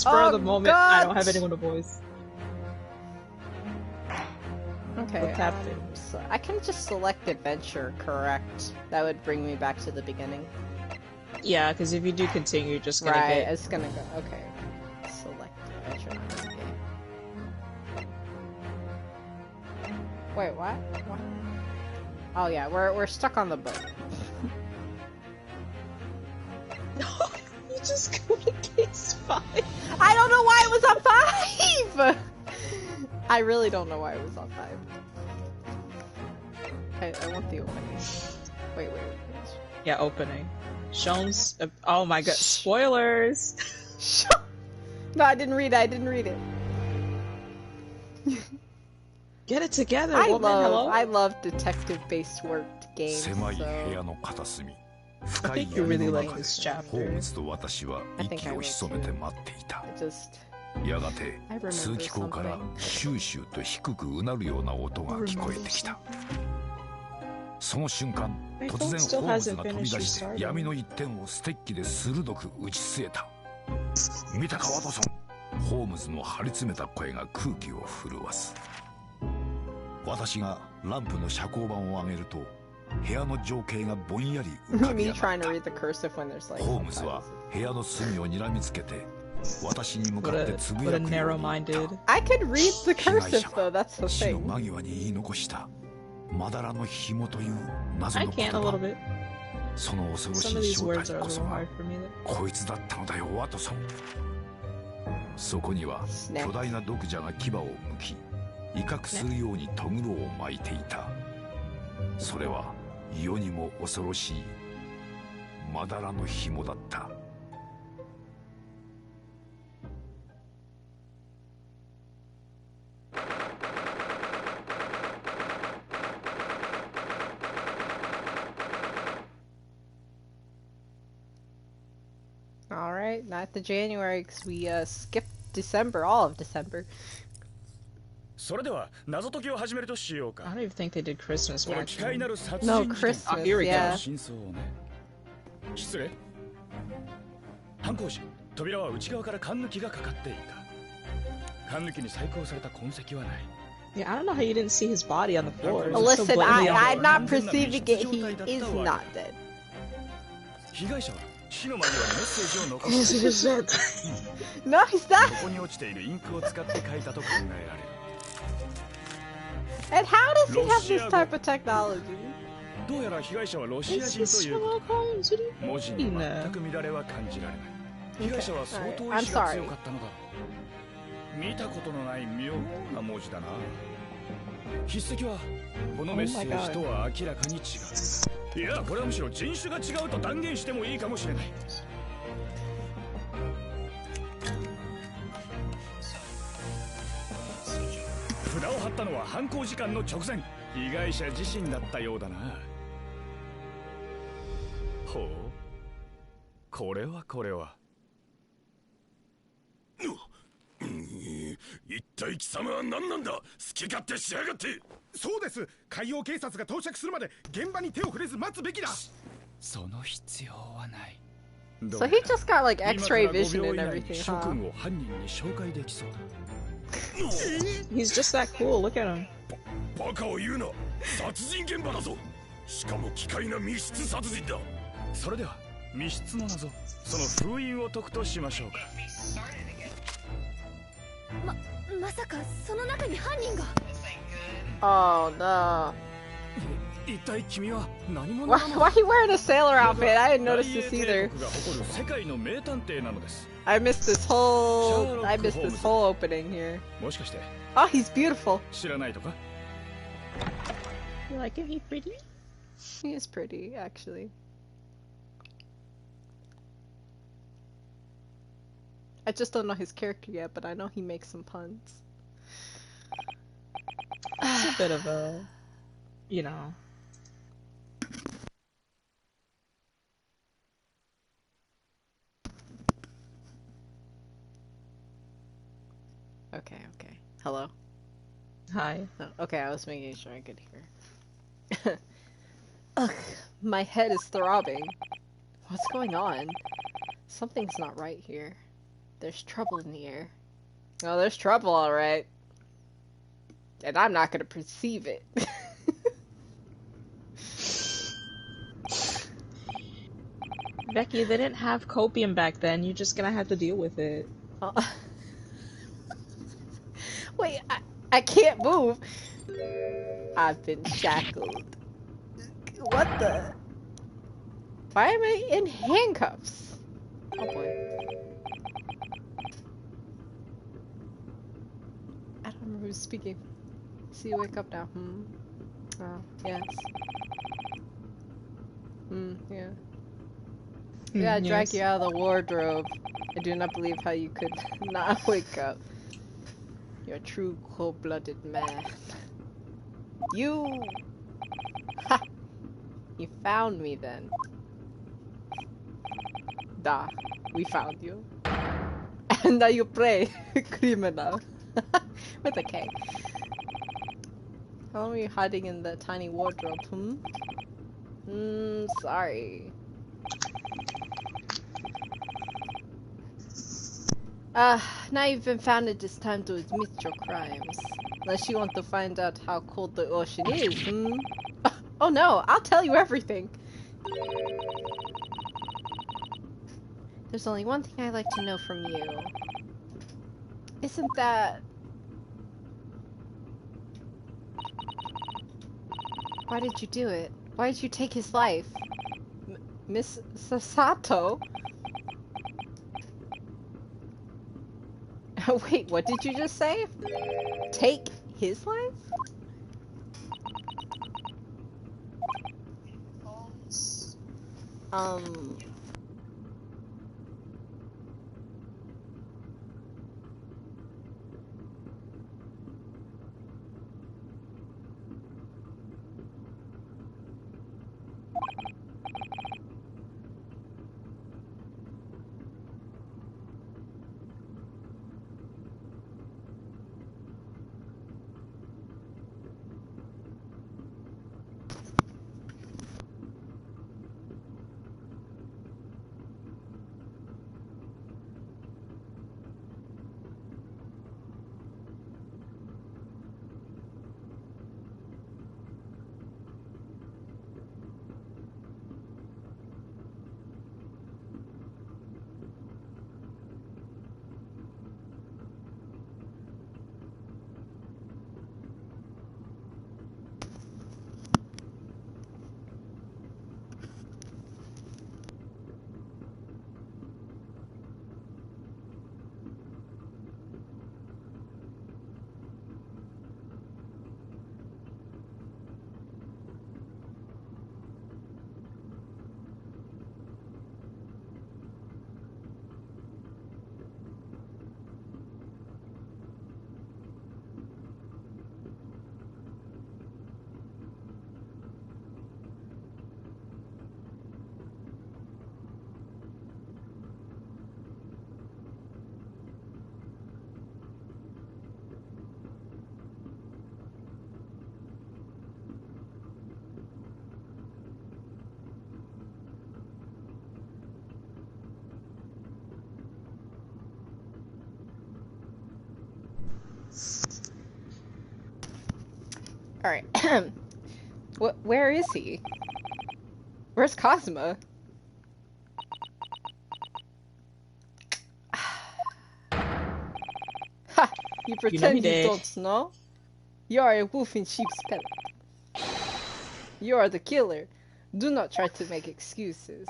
spur of the moment, I don't have anyone to voice. Okay, so I can just select adventure, correct? That would bring me back to the beginning. Yeah, because if you do continue, you're just gonna right, get... it's gonna go. Okay, select adventure. Wait, what? What? Oh yeah, we're stuck on the boat. You just go to case 5. I don't know why it was on 5. I really don't know why it was on 5. I want the opening. Wait. Yeah, opening. Shones. Oh my god, spoilers! No, I didn't read it. Get it together, I woman. Hello? love detective-based work games, so... I think you really like this chapter. I think I will too. I remember something. その瞬間、突然ホームズが飛び出して闇の一点をステッキで鋭く打ち据えた。見たかワトソン。ホームズの張り詰めた声が空気を震わす。私がランプの遮光板を上げると、部屋の情景がぼんやり浮かび上がった。ホームズは部屋の隅を睨みつけて、私に向かってつぶやくように言った。I could read the cursive though, that's the thing. 死の間際に言い残した。まだらの紐という謎の言葉。その恐ろしい正体こそがこいつだったのだよ、ワトソン。そこには巨大な毒蛇が牙をむき、威嚇するようにとぐろを巻いていた。それは世にも恐ろしいまだらの紐だった。Alright, not the January, because we skipped December, all of December. それでは謎解きを始めるとしようか。 I don't even think they did Christmas back then. No, Christmas, yeah. 失礼。犯行時、扉は内側から缶抜きがかかっていた。缶抜きに細工された痕跡はない。 Yeah, I don't know how you didn't see his body on the floor. Listen, I'm not perceiving it. He is not dead. 被害者は死の間際にメッセージを残している。No, he's not. ここに落ちているインクを使って書いたと考えられる。 And how does he have this type of technology? どうやら被害者はロシア人という文字に全く乱れは感じられない。被害者は相当意志が強かったのだ。見たことのない妙な文字だな。筆跡はこのメッセージとは明らかに違う。いや、これはむしろ人種が違うと断言してもいいかもしれない。札を貼ったのは犯行時間の直前、被害者自身だったようだな。ほう、これは一体貴様は何なんだ。好き勝手しやがって。そうです。海洋警察が到着するまで現場に手を触れず待つべきだ。その必要はない。 So he just got like X-ray vision and everything, huh? He's just that cool. Look at him. バカを言うな。殺人現場だぞ。しかも奇怪な密室殺人だ。それでは密室の謎、その封印を解くとしましょうか。まさかその中に犯人が。 Oh no. 一体君は何者 Why he wearing a sailor outfit? I didn't notice this either. 世界の名探偵なのです。 I missed this whole opening here. もしかして。 Oh, he's beautiful. 知らないとか? You like him? He's pretty? He is pretty, actually. I just don't know his character yet, but I know he makes some puns. It's a bit of a, you know. Okay. Hello? Hi. Oh, okay, I was making sure I could hear. Ugh, my head is throbbing. What's going on? Something's not right here. There's trouble in the air. Oh, there's trouble, alright. And I'm not gonna perceive it. Becky, they didn't have copium back then. You're just gonna have to deal with it. Wait, I can't move. I've been shackled. What the? Why am I in handcuffs? Oh boy. I don't remember who's speaking. See you wake up now. Oh, yes. Yeah. Yeah, I dragged you out of the wardrobe. I do not believe how you could not wake up. You're a true cold-blooded man. You! Ha! You found me then. Da, we found you. And now you play criminal. With a K. How long were you hiding in the tiny wardrobe, sorry. Now you've been found, it is time to admit your crimes. Unless you want to find out how cold the ocean is, Oh no, I'll tell you everything! There's only one thing I'd like to know from you. Isn't that... Why did you do it? Why did you take his life? Miss Sasato? Wait, what did you just say? Take his life? Alright. Where is he? Where's Cosmo? Ha! You pretend you don't know? You are a wolf in sheep's pellet. You are the killer. Do not try to make excuses.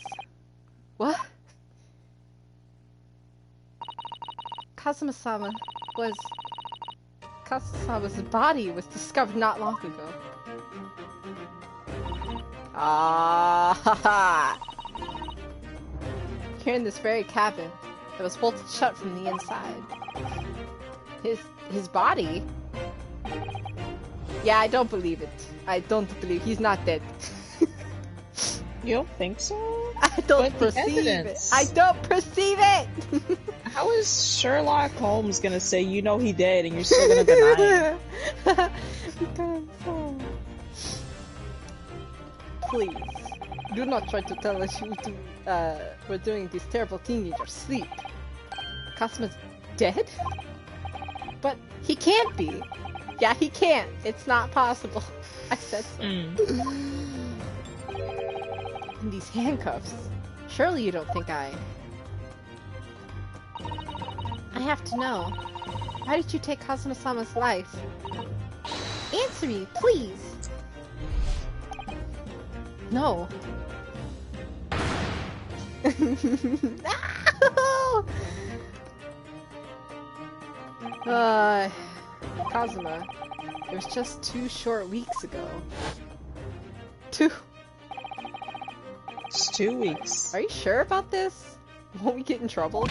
What? Kazuma-sama was... Kazuma-sama's body was discovered not long ago. Ah, ha ha! Here in this very cabin, it was bolted shut from the inside. His body? Yeah, I don't believe it. I don't believe he's not dead. You don't think so? I don't perceive it. I don't perceive it. How is Sherlock Holmes gonna say you know he dead and you're still gonna deny it? Because, please, do not try to tell us we're doing this terrible thing in your sleep. Kazuma's dead? But he can't be. Yeah, he can't. It's not possible. I said so. And these handcuffs. Surely you don't think I have to know. Why did you take Kazuma-sama's life? Answer me, please! No. No! Kazuma, it was just 2 short weeks ago. It's 2 weeks. Are you sure about this? Won't we get in trouble?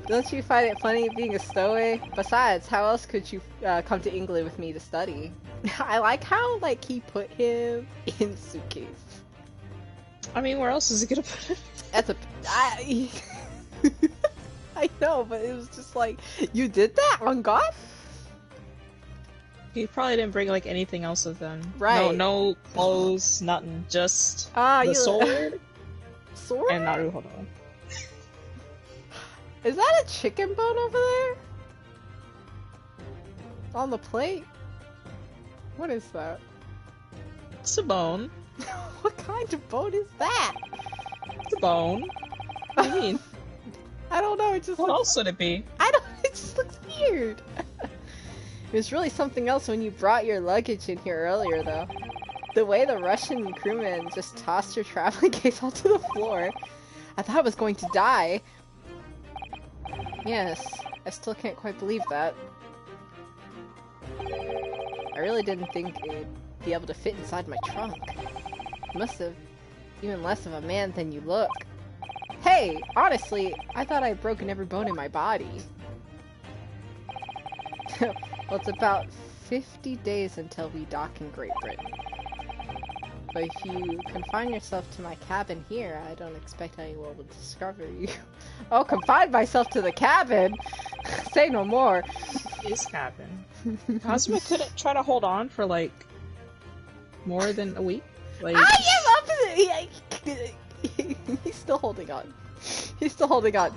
Don't you find it funny being a stowaway? Besides, how else could you come to England with me to study? I like how, like, he put him in suitcase. I mean, where else is he gonna put him? That's a... I know, but it was just like, you did that on God? He probably didn't bring, like, anything else with him. Right. No clothes, nothing. Just the sword. Sword? And Naruhodo. Is that a chicken bone over there? On the plate? What is that? It's a bone. What kind of bone is that? It's a bone. What do you mean? I don't know, it just What looks... else would it be? It just looks weird. It was really something else when you brought your luggage in here earlier, though. The way the Russian crewman just tossed your traveling case onto the floor. I thought I was going to die. Yes, I still can't quite believe that. I really didn't think it'd be able to fit inside my trunk. You must have even less of a man than you look. Hey, honestly, I thought I'd broken every bone in my body. Well, it's about 50 days until we dock in Great Britain. But if you confine yourself to my cabin here, I don't expect anyone will discover you. Oh, confine myself to the cabin? Say no more. His cabin. Kazuma couldn't try to hold on for, like, more than a week? Like... I am up! He's still holding on. He's still holding on.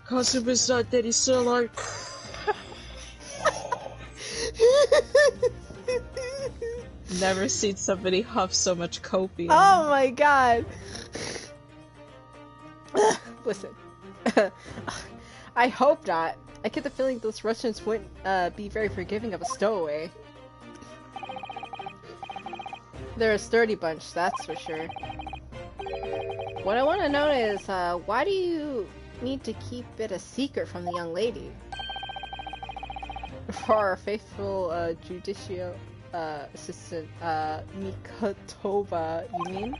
Kazuma's not dead, he's still alive. Never seen somebody huff so much copium. Oh my god! Listen. I hope not. I get the feeling those Russians wouldn't be very forgiving of a stowaway. They're a sturdy bunch, that's for sure. What I want to know is, why do you need to keep it a secret from the young lady? For our faithful judicial assistant, Mikotoba, you mean?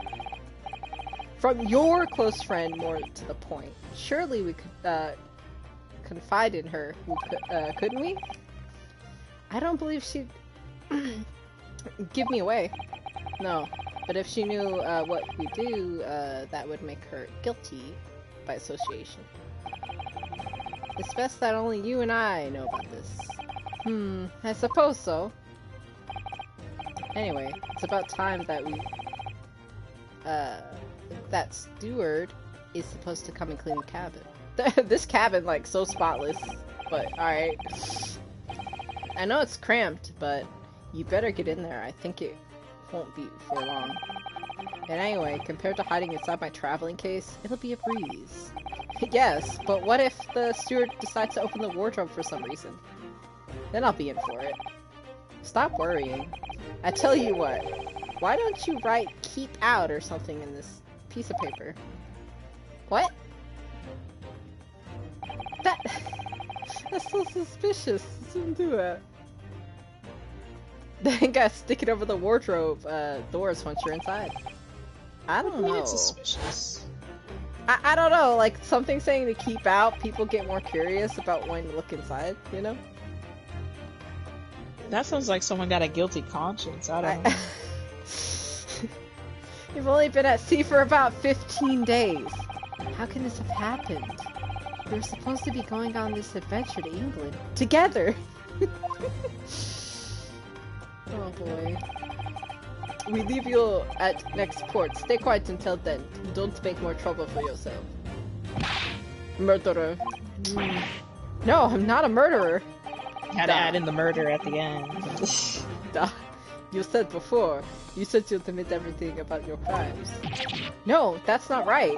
From your close friend, more to the point. Surely we could confide in her, couldn't we? I don't believe she'd give me away. No, but if she knew what we do, that would make her guilty by association. It's best that only you and I know about this. I suppose so. Anyway, it's about time that we... that steward is supposed to come and clean the cabin. This cabin, like, so spotless, but alright. I know it's cramped, but you better get in there. I think it won't be for long. And anyway, compared to hiding inside my traveling case, it'll be a breeze. Yes, but what if the steward decides to open the wardrobe for some reason? Then I'll be in for it. Stop worrying. I tell you what, why don't you write "keep out" or something in this piece of paper? What? That's so suspicious. Don't do it. Then gotta stick it over the wardrobe doors once you're inside. I don't know. It's suspicious. I don't know, like something saying to keep out, people get more curious about wanting to look inside, you know? That sounds like someone got a guilty conscience. I don't know. You've only been at sea for about 15 days. How can this have happened? We were supposed to be going on this adventure to England. Together! Oh boy. We leave you at next port. Stay quiet until then. Don't make more trouble for yourself. Murderer. No, I'm not a murderer. Had to add in the murder at the end. Duh. You said before. You said you'd admit everything about your crimes. No, that's not right.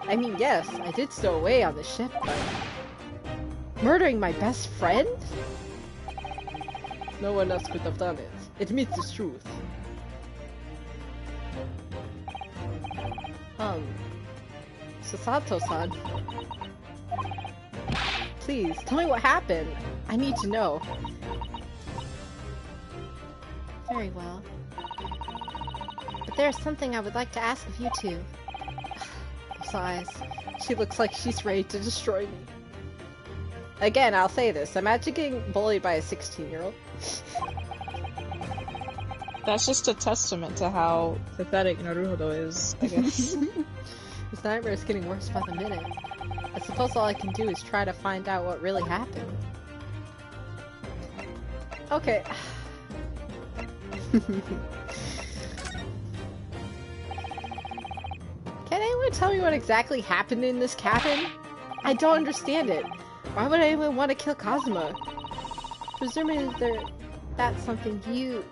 I mean, yes, I did stow away on the ship, but... Murdering my best friend? No one else could have done it. Admit the truth. Sasato-san. Please, tell me what happened. I need to know. Very well. But there's something I would like to ask of you two. Those eyes. She looks like she's ready to destroy me. Again, I'll say this. Imagine getting bullied by a 16-year-old. That's just a testament to how pathetic Naruhodo is, I guess. This nightmare is getting worse by the minute. I suppose all I can do is try to find out what really happened. Okay. Can anyone tell me what exactly happened in this cabin? I don't understand it. Why would anyone want to kill Kazuma? Presumably that's something you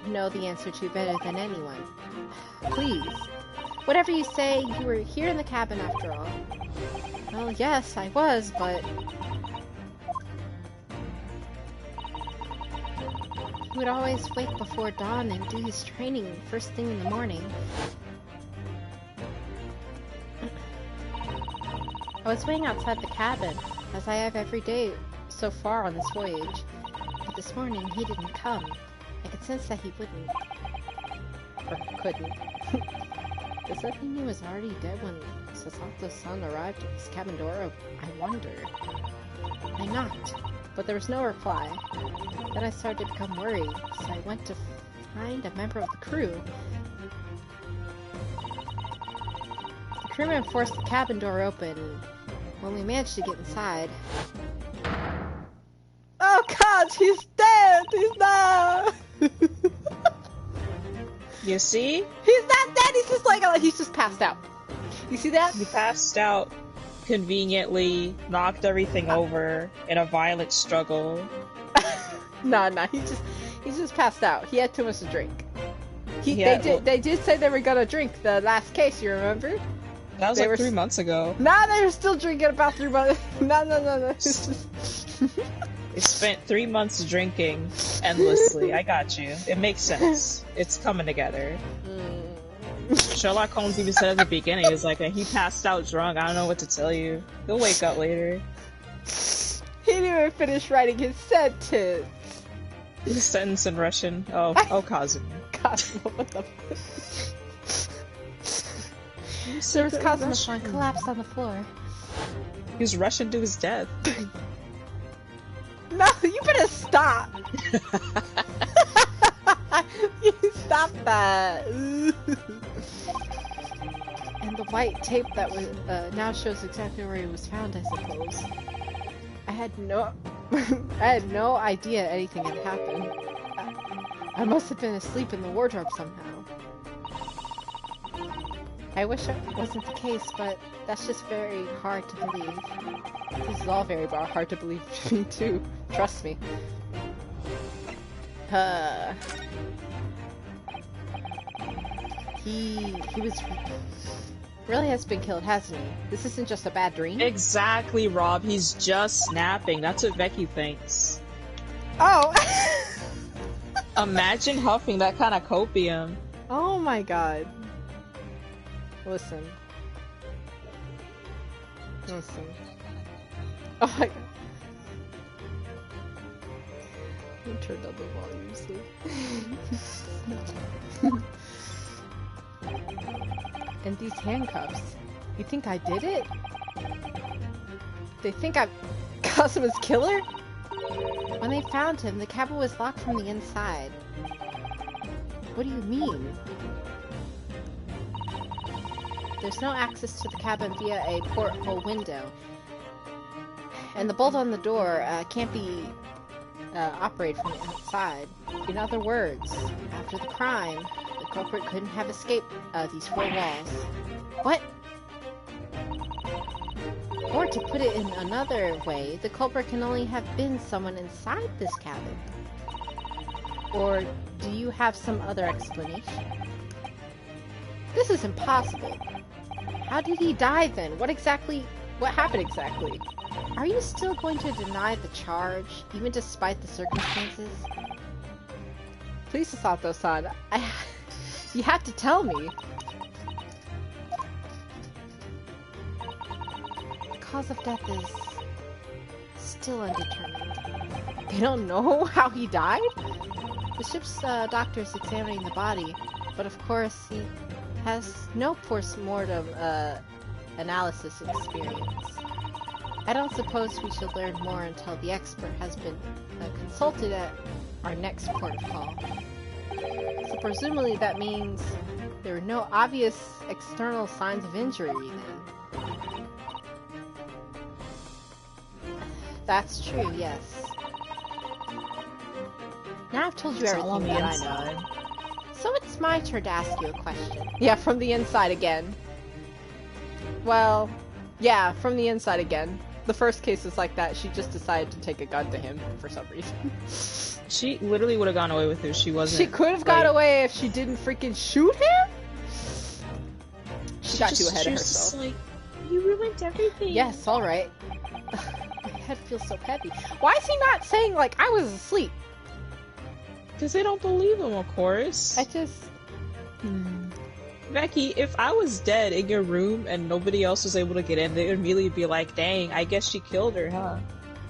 know the answer to better than anyone. Please. Whatever you say, you were here in the cabin after all. Well, yes, I was, but... He would always wake before dawn and do his training first thing in the morning. I was waiting outside the cabin, as I have every day so far on this voyage. But this morning, he didn't come. I could sense that he wouldn't. Or couldn't. Does that mean he was already dead when Sasato-san arrived at his cabin door? I wonder. I knocked, but there was no reply. Then I started to become worried, so I went to find a member of the crew. The crewman forced the cabin door open, and when we managed to get inside... Oh god, he's dead! He's not! You see? He's not dead! He's just like, he's just passed out. You see that? He passed out, conveniently, knocked everything over in a violent struggle. Nah, he's just passed out. He had too much to drink. They did say they were gonna drink the last case, you remember? That was like 3 months ago. Nah, they were still drinking about 3 months. No. They spent 3 months drinking endlessly. I got you. It makes sense. It's coming together. Sherlock Holmes even said at the beginning, he's like, he passed out drunk. I don't know what to tell you. He'll wake up later. He didn't even finish writing his sentence. His sentence in Russian. Oh, Kazuma. Kazuma, what the There was Kazuma-san collapsed on the floor. He was Russian to his death. No, you better stop! You stop that! And the white tape that was now shows exactly where he was found, I suppose. I had no idea anything had happened. I must have been asleep in the wardrobe somehow. I wish it wasn't the case, but that's just very hard to believe. This is all very hard to believe to me too. Trust me. He really has been killed, hasn't he? This isn't just a bad dream? Exactly, Rob. He's just snapping. That's what Becky thinks. Oh! Imagine huffing that kind of copium. Oh my god. Listen. Oh my god. Let me turn down the volume so. And these handcuffs. You think I did it? They think I'm Kazuma's killer? When they found him, the cabin was locked from the inside. What do you mean? There's no access to the cabin via a porthole window. And the bolt on the door can't be operate from the outside. In other words, after the crime, the culprit couldn't have escaped these four walls. What? Or to put it in another way, the culprit can only have been someone inside this cabin. Or do you have some other explanation? This is impossible. How did he die then? What happened exactly? Are you still going to deny the charge, even despite the circumstances? Please, Sato-san, you have to tell me. The cause of death is still undetermined. They don't know how he died? The ship's doctor is examining the body, but of course he has no post-mortem analysis experience. I don't suppose we should learn more until the expert has been consulted at our next port of call. So presumably that means there are no obvious external signs of injury then. That's true, yes. Now I've told you everything that I know. So it's my turn to ask you a question. Yeah, from the inside again. Well, yeah, from the inside again. The first case is like that. She just decided to take a gun to him for some reason. She literally would have gone away with her. She wasn't. She could have got away if she didn't freaking shoot him? She got too ahead of herself. Just like, you ruined everything. Yes, alright. My head feels so heavy. Why is he not saying, like, I was asleep? Because they don't believe him, of course. I just... Becky, if I was dead in your room and nobody else was able to get in, they'd immediately be like, dang, I guess she killed her, huh?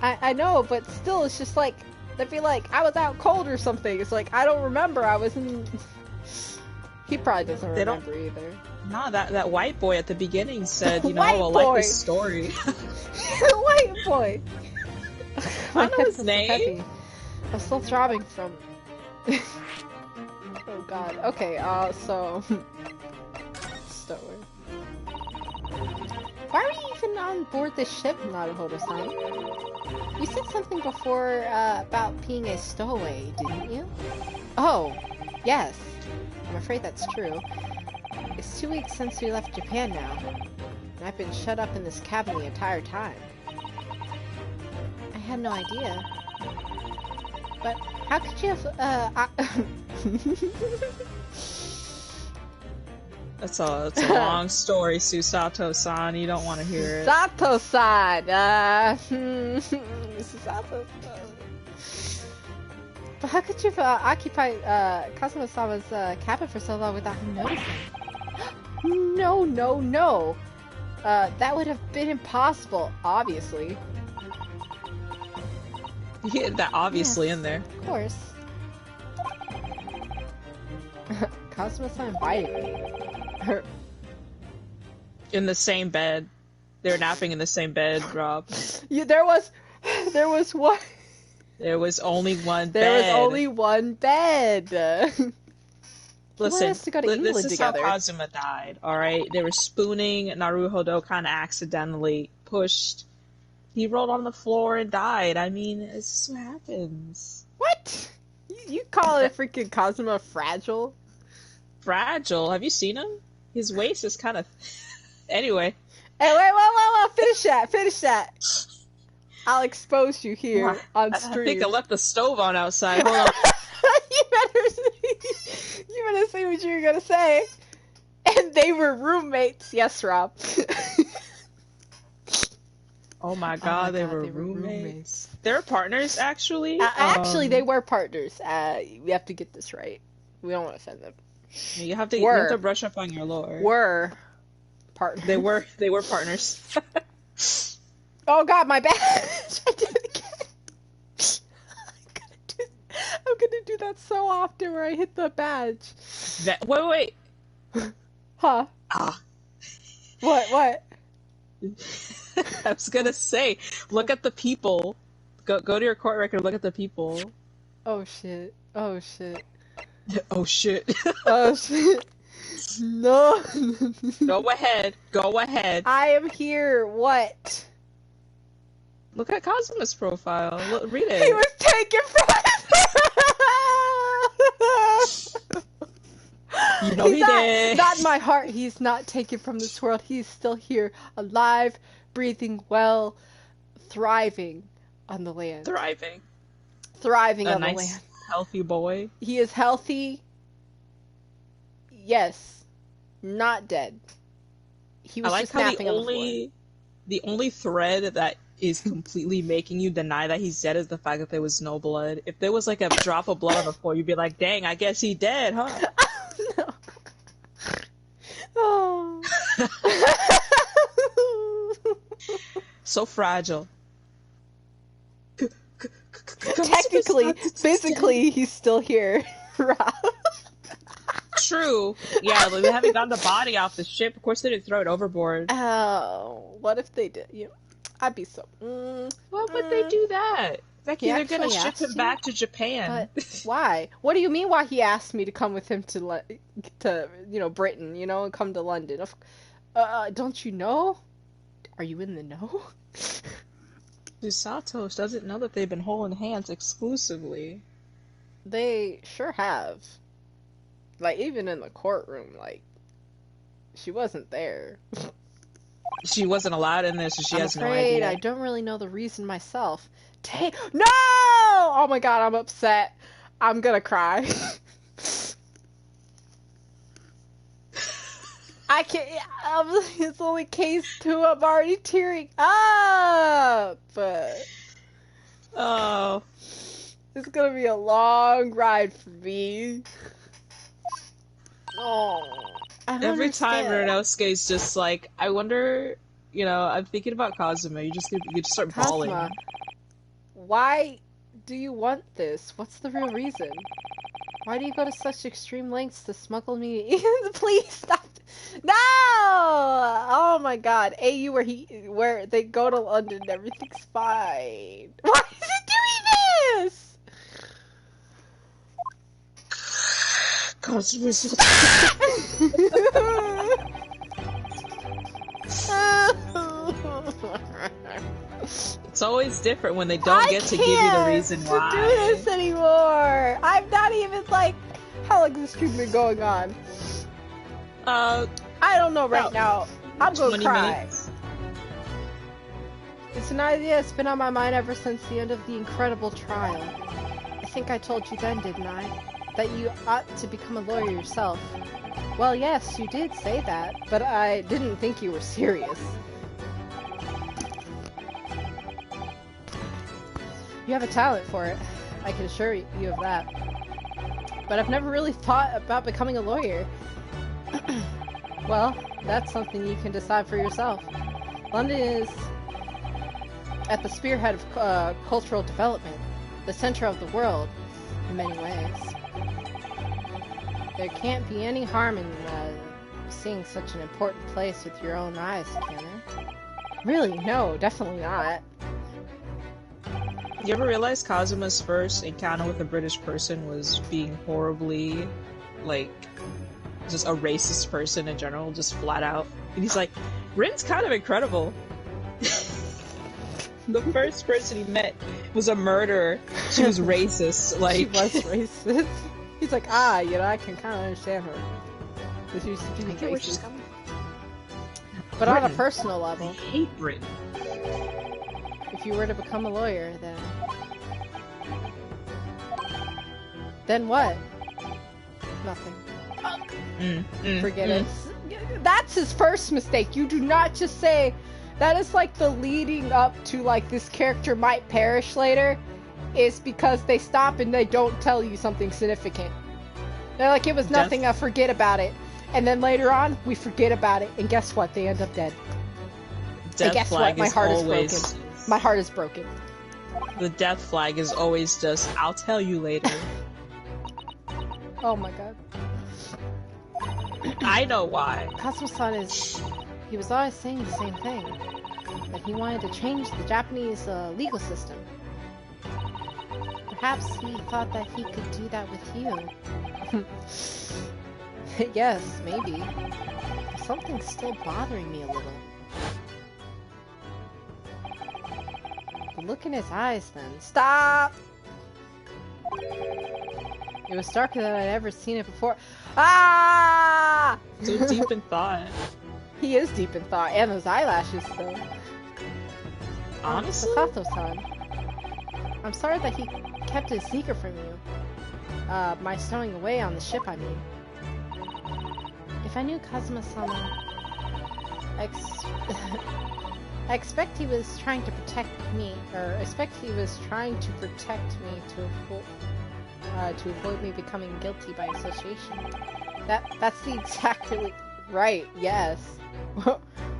I know, but still, it's just like, they'd be like, I was out cold or something. It's like, I don't remember, I was in... He probably doesn't remember either. Nah, that white boy at the beginning said, you know, I like this story. The white boy! I know his name. I'm still throbbing from... Oh god. Okay, so... Stower. Why are you even on board the ship, Naruhodo-san? You said something before, about being a stowaway, didn't you? Oh, yes. I'm afraid that's true. It's 2 weeks since we left Japan now, and I've been shut up in this cabin the entire time. I had no idea. But how could you have, That's a long story, Susato-san. You don't want to hear it. Sato-san! Sato-san. But how could you have occupied Kazuma-sama's cabin for so long without him noticing? No. That would have been impossible, obviously. You get that obviously in there. Of course. Kazuma-san invited me. In the same bed. They're napping in the same bed, Rob. Yeah, there was one. There was only one bed. There was only one bed. Listen, us to go to this is together. how Kazuma died, alright? They were spooning, Naruhodo kind of accidentally pushed. He rolled on the floor and died. I mean, it's just what happens. What? You call it freaking Kazuma fragile? Fragile? Have you seen him? His waist is kind of... Anyway. Hey, wait, finish that. I'll expose you here on stream. I think I left the stove on outside. Hold on. You better say what you were gonna say. And they were roommates. Yes, Rob. Oh my god, they were roommates. They were partners, actually? Actually, they were partners. We have to get this right. We don't want to offend them. You have to brush up on your lore. Were partners. They were partners. Oh god, my bad. I did it again. I'm gonna do that so often where I hit the badge. Wait. Huh? What? I was gonna say, look at the people. Go to your court record, look at the people. Oh shit. Oh shit. Oh shit. No. Go ahead. I am here. What? Look at Kazuma's profile. Look, read it. He was taken from You know he did. Not in my heart. He's not taken from this world. He's still here, alive, breathing well, thriving on the land. Thriving on nice, the land. Healthy boy. He is healthy. Yes. Not dead. He was just napping on the floor. The only thread that is completely making you deny that he's dead is the fact that there was no blood. If there was like a drop of blood on the floor, you'd be like, dang, I guess he dead, huh? No. Oh. So fragile. Technically, physically, he's still here. True. Yeah, they haven't gotten the body off the ship. Of course they didn't throw it overboard. Oh, what if they did? I'd be so... Why would they do that? Becky, they're gonna ship him back to Japan. But why? What do you mean why he asked me to come with him to Britain, and come to London? Don't you know? Are you in the know? Usatos doesn't know that they've been holding hands exclusively. They sure have. Like, even in the courtroom, like, she wasn't there. She wasn't allowed in there, so she has no idea. I don't really know the reason myself. No! Oh my god, I'm upset. I'm gonna cry. I can't. It's only case 2. I'm already tearing up. Oh. It's gonna be a long ride for me. Oh. Every time Renosuke is just like, I wonder, I'm thinking about Kazuma. You just start bawling. Kazuma, why do you want this? What's the real reason? Why do you go to such extreme lengths to smuggle me in? Please stop. No! Oh my god. AU where they go to London and everything's fine. Why is it doing this? Kazuma's It's always different when they don't get to give you the reason why. I can't do this anymore. I'm not even like... How long has this stream been going on? I don't know right now. I'm gonna cry. Minutes. It's an idea that's been on my mind ever since the end of the incredible trial. I think I told you then, didn't I? That you ought to become a lawyer yourself. Well, yes, you did say that, but I didn't think you were serious. You have a talent for it. I can assure you of that. But I've never really thought about becoming a lawyer. Well, that's something you can decide for yourself. London is at the spearhead of cultural development, the center of the world, in many ways. There can't be any harm in seeing such an important place with your own eyes, can there? Really? No, definitely not. You ever realize Kazuma's first encounter with a British person was being horribly, just a racist person in general, just flat out? And he's like, Rin's kind of incredible. The first person he met was a murderer. She was racist. She was racist. He's like, I can kind of understand her. This used to be I get where she's coming from. But on a personal level, I hate Britain. If you were to become a lawyer, then what? Nothing. Forget it. That's his first mistake. You do not just say. That is like the leading up to this character might perish later. Is because they stop and they don't tell you something significant. They're like, it was nothing, forget about it. And then later on, we forget about it, and guess what? They end up dead. Death and guess flag what? My heart is always... broken. My heart is broken. The death flag is always just, I'll tell you later. Oh my god. I know why. Kazuma-san he was always saying the same thing. That he wanted to change the Japanese legal system. Perhaps he thought that he could do that with you. Yes, maybe. Something's still bothering me a little. look in his eyes then. Stop! It was darker than I'd ever seen it before. Ah! So deep in thought. He is deep in thought, and those eyelashes, though. Honestly? Sasato-san. I'm sorry that he kept it a secret from you. My stowing away on the ship, I mean. If I knew Kazuma-sama... I expect he was trying to protect me, or expect he was trying to protect me to avoid me becoming guilty by association. That's the exactly right. Yes,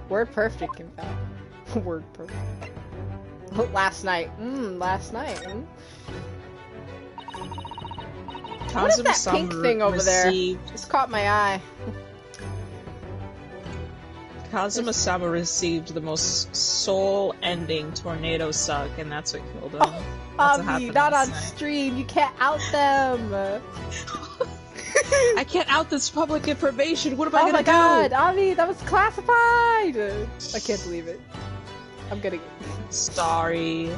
word perfect. In fact, word perfect. Last night. Last night. What is that pink thing over there? Just caught my eye. Kazuma-sama received the most soul-ending tornado suck, and that's what killed him. Avi, not on stream. You can't out them. I can't out this public information. What am I gonna do? Oh my god, Avi, that was classified. I can't believe it. I'm gonna. Sorry.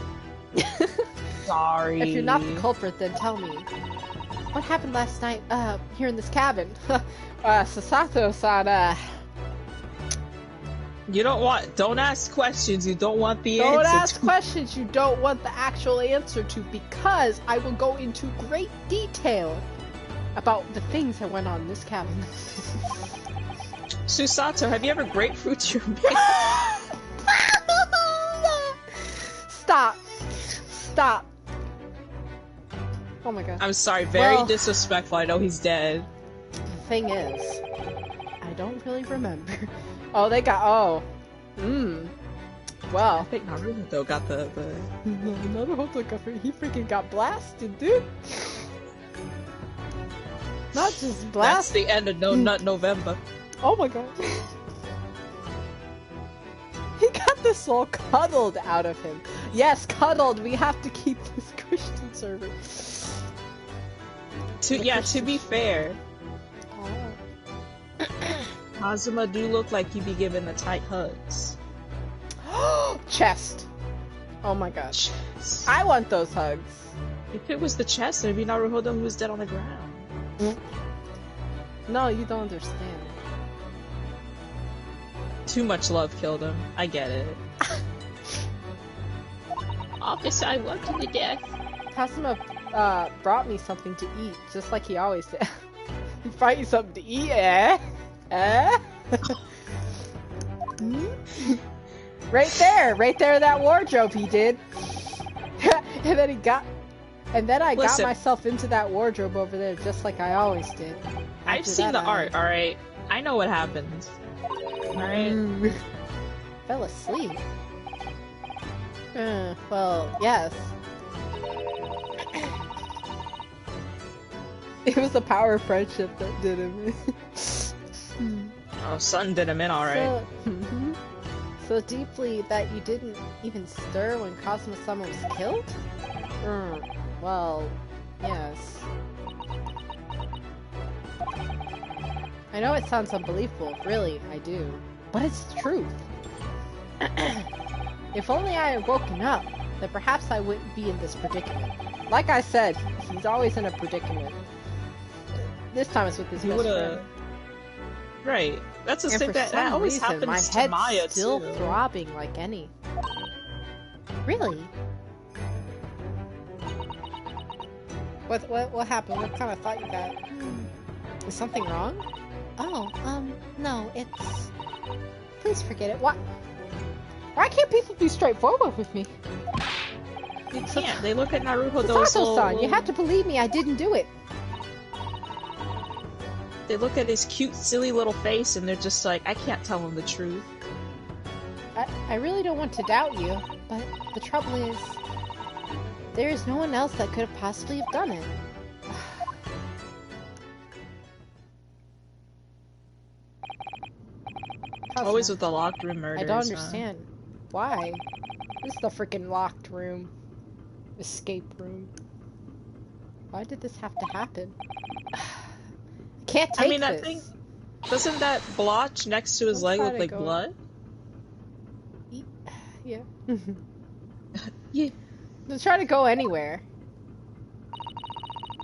Sorry. If you're not the culprit, then tell me. What happened last night? Here in this cabin. Sasato-san. You don't ask questions you don't want the answer to. Don't ask questions you don't want the actual answer to, because I will go into great detail about the things that went on in this cabin. Susato, have you ever grapefruit your mouth? Stop. Stop. Oh my god. I'm sorry, very disrespectful. I know he's dead. The thing is, I don't really remember. Oh, they got. Well. I think Naruto got the. Naruto got. He freaking got blasted, dude. Not just blasted. That's the end of No Nut November. Oh my god. He got the soul cuddled out of him. Yes, cuddled. We have to keep this Christian server. To be fair. Kazuma do look like he be giving the tight hugs. Chest. Oh my gosh. Chest. I want those hugs. If it was the chest, it'd be Naruhodo who was dead on the ground. No, you don't understand. Too much love killed him. I get it. Officer, I love you to death. Kazuma brought me something to eat, just like he always did. He brought you something to eat, eh? Eh? Right there, that wardrobe he did. And then I got myself into that wardrobe over there, just like I always did. I've seen the art, alright? I know what happened. Alright? Fell asleep. Well, yes. It was the power of friendship that did him. Oh, Sun did him in alright. So deeply that you didn't even stir when Kazuma-sama was killed? Well, yes. I know it sounds unbelievable, really, I do. But it's the truth. If only I had woken up, then perhaps I wouldn't be in this predicament. Like I said, he's always in a predicament. This time it's with his best friend. Right. That's the thing that always happens to Maya, my head's still too. throbbing like any. Really? What happened? What kind of thought you got? Is something wrong? Oh, no, it's... Please forget it. Why can't people be straightforward with me? You can't. They look at Naruto Sasato-san, you have to believe me, I didn't do it. They look at his cute, silly little face and they're just like, I can't tell him the truth. I really don't want to doubt you, but the trouble is, there is no one else that could have possibly have done it. Always with the locked room murders. I don't understand. Why? This is the freaking locked room. Escape room. Why did this have to happen? Can't take this. I think... Doesn't that blotch next to his leg look like blood? Yeah. Yeah. Just try to go anywhere.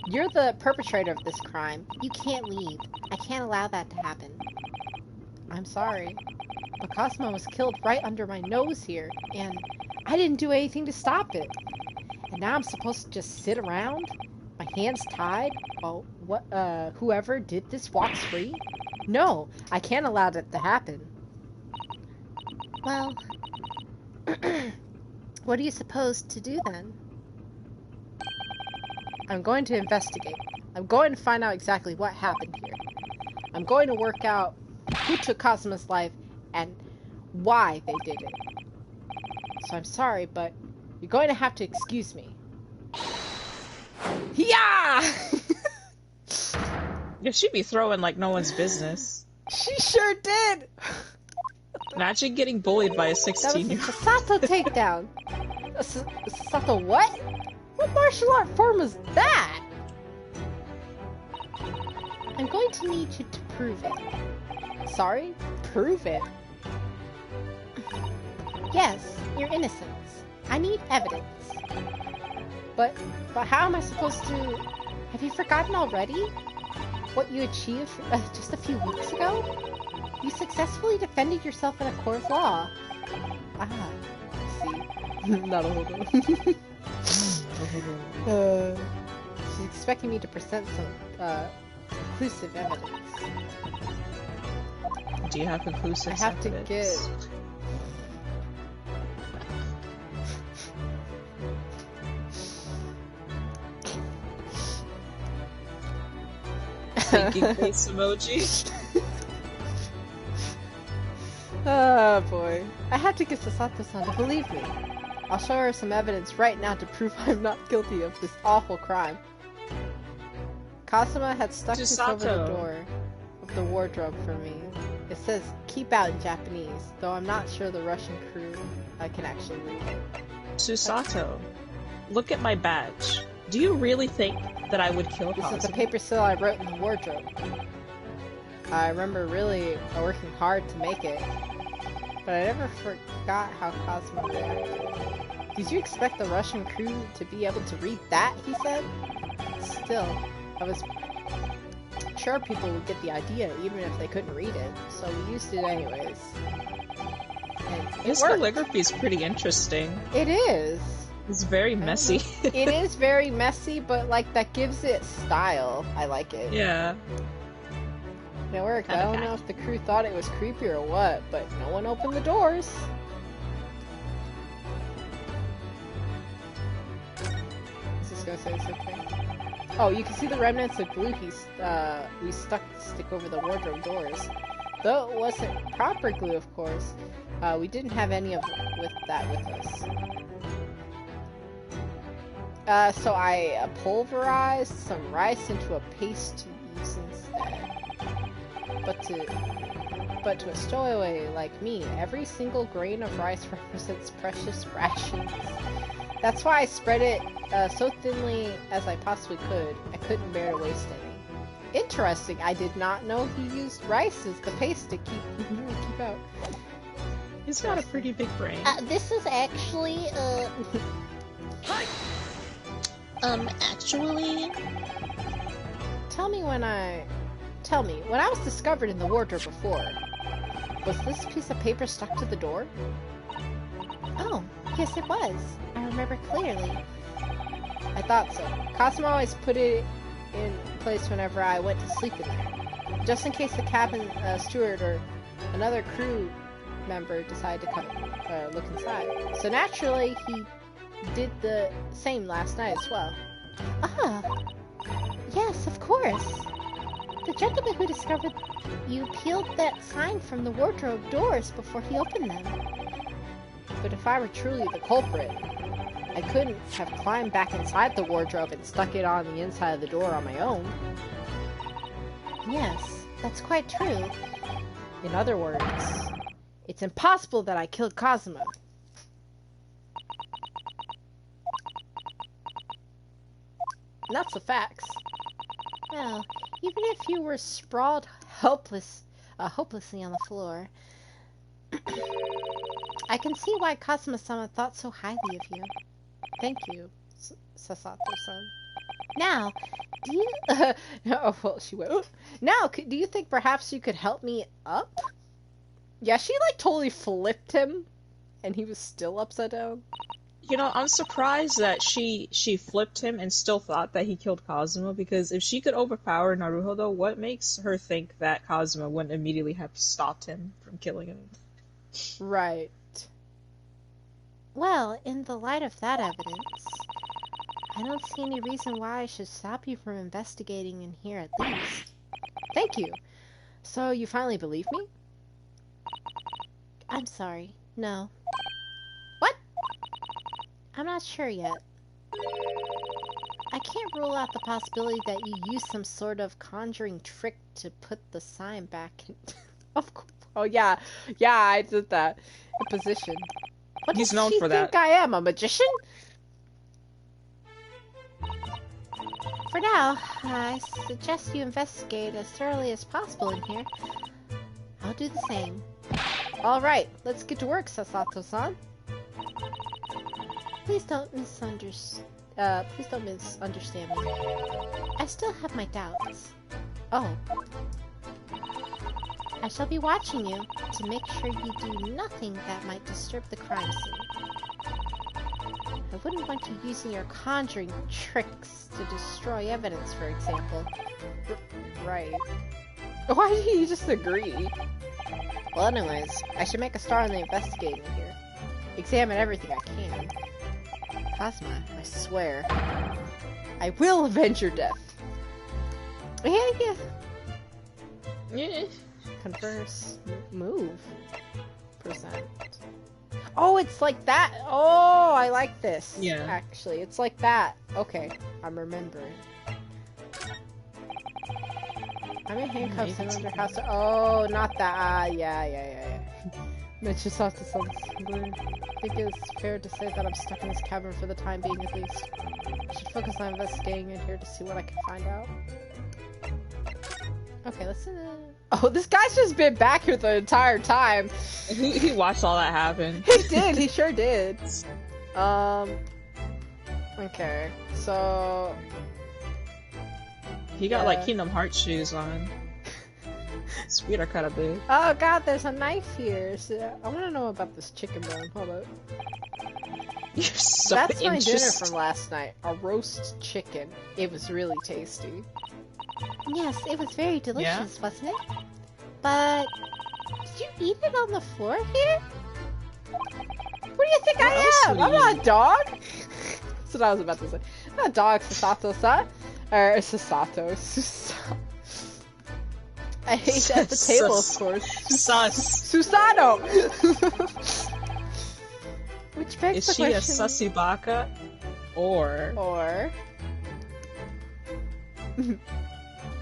You're the perpetrator of this crime. You can't leave. I can't allow that to happen. I'm sorry, but Cosmo was killed right under my nose here, and I didn't do anything to stop it. And now I'm supposed to just sit around? My hands tied? While whoever did this walks free? No, I can't allow that to happen. Well, what are you supposed to do then? I'm going to investigate. I'm going to find out exactly what happened here. I'm going to work out who took Cosmo's life and why they did it. So I'm sorry, but you're going to have to excuse me. Yeah! Yeah, she'd be throwing like no one's business. She sure did! Imagine getting bullied by a 16-year-old. That was a Sato takedown. A Sato what? What martial art form was that? I'm going to need you to prove it. Sorry? Prove it? Yes, your innocence. I need evidence. But how am I supposed to... Have you forgotten already? What you achieved just a few weeks ago? You successfully defended yourself in a court of law. Ah, see. Not a whole she's expecting me to present some conclusive evidence. Do you have conclusive evidence? I have to get... Thinking face emoji. Oh boy. I have to get Sato-san to believe me. I'll show her some evidence right now to prove I'm not guilty of this awful crime. Cosmo had stuck this over the door of the wardrobe for me. It says, keep out in Japanese, though I'm not sure the Russian crew can actually read it. Susato, look at my badge. Do you really think that I would kill Cosmo? This is the paper seal I wrote in the wardrobe. I remember really working hard to make it, but I never forgot how Cosmo reacted. Did you expect the Russian crew to be able to read that, he said? Still, I was sure people would get the idea even if they couldn't read it, so we used it anyways. His calligraphy is pretty interesting. It is. It's very messy. It is very messy, but like that gives it style. I like it. Yeah. Now, Eric, I don't know if the crew thought it was creepy or what, but no one opened the doors. Is this gonna say something? Oh, you can see the remnants of glue we stick over the wardrobe doors. Though it wasn't proper glue, of course, we didn't have any of that with us. So I pulverized some rice into a paste to use instead. But to a stowaway like me, every single grain of rice represents precious rations. That's why I spread it so thinly as I possibly could. I couldn't bear to waste any. Interesting. I did not know he used rice as the paste to keep out. He's got a pretty big brain. This is actually actually... Tell me, when I was discovered in the wardrobe before, was this piece of paper stuck to the door? Oh, yes it was. I remember clearly. I thought so. Cosmo always put it in place whenever I went to sleep in there, just in case the cabin steward or another crew member decided to come look inside. So naturally, he did the same last night as well. Ah, yes, of course. The gentleman who discovered you peeled that sign from the wardrobe doors before he opened them. But if I were truly the culprit, I couldn't have climbed back inside the wardrobe and stuck it on the inside of the door on my own. Yes, that's quite true. In other words, it's impossible that I killed Cosmo. And that's the facts. Well, even if you were sprawled hopelessly on the floor, I can see why Kazuma-sama thought so highly of you. Thank you, Sasato-san. Now, do you... oh, well, she went... Ooh. Now, do you think perhaps you could help me up? Yeah, she, like, totally flipped him, and he was still upside down. You know, I'm surprised that she flipped him and still thought that he killed Kazuma, because if she could overpower Naruhodo, what makes her think that Kazuma wouldn't immediately have stopped him from killing him? Right. Well, in the light of that evidence, I don't see any reason why I should stop you from investigating in here at least. Thank you. So, you finally believe me? I'm sorry. No. What? I'm not sure yet. I can't rule out the possibility that you used some sort of conjuring trick to put the sign back in... Of course. Oh, yeah. Yeah, I did that. In position. What He's does known she for think that. I am? A magician? For now, I suggest you investigate as thoroughly as possible in here. I'll do the same. Alright, let's get to work, Sasato-san. Please don't misunderstand me. I still have my doubts. Oh. I shall be watching you to make sure you do nothing that might disturb the crime scene. I wouldn't want you using your conjuring tricks to destroy evidence, for example. Right. Why did he just agree? Well, anyways, I should make a start on the investigating here. Examine everything I can. Kazuma, I swear. I will avenge your death. Yeah. Converse. Move. Percent. Oh, it's like that. Oh, I like this. Yeah. Actually, it's like that. Okay, I'm remembering. I'm in handcuffs and under house. Oh, not that. Yeah. Mitch just off to some. I think it's fair to say that I'm stuck in this cavern for the time being, at least. I should focus on investigating in here to see what I can find out. Okay, listen. Oh, this guy's just been back here the entire time. He watched all that happen. He did. He sure did. Okay, so he got like Kingdom Hearts shoes on. His feet are kind of big. Oh god, there's a knife here. So I want to know about this chicken bone. Hold up. You're so That's my dinner from last night. A roast chicken. It was really tasty. Yes, it was very delicious, wasn't it? But did you eat it on the floor here? What do you think I am? I'm not a dog. That's what I was about to say. I'm not a dog, Sasato-san. Or Sasato. I hate at the table, of course. Susanoo! Which begs the question... Is she a Susibaka? Or...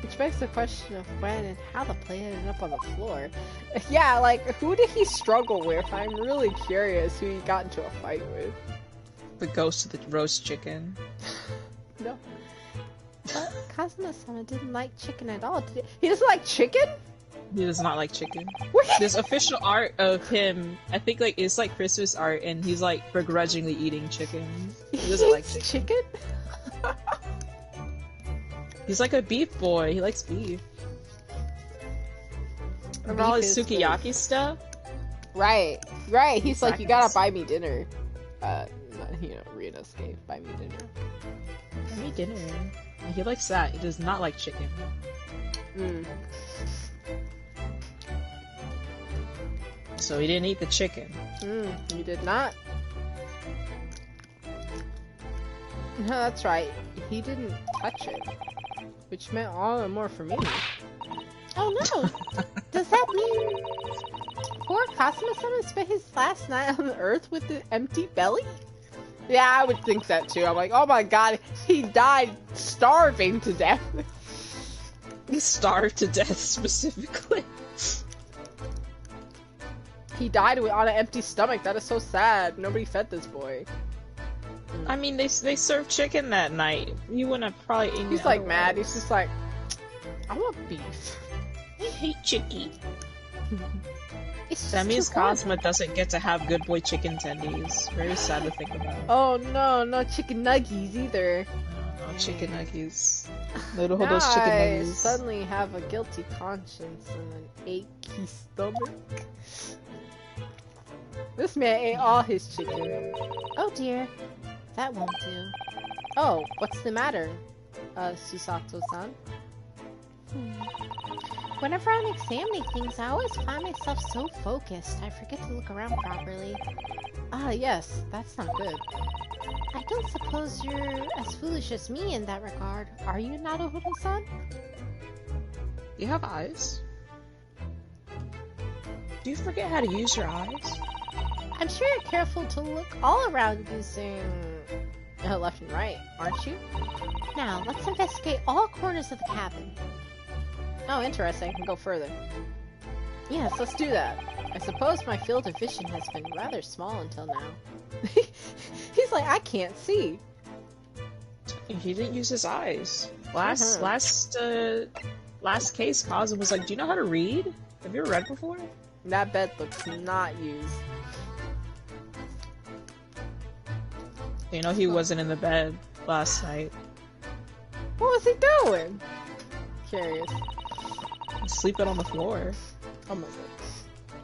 Which begs the question of when and how the plane ended up on the floor. Yeah, like, who did he struggle with? I'm really curious who he got into a fight with. The ghost of the roast chicken. No. But Kazuma-sama didn't like chicken at all. He doesn't like chicken? He does not like chicken. There's official art of him, I think like it's like Christmas art, and he's like begrudgingly eating chicken. He doesn't like chicken? He's like a beef boy. He likes beef. Remember all his sukiyaki stuff? Right. He's like, you gotta buy me dinner. Ryunosuke, buy me dinner. Buy me dinner. He likes that. He does not like chicken. So he didn't eat the chicken. He did not. No, that's right. He didn't touch it. Which meant all the more for me. Oh no! Does that mean poor Kazuma-sama spent his last night on the earth with an empty belly? Yeah, I would think that too. I'm like, oh my god, he died starving to death. He starved to death specifically. He died on an empty stomach. That is so sad. Nobody fed this boy. I mean, they served chicken that night. You wouldn't have probably eaten. He's like mad. He's just like, I want beef. I hate chicken. That means Cosmo doesn't get to have good boy chicken tendies. Very sad to think about. Oh no, no chicken nuggies either. No chicken nuggies. No Now those chicken I nuggies. suddenly have a guilty conscience and an achy stomach. This man ate all his chicken. Oh dear, that won't do. Oh, what's the matter, Susato-san? Whenever I'm examining things, I always find myself so focused, I forget to look around properly. Ah, yes, that's not good. I don't suppose you're as foolish as me in that regard, are you, Naruhodo-san? You have eyes? Do you forget how to use your eyes? I'm sure you're careful to look all around using left and right, aren't you? Now, let's investigate all corners of the cabin. Oh, interesting. I can go further. Yes, let's do that. I suppose my field of vision has been rather small until now. He's like, I can't see. He didn't use his eyes. Last case, Cosmo was like, do you know how to read? Have you ever read before? That bed looks not used. You know, he wasn't in the bed last night. What was he doing? Curious. Sleeping on the floor. Oh my god.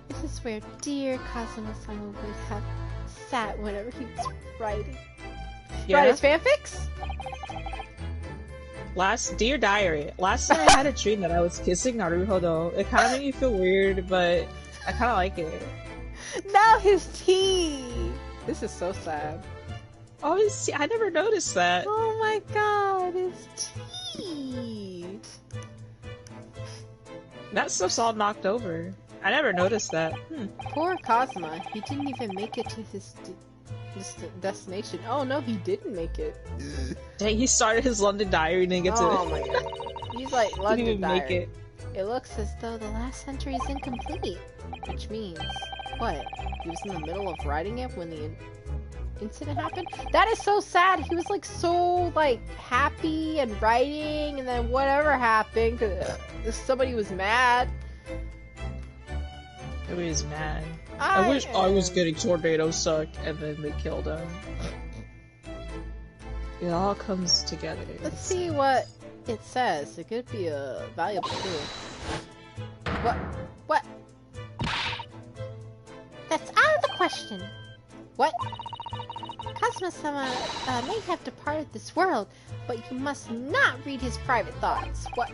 This is where dear Kazuma-san would have sat whenever he was writing. Yeah. Write his fanfics? Dear Diary, last night I had a dream that I was kissing Naruhodo. It kind of made me feel weird, but I kind of like it. Now his tea! This is so sad. Oh, his tea! I never noticed that. Oh my god, his tea! That stuff's all knocked over. I never noticed that. Poor Kazuma. He didn't even make it to his destination. Oh no, he didn't make it. Dang, he started his London Diary and didn't get to it. Oh my god. He's like, London Diary. Make it. It looks as though the last entry is incomplete. Which means, what? He was in the middle of writing it when the incident happened? That is so sad. He was like so like happy and writing, and then whatever happened, cause somebody was mad. Nobody was mad. I wish I was getting Tornado Suck, and then they killed him. It all comes together. Let's see what it says. It could be a valuable clue. What? That's out of the question. What? Kazuma-sama may have departed this world, but you must not read his private thoughts. What?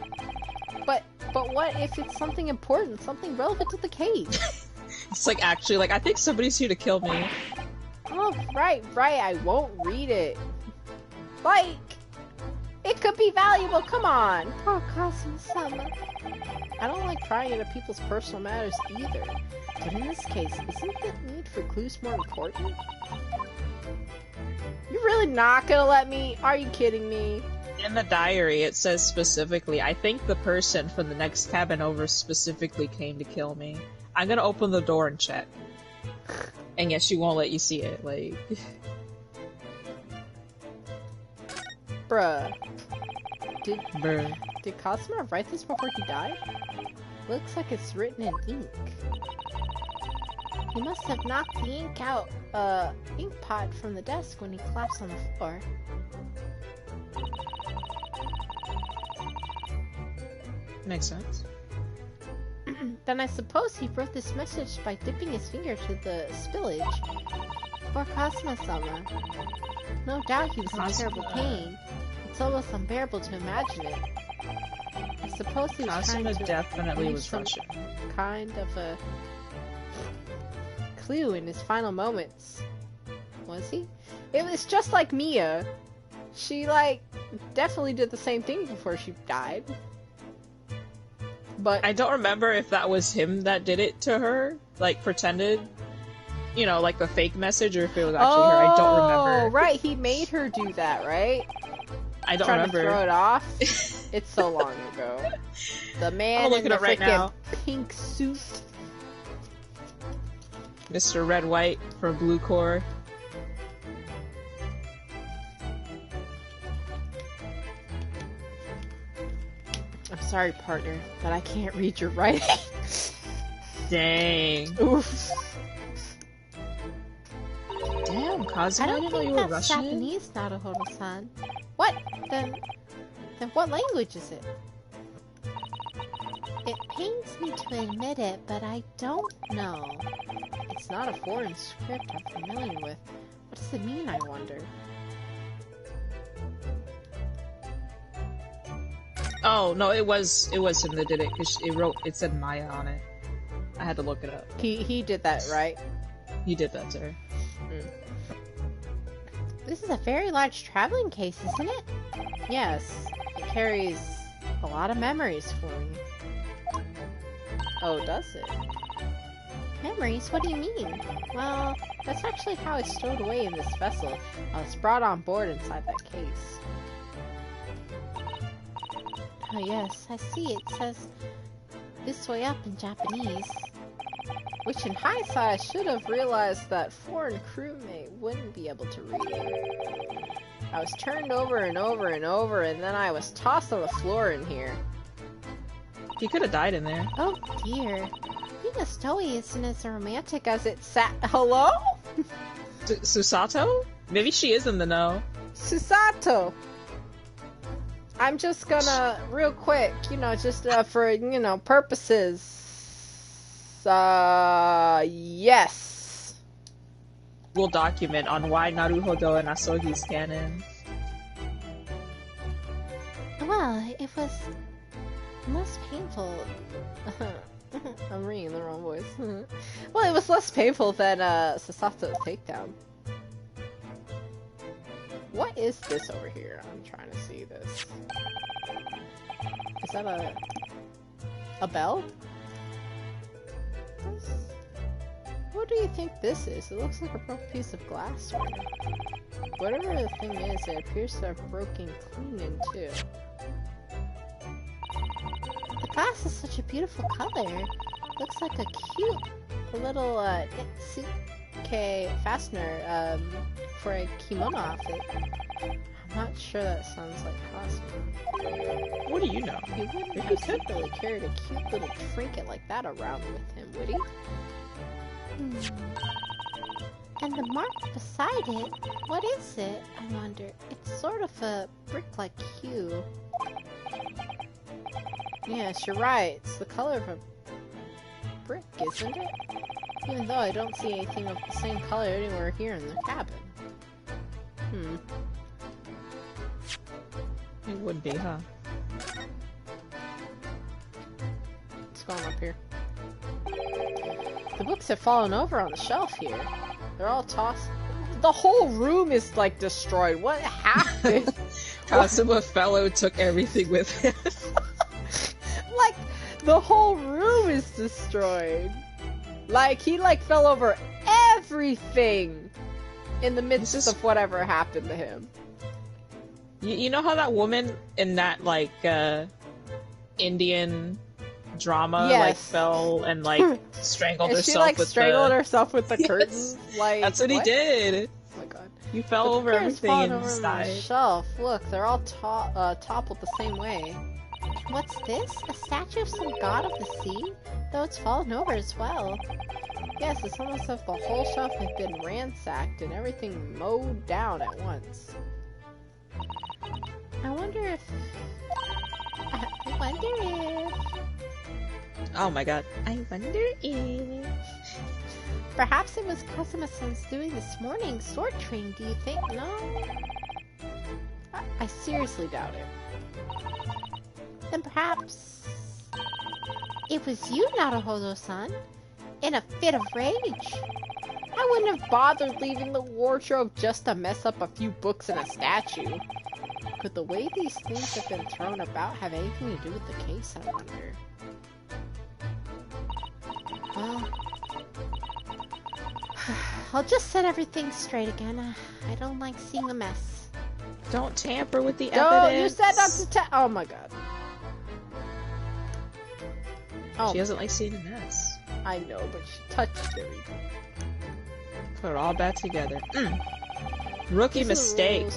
But what if it's something important, something relevant to the case? It's like, actually, like, I think somebody's here to kill me. Oh, right, I won't read it. Like, it could be valuable, come on! Poor Kazuma-sama. I don't like prying into people's personal matters either. But in this case, isn't the need for clues more important? You're really not gonna let me? Are you kidding me? In the diary, it says specifically, I think the person from the next cabin over specifically came to kill me. I'm gonna open the door and check. And yes, she won't let you see it, like... Bruh. Did Kazuma write this before he died? Looks like it's written in ink. He must have knocked the ink out, ink pot from the desk when he collapsed on the floor. Makes sense. Then I suppose he wrote this message by dipping his finger to the spillage. Poor Kazuma-sama. No doubt he was in terrible pain. It's almost unbearable to imagine it. I suppose he was trying to definitely was Russian. Kind of a clue in his final moments. Was he? It was just like Mia. She, like, definitely did the same thing before she died. But I don't remember if that was him that did it to her, like pretended, you know, like the fake message, or if it was actually her. I don't remember. Oh, right, he made her do that, right? I don't remember. To throw it off. It's so long ago. The man in the freaking pink suit. Mr. Red White from Blue Core. I'm sorry, partner, but I can't read your writing. Dang. Oof. Damn, Kazuma, I don't didn't know you think were that's Russian. Japanese, Naruhodo-san. What? Then what language is it? It pains me to admit it, but I don't know. It's not a foreign script I'm familiar with. What does it mean, I wonder? Oh no, it was him that did it because it said Maya on it. I had to look it up. He did that, right? He did that to her. This is a very large traveling case, isn't it? Yes. It carries a lot of memories for me. Oh, does it? Memories? What do you mean? Well, that's actually how I stowed away in this vessel. I was brought on board inside that case. Oh yes, I see. It says this way up in Japanese. Which in hindsight, I should have realized that foreign crewmate wouldn't be able to read it. I was turned over and over and over, and then I was tossed on the floor in here. He could have died in there. Oh dear. Being a stowaway isn't as romantic as it Hello? Susato? Maybe she is in the know. Susato! I'm just gonna, real quick, just for, purposes. Yes. We'll document on why Naruhodo and Asogi's canon. Well, it was less painful. I'm reading the wrong voice. Well, it was less painful than Sasato's takedown. What is this over here? I'm trying to see this. Is that a bell? What do you think this is? It looks like a broken piece of glass. Whatever the thing is, it appears to have broken clean in two. The glass is such a beautiful color. Looks like a cute little Itsuke fastener for a kimono outfit. I'm not sure that sounds like Cosmo. What do you know? He wouldn't have secretly carried a cute little trinket like that around with him, would he? And the mark beside it, what is it, I wonder? It's sort of a brick-like hue. Yes, you're right. It's the color of a brick, isn't it? Even though I don't see anything of the same color anywhere here in the cabin. It would be, huh? What's going on up here? The books have fallen over on the shelf here. They're all tossed. The whole room is like destroyed. What happened? Kazuma Fellow took everything with him. Like, the whole room is destroyed. Like, he fell over everything in the midst of whatever happened to him. You know how that woman in that, Indian drama, fell and, strangled herself with strangled herself with the curtains? Like, that's what he did. Oh my god. He fell over everything and died. The shelf. Look, they're all toppled the same way. What's this? A statue of some god of the sea? Though it's fallen over as well. Yes, it's almost as if the whole shelf has been ransacked and everything mowed down at once. I wonder if... Oh my god. I wonder if... Perhaps it was Kazuma-san's doing this morning sword training, do you think? No? I seriously doubt it. Then perhaps... it was you, Naruhodo-san? In a fit of rage? I wouldn't have bothered leaving the wardrobe just to mess up a few books and a statue. Could the way these things have been thrown about have anything to do with the case, I wonder? Well... I'll just set everything straight again. I don't like seeing a mess. Don't tamper with the evidence. No, you said not to oh my god. She doesn't like seeing a mess. I know, but she touched everything. Put it all back together. Rookie mistake.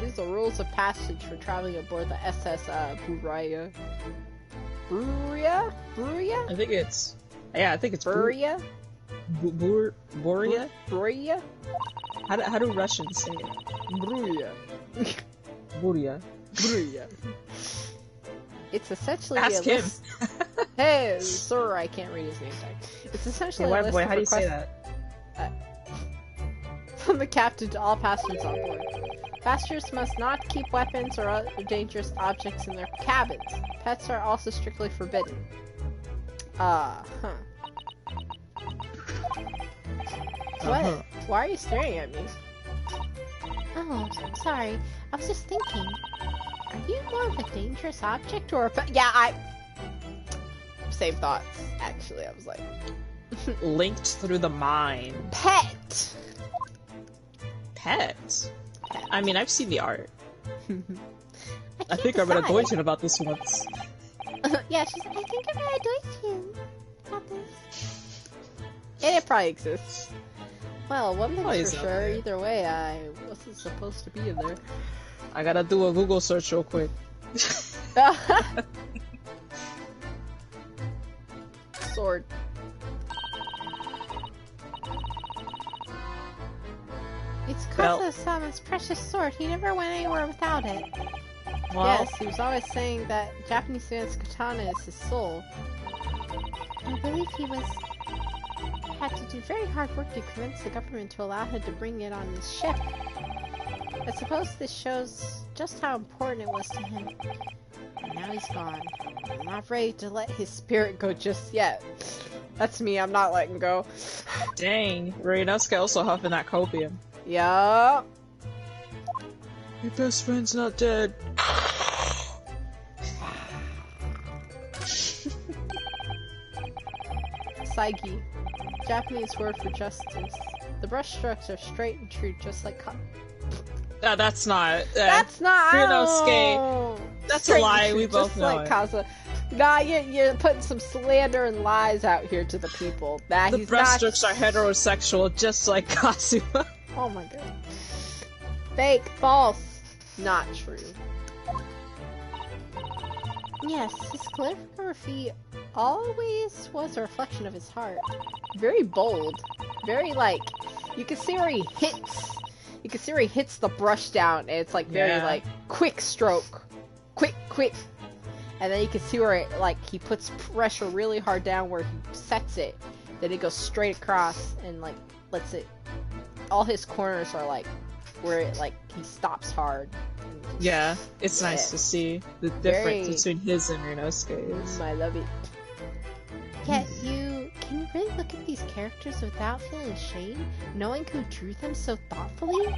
These are rules of passage for traveling aboard the SS Buria. Buria? I Yeah, I think it's Buria. Buria? Buria? How do Russians say it? Buria. Buria. Buria. It's essentially Ask him. Hey, sir, I can't read his name tag. It's essentially hey, a list boy, of how do you say requests that? from the captain to all passengers on board. Passengers must not keep weapons or other dangerous objects in their cabins. Pets are also strictly forbidden. What? Why are you staring at me? Oh, sorry. I was just thinking. Are you more of a dangerous object or a pet? Yeah, same thoughts, actually. I was like... Linked through the mind. Pet! Pet? I mean, I've seen the art. I think I read a Deutschen about this once. Yeah, she's like, I think I read a Deutschen about this. And it probably exists. Well, one thing's for is sure, either way, I wasn't supposed to be in there. I gotta do a Google search real quick. Sword. It's Kazuma-sama's precious sword. He never went anywhere without it. Well, Yes, he was always saying that Japanese man's katana is his soul. I believe he had to do very hard work to convince the government to allow him to bring it on his ship. I suppose this shows just how important it was to him. And now he's gone. I'm not ready to let his spirit go just yet. That's me, I'm not letting go. dang. Ryunosuke also huffing that copium. Yeah. Your best friend's not dead. Saigi. Japanese word for justice. The brushstrokes are straight and true, just like That's not. That's not. Ryunosuke. That's a lie. We both just know like it. Kaza. Nah, you're putting some slander and lies out here to the people. That The he's breaststrokes not... are heterosexual, just like Kazuma. Oh my god. Fake, false, not true. Yes, his calligraphy always was a reflection of his heart. Very bold. Very like, you can see where he hits. You can see where he hits the brush down, and it's like very like quick stroke, quick, and then you can see where it like he puts pressure really hard down where he sets it. Then it goes straight across and like lets it. All his corners are like where it like he stops hard. Yeah, it's nice to see the difference between his and Ryunosuke's. I love it. Yet can you really look at these characters without feeling shame, knowing who drew them so thoughtfully?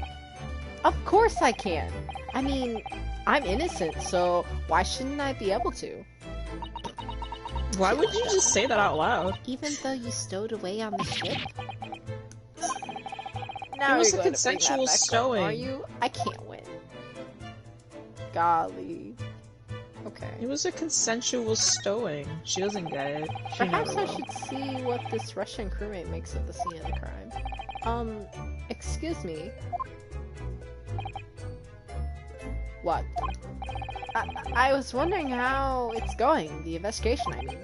Of course I can. I mean, I'm innocent, so why shouldn't I be able to? Why would you just say that out loud? Even though you stowed away on the ship? Now it was you're a going to bring that consensual back up, stowing. Are you? I can't win. Golly. Okay. It was a consensual stowing. She doesn't get it. She Perhaps never I will. should see what this Russian crewmate makes of the scene of the crime. Excuse me. What? I was wondering how it's going, the investigation, I mean.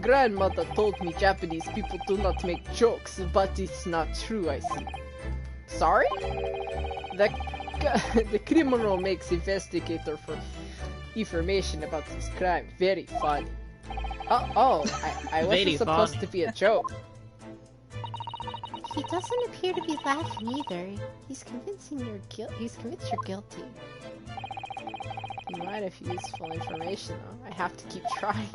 Grandmother told me Japanese people do not make jokes, but it's not true, I see. Sorry? The criminal makes investigator for information about this crime very funny. I wasn't supposed to be a joke. He doesn't appear to be laughing either. He's convinced you're guilty. You might have useful information though. I have to keep trying.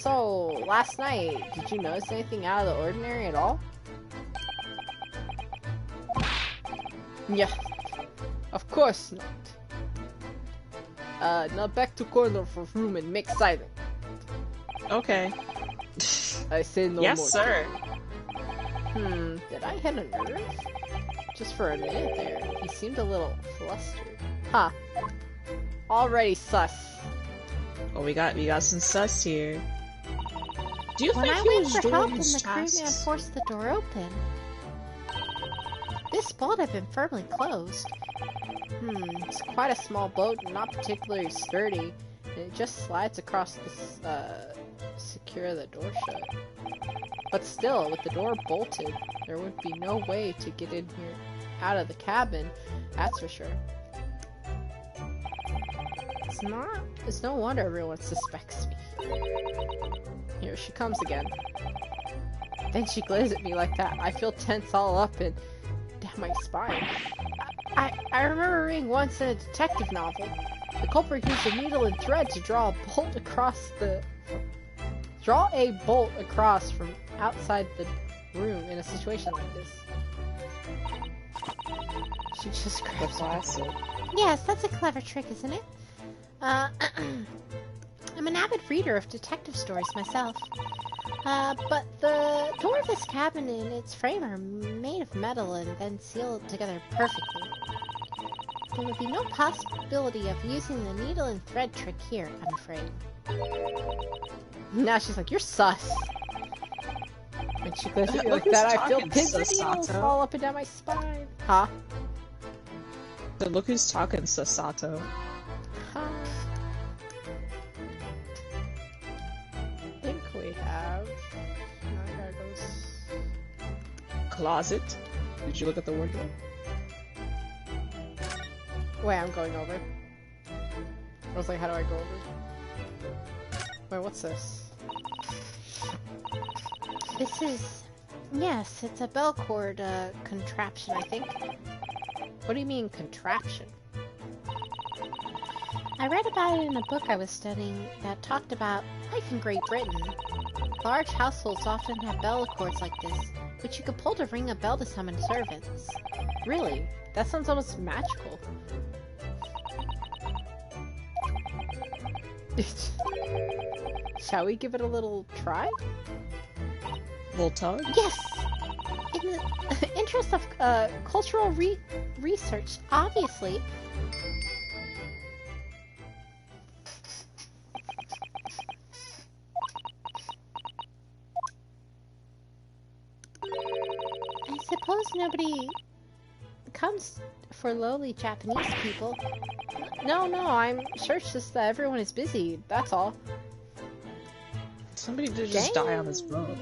So, last night, did you notice anything out of the ordinary at all? Yeah. Of course not. Now back to corner for room and make silent. Okay. I say no more. Yes, sir. Did I hit a nerve? Just for a minute there. He seemed a little flustered. Huh. Already sus. Well, we got some sus here. Do you When think I he went was for doing help and his the crewman tasks? forced the door open. This boat had been firmly closed. It's quite a small boat and not particularly sturdy. It just slides across this, secure the door shut. But still, with the door bolted, there would be no way to get in here out of the cabin, that's for sure. It's no wonder everyone suspects me. Here she comes again. Then she glares at me like that. I feel tense all up and down my spine. I remember reading once in a detective novel. The culprit used a needle and thread to draw a bolt across from outside the room in a situation like this. She just grabs it. Yes, that's a clever trick, isn't it? I'm an avid reader of detective stories myself. But the door of this cabin and its frame are made of metal and then sealed together perfectly. There would be no possibility of using the needle and thread trick here, I'm afraid. Now she's like, you're sus. When she goes at me like that, I feel pins and needles fall up and down my spine. Huh? So look who's talking, Sasato. Huh? I think we have... Closet. Did you look at the wardrobe? Wait, I'm going over. I was like, how do I go over? Wait, what's this? This is... Yes, it's a bell cord, contraption, I think. What do you mean, contraption? I read about it in a book I was studying that talked about life in Great Britain. Large households often have bell cords like this, which you could pull to ring a bell to summon servants. Really? That sounds almost magical. Shall we give it a little try? Little tug? Yes! In the interest of cultural research, obviously. I suppose nobody comes for lowly Japanese people. No, I'm sure it's just that everyone is busy, that's all. Somebody did just die on this boat.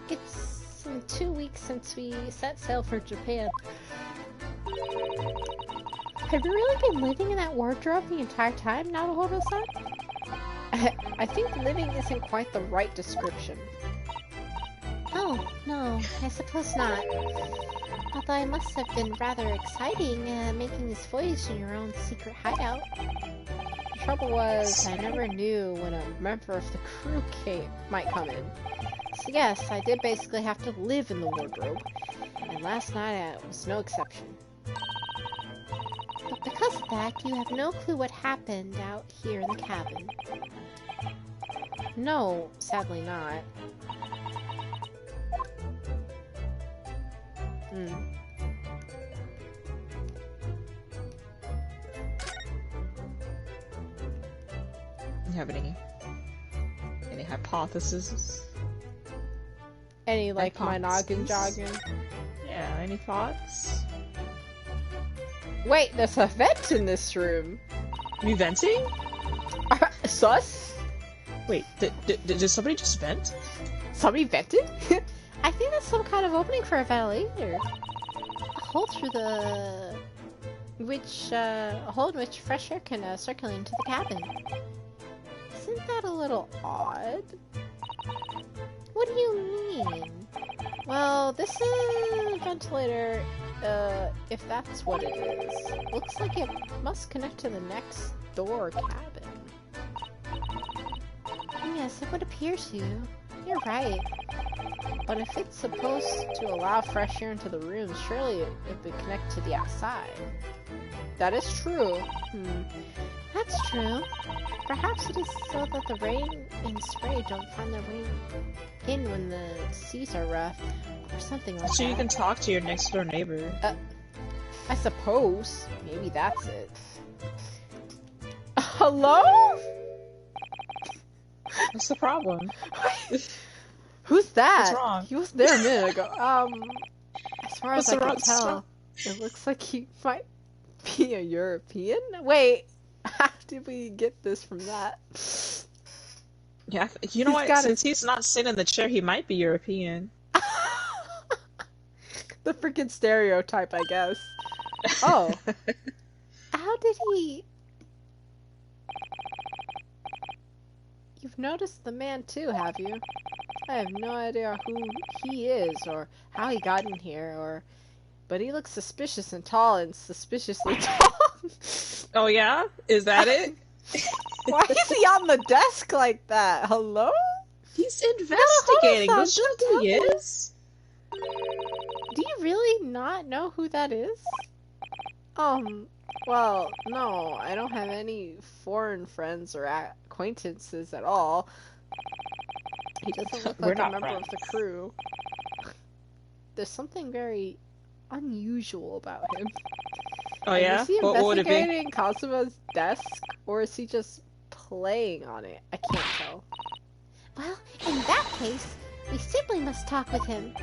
It's been 2 weeks since we set sail for Japan. Have you really been living in that wardrobe the entire time, Naruhodo-san? I think living isn't quite the right description. Oh, no, I suppose not. Although it must have been rather exciting, making this voyage in your own secret hideout. The trouble was, I never knew when a member of the crew might come in. So yes, I did basically have to live in the wardrobe, and last night was no exception. But because of that, you have no clue what happened out here in the cabin. No, sadly not. You have any hypotheses? Any, like, my noggin jogging? Yeah, any thoughts? Wait, there's a vent in this room! You venting? Sus? Wait, did somebody just vent? Somebody vented? I think that's some kind of opening for a ventilator. A hole through the... a hole in which fresh air can circulate into the cabin. Isn't that a little odd? What do you mean? Well, this is a ventilator, if that's what it is. Looks like it must connect to the next door cabin. Yes, it would appear to. You're right. But if it's supposed to allow fresh air into the room, surely it would connect to the outside. That is true. That's true. Perhaps it is so that the rain and spray don't find their way in when the seas are rough, or something like that. So you can talk to your next door neighbor. I suppose. Maybe that's it. Hello? What's the problem? Who's that? What's wrong? He was there a minute ago. As far as I can tell, It looks like he might be a European. Wait, how did we get this from that? Yeah, you know what? Since he's not sitting in the chair, he might be European. The freaking stereotype, I guess. Oh. How did he... You've noticed the man too, have you? I have no idea who he is, or how he got in here, but he looks suspicious and tall, and suspiciously tall. Oh yeah? Is that it? Why is he on the desk like that? Hello? He's investigating. Don't you know who he is? Do you really not know who that is? Well, no, I don't have any foreign friends or acquaintances at all. He doesn't look like a member of the crew. There's something very unusual about him. Oh yeah? Is he investigating Kazuma's desk, or is he just playing on it? I can't tell. Well, in that case, we simply must talk with him.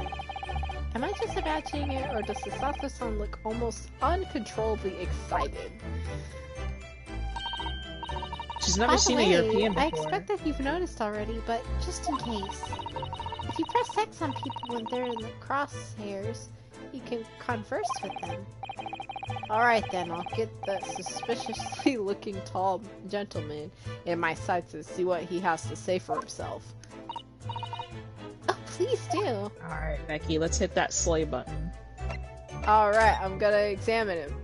Am I just imagining it, or does the Sato-san look almost uncontrollably excited? She's never seen a European before. I expect that you've noticed already, but just in case. If you press X on people when they're in the crosshairs, you can converse with them. Alright then, I'll get the suspiciously looking tall gentleman in my sights and see what he has to say for himself. Oh, please do. Alright, Becky, let's hit that slay button. Alright, I'm gonna examine him.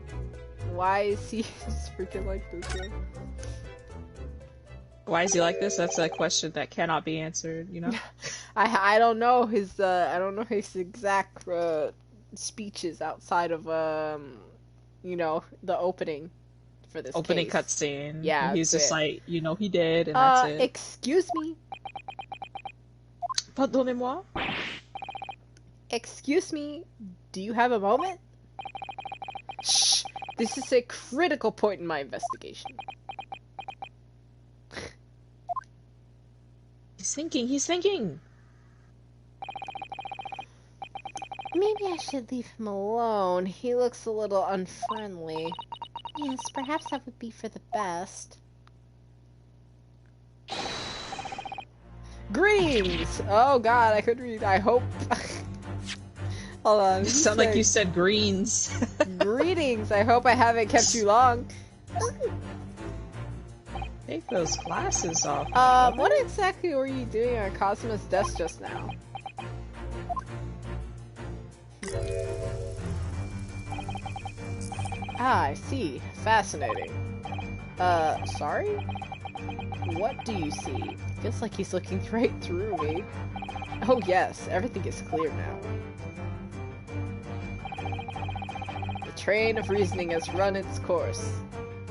Why is he just freaking like this though? Why is he like this? That's a question that cannot be answered, you know? I don't know his exact speeches outside of you know, the opening for this opening cutscene. Yeah, he's just like, you know, he did, and that's it. Excuse me. Pardonnez-moi. Excuse me. Do you have a moment? Shh. This is a critical point in my investigation. He's thinking. Maybe I should leave him alone. He looks a little unfriendly. Yes, perhaps that would be for the best. Greetings! Oh god, I could read. I hope. Hold on. You sound like you said greens. Greetings! I hope I haven't kept you long. Take those glasses off. What exactly were you doing on Kazuma's desk just now? Ah, I see. Fascinating. Sorry? What do you see? Feels like he's looking right through me. Oh yes, everything is clear now. The train of reasoning has run its course.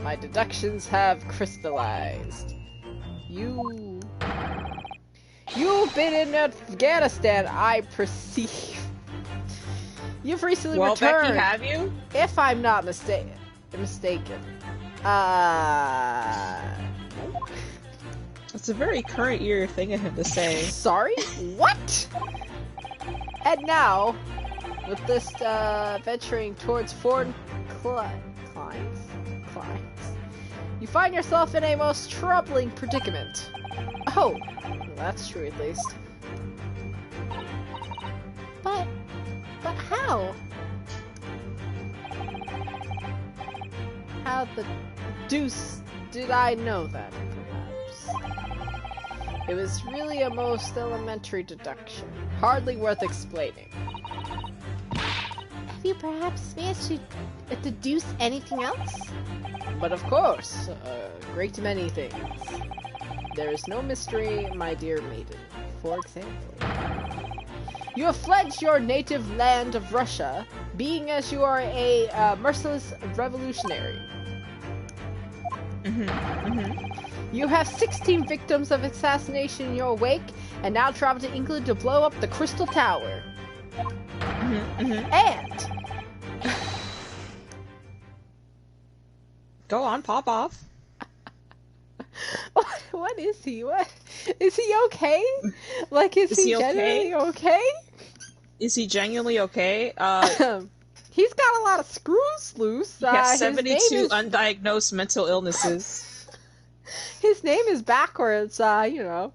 My deductions have crystallized. You've been in Afghanistan, I perceive. You've recently returned. Becky, have you? If I'm not mistaken. It's a very current year thing of him to say. Sorry? What? And now, with this venturing towards foreign climes, you find yourself in a most troubling predicament. Oh, that's true at least. But how? How the deuce did I know that, perhaps? It was really a most elementary deduction, hardly worth explaining. Have you perhaps managed to deduce anything else? But of course, a great many things. There is no mystery, my dear maiden. For example, you have fled your native land of Russia, being as you are a merciless revolutionary. You have 16 victims of assassination in your wake, and now travel to England to blow up the Crystal Tower. And go on, pop off. What is he? What is he okay? Like, is he genuinely okay? Is he genuinely okay? He's got a lot of screws loose. He has 72 undiagnosed mental illnesses. His name is backwards, you know.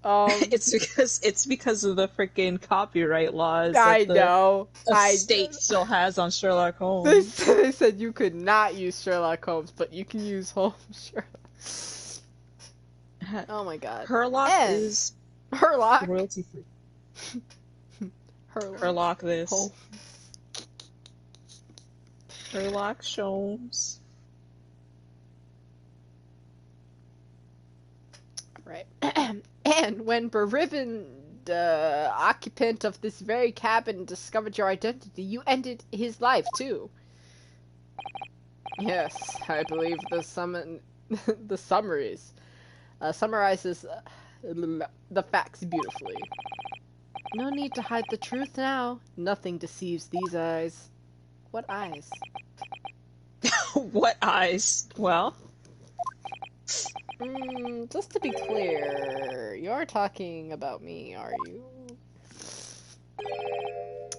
It's because of the freaking copyright laws. I know. The state still has on Sherlock Holmes. They said you could not use Sherlock Holmes, but you can use Holmes Sherlock. Oh my god. Herlock is royalty free. Herlock this. Holmes. Sherlock Holmes. Right. And when Berriven, the occupant of this very cabin, discovered your identity, you ended his life too. Yes, I believe the summaries summarizes the facts beautifully. No need to hide the truth now. Nothing deceives these eyes. What eyes? What eyes? Well... just to be clear, you're talking about me, are you?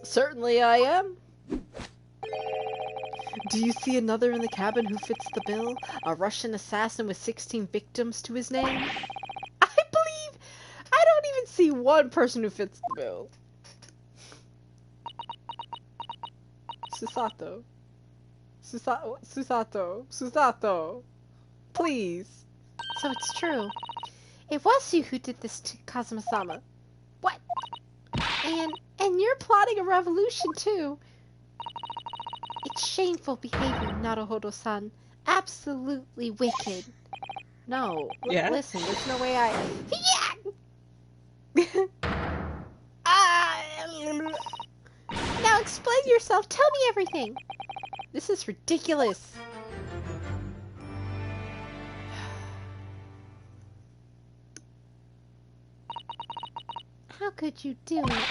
Certainly I am. Do you see another in the cabin who fits the bill? A Russian assassin with 16 victims to his name? I don't even see one person who fits the bill. Susato. Please. So it's true. It was you who did this to Kazuma-sama. What? And you're plotting a revolution too. It's shameful behavior, Naruhodo-san. Absolutely wicked. No. Yeah? Listen, there's no way I... Now explain yourself. Tell me everything. This is ridiculous. How could you do it?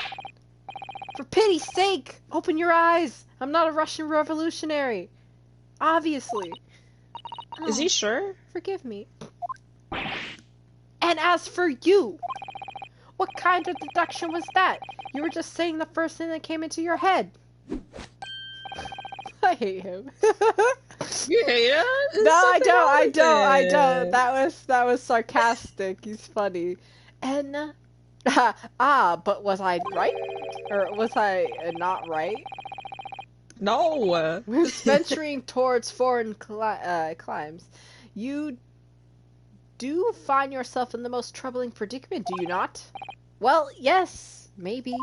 For pity's sake, open your eyes. I'm not a Russian revolutionary. Obviously. Is he sure? Forgive me. And as for you, what kind of deduction was that? You were just saying the first thing that came into your head. I hate him. You hate him? No, I don't. That was sarcastic. He's funny. And but was I right? Or was I not right? No. Venturing towards foreign climes, you do find yourself in the most troubling predicament, do you not? Well, yes, maybe.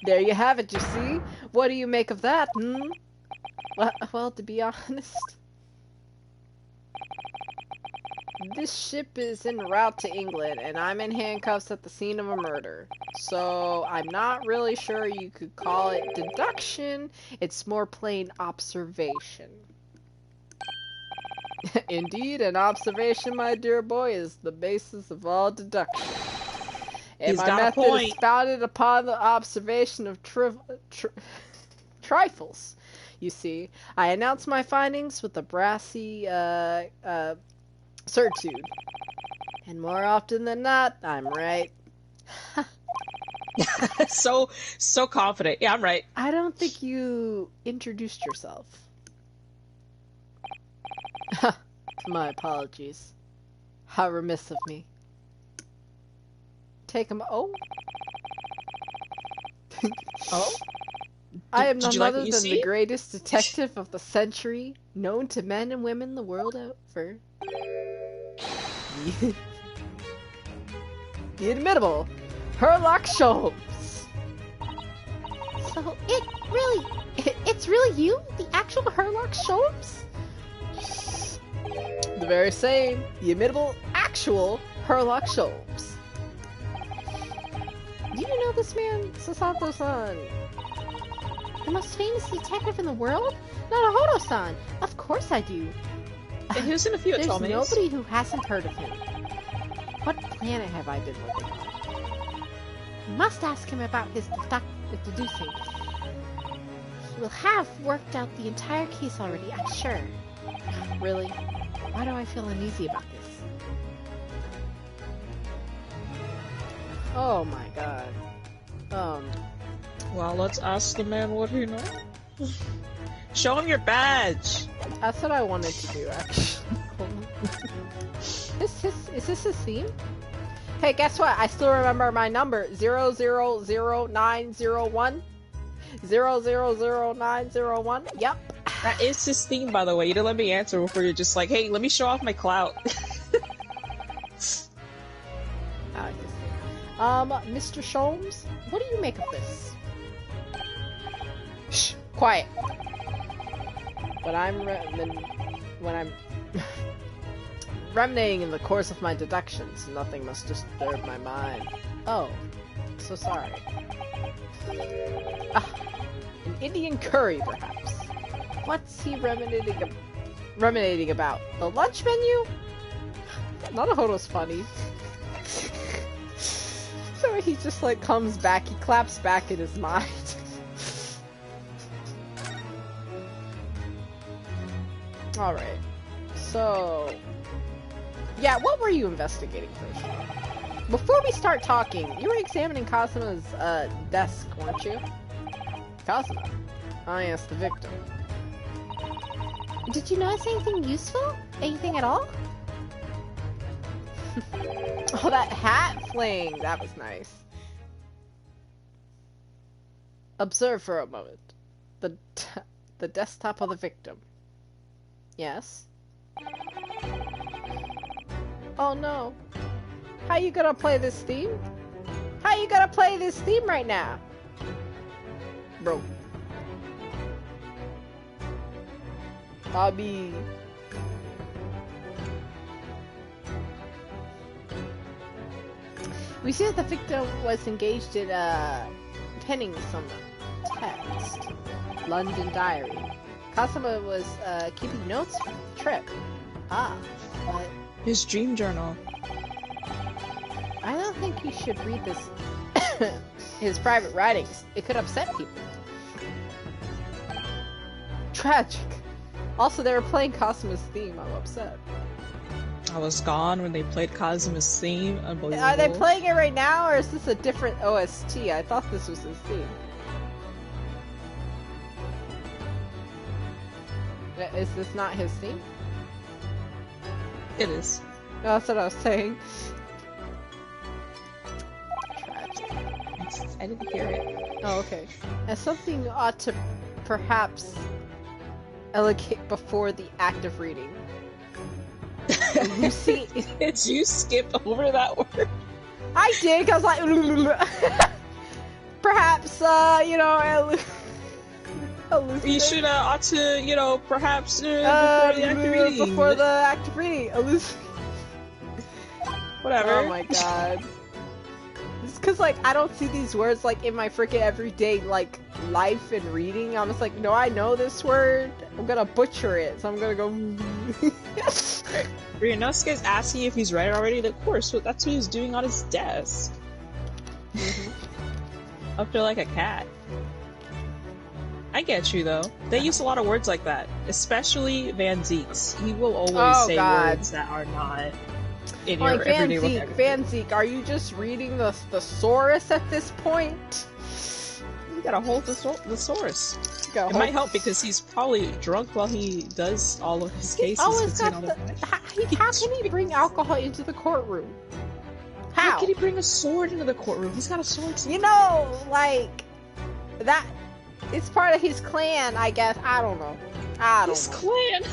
There you have it, you see? What do you make of that, Well, to be honest, this ship is en route to England, and I'm in handcuffs at the scene of a murder. So, I'm not really sure you could call it deduction. It's more plain observation. Indeed, an observation, my dear boy, is the basis of all deduction. And my method is founded upon the observation of trifles. You see, I announce my findings with a brassy certitude. And more often than not, I'm right. So confident. Yeah, I'm right. I don't think you introduced yourself. My apologies. How remiss of me. Take him. Oh. Oh. I am none other than the greatest detective of the century, known to men and women the world over. The inimitable Herlock Sholmes. So it's really you, the actual Herlock Sholmes? The very same, the inimitable actual Herlock Sholmes. Do you know this man, Susato-san? The most famous detective in the world? Naruhodo-san! Of course I do. And who's in a few There's Tomies? Nobody who hasn't heard of him. What planet have I been living on? You must ask him about his deducing. He will have worked out the entire case already, I'm sure. Really? Why do I feel uneasy about this? Oh my god. Well, let's ask the man what he knows. Show him your badge! That's what I wanted to do, actually. Is this his theme? Hey, guess what? I still remember my number. 000901. 000901. Yep. That is his theme, by the way. You didn't let me answer before you're just like, hey, let me show off my clout. I like this thing. Mr. Sholmes, what do you make of this? Shh, quiet. When I'm ruminating in the course of my deductions, nothing must disturb my mind. Oh, so sorry. Ah, an Indian curry, perhaps. What's he ruminating about? The lunch menu? Naruhodo's funny. So he just like comes back, he claps back in his mind. Alright. So... yeah, what were you investigating first? Before we start talking, you were examining Kazuma's desk, weren't you? Kazuma? I asked the victim. Did you notice anything useful? Anything at all? Oh, that hat fling! That was nice. Observe for a moment. The desktop of the victim. Yes? Oh no. How you gonna play this theme? How you gonna play this theme right now? Bro. Bobby. We see that the victim was engaged in penning some text. London diary. Kazuma was keeping notes for the trip. Ah, but his dream journal. I don't think you should read this. His private writings. It could upset people. Tragic. Also, they were playing Kazuma's theme. I'm upset. I was gone when they played Kazuma's theme. Unbelievable. Are they playing it right now, or is this a different OST? I thought this was his theme. Is this not his theme? It is. No, that's what I was saying. I didn't hear it. Oh, okay. And something ought to perhaps elegate before the act of reading. You see, did you skip over that word? I did, cause like, perhaps, you know, you should ought to, you know, perhaps before the act of reading. Before the act of reading, whatever. Oh my god. It's cause like I don't see these words like in my freaking everyday like life and reading. I'm just like, no, I know this word. I'm gonna butcher it, so I'm gonna go. Ryunosuke's asking if he's read it already. Of course, that's what he's doing on his desk. Up there like a cat. I get you though. They use a lot of words like that, especially Van Zeek's. He will always say words that are not in your everyday vocabulary. Van Zeke, are you just reading the thesaurus at this point? You gotta hold the thesaurus. It might help because he's probably drunk while he does all of his cases. How can he bring alcohol into the courtroom? How can he bring a sword into the courtroom? He's got a sword. You know, like that. It's part of his clan, I guess. I don't know. His clan.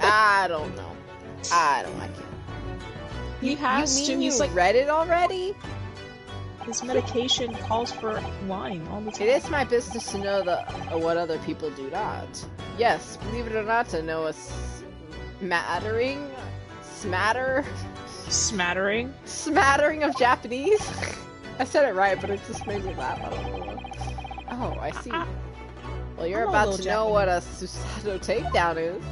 I don't know. I can't. He has to. He's like read it already. His medication calls for wine all the time. It is my business to know what other people do not. Yes, believe it or not, to know a smattering of Japanese. I said it right, but it just made me laugh. I don't know. Oh, I see. Well, you're about to know what a Susato takedown is.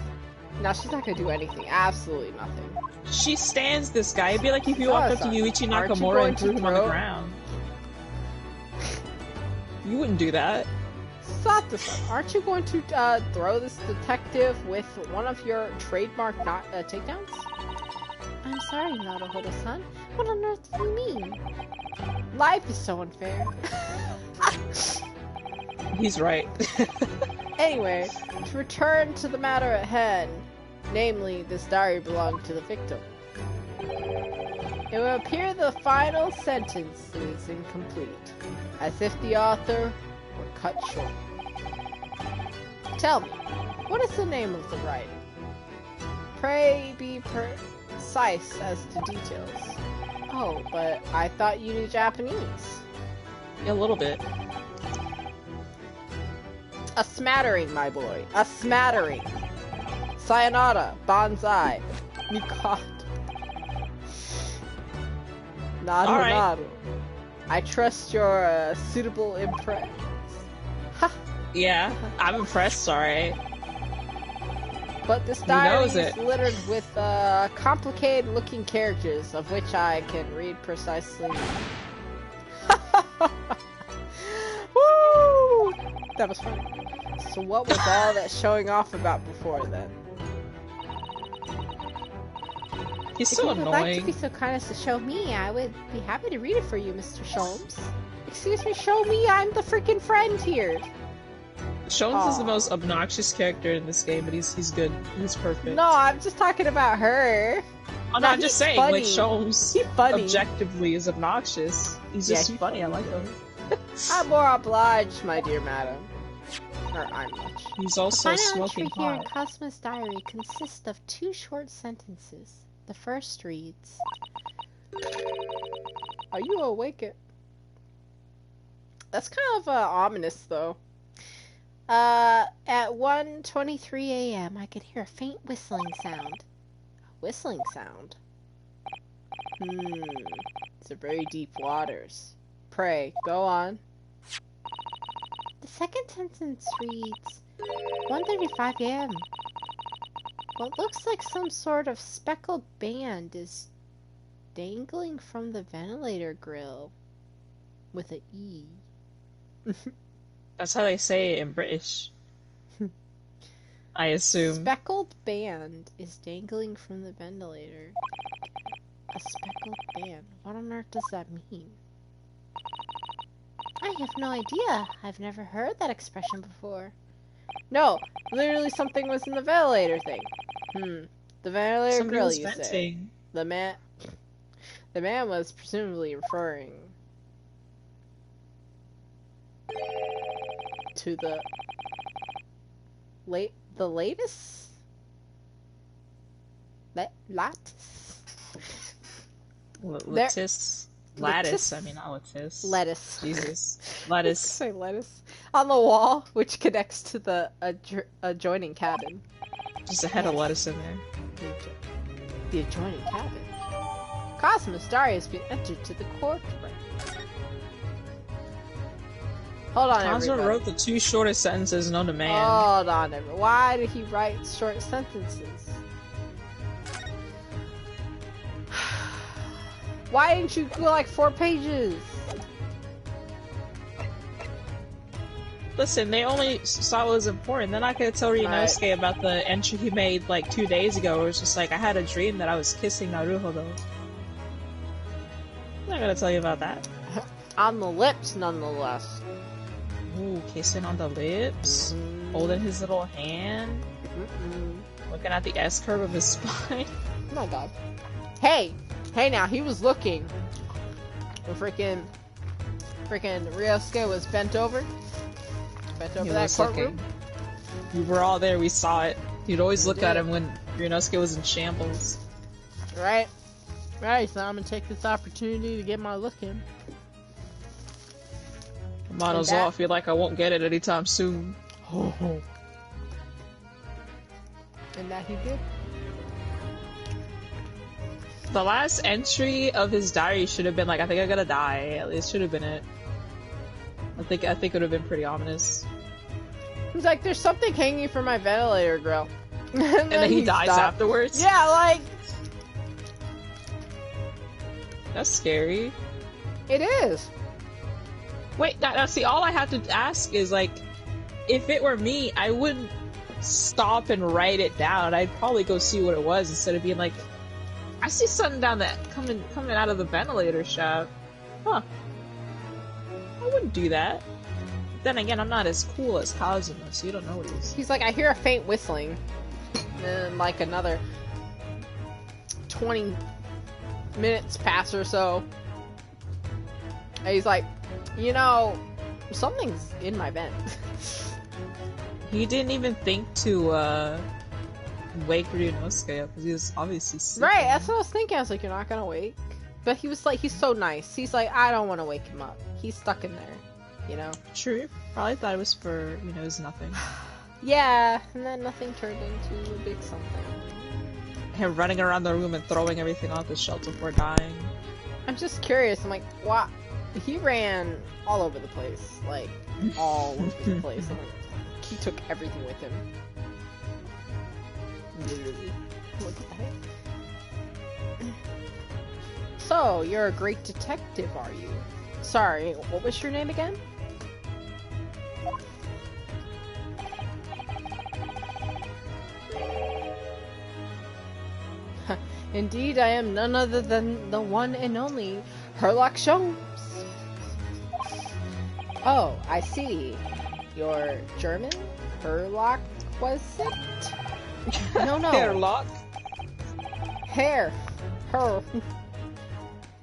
Now she's not gonna do anything. Absolutely nothing. She stands this guy. It'd be like if you walked up to Yuichi Nakamura and threw him on the ground. You wouldn't do that. Sato-san, aren't you going to throw this detective with one of your trademark takedowns? I'm sorry, Naruhodo-san. What on earth do you mean? Life is so unfair. He's right. Anyway, to return to the matter at hand, namely, this diary belonged to the victim. It would appear the final sentence is incomplete, as if the author were cut short. Tell me, what is the name of the writing? Pray be precise as to details. Oh, but I thought you knew Japanese. Yeah, a little bit. A smattering, my boy. A smattering. Sayonara, bonsai, mikado. Naru All right. naru. I trust you're suitable impress. Ha! Yeah, I'm impressed, alright. But this diary is it? littered with complicated-looking characters, of which I can read precisely. Woo! That was funny. So what was all that showing off about before then? He's If so you would like to annoying. be so kind as to show me, I would be happy to read it for you, Mr. Sholmes. Excuse me, show me, I'm the freaking friend here. Sholmes is the Aw. most obnoxious character in this game, but he's good. He's perfect. No, I'm just talking about her. Oh, no, no, I'm just he's saying, funny. like, Sholmes He's funny. objectively is obnoxious. He's Yeah, just he's funny, I like him. I'm more obliged, my dear madam. Or I'm much. He's The also final smoking entry here in pot. Cosmo's diary consists of 2 short sentences. The first reads, Are you awake? That's kind of ominous, though. At 1:23 a.m. I could hear a faint whistling sound. A whistling sound. It's a very deep waters. Pray, go on. The second sentence reads, 1:35 a.m. What looks like some sort of speckled band is dangling from the ventilator grill with an E. That's how they say it in British. I assume. Speckled band is dangling from the ventilator. A speckled band. What on earth does that mean? I have no idea. I've never heard that expression before. No, literally something was in the ventilator thing. The ventilator Somebody grill, was you say. venting. The man was presumably referring to the lattice? Lattice? Lattice. Lattice, I mean, not lattice. Lettuce. Jesus. Lettuce. Say lettuce. On the wall, which connects to the adjoining cabin. Just a head of lettuce in there. The adjoining cabin. Cosmos diary has been entered to the courtroom. Hold on, Cosmo everybody. wrote the 2 shortest sentences known to man. Hold on, everybody. Why did he write short sentences? Why didn't you go like 4 pages? Listen, they only saw what was important. They're not gonna tell Ryunosuke about the entry he made like 2 days ago where it's just like, I had a dream that I was kissing Naruhodo. I'm not gonna tell you about that. On the lips, nonetheless. Ooh, kissing on the lips, holding his little hand, looking at the S-curve of his spine. Oh my god. Hey! Hey now, he was looking. When freaking Ryosuke was bent over. Bent over He that was courtroom. looking. We were all there, we saw it. You'd always look at him when Ryunosuke was in shambles. Right? Right, so I'm gonna take this opportunity to get my look in. The motto's And that- off, I feel like I won't get it anytime soon. And that he did. The last entry of his diary should have been like, I think I'm gonna die. It should have been it. I think it would have been pretty ominous. He's like, there's something hanging from my ventilator grill. And then he dies stopped. afterwards? Yeah, like, That's scary. it is. Wait, now see, all I have to ask is, like, if it were me, I wouldn't stop and write it down. I'd probably go see what it was instead of being like, I see something down that coming out of the ventilator shaft. Huh. I wouldn't do that. Then again, I'm not as cool as Kazuma, so you don't know what he's. He's like, I hear a faint whistling. And like another 20 minutes pass or so. And he's like, you know, something's in my vent. He didn't even think to wake Ryunosuke up because he was obviously sleeping. Right, that's what I was thinking. I was like, you're not gonna wake? But he was like, he's so nice. He's like, I don't want to wake him up. He's stuck in there, you know? True. Probably thought it was for, you know, it was nothing. Yeah, and then nothing turned into a big something. Him running around the room and throwing everything off the shelf before dying. I'm just curious. I'm like, what? He ran all over the place. Like, all over the place. I'm like, he took everything with him. Literally. What the heck? So, you're a great detective, are you? Sorry, what was your name again? Indeed, I am none other than the one and only Herlock Sholmes. Oh, I see. You're German? Herlock, was it? No. Herlock? Her.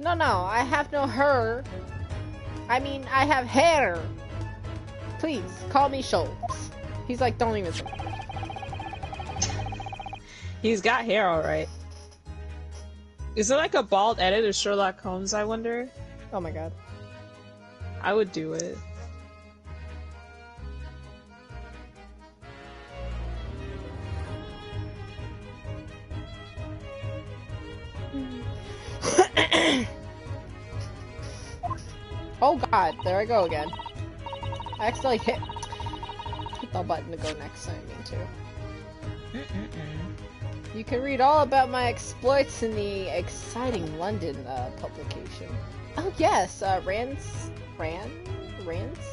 No, I have no her. I mean, I have hair. Please, call me Sholmes. He's like, don't even say. He's got hair, alright. Is it like a bald edit of Sherlock Holmes, I wonder? Oh my god. I would do it. Oh god, there I go again. I accidentally hit the button to go next, I mean to. You can read all about my exploits in the exciting London publication. Oh yes, Rance magazine.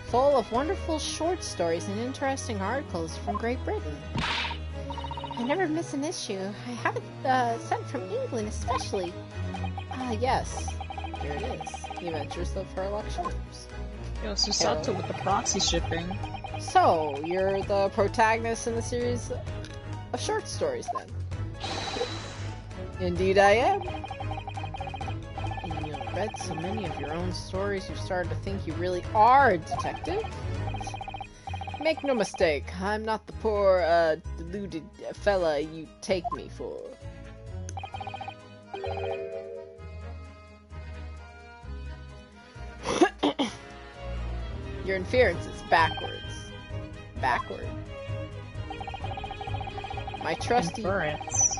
Full of wonderful short stories and interesting articles from Great Britain. I never miss an issue. I have it sent from England especially. Yes. Here it is. The Adventures of Herlock Sholmes. Yes, you stopped it with the proxy shipping. So, you're the protagonist in the series of short stories, then? Indeed I am. And you've read so many of your own stories, you've started to think you really are a detective? Make no mistake, I'm not the poor, deluded fella you take me for. Your inference is backwards. Backward. My trusty... Inference,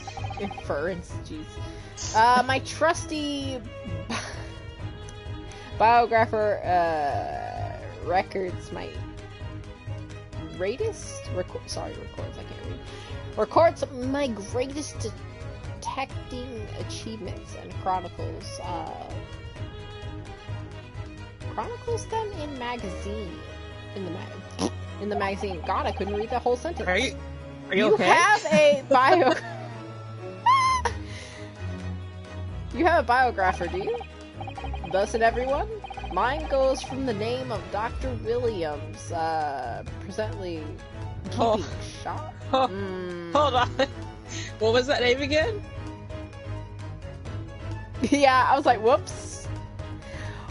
jeez. My trusty... biographer, records my... greatest? Records, I can't read. Records my greatest detecting achievements and chronicles, chronicles them in magazine. In the magazine. God, I couldn't read that whole sentence. Are you okay? You have a bio... You have a biographer, do you? Doesn't everyone? Mine goes from the name of Dr. Williams, presently keeping shop. Hold on. What was that name again? Yeah, I was like, whoops.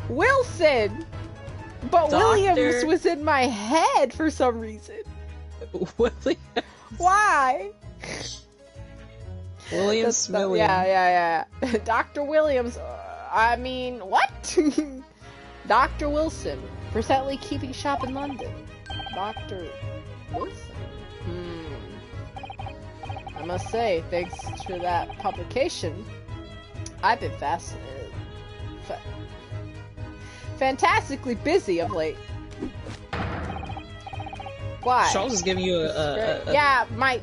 Wilson! But Doctor... Williams was in my head for some reason. Williams? Why? Williams. Yeah. Dr. Williams, I mean, what? Dr. Wilson, presently keeping shop in London. Dr. Wilson? I must say, thanks to that publication, I've been fascinated. Fantastically busy of late. Why? Charles is giving you yeah, my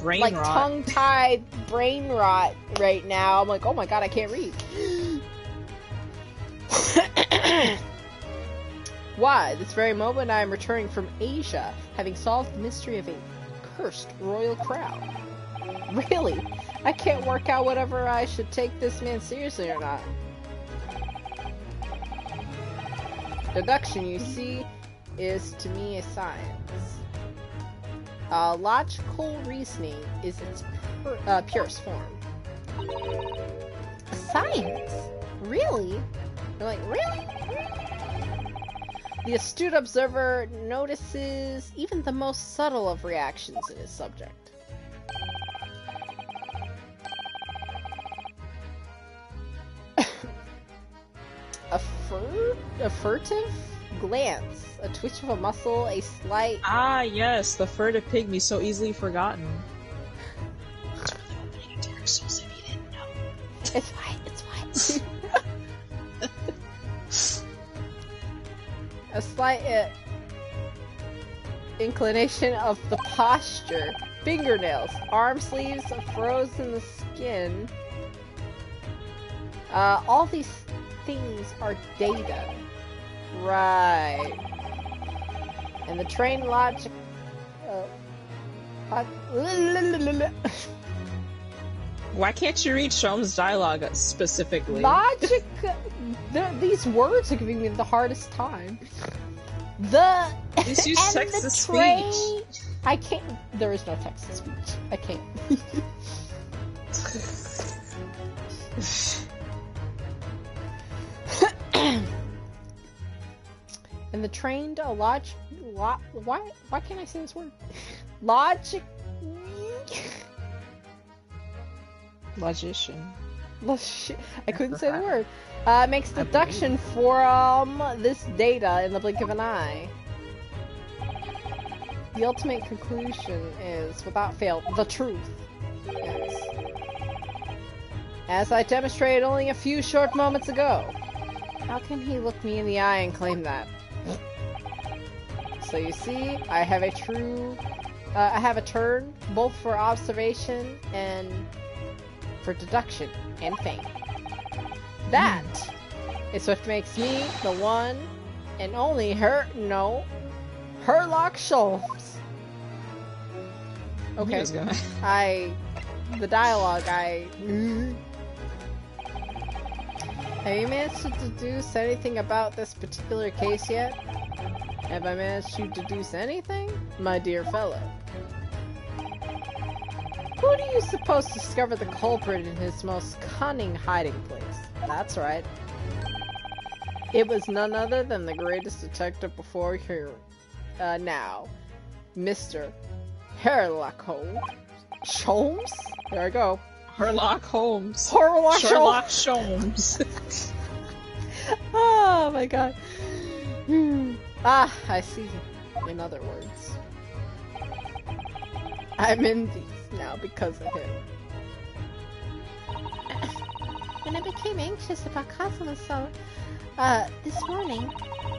brain like rot. tongue-tied brain rot right now. I'm like, oh my god, I can't read. Why? This very moment I am returning from Asia, having solved the mystery of a cursed royal crown. Really? I can't work out whether I should take this man seriously or not. Deduction, you see, is to me a science. Logical reasoning is its purest form. A science? Really? You're like, really? The astute observer notices even the most subtle of reactions in his subject. A furtive glance, a twitch of a muscle, a slight... Ah, yes, the furtive pygmy so easily forgotten. It's really opening a Dark Souls if you didn't know. It's fine, it's fine. A slight inclination of the posture, fingernails, arm sleeves, furrows in the skin. All these things are data. Right. And the trained logic... Why can't you read Sholmes' dialogue specifically? Logic... these words are giving me the hardest time. Just use text to speech. I can't... There is no text to speech. I can't. And the trained why can't I say this word? Logician. I couldn't say the word. Makes deduction from this data in the blink of an eye. The ultimate conclusion is, without fail, the truth. Yes. As I demonstrated only a few short moments ago. How can he look me in the eye and claim that? So you see, I have a turn, both for observation and for deduction and feint. That is what makes me the one and only Herlock Sholmes. Okay, the dialogue, Have you managed to deduce anything about this particular case yet? Have I managed to deduce anything, my dear fellow? Who do you suppose discovered the culprit in his most cunning hiding place? That's right. It was none other than the greatest detective before here, now, Mr. Herlock Sholmes? There I go. Herlock Holmes. Sherlock Sholmes. Oh my god. Ah, I see. In other words, I'm in these now because of him. When I became anxious about Cosmos, this morning,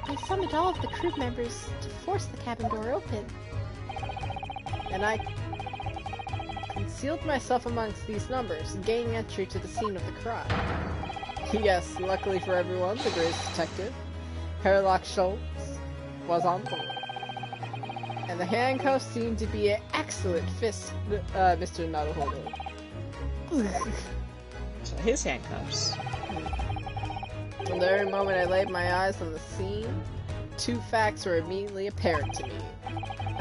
I summoned all of the crew members to force the cabin door open. And I concealed myself amongst these numbers, gaining entry to the scene of the crime. Yes, luckily for everyone, the greatest detective, Herlock Sholmes, was on board. And the handcuffs seemed to be an excellent fit, Mr. Naruhodo. So his handcuffs. From the very moment I laid my eyes on the scene, two facts were immediately apparent to me.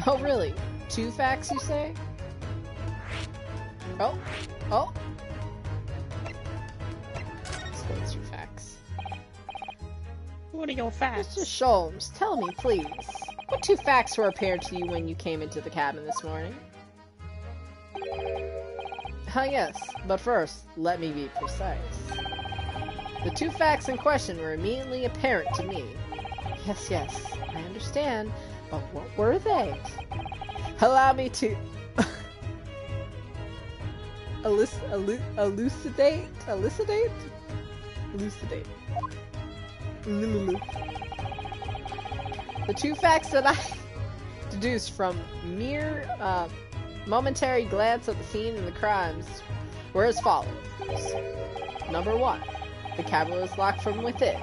Oh really? Two facts, you say? Oh. Let's go with two facts. What are your facts? Mr. Sholmes, tell me, please. What two facts were apparent to you when you came into the cabin this morning? Yes, but first, let me be precise. The two facts in question were immediately apparent to me. Yes, I understand, but what were they? Allow me to... elucidate? The two facts that I deduced from mere momentary glance at the scene and the crimes were as follows. Number 1, the cabin was locked from within,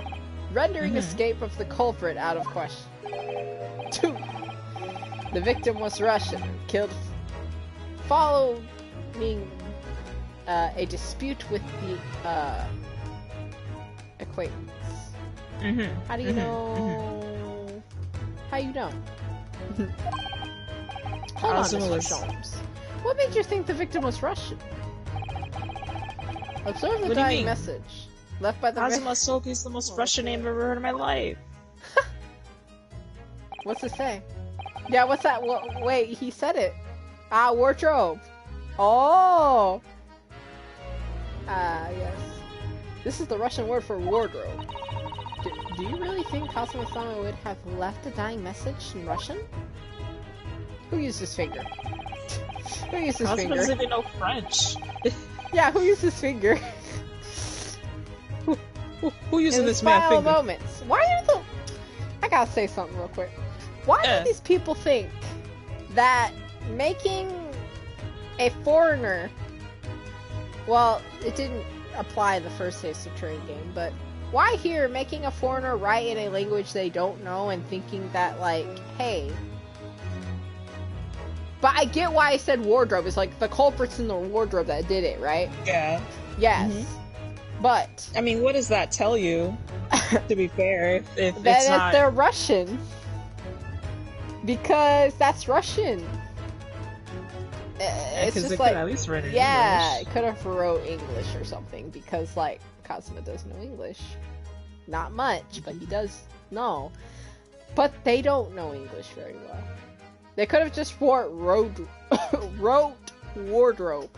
rendering escape of the culprit out of question. 2, the victim was Russian, killed following a dispute with the acquaintance. How do you know How you know? Hold on, Mr. Sholmes. What made you think the victim was Russian? Observe the dying message left by the. Kazuma Soki is the most Russian name I've ever heard in my life. What's it say? Yeah, what's that? Wait, he said it. Ah, wardrobe. Oh. Ah, yes. This is the Russian word for wardrobe. Do you really think Kazuma-sama would have left a dying message in Russian? Who used his finger? Who used his finger? Doesn't even know French. Yeah, who used his finger? Who using this man's finger? Moments. Why are the... I gotta say something real quick. Why do these people think that making a foreigner... Well, it didn't apply the first Ace Attorney game, but why here making a foreigner write in a language they don't know and thinking that, like, hey... But I get why I said wardrobe. It's like the culprit's in the wardrobe that did it, right? Yeah. Yes. But... I mean, what does that tell you? To be fair, if that it's not... they're Russian. Because that's Russian. It's just like... at least write it yeah, English. it could have wrote English or something. Because, like, Kazuma does know English. Not much, but he does know. But they don't know English very well. They could have just wrote wardrobe.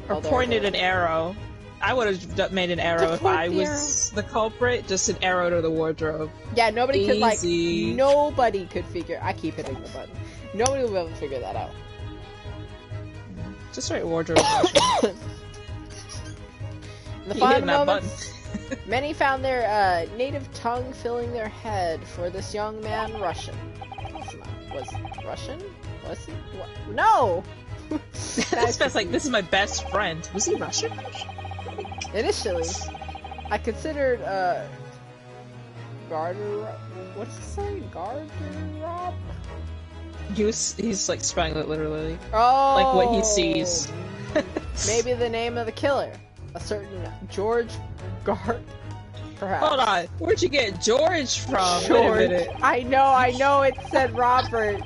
Or pointed an arrow. I would have made an arrow if I was the culprit. Just an arrow to the wardrobe. Yeah, nobody could, like, Easy. nobody could figure... I keep hitting the button. Nobody will be able to figure that out. Just write wardrobe. In the final moments, many found their native tongue filling their head for this young man Russian. Was Russian? Was he? What? No! That's like, this is my best friend. Was he Russian? Initially, I considered, Garderob? What's it say? Garderob? He's like spelling it literally. Oh! Like what he sees. Maybe the name of the killer. A certain George Gart. Perhaps. Hold on, where'd you get George from? George. Wait a minute. I know it said Robert.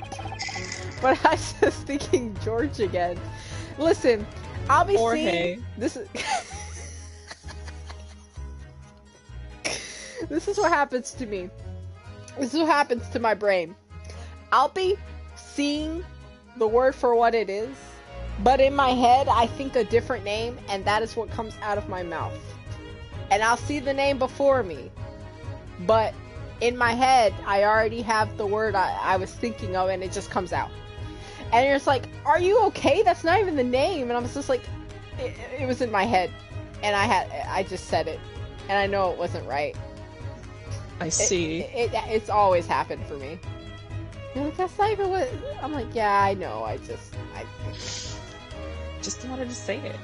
But I was just thinking George again. Listen, I'll be seeing... This is... This is what happens to me. This is what happens to my brain. I'll be seeing the word for what it is, but in my head, I think a different name, and that is what comes out of my mouth. And I'll see the name before me, but in my head, I already have the word I was thinking of, and it just comes out. And you're just like, are you okay? That's not even the name. And I was just like, it was in my head, and I just said it, and I know it wasn't right. I see. It's always happened for me. You're like, that's not even what... I'm like, yeah, I know, I just wanted to say it.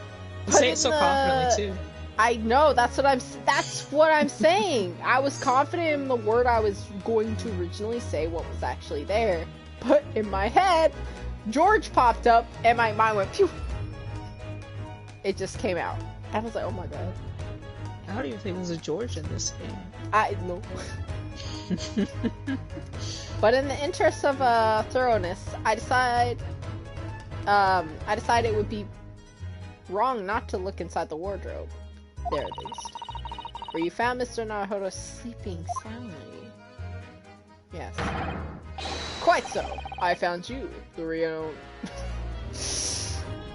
You say it so confidently, too. I know, that's what I'm saying. I was confident in the word I was going to originally say, what was actually there. But in my head, George popped up, and my mind went, phew. It just came out. I was like, oh my god. How do you think there's a George in this game? I know. But in the interest of thoroughness, I decided it would be wrong not to look inside the wardrobe. There, at least. Where you found Mr. Naruhodo sleeping soundly. Yes. Quite so. I found you, the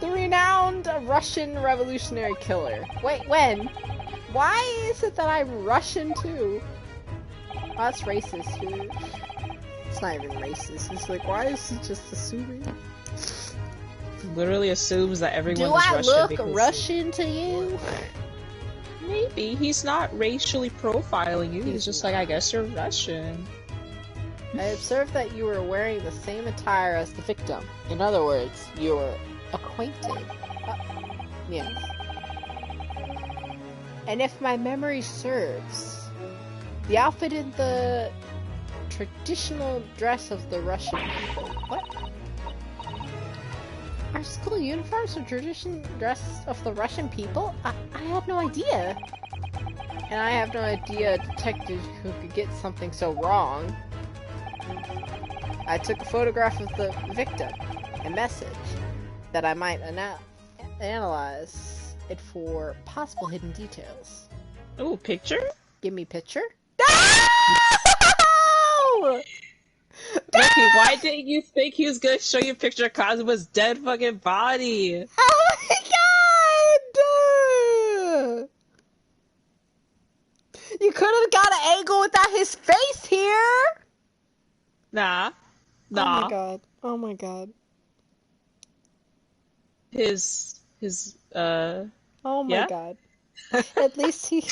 renowned Russian revolutionary killer. Wait, when? Why is it that I'm Russian too? Oh, that's racist, dude. It's not even racist. It's like, why is he just assuming? Literally assumes that everyone is Russian. Russian. Do I look Russian to you? Maybe. He's not racially profiling you. He's just like, I guess you're Russian. I observed that you were wearing the same attire as the victim. In other words, you were acquainted. Yes. And if my memory serves, the outfit in the traditional dress of the Russian people. What? Our school uniforms are traditional dress of the Russian people? I had no idea. And I have no idea a detective who could get something so wrong. I took a photograph of the victim, a message, that I might analyze it for possible hidden details. Ooh, picture? Give me picture. No! Becky, why didn't you think he was gonna show you a picture of Kazuma's dead fucking body? Oh my god! You could have got an angle without his face here! Nah. Oh my god. Oh my god. Oh my god. At least he...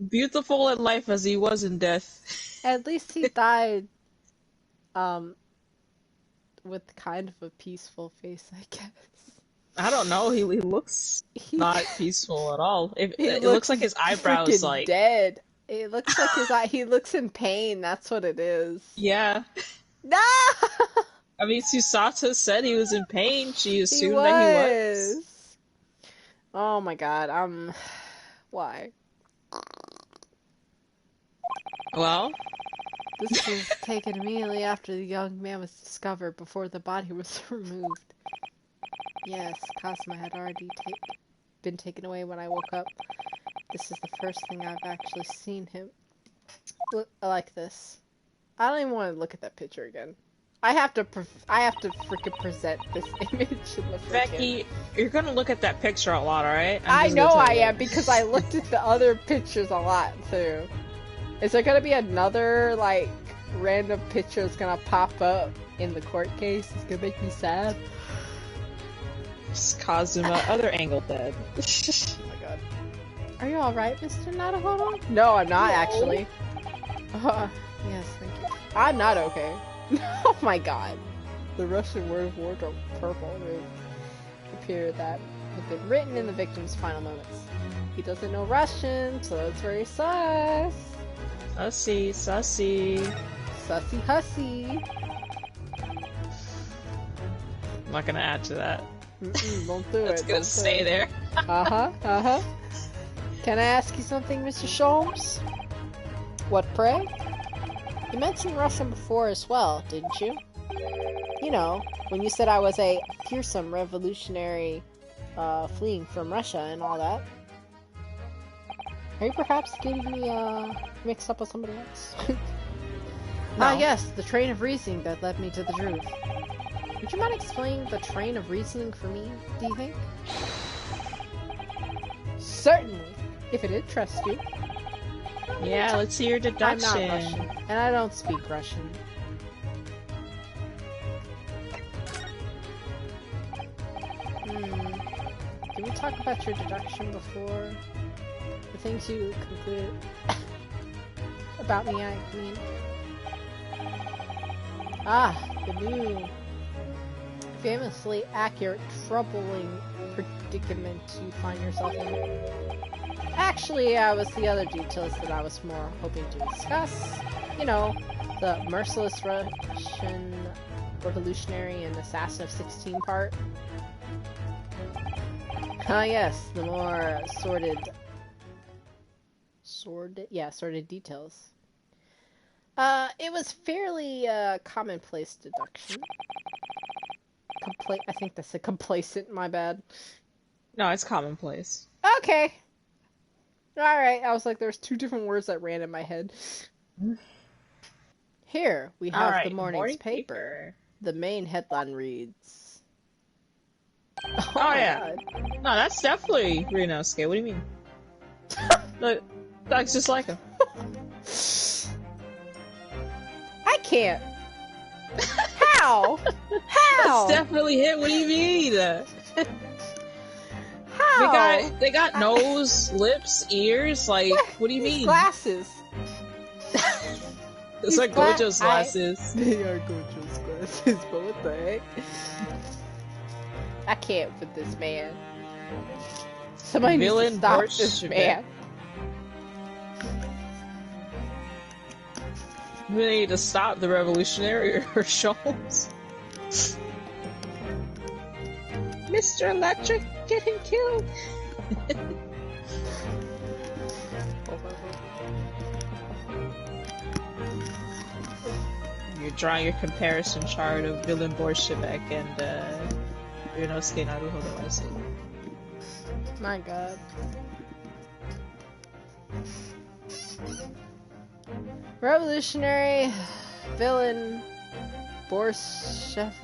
Beautiful in life as he was in death. At least he died, with kind of a peaceful face, I guess. I don't know, he looks not peaceful at all. It looks like his eyebrows, like... dead. It looks like he looks in pain, that's what it is. Yeah. No! I mean, Susata said he was in pain. She assumed that he was. Oh my god, why? Well? This was taken immediately after the young man was discovered, before the body was removed. Yes, Kazuma had already been taken away when I woke up. This is the first thing I've actually seen him look like this. I don't even want to look at that picture again. I have to freaking present this image in the Becky, you're gonna look at that picture a lot, alright? I know I am, because I looked at the other pictures a lot, too. Is there gonna be another, like, random picture that's gonna pop up in the court case? It's gonna make me sad. It's Kazuma, other angle dead. Oh my god. Are you alright, Mr. Naruhodo? No, I'm not, actually. Yes, thank you. I'm not okay. Oh my god. The Russian word of wardrobe, purple, would appear that had been written in the victim's final moments. He doesn't know Russian, so that's very sus. Sussy, sussy. Sussy hussy. I'm not gonna add to that. Don't do it. It's gonna stay there. Can I ask you something, Mr. Sholmes? What, pray? You mentioned Russian before as well, didn't you? You know, when you said I was a fearsome revolutionary fleeing from Russia and all that. Are you perhaps getting me mixed up with somebody else? No. Ah yes, the train of reasoning that led me to the truth. Would you mind explaining the train of reasoning for me, do you think? Certainly, if it interests you. Yeah, let's see your deduction. I'm not Russian, and I don't speak Russian. Can we talk about your deduction before? The things you concluded about me, I mean. Ah, the new, famously accurate, troubling predicament you find yourself in. Actually, it was the other details that I was more hoping to discuss. You know, the merciless Russian revolutionary and assassin of 16 part. Ah yes, the more sordid details. It was fairly commonplace deduction. I think that's a complacent, my bad. No, it's commonplace. Okay. Alright, I was like, there's two different words that ran in my head. Here, we have the morning paper. The main headline reads... Oh yeah. God. No, that's definitely Ryunosuke. What do you mean? Look, that's just like him. I can't. How? How? That's definitely him. What do you mean? How? They got nose, lips, ears. Like, what do you mean? Glasses. It's like Gojo's glasses. They are Gojo's glasses, but what the heck? I can't with this man. Somebody needs to stop this man. We need to stop the revolutionary or Sholmes. Mr. Electric getting killed. drawing your comparison chart of Villain Bolshevik and Ryunosuke Naruhodo, I see. My god. Revolutionary villain Bolshevik.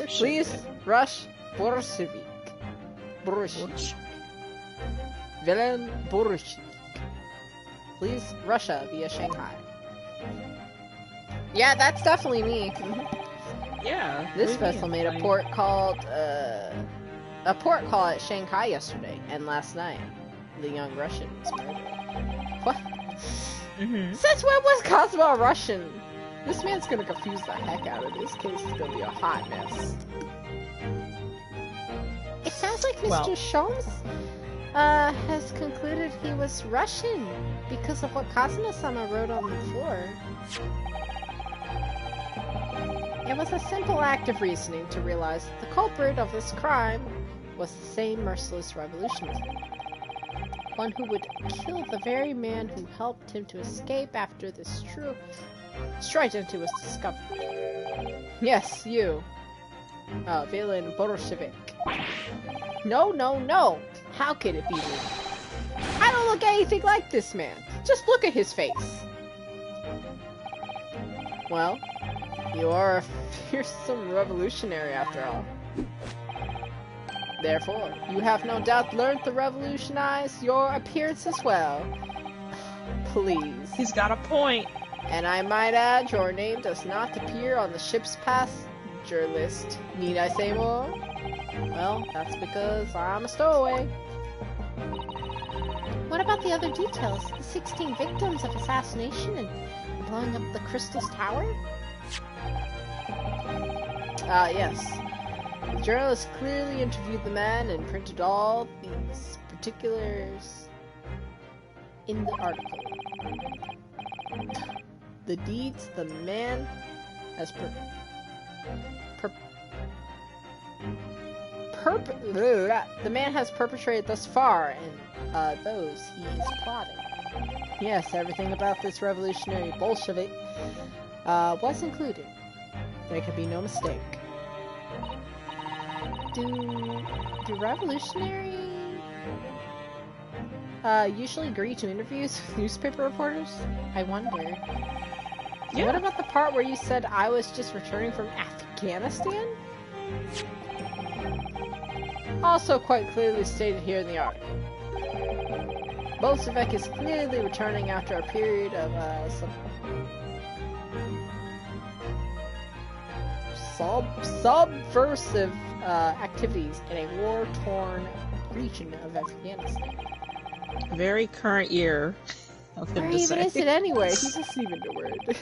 Please rush Bolshevik. Villain Bolshevik. Please Russia via Shanghai. Yeah, that's definitely me. Yeah. This vessel made a port call at Shanghai yesterday and last night. The young Russian was murdered. What? Since when was Cosmo Russian? This man's gonna confuse the heck out of this case. It's gonna be a hot mess. It sounds like Mr. Sholmes has concluded he was Russian because of what Kazuma-sama wrote on the floor. It was a simple act of reasoning to realize that the culprit of this crime was the same merciless revolutionary. One who would kill the very man who helped him to escape after this true identity was discovered. Yes, you. Villain Bolshevik. No, no, no! How could it be me? I don't look anything like this man! Just look at his face! Well, you are a fearsome revolutionary after all. Therefore, you have no doubt learned to revolutionize your appearance as well. Please. He's got a point. And I might add, your name does not appear on the ship's passenger list. Need I say more? Well, that's because I'm a stowaway. What about the other details? The 16 victims of assassination and blowing up the Crystal's Tower? Yes. The journalist clearly interviewed the man and printed all these particulars in the article. The deeds the man has perpetrated thus far, and those he is plotting. Yes, everything about this revolutionary Bolshevik was included. There could be no mistake. Do revolutionary usually agree to interviews with newspaper reporters? I wonder. Yeah. What about the part where you said I was just returning from Afghanistan? Also quite clearly stated here in the article. Bolshevik is clearly returning after a period of subversive activities in a war-torn region of Afghanistan. Very current year. Where even is it anyway? He doesn't even know where it is.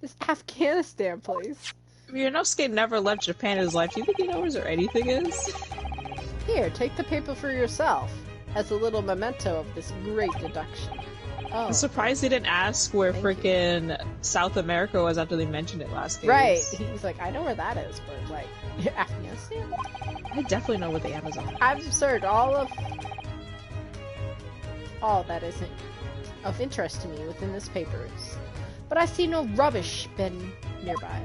This Afghanistan place. Ryunosuke never left Japan in his life. Do you think he knows where anything is? Here, take the paper for yourself, as a little memento of this great deduction. Oh. I'm surprised they didn't ask where frickin' South America was after they mentioned it last case. Right, he's like, I know where that is, but like, Afghanistan? I definitely know where the Amazon is. I've searched all that isn't of interest to me within this papers, but I see no rubbish bin nearby.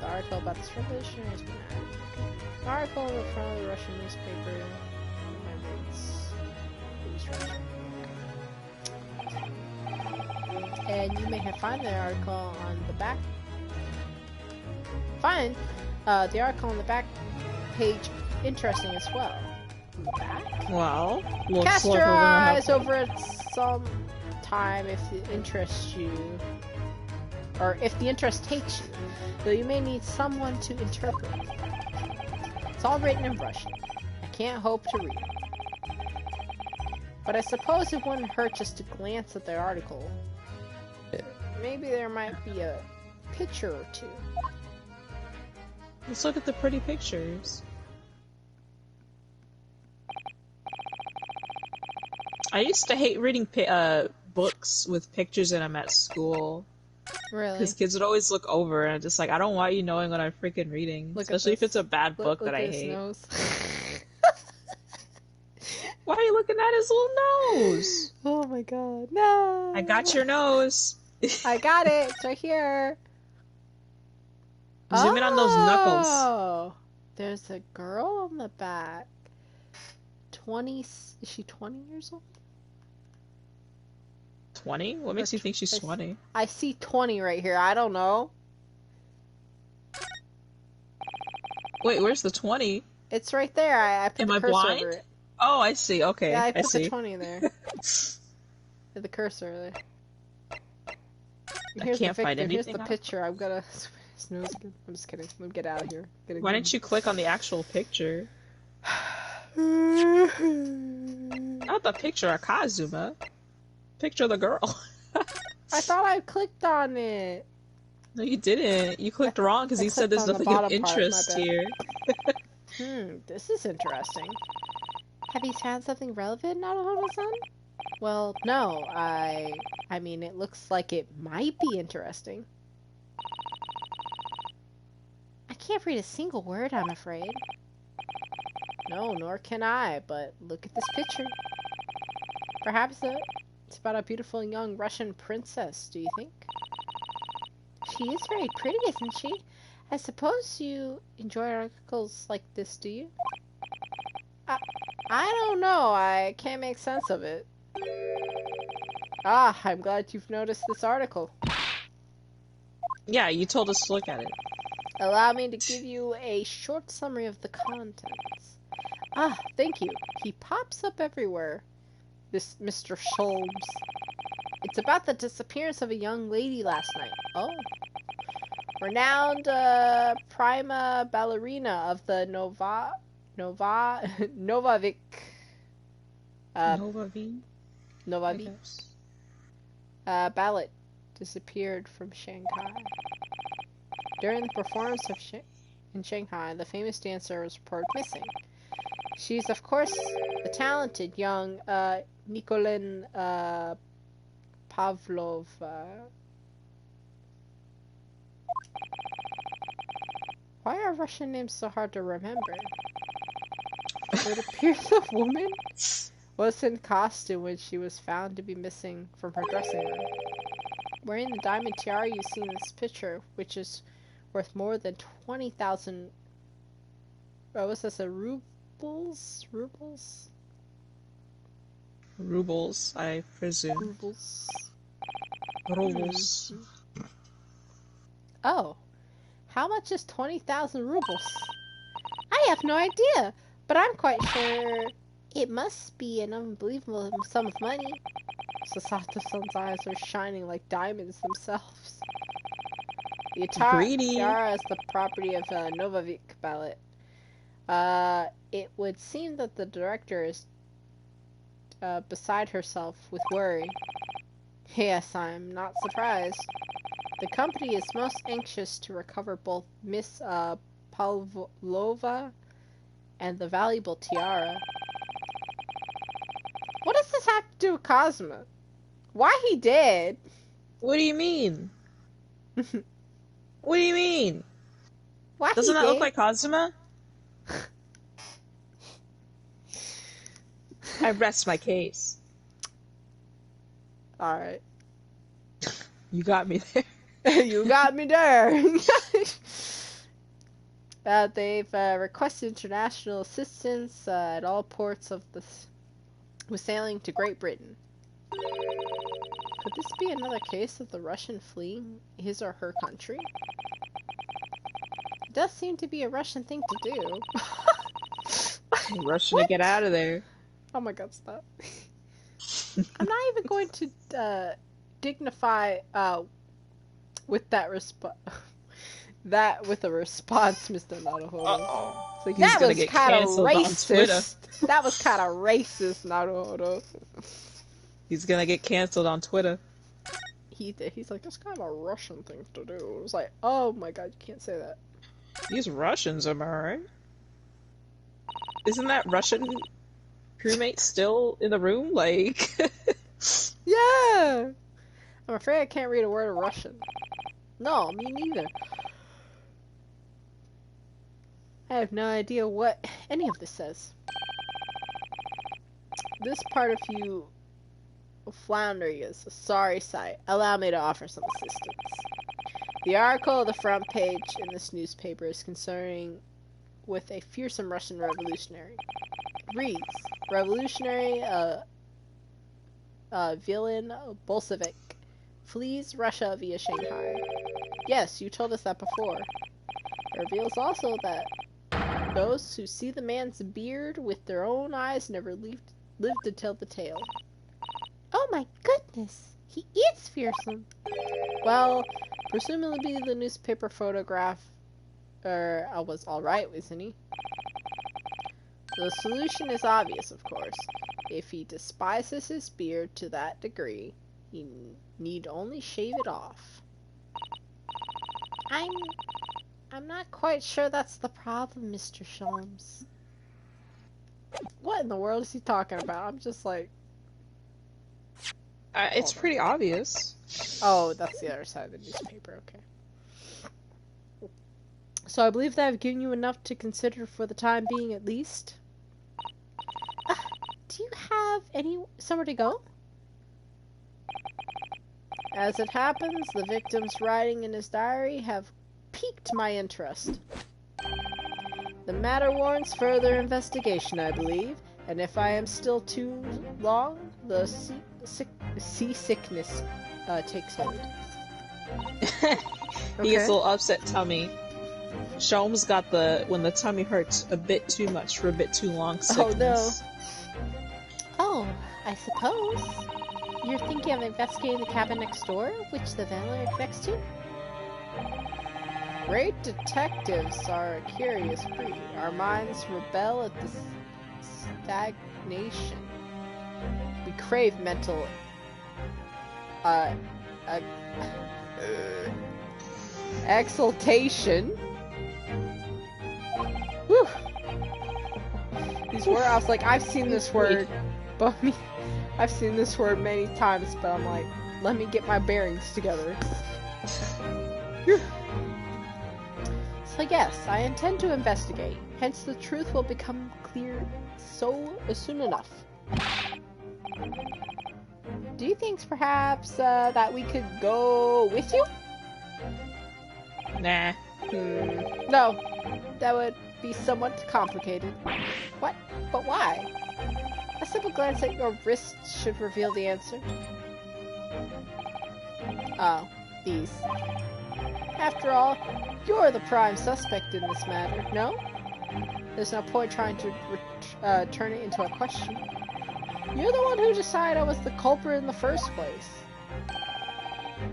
The article about this revolutionary has been added. The article in the front of the Russian newspaper. And you may have found the article on the back. Find the article on the back page interesting as well. Back? Well, cast your eyes over it some time if it interests you, or if the interest takes you, though you may need someone to interpret. It's all written in Russian. I can't hope to read it. But I suppose it wouldn't hurt just to glance at the article. Maybe there might be a picture or two. Let's look at the pretty pictures. I used to hate reading books with pictures in them at school. Really? Because kids would always look over, and I'm just like, I don't want you knowing what I'm freaking reading. Especially if it's a bad book that I hate. Nose. Why are you looking at his little nose? Oh my god, no! I got your nose. I got it. It's right here. Zoom in on those knuckles. Oh, there's a girl on the back. 20. Is she 20 years old? 20? What makes you think she's 20? I see 20 right here. I don't know. Wait, where's the 20? It's right there. I put the cursor over it. Oh, I see. Okay, yeah, I put see. the 20 there. The cursor there. I can't find anything. Here's the picture. I'm gonna snooze again. I'm just kidding. Let me get out of here. Why didn't you click on the actual picture? Not the picture of Kazuma. Picture of the girl. I thought I clicked on it. No, you didn't. You clicked wrong because you said there's nothing of interest here. This is interesting. Have you found something relevant, Naruhodo-san? Well, no. I mean, it looks like it might be interesting. I can't read a single word, I'm afraid. No, nor can I, but look at this picture. Perhaps it's about a beautiful young Russian princess, do you think? She is very pretty, isn't she? I suppose you enjoy articles like this, do you? I don't know. I can't make sense of it. Ah, I'm glad you've noticed this article. Yeah, you told us to look at it. Allow me to give you a short summary of the contents. Ah, thank you. He pops up everywhere. This Mr. Sholmes. It's about the disappearance of a young lady last night. Oh. Renowned prima ballerina of the Novavik. Ballet disappeared from Shanghai. During the performance in Shanghai, the famous dancer was reported missing. She's, of course, the talented young Nikolin Pavlov. Why are Russian names so hard to remember? It appears the woman was in costume when she was found to be missing from her dressing room. Wearing the diamond tiara you see in this picture, which is worth more than 20,000... What was this, a rubles? Rubles? Rubles, I presume. Rubles. Rubles. Oh. How much is 20,000 rubles? I have no idea, but I'm quite sure it must be an unbelievable sum of money. Sasato-san's eyes are shining like diamonds themselves. The tiara is the property of Novavik Ballet. It would seem that the director is beside herself with worry. Yes, I'm not surprised. The company is most anxious to recover both Miss Pavlova and the valuable tiara. What does this have to do with Kazuma? Why he dead? What do you mean? What do you mean? Why Doesn't that look like Kazuma? I rest my case. Alright. You got me there. You got me there. They've requested international assistance at all ports of with sailing to Great Britain. Could this be another case of the Russian fleeing his or her country? It does seem to be a Russian thing to do. Russian to get out of there. Oh my god, stop. I'm not even going to dignify with that response. With a response, Mr. Naruhodo. Like, that was kind of racist. That was kind of racist, Naruhodo. He's gonna get canceled on Twitter. He's like, that's kind of a Russian thing to do. It was like, oh my god, you can't say that. These Russians, am I right? Isn't that Russian crewmate still in the room? Like... Yeah! I'm afraid I can't read a word of Russian. No, me neither. I have no idea what any of this says. This part of you floundering is a sorry sight. Allow me to offer some assistance. The article on the front page in this newspaper is concerning with a fearsome Russian revolutionary. It reads, revolutionary villain Bolshevik flees Russia via Shanghai. Yes, you told us that before. It reveals also that those who see the man's beard with their own eyes never live to tell the tale. Oh my goodness! He is fearsome! Well, presumably the newspaper photograph was alright, wasn't he? The solution is obvious, of course. If he despises his beard to that degree, he need only shave it off. I'm not quite sure that's the problem, Mr. Sholmes. What in the world is he talking about? I'm just like... it's pretty obvious. Oh, that's the other side of the newspaper, okay. So I believe that I've given you enough to consider for the time being, at least. Do you have somewhere to go? As it happens, the victim's writing in his diary have piqued my interest. The matter warrants further investigation, I believe, and if I am still too long, the seasickness takes hold. He gets a little upset tummy. Sholmes got when the tummy hurts a bit too much for a bit too long sickness. Oh, I suppose. You're thinking of investigating the cabin next door, which the ventilator connects to? Great detectives are a curious breed. Our minds rebel at the stagnation. We crave mental exaltation. Whew. These words, I was like, I've seen this word, but I've seen this word many times, but I'm like, let me get my bearings together. So yes, I intend to investigate. Hence, the truth will become clear soon enough. Do you think perhaps that we could go with you? Nah. No, that would be somewhat complicated. What? But why? A simple glance at your wrist should reveal the answer. Oh, these. After all, you're the prime suspect in this matter, no? There's no point trying to turn it into a question. You're the one who decided I was the culprit in the first place.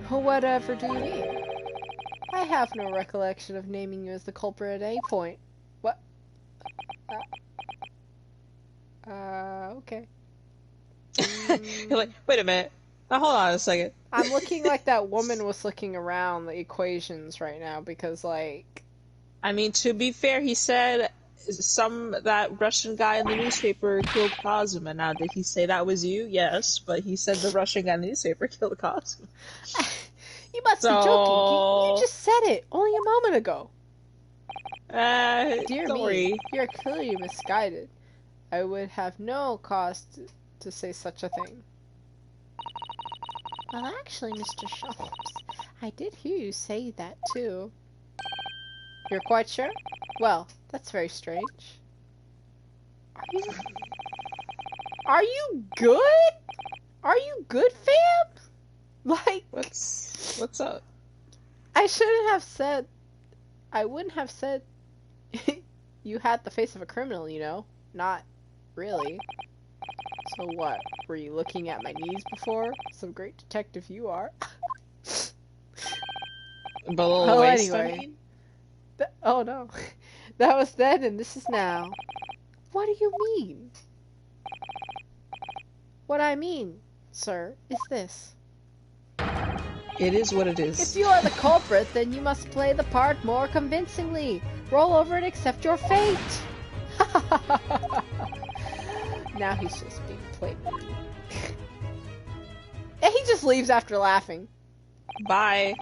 Whatever do you mean? I have no recollection of naming you as the culprit at any point. What? Okay. You're like, wait a minute. Now hold on a second. I'm looking like that woman was looking around the equations right now because, like... I mean, to be fair, he said that Russian guy in the newspaper killed Kazuma. Now, did he say that was you? Yes, but he said the Russian guy in the newspaper killed Kazuma. You must be joking. You just said it only a moment ago. Dear me, you're clearly misguided. I would have no cause to say such a thing. Well, actually, Mr. Sholmes, I did hear you say that, too. You're quite sure? Well, that's very strange. Are you good? Are you good, fam? Like... What's up? I shouldn't have said... I wouldn't have said... you had the face of a criminal, you know? Not really. So what? Were you looking at my knees before? Some great detective you are. Below the waist, anyway. I mean? Oh no. That was then and this is now. What do you mean? What I mean, sir, is this. It is what it is. If you are the culprit, then you must play the part more convincingly. Roll over and accept your fate. Now he's just being played. And he just leaves after laughing. Bye.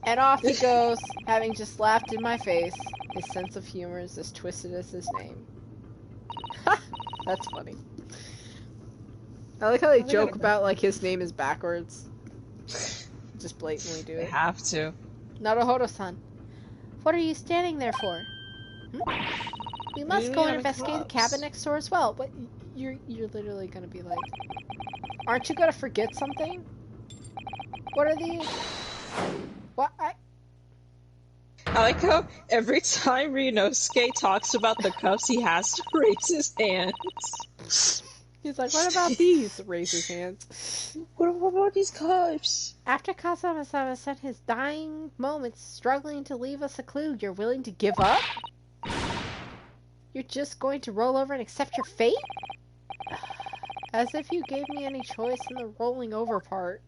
And off he goes, having just laughed in my face. His sense of humor is as twisted as his name. That's funny. I like how they joke about, like, his name is backwards. Just blatantly do it. They have to. Naruhodo-san, what are you standing there for? We must go and investigate the cabin next door as well. But you're literally gonna be like, aren't you gonna forget something? What are these? What? I like how every time Ryunosuke talks about the cups, he has to raise his hands. He's like, what about these? Raise his hands. What about these cups? After Kazama-sama spent his dying moments struggling to leave us a clue, you're willing to give up? You're just going to roll over and accept your fate? As if you gave me any choice in the rolling over part.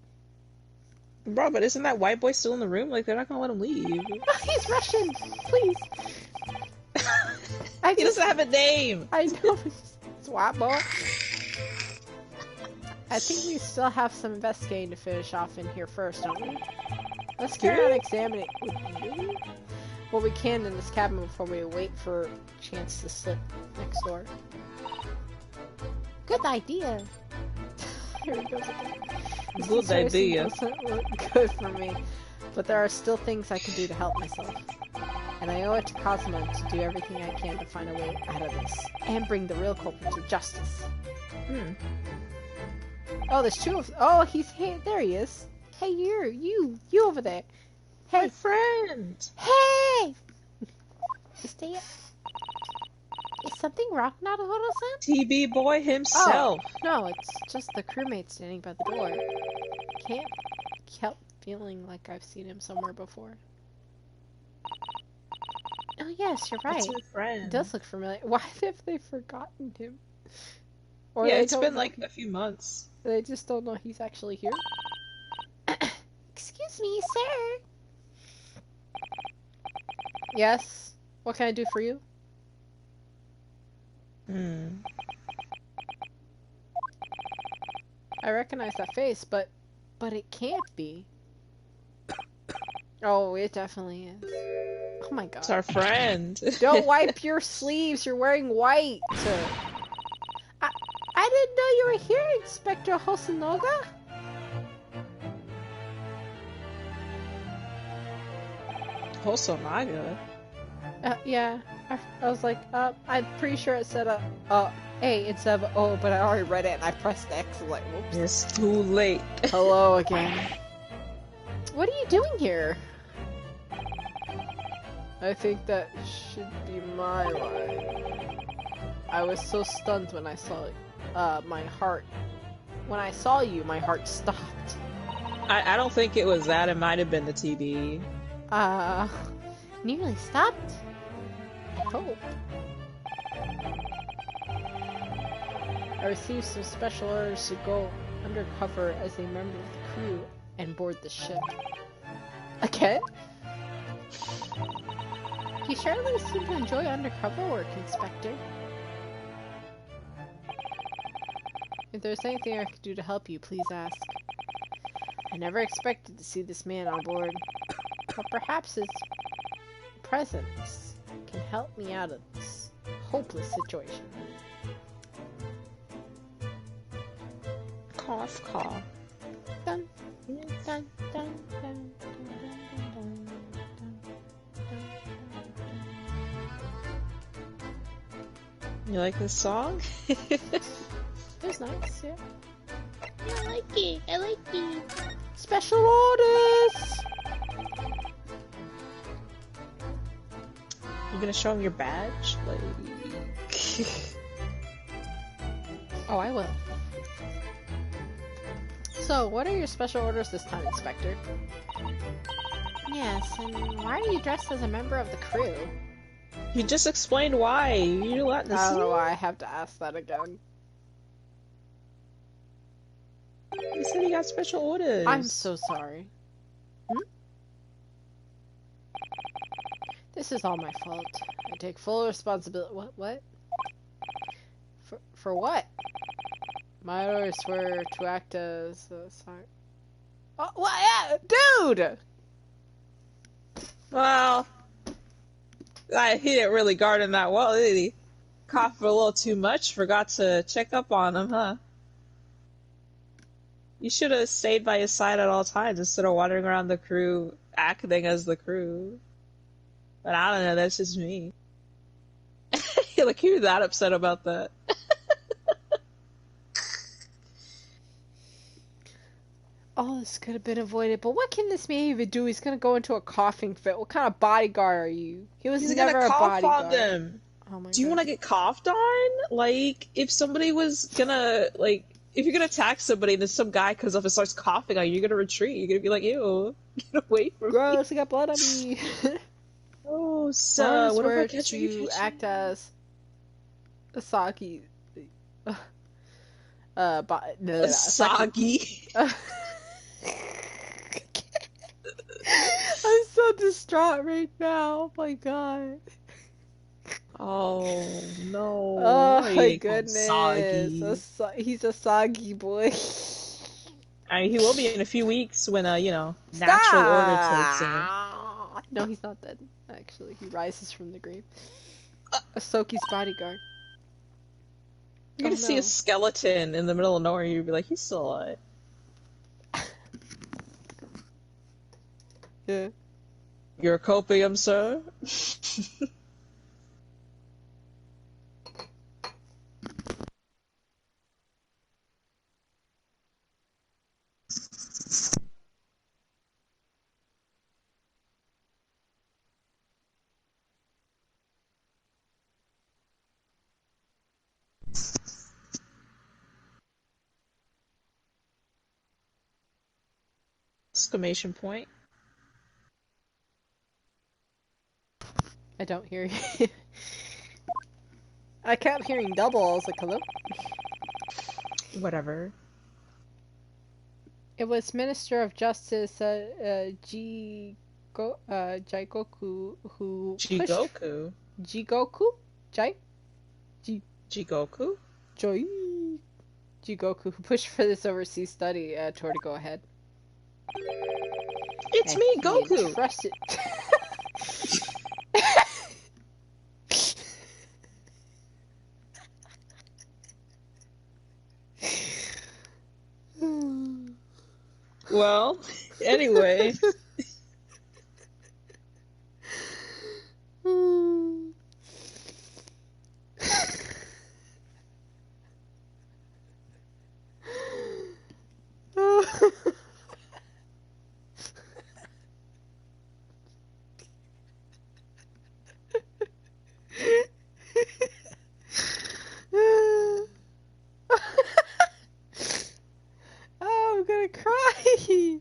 Bro, but isn't that white boy still in the room? Like, they're not gonna let him leave. He's Russian! Please! He doesn't have a name! I know, it's white boy. I think we still have some investigating to finish off in here first, don't we? Let's carry on examining what we can in this cabin before we wait for a chance to slip next door. Good idea. Here he goes again. Good idea. Doesn't look good for me, but there are still things I can do to help myself. And I owe it to Kazuma to do everything I can to find a way out of this, and bring the real culprit to justice. Oh, there's two of. Oh, he's here. There he is. Hey, you over there. Hey, my friend. Hey. Stay up. Is something wrong, Naruhodo-san? TB boy himself. Oh, no, it's just the crewmate standing by the door. Can't help feeling like I've seen him somewhere before. Oh yes, you're right. That's your friend. It does look familiar. Why have they forgotten him? Or yeah, it's been like a few months. They just don't know he's actually here. Excuse me, sir. Yes? What can I do for you? I recognize that face, but it can't be. Oh, it definitely is. Oh my god. It's our friend. Don't wipe your sleeves, you're wearing white. I didn't know you were here, Inspector Hosonaga. Hosonaga? Yeah. I was like, I'm pretty sure it said A instead of O, but I already read it and I pressed X. Like, whoops. It's too late. Hello again. What are you doing here? I think that should be my line. I was so stunned when I saw my heart. When I saw you, my heart stopped. I don't think it was that. It might have been the TV. Nearly stopped? I hope. I received some special orders to go undercover as a member of the crew and board the ship. Again? You surely seem to enjoy undercover work, Inspector. If there's anything I could do to help you, please ask. I never expected to see this man on board, but perhaps his presence can help me out of this hopeless situation. Cough, cough. Dun, dun, dun, dun, dun, dun, You like this song? It's nice, yeah. I like it. I like it. Special orders! You gonna show him your badge? Like... Oh, I will. So, what are your special orders this time, Inspector? Yes, and why are you dressed as a member of the crew? You just explained why. You let I don't know why I have to ask that again. You said you got special orders. I'm so sorry. This is all my fault. I take full responsibility. What? For what? My orders were to act as sorry. Oh, what? Dude! Well, he didn't really guard him that well, did he? Coughed a little too much, forgot to check up on him, huh? You should have stayed by his side at all times instead of wandering around the crew acting as the crew. But I don't know, that's just me. Like, you're that upset about that. All this could have been avoided, but what can this man even do? He's gonna go into a coughing fit. What kind of bodyguard are you? He was He's never gonna a cough bodyguard. on them. Oh my Do you God. want to get coughed on? Like, if somebody was gonna, like, if you're gonna attack somebody and then some guy comes up and starts coughing on you, you're gonna retreat. You're gonna be like, ew, get away from me. Gross, I got blood on me. Oh, so what if I catch you act as Asagi. Asagi. I'm so distraught right now. Oh my God. Oh no. Oh Why my you call him goodness. Soggy? He's a soggy boy. I mean, he will be in a few weeks when, you know, natural order takes in. No, he's not dead. Actually, he rises from the grave. Asoki's bodyguard. You're gonna see a skeleton in the middle of nowhere, you'd be like, he's still alive. Yeah. You're copium, sir? Exclamation point. I don't hear you. I kept hearing double. I was like, hello? Whatever. It was Minister of Justice Jigoku who Jigoku? Jigoku who pushed for this overseas study toward a go-ahead. It's and me, Goku! Trusted. Well, anyway. Oh, I'm gonna cry.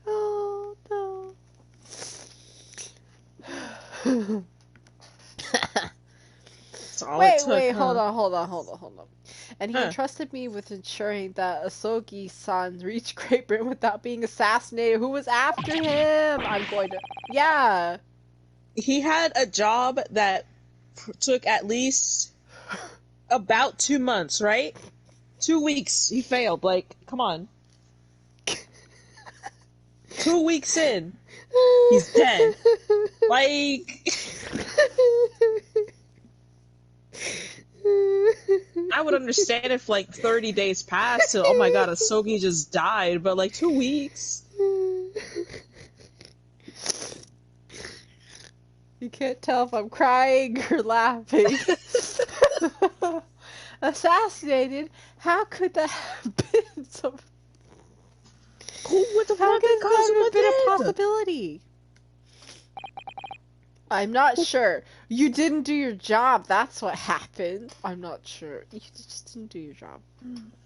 Oh no. Wait, hold on. And he entrusted me with ensuring that Asogi-san reached Great Britain without being assassinated. Who was after him? I'm going to... Yeah. He had a job that took at least about 2 months, right? 2 weeks. He failed. Like, come on. 2 weeks in, he's dead. Like... I would understand if, like, 30 days passed and, oh my god, Asogi just died, but, like, 2 weeks? You can't tell if I'm crying or laughing. Assassinated? How could that have been so... What the How fuck could that have been a dead? possibility? I'm not sure. You didn't do your job. That's what happened. I'm not sure. You just didn't do your job.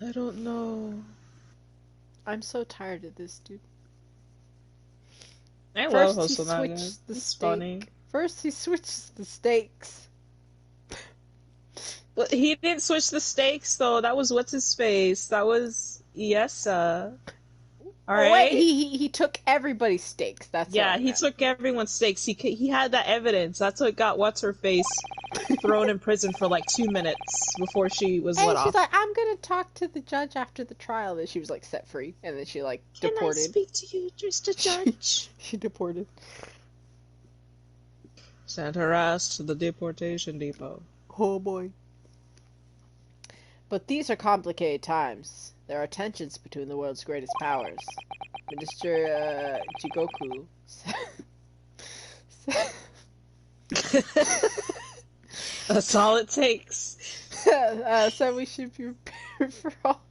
I don't know. I'm so tired of this, dude. I love First he Hosonaga. switched the It's steak. funny. First he switched the stakes. Well, he didn't switch the stakes, though. That was what's his face. That was Iesa. Alright? Oh, wait, he took everybody's stakes. That's Yeah, what I he meant. took everyone's stakes. He had that evidence. That's what got what's-her-face thrown in prison for like 2 minutes before she was And let she's off. like, I'm gonna talk to the judge after the trial. And she was like set free. And then she like deported. Can I speak to you, Mr. Judge? She deported. Send her ass to the deportation depot. Oh boy. But these are complicated times. There are tensions between the world's greatest powers. Minister Jigoku That's all it takes. So we should be prepared for all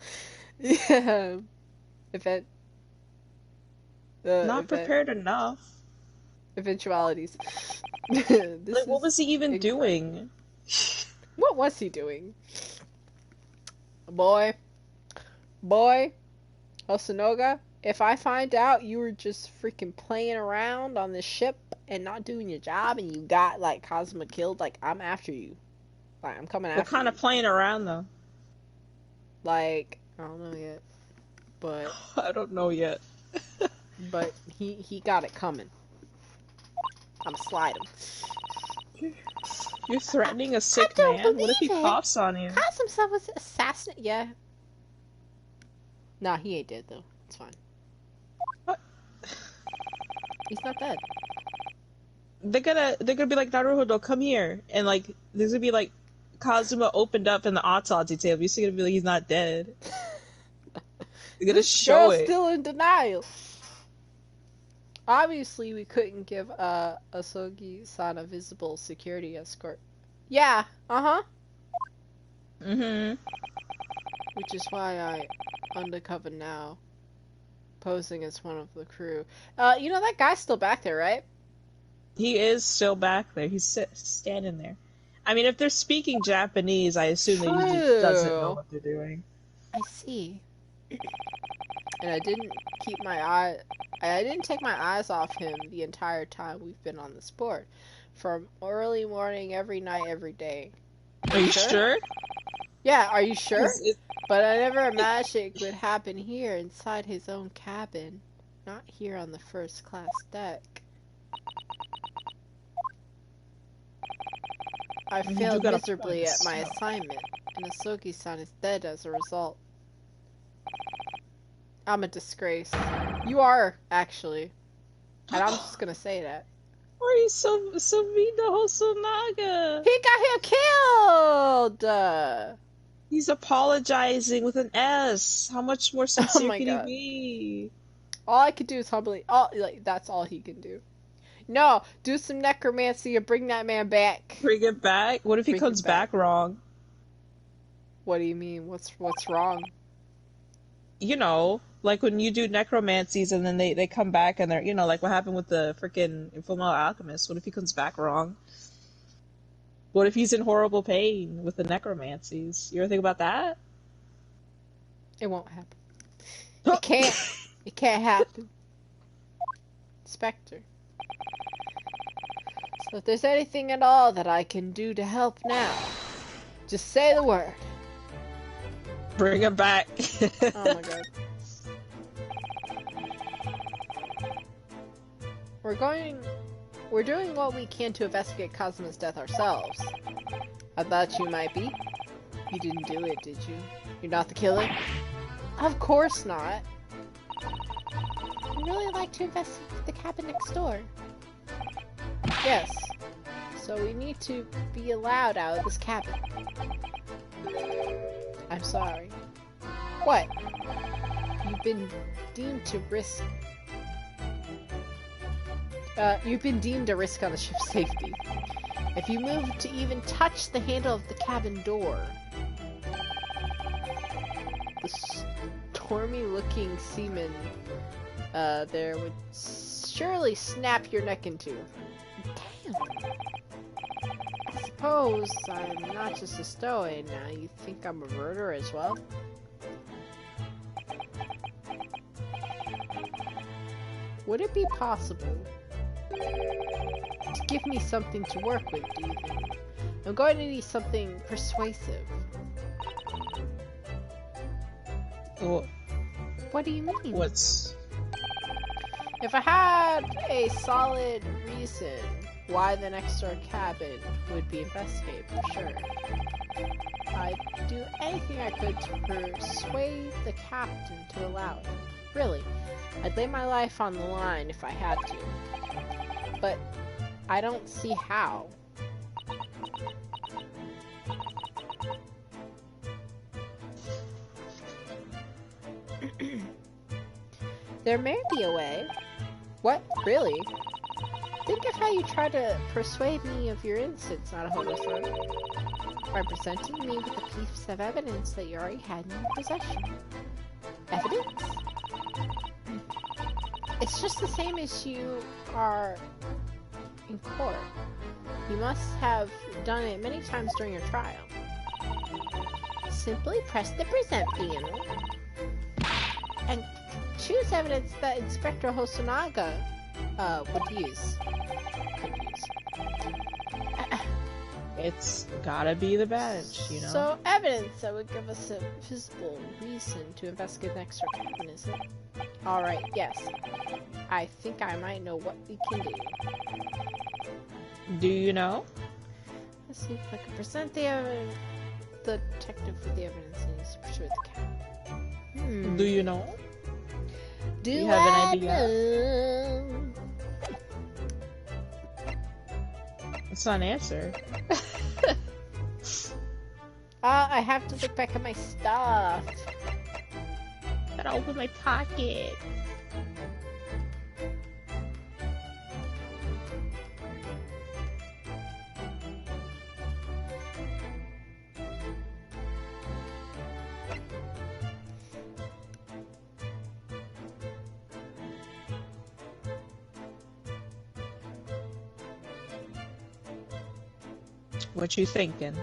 not prepared enough. Eventualities. Like, what was he even doing? What was he doing? Boy, Hosonoga, if I find out you were just freaking playing around on this ship and not doing your job and you got, like, Kazuma killed, like, I'm after you. Like, I'm coming after you. What kind of playing around, though? Like, I don't know yet. But... I don't know yet. But he got it coming. I'm slide him. You're threatening a sick man? What if he coughs on you? Kazuma was assassinated. Yeah. Nah, he ain't dead, though. It's fine. What? He's not dead. They're gonna be like, Naruhodo, come here, and like there's gonna be like Kazuma opened up in the autopsy table. You're still gonna be like, he's not dead. They're gonna show it. Still in denial. Obviously, we couldn't give Asogi-san a visible security escort. Yeah. Mm-hmm. Which is why I undercover now, posing as one of the crew. You know that guy's still back there, right? He is still back there. He's standing there. I mean, if they're speaking Japanese, I assume that he just doesn't know what they're doing. I see. And I didn't keep my eye. I didn't take my eyes off him the entire time we've been on the sport. From early morning, every night, every day. Are you sure? Yeah, are you sure? But I never imagined it would happen here, inside his own cabin. Not here on the first class deck. I failed miserably at my assignment, and Asogi-san is dead as a result. I'm a disgrace. You are, actually. And I'm just gonna say that. Why are you so mean to Hosonaga? He got him killed! He's apologizing with an S. How much more sincere can he be? All I could do is humbly... that's all he can do. No, do some necromancy and bring that man back. Bring it back? What if he comes back wrong? What do you mean? What's wrong? You know, like when you do necromancies and then they come back and they're, you know, like what happened with the freaking Fullmetal Alchemist. What if he comes back wrong? What if he's in horrible pain with the necromancies? You ever think about that? It won't happen. It can't. It can't happen. Spectre. So if there's anything at all that I can do to help now, just say the word. Bring him back. Oh my god. We're doing what we can to investigate Kazuma's death ourselves. I thought you might be. You didn't do it, did you? You're not the killer? Of course not. I'd really like to investigate the cabin next door. Yes. So we need to be allowed out of this cabin. I'm sorry. What? You've been deemed to risk... you've been deemed a risk on the ship's safety. If you move to even touch the handle of the cabin door... The stormy-looking seaman there would surely snap your neck in two. Damn! I suppose I'm not just a stowaway now. You think I'm a murderer as well? Would it be possible to give me something to work with, do you think? I'm going to need something persuasive. What do you mean? If I had a solid reason why the next door cabin would be investigated, for sure, I'd do anything I could to persuade the captain to allow it. Really, I'd lay my life on the line if I had to. But I don't see how. There may be a way. What? Really? Think of how you tried to persuade me of your innocence, Narahodo-san, by presenting me with a piece of evidence that you already had in your possession. Evidence? It's just the same as you are in court. You must have done it many times during your trial. Simply press the present button and choose evidence that Inspector Hosonaga would use. Could use. It's gotta be the badge, you know? So, evidence that would give us a visible reason to investigate the extra cabin, is it? Alright, yes. I think I might know what we can do. Do you know? Let's see if I can present the detective with the evidence and he's pursue the cabin. Do you know? Do you have an idea? Know? It's not an answer. I have to look back at my stuff. Gotta open my pocket. What you thinking?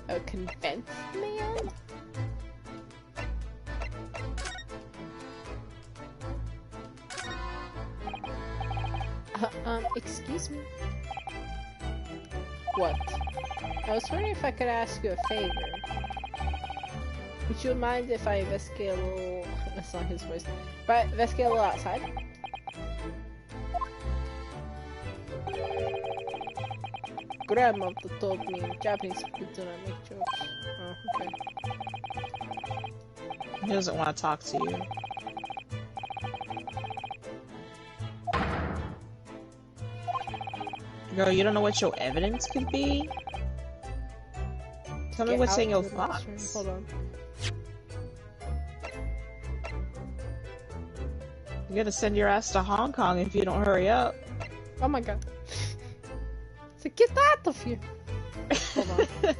A convinced man? Excuse me? What? I was wondering if I could ask you a favor. Would you mind if I investigate a little... That's not his voice. But investigate a little outside? Grandma told me Japanese people do not make jokes. Oh, okay. He doesn't want to talk to you. Girl, you don't know what your evidence could be? Tell me what's in your thoughts. Hold on. You're gonna send your ass to Hong Kong if you don't hurry up. Oh my god. So get out of here! Hold on.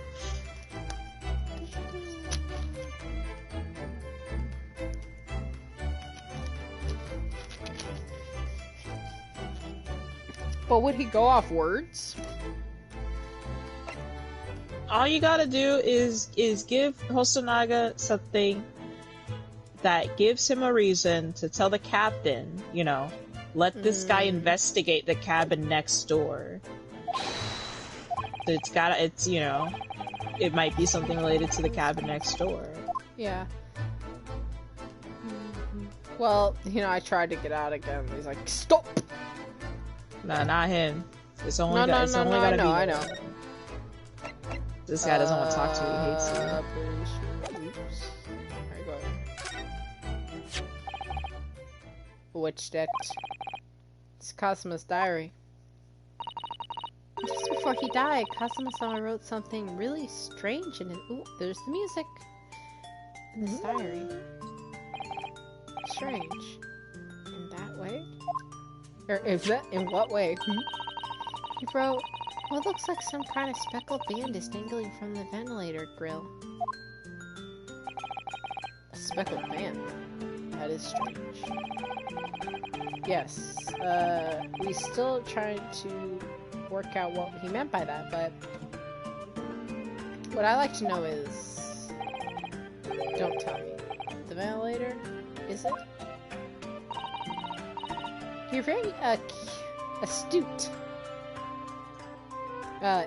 But would he go off words? All you gotta do is give Hosonaga something that gives him a reason to tell the captain, you know, let this guy investigate the cabin next door. It's, you know, it might be something related to the cabin next door. Yeah. Well, you know, I tried to get out again. He's like, stop! Nah, not him. It's only I know. This guy doesn't want to talk to you. He hates you. Oops. Alright, go ahead. What's that? It's Cosmo's diary. Just before he died, Kazuma-sama wrote something really strange in it. Ooh, there's the music. In this diary. Strange. In that way? Or in what way? He wrote, what looks like some kind of speckled band is dangling from the ventilator grill. A speckled band? That is strange. Yes, we still trying to work out what he meant by that, but what I like to know is, don't tell me, the ventilator, is it? You're very astute,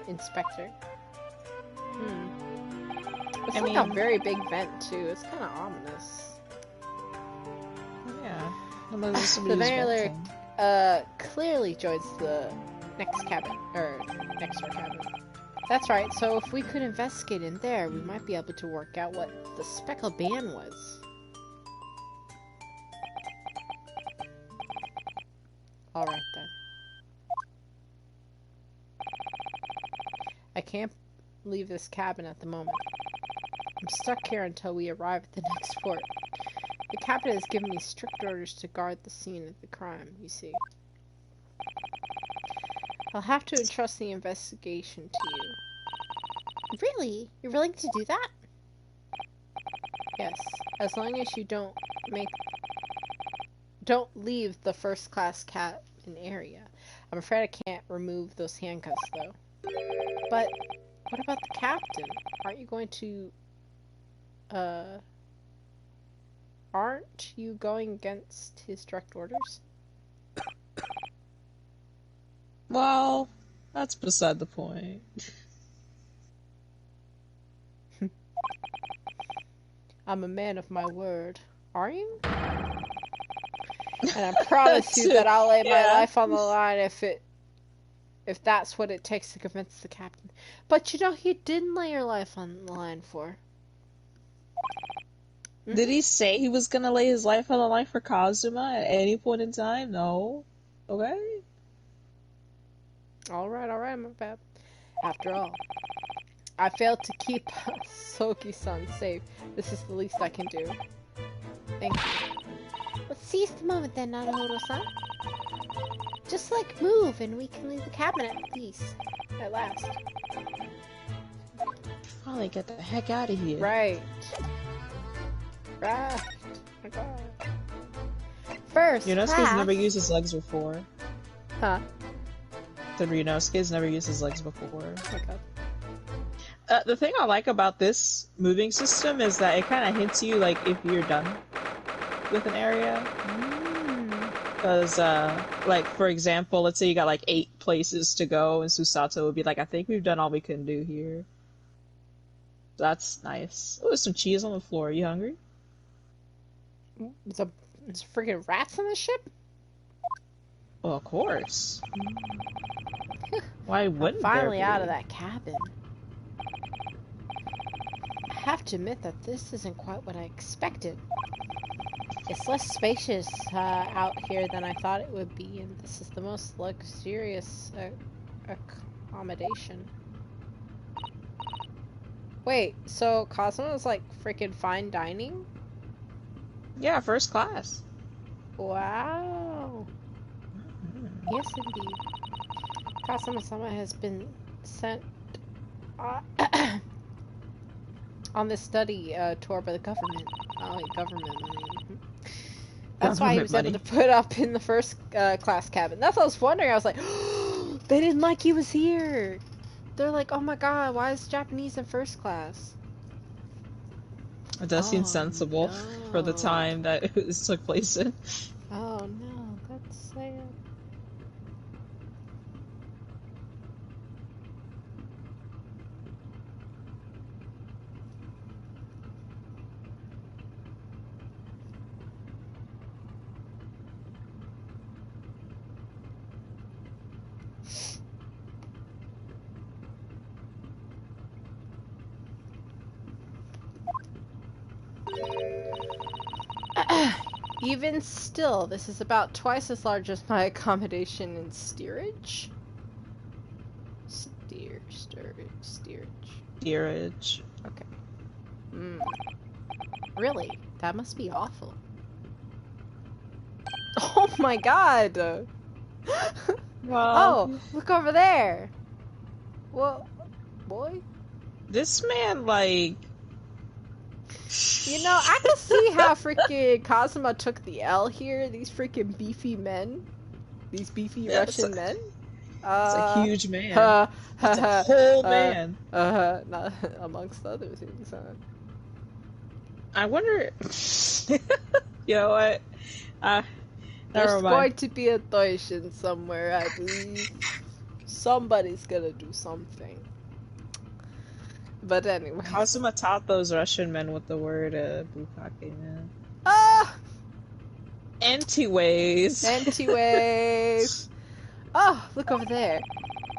Inspector. It's like a very big vent too. It's kind of ominous. Yeah. The ventilator clearly joins the next cabin, or next door cabin. That's right, so if we could investigate in there, we might be able to work out what the speckled band was. Alright then. I can't leave this cabin at the moment. I'm stuck here until we arrive at the next port. The captain has given me strict orders to guard the scene of the crime, you see. I'll have to entrust the investigation to you. Really? You're willing to do that? Yes, as long as you don't leave the first-class cabin area. I'm afraid I can't remove those handcuffs, though. But what about the captain? Aren't you going to... aren't you going against his direct orders? Well, that's beside the point. I'm a man of my word. Are you? And I promise you that I'll lay my life on the line if that's what it takes to convince the captain. But you know, he didn't lay your life on the line for. Did he say he was gonna lay his life on the line for Kazuma at any point in time? No. Okay. Alright, my bad. After all, I failed to keep Soki-san safe. This is the least I can do. Thank you. Let's seize the moment then, Naruhodo-san. Just like move and we can leave the cabin at peace. At last. Finally get the heck out of here. Right. Oh my god. First, Yunosuke's never used his legs before. Huh? Yunosuke's never used his legs before. Oh my god. The thing I like about this moving system is that it kind of hints you, like, if you're done with an area. Because, like, for example, let's say you got, like, 8 places to go, and Susato would be like, I think we've done all we can do here. That's nice. Oh, there's some cheese on the floor. Are you hungry? There's freaking rats on the ship? Well, of course. Why wouldn't I'm finally there be? out of that cabin. I have to admit that this isn't quite what I expected. It's less spacious out here than I thought it would be, and this is the most luxurious accommodation. Wait, so Kazuma is like freaking fine dining? Yeah, first class. Wow. Yes, indeed. Kazuma-sama has been sent on this study tour by the government. Oh, government money. That's why he was able to put up in the first class cabin. That's what I was wondering. I was like, they didn't like he was here. They're like, oh my god, why is Japanese in first class? It does seem sensible for the time that this took place in. Oh no, that's sad. Even still, this is about twice as large as my accommodation in steerage. Steerage. Okay. Really? That must be awful. Oh my god! Oh, look over there! What? Boy? This man, like... You know, I can see how freaking Kazuma took the L here. These freaking beefy men. These beefy Russian men. It's a huge man. It's a whole man. Not amongst other things, I wonder... You know what? There's going to be a Deutschen somewhere, I believe. Somebody's gonna do something. But anyway. Kazuma taught those Russian men with the word bukkake, man. Anyways. Oh, look over there.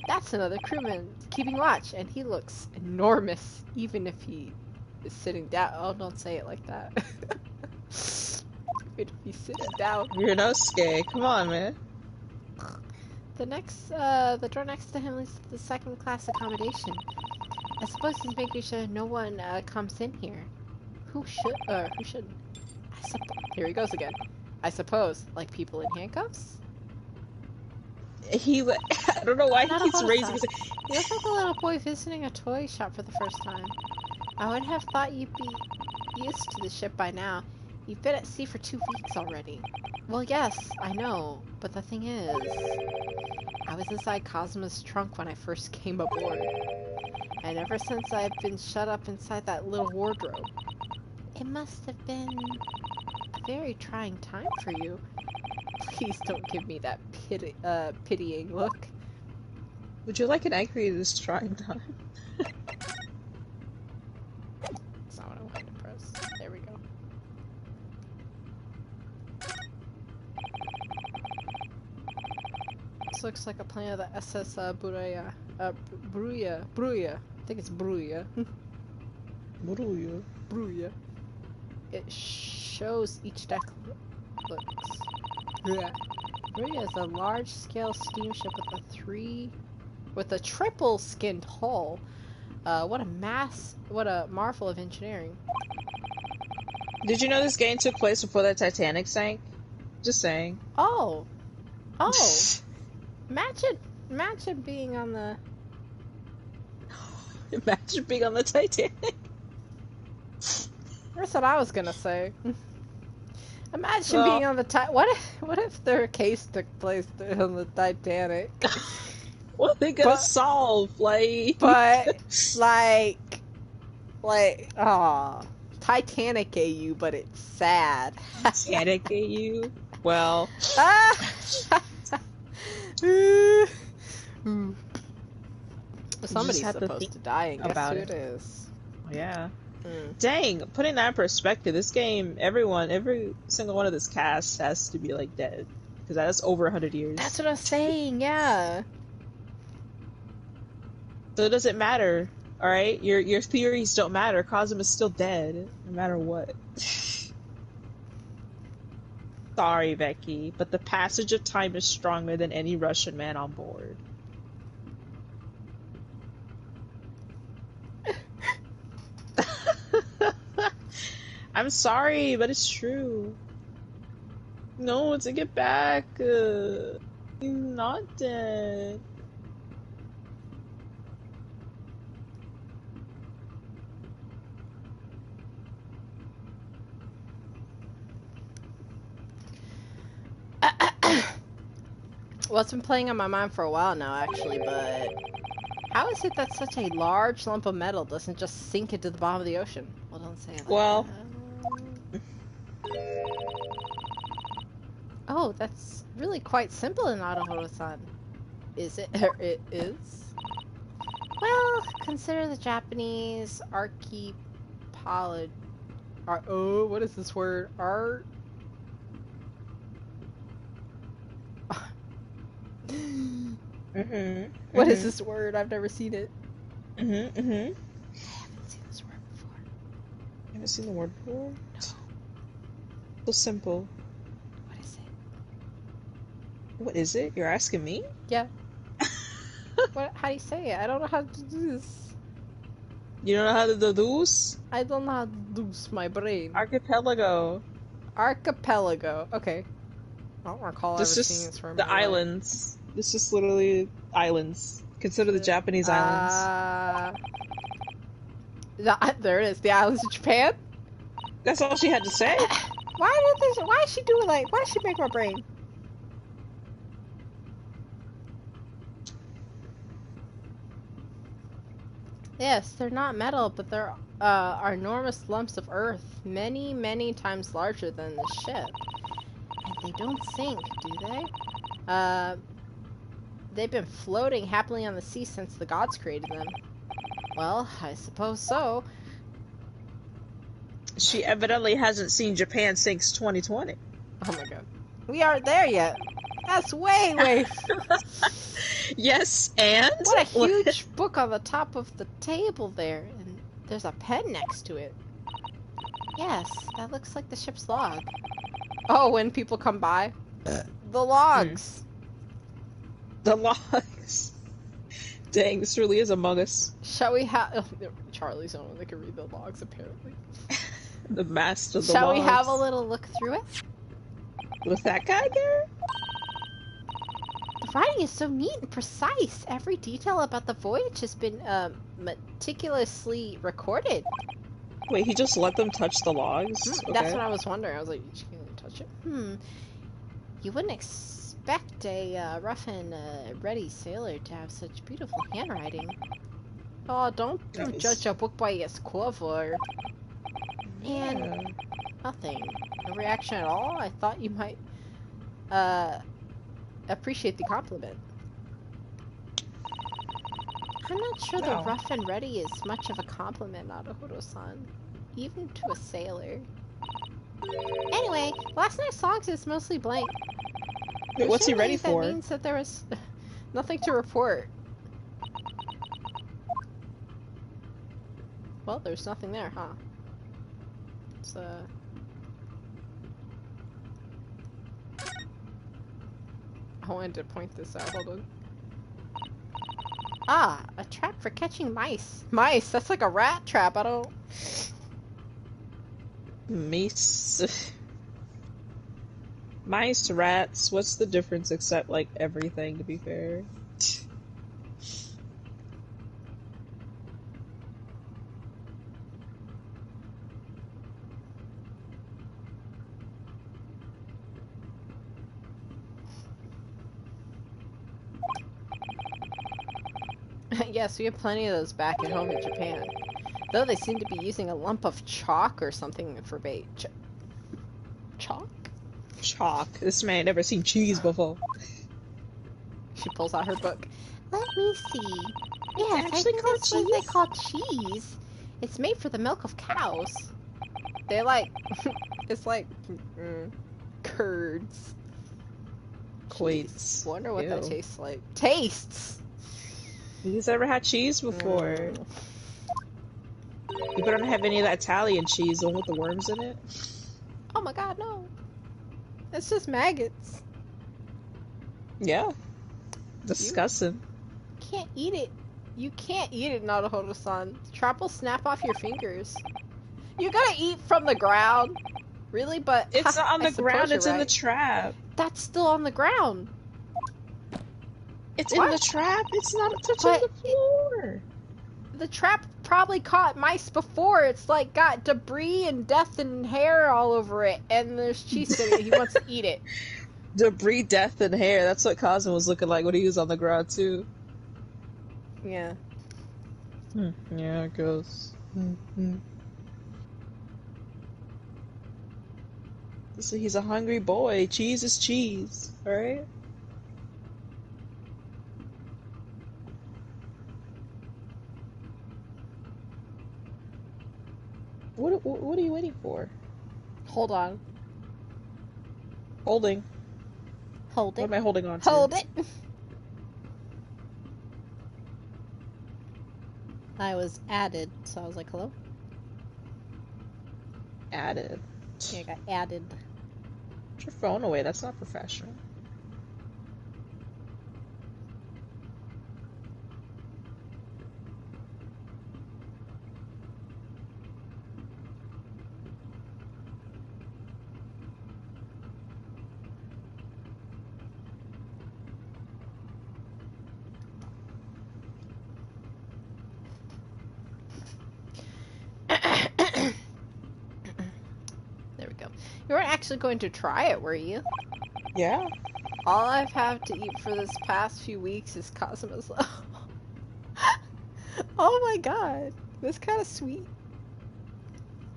That's another crewman. keeping watch, and he looks enormous, even if he is sitting down. Oh, don't say it like that. If he's sitting down. You're no scary. Come on, man. The door next to him leads to the second-class accommodation. I suppose he's making sure no one comes in here. Who shouldn't? Here he goes again. I suppose, like people in handcuffs? I don't know why he keeps raising his... He looks like a little boy visiting a toy shop for the first time. I would have thought you'd be used to the ship by now. You've been at sea for 2 weeks already. Well, yes, I know, but the thing is... I was inside Cosmo's trunk when I first came aboard. And ever since I've been shut up inside that little wardrobe. It must have been a very trying time for you. Please don't give me that pitying look. Would you like an angry this trying time? That's not what I wanted to press. There we go. This looks like a plan of the SS Bruya. Bruya. I think it's Bruya. Bruya. It shows each deck looks. Bruya is a large-scale steamship with a triple-skinned hull. What a marvel of engineering. Did you know this game took place before the Titanic sank? Just saying. Oh. Imagine being on the... Imagine being on the Titanic. That's what I was gonna say. Imagine being on the Titanic. What if their case took place on the Titanic? What are they gonna solve? Titanic AU, but it's sad. Titanic AU? Well. Somebody's supposed to die, and guess who it is. Yeah. Dang, putting that in perspective, this game, every single one of this cast has to be, like, dead. Because that's over 100 years. That's what I was saying, yeah. So it doesn't matter, alright? Your theories don't matter. Cosmo is still dead, no matter what. Sorry, Becky, but the passage of time is stronger than any Russian man on board. I'm sorry, but it's true. No, to get back. You're not dead. Well, it's been playing on my mind for a while now, actually, but how is it that such a large lump of metal doesn't just sink into the bottom of the ocean? Well, don't say it like that. Oh, that's really quite simple in Autohoto-san. Is it? It is? Well, consider the Japanese archipelago. Oh, what is this word? What is this word? I've never seen it. I haven't seen this word before. You haven't seen the word before? No. So simple. What is it? What is it? You're asking me? Yeah. How do you say it? I don't know how to do this. You don't know how to deduce? I don't know how to deduce my brain. Archipelago. Archipelago. Okay. I don't recall ever seeing this word. The islands. It's just literally islands. Consider the Japanese islands. There it is. The islands of Japan? That's all she had to say. Why is she doing like? Why does she make my brain? Yes, they're not metal, but they're are enormous lumps of earth, many, many times larger than the ship. And they don't sink, do they? They've been floating happily on the sea since the gods created them. Well, I suppose so. She evidently hasn't seen Japan since 2020. Oh my god. We aren't there yet. That's way. Yes, and? What a huge book on the top of the table there, and there's a pen next to it. Yes, that looks like the ship's log. Oh, when people come by? The logs! The logs. Dang, this really is Among Us. Shall we have... Oh, Charlie's the only one that can read the logs, apparently. The master of the Shall logs. we have a little look through it? With that guy there? The writing is so neat and precise. Every detail about the voyage has been meticulously recorded. Wait, he just let them touch the logs? Okay. That's what I was wondering. I was like, you can't touch it. You wouldn't expect a rough and ready sailor to have such beautiful handwriting. Oh, don't judge a book by its cover. And nothing. No reaction at all? I thought you might appreciate the compliment. I'm not sure the rough and ready is much of a compliment, Naruhodo-san. Even to a sailor. Anyway, last night's songs is mostly blank. Wait, what's he ready for? That means that there was nothing to report. Well, there's nothing there, huh? It's I wanted to point this out. Hold on. Ah, a trap for catching mice. Mice? That's like a rat trap. I don't... Mice. Mice, rats, what's the difference except, like, everything, to be fair? Yes, we have plenty of those back at home in Japan. Though they seem to be using a lump of chalk or something for bait. Chalk? Chalk. This man never seen cheese before. She pulls out her book. Let me see. Yes, I think that's what they call cheese. It's made for the milk of cows. They like... it's like... curds. Quaits. Wonder what that tastes like. Tastes! Who's ever had cheese before? You better not have any of that Italian cheese, the one with the worms in it. Oh my god, no. It's just maggots. Yeah. Disgusting. You can't eat it. You can't eat it, Naruhodo-san. The trap will snap off your fingers. You gotta eat from the ground. Really? But it's not on the ground, it's in the trap. That's still on the ground. It's in the trap. It's not touching the floor. The trap probably caught mice before. It's like got debris and death and hair all over it, and there's cheese in it. He wants to eat it. Debris, death, and hair. That's what Cosmo was looking like when he was on the ground too. Yeah. Yeah, it goes. So he's a hungry boy. Cheese is cheese, alright? What are you waiting for? Hold on. Holding. Hold it. What am I holding on to? Hold it. I was added, so I was like, hello? Added. Yeah, I got added. Put your phone away, that's not professional. You weren't actually going to try it, were you? Yeah. All I've had to eat for this past few weeks is Cosmo's Love. Oh my god. That's kind of sweet.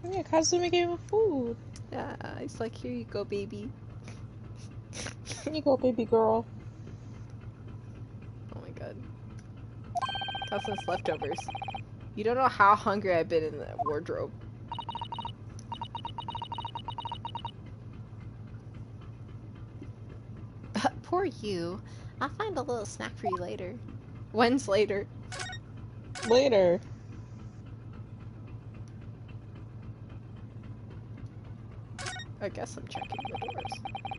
Yeah, Kazumi gave him food. Yeah, it's like, here you go, baby. Here you go, baby girl. Oh my god. Cosmo's leftovers. You don't know how hungry I've been in the wardrobe. poor you. I'll find a little snack for you later. When's later? Later. I guess I'm checking the doors.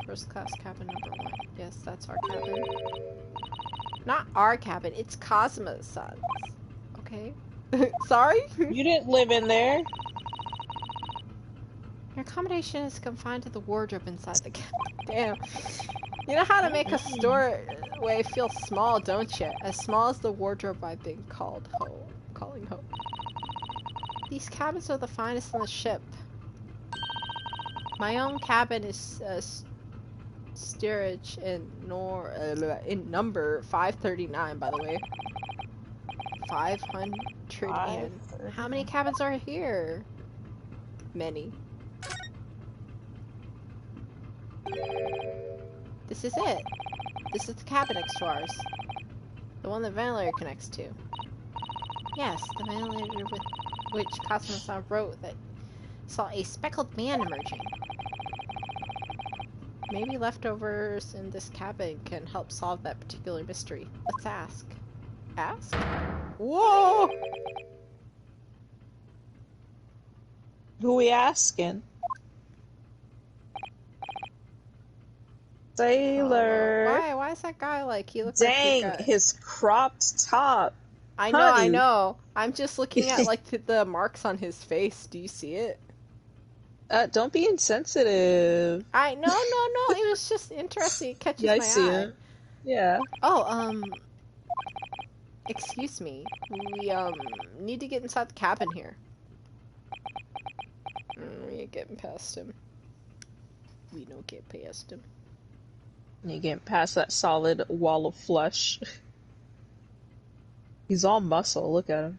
First class cabin number 1. Yes, that's our cabin. Not our cabin, it's Cosmo's son's. Okay. Sorry? You didn't live in there. Your accommodation is confined to the wardrobe inside the cabin. Damn. You know how to make a doorway feel small, don't you? As small as the wardrobe I've been calling home. These cabins are the finest on the ship. My own cabin is steerage in number 539, by the way. 500 and... How many cabins are here? Many. This is it. This is the cabin next to ours. The one the ventilator connects to. Yes, the ventilator with which Cosmo wrote that saw a speckled man emerging. Maybe leftovers in this cabin can help solve that particular mystery. Let's ask. Ask? Whoa! Who we asking? Sailor. Why is that guy like he looks Dang, like his cropped top. I know. I'm just looking at like the marks on his face. Do you see it? Don't be insensitive. No. It was just interesting. It catches my eye. I see it. Yeah. Oh, excuse me. We need to get inside the cabin here. We ain't getting past him. We don't get past him. You get past that solid wall of flesh. He's all muscle. Look at him.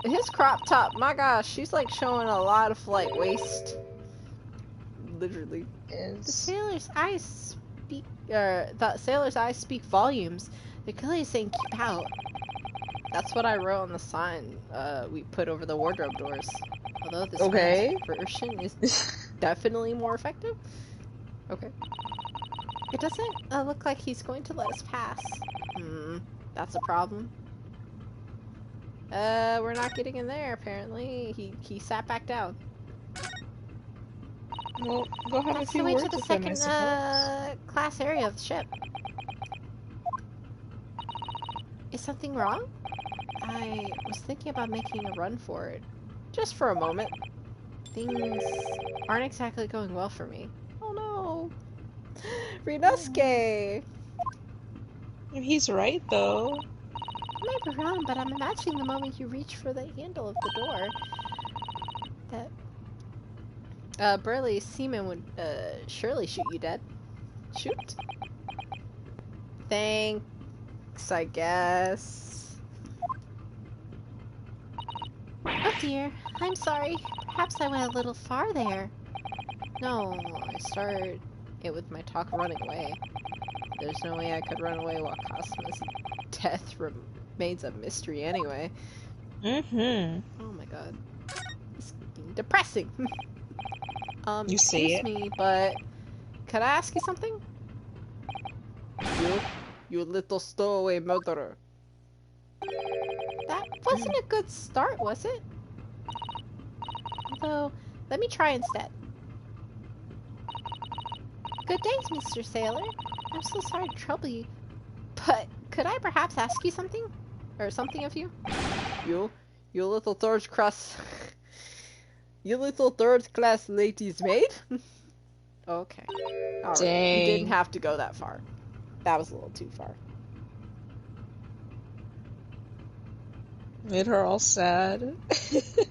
His crop top, my gosh, she's like showing a lot of like waist. Literally. The sailor's eyes speak volumes. They're clearly saying keep out. That's what I wrote on the sign we put over the wardrobe doors. Although this version is definitely more effective. Okay. It doesn't look like he's going to let us pass. That's a problem. We're not getting in there, apparently. He sat back down. Well, go have a few words with him, I suppose. That's the way to the second, class area of the ship. Is something wrong? I was thinking about making a run for it. Just for a moment. Things aren't exactly going well for me. Oh no! Rinosuke! He's right, though. I may be wrong, but I'm imagining the moment you reach for the handle of the door that burly seaman would surely shoot you dead. Shoot? Thanks, I guess. Oh dear, I'm sorry. Perhaps I went a little far there. No, I started it with my talk running away. There's no way I could run away while Cosmo's death remains a mystery anyway. Oh my god. It's depressing. You see excuse me, but could I ask you something? You little stowaway murderer. That wasn't a good start, was it? Although, let me try instead. Good day, Mr. Sailor. I'm so sorry to trouble you, but could I perhaps ask you something? Or something of you? You little third class... You little third-class lady's maid? Okay. Alright, you didn't have to go that far. That was a little too far. Made her all sad.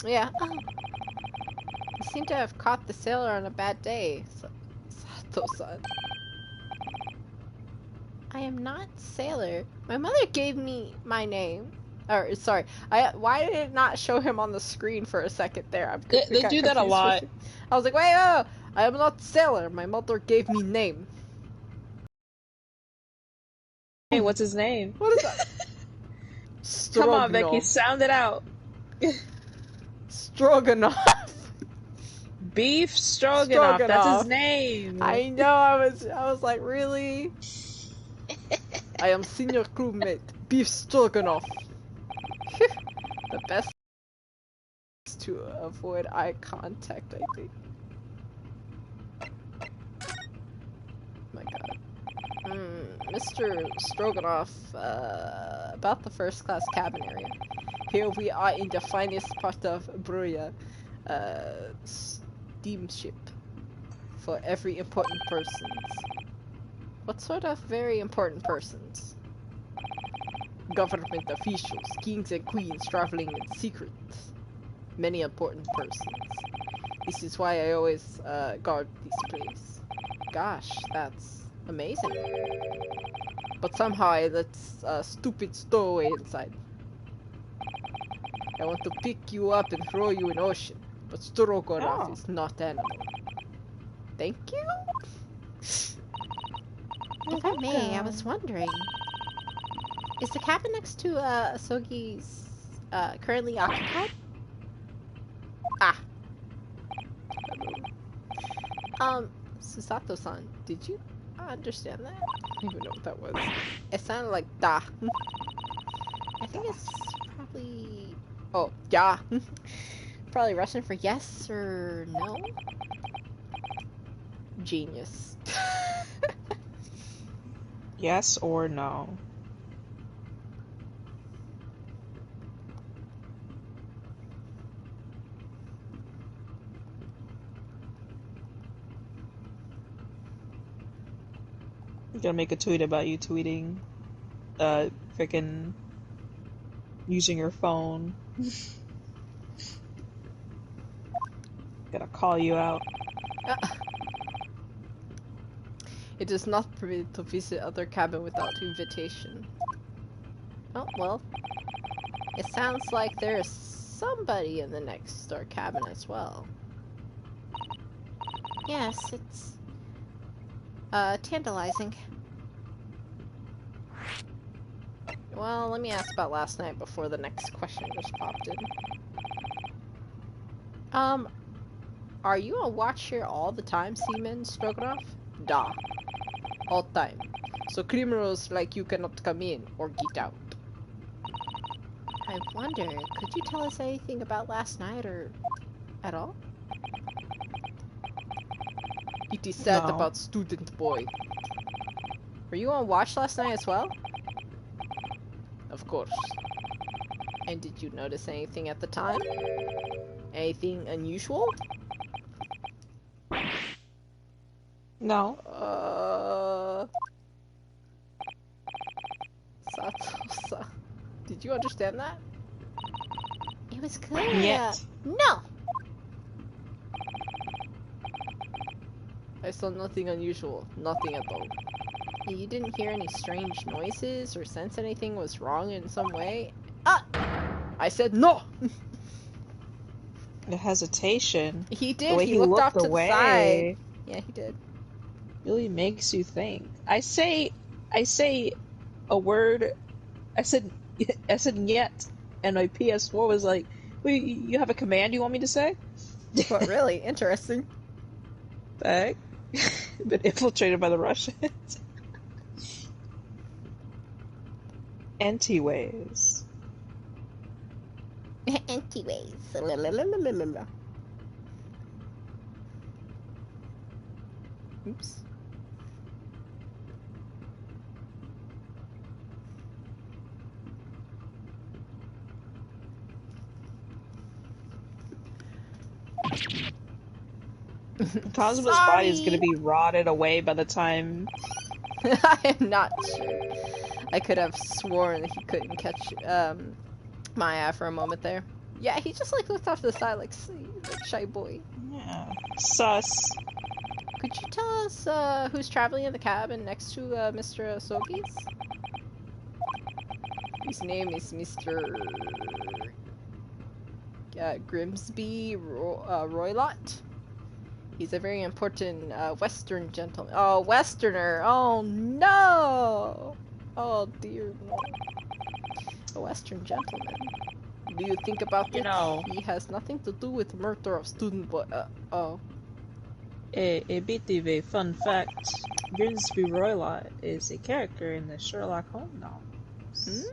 Yeah. Oh. You seem to have caught the sailor on a bad day. Sato-san. I am not Sailor. My mother gave me my name. Or sorry, why did it not show him on the screen for a second there? They do that a lot. I was like, wait, oh, I am not sailor. My mother gave me name. Hey, what's his name? What is that? Come on, Becky, sound it out. Stroganoff. Beef Stroganoff. That's his name. I know. I was like, really? I am senior crewmate Beef Stroganoff. The best is to avoid eye contact, I think. My God. Mr. Stroganoff, about the first class cabin area. Here we are in the finest part of Bruya, steamship for every important persons. What sort of very important persons? Government officials, kings and queens traveling in secret. Many important persons. This is why I always guard this place. Gosh, that's amazing. But somehow I let a stupid stowaway inside. I want to pick you up and throw you in ocean, but Stroganoff is not animal. Thank you? If I may, I was wondering, is the cabin next to Asogi's currently occupied? Ah. Susato-san, did you understand that? I don't even know what that was. It sounded like da. I think it's probably... Oh, yeah. Probably Russian for yes or no? Genius. Yes or no? I'm gonna make a tweet about you tweeting, frickin' using your phone. Gonna call you out. It is not permitted to visit other cabin without invitation. Oh, well. It sounds like there's somebody in the next door cabin as well. Yes, it's tantalizing. Well, let me ask about last night before the next question just popped in. Are you on watch here all the time, Seaman Stroganoff? Da. All time. So criminals like you cannot come in or get out. I wonder, could you tell us anything about last night or at all? It is sad about student boy. Were you on watch last night as well? Of course. And did you notice anything at the time? Anything unusual? No. Sato-san. Did you understand that? It was clear. Yet. No! I saw nothing unusual. Nothing at all. You didn't hear any strange noises or sense anything was wrong in some way? Ah! I said no! The hesitation. He did. The way he looked off to away. the side. Yeah, he did. Really makes you think. I say a word. I said yet, and my PS4 was like, "Wait, you have a command you want me to say?" But really interesting. Back. Been infiltrated by the Russians. Anti-ways. Anti-ways. Oops. Cosmo's body is gonna be rotted away by the time. I am not sure. I could have sworn he couldn't catch Maya for a moment there. Yeah, he just like looked off to the side like shy boy. Yeah. Sus. Could you tell us who's traveling in the cabin next to Mr. Asogi's? His name is Mr. Grimsby Roylott. He's a very important Western gentleman. Oh, Westerner! Oh no! Oh dear no. A Western gentleman. Do you think about it? know, He has nothing to do with the murder of student boy. Oh. A bit of a fun fact: Grimsby Roylott is a character in the Sherlock Holmes novels.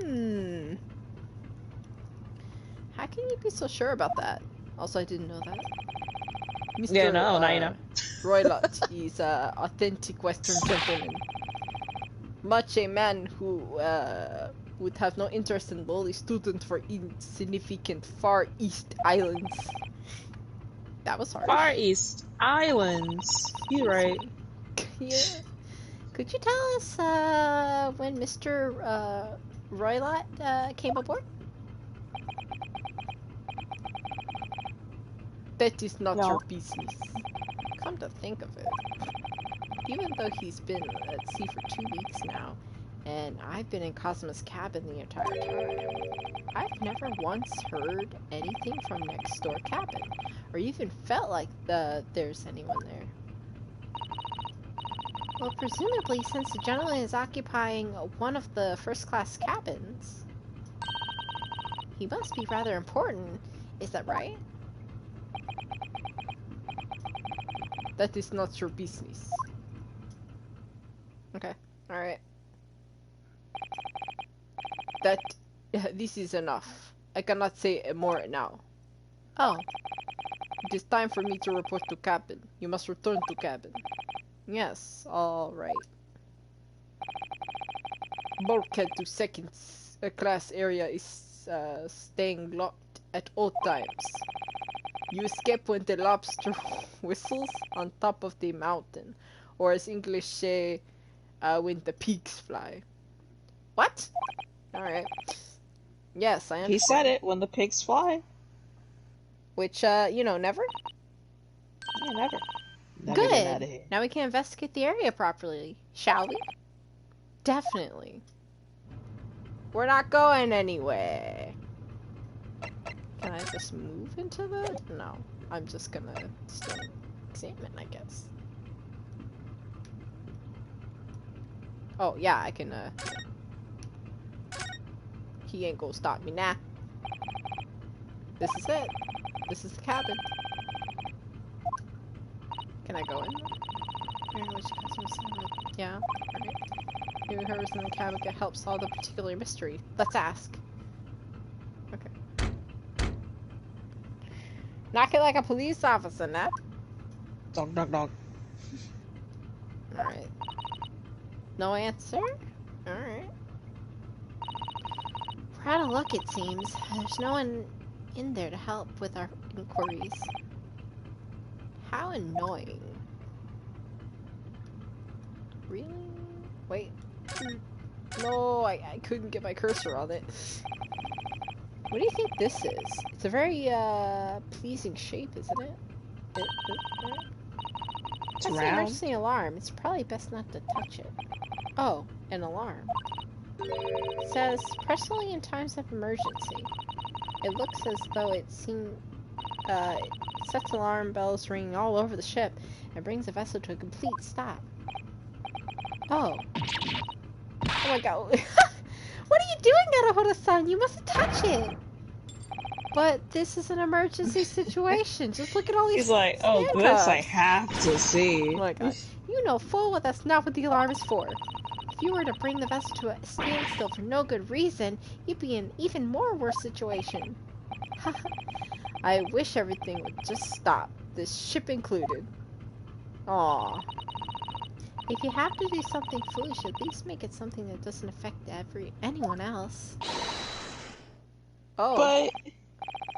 Hmm. How can you be so sure about that? Also, I didn't know that. Mr. Yeah, no, now you know. Roylott is an authentic Western gentleman. Much a man who would have no interest in lowly students for insignificant Far East Islands. That was hard. Far East Islands. You're right. Yeah. Could you tell us when Mr. Roylott came aboard? That is not your business. Come to think of it, even though he's been at sea for 2 weeks now, and I've been in Cosmo's cabin the entire time, I've never once heard anything from next door cabin, or even felt like there's anyone there. Well, presumably, since the gentleman is occupying one of the first-class cabins, he must be rather important. Is that right? That is not your business. Okay, alright. This is enough. I cannot say more now. Oh. It is time for me to report to cabin. You must return to cabin. Yes, alright. Bulkhead to second class area is staying locked at all times. You escape when the lobster whistles on top of the mountain, or as English say, when the pigs fly. What? Alright. Yes, I understand. He said it, when the pigs fly. Which, you know, never? Yeah, never. Good! Now we can investigate the area properly, shall we? Definitely. We're not going anywhere. Can I just move into the... No. I'm just gonna still examine, I guess. Oh, yeah, I can, He ain't gonna stop me now. This is it. This is the cabin. Can I go in? Yeah. Alright. Maybe whoever's in the cabin could help solve the particular mystery. Let's ask. Okay. Knock it like a police officer, nah? Dog, dog, dog. Alright. No answer? Alright. We're out of luck, it seems. There's no one in there to help with our inquiries. How annoying. Really? Wait. No, I couldn't get my cursor on it. What do you think this is? It's a very, pleasing shape, isn't it? That's an emergency alarm. It's probably best not to touch it. Oh, an alarm. It says, press only in times of emergency. It looks as though it sets alarm bells ringing all over the ship and brings the vessel to a complete stop. Oh. Oh my god. What are you doing, Naruhodo-san? You mustn't touch it! But this is an emergency situation. Just look at all these He's like, oh, this I have to see. Oh my god. You know full well that's not what the alarm is for. If you were to bring the vessel to a standstill for no good reason, you'd be in an even more worse situation. I wish everything would just stop. This ship included. Aww. If you have to do something foolish, at least make it something that doesn't affect anyone else. Oh. But...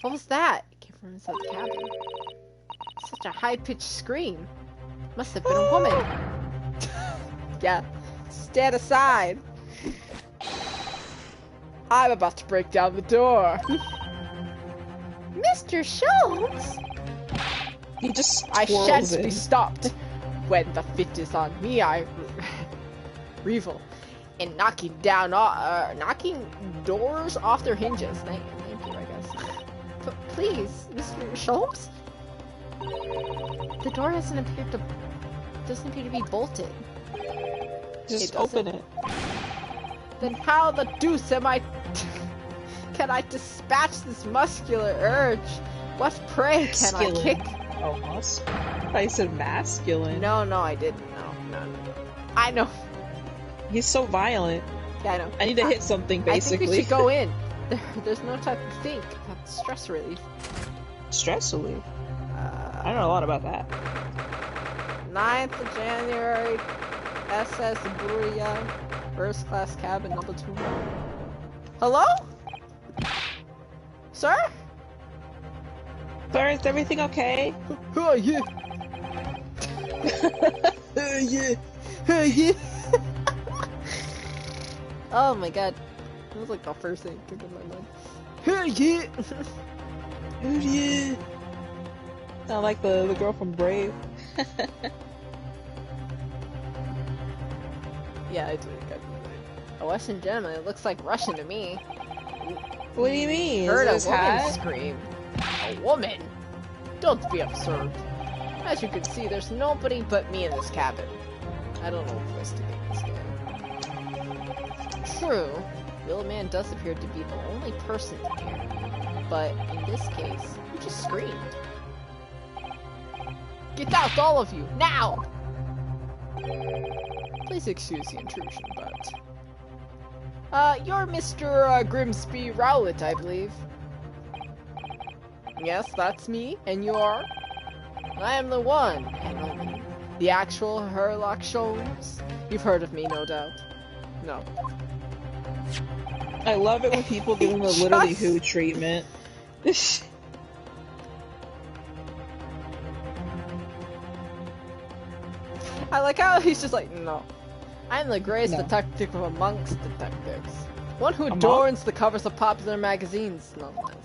What was that? It came from inside the cabin. Such a high-pitched scream. Must have been a woman. Yeah. Stand aside. I'm about to break down the door. Mr. Schultz? He just I shan't be stopped. When the fit is on me, I revel. and knocking doors off their hinges. Thank you, I guess. But please, Mr. Sholmes? The door doesn't appear to be bolted. Just open it. Then how the deuce can I dispatch this muscular urge? What prey can I kick? Oh, I said masculine. No, I didn't. No. I know. He's so violent. Yeah, I know. I need to hit something, basically. I think we should go in. There's no time to think. That's stress relief. Stress relief? I don't know a lot about that. 9th of January, SS Buria, first class cabin number 2. Hello? Sir? Sir, is everything okay? Oh, yeah. Yeah. Oh my god. That was like the first thing that came to my mind. Yeah. Sound like the girl from Brave. Yeah, it's really good. A Western gentleman, it looks like Russian to me. What do you mean? Heard a woman scream. A woman? Don't be absurd. As you can see, there's nobody but me in this cabin. I don't know if to make this game. True, the old man does appear to be the only person here. But in this case, he just screamed. Get out, all of you, now! Please excuse the intrusion, but... you're Mr. Grimsby Rowlett, I believe. Yes, that's me, and you are? I am the one, and only. The actual Herlock Sholmes? You've heard of me, no doubt. No. I love it when people give him the literally who treatment. I like how he's just like, no. I'm the greatest detective amongst detectives. One who adorns the covers of popular magazines, nonetheless.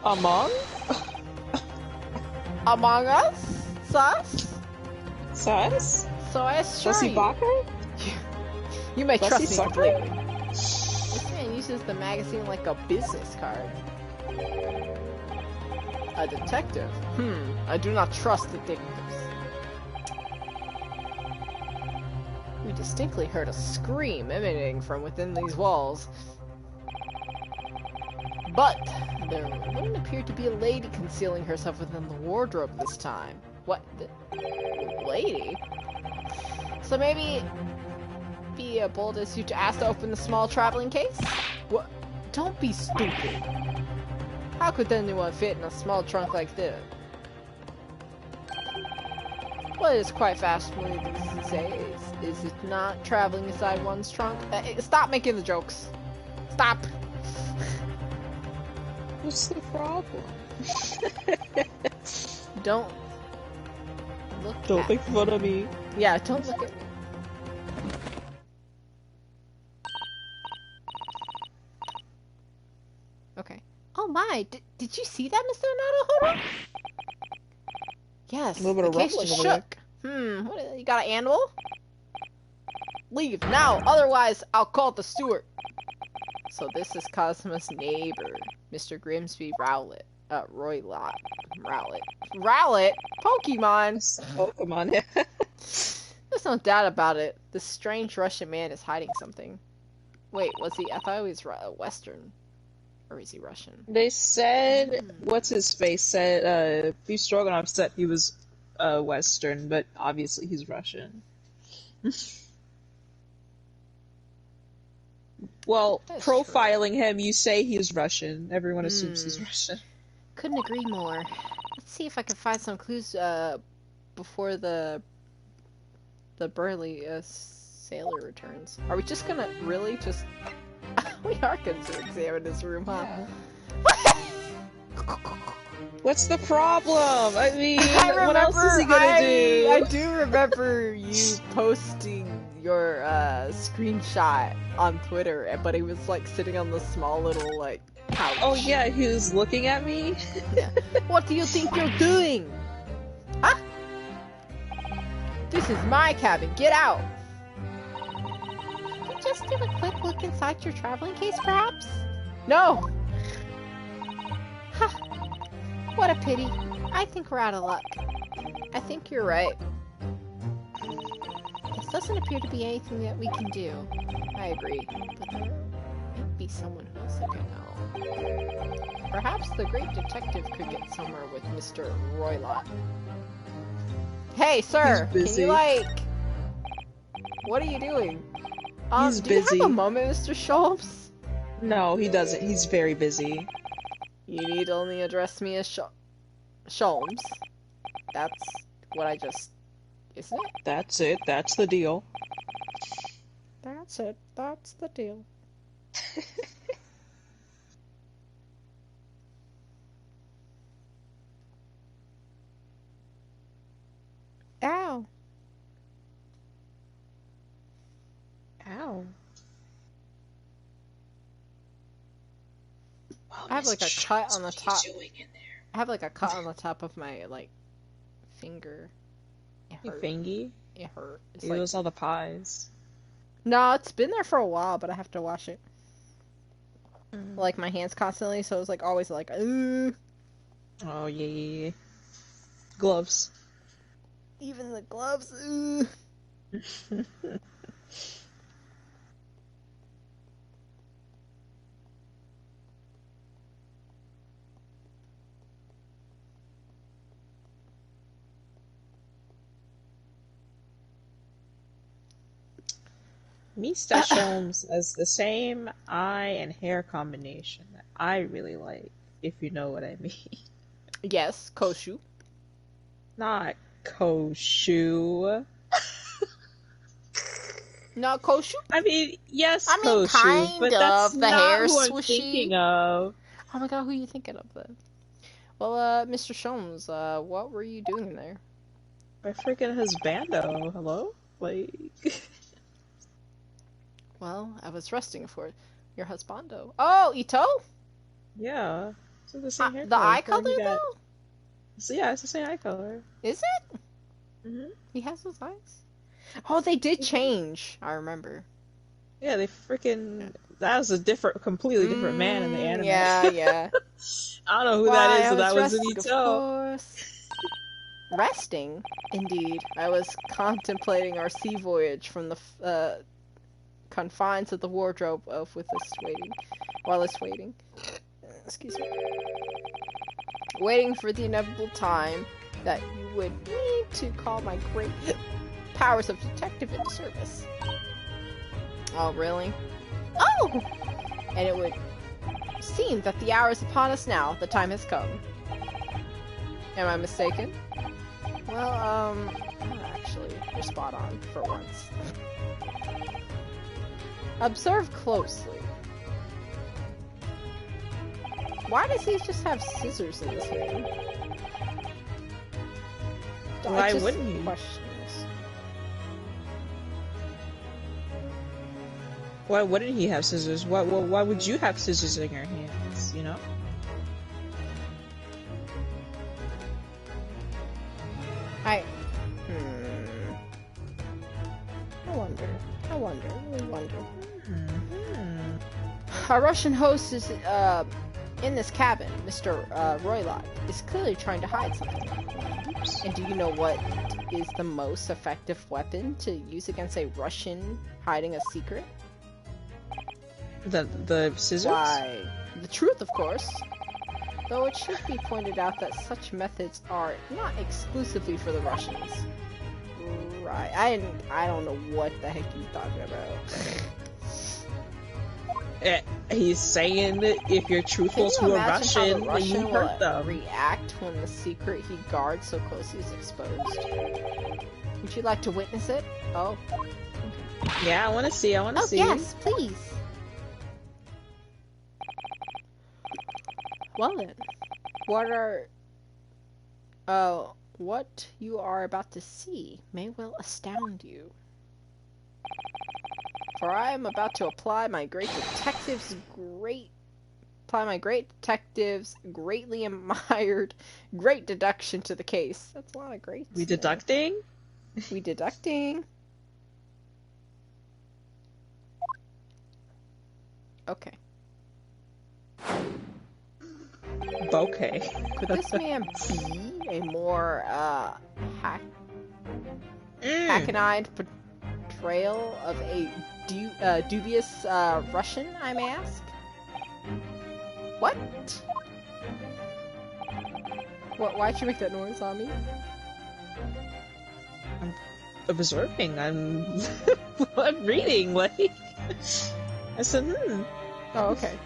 Among? Among us? Sus? Sus? So I assure you. You may trust me completely. This man uses the magazine like a business card. A detective? I do not trust detectives. We distinctly heard a scream emanating from within these walls. But there wouldn't appear to be a lady concealing herself within the wardrobe this time. What? The lady? So maybe be bold as you to ask to open the small traveling case? What? Don't be stupid. How could anyone fit in a small trunk like this? Well, it's quite fashionable to say, is it not traveling inside one's trunk? Stop making the jokes. Stop. What's the problem? Don't look Don't make fun of me. Yeah, don't look at me. Okay. Oh my, did you see that, Mr. Naruhodo? Yes, the case just shook. What, you got an animal? Leave now, otherwise I'll call the steward. So this is Cosmo's neighbor, Mr. Grimsby Rowlett. Rowlett. Pokemon! Pokemon, yeah. There's no doubt about it. This strange Russian man is hiding something. Wait, was he? I thought he was Western. Or is he Russian? They said, what's his face said, Beef Stroganoff said he was Western, but obviously he's Russian. Well, that's profiling him, you say he's Russian. Everyone assumes he's Russian. Couldn't agree more. Let's see if I can find some clues before the burly sailor returns. Are we just gonna really just... We are going to examine his room, huh? Yeah. What's the problem? I mean, what else is he gonna do? I do remember you posting your screenshot on Twitter, but he was like sitting on the small little like couch. Oh yeah, he was looking at me? Yeah. What do you think you're doing? Huh? This is my cabin, get out! just do a quick look inside your traveling case, perhaps? No! Ha! What a pity. I think we're out of luck. I think you're right. This doesn't appear to be anything that we can do. I agree. But there might be someone else that can help. Perhaps the great detective could get somewhere with Mr. Roylott. Hey, sir! Can you, like... What are you doing? He's busy. Do you have a moment, Mr. Sholmes? No, he doesn't. He's very busy. You need only address me as Sholmes. That's what I just... Isn't it? That's it. That's the deal. That's it. That's the deal. Ow. Ow. Well, I have like a cut on the top. I have like a cut on the top of my like finger. It hurt. Your fingy? It hurt. It's It was all the pies. No, it's been there for a while, but I have to wash it. Like my hands constantly, so it was like always like, Oh yeah. Gloves. Even the gloves. Mr. Sholmes has the same eye and hair combination that I really like, if you know what I mean. Yes, Koshu. Not Koshu. Not Koshu? I mean, yes, I mean, Koshu, kind but of. that's The not hair who I'm swooshy. thinking of. Oh my god, who are you thinking of then? Well, Mr. Sholmes, what were you doing there? My freaking husbando. Hello? Like... Well, I was resting for your husbando. Oh, Ito? Yeah. So the same hair the color. eye color, though? So, yeah, it's the same eye color. Is it? Mm-hmm. He has those eyes? Oh, they did change. I remember. Yeah, they freaking... That was a completely different man in the anime. Yeah. I don't know who that is, so that was an Of course. Resting? Indeed. I was contemplating our sea voyage from the confines of the wardrobe while it's waiting. Excuse me. Waiting for the inevitable time that you would need to call my great powers of detective into service. Oh, really? Oh! And it would seem that the hour is upon us now. The time has come. Am I mistaken? Well, actually, you're spot on for once. Observe closely. Why does he just have scissors in his hand? Why wouldn't he? Questions. Why wouldn't he have scissors? Why would you have scissors in your hands, you know? I wonder. Our Russian host is, in this cabin. Mr. Roylott is clearly trying to hide something. Oops. And do you know what is the most effective weapon to use against a Russian hiding a secret? The scissors? Why, the truth, of course. Though it should be pointed out that such methods are not exclusively for the Russians. Right. I don't know what the heck he's talking about. He's saying that if you're truthful to a Russian, then you hurt them. React when the secret he guards so closely is exposed. Would you like to witness it? Oh. Okay. Yeah, I want to see. Oh, yes, please. Well then, what you are about to see may well astound you. For I am about to apply my great detective's greatly admired great deduction to the case. That's a lot of greats. We deducting? We deducting. Okay. Okay. Could this man be a more hackneyed portrayal of a dubious Russian, I may ask? What? What? Why'd you make that noise on me? I'm observing. I'm reading. Like I said, Oh, okay.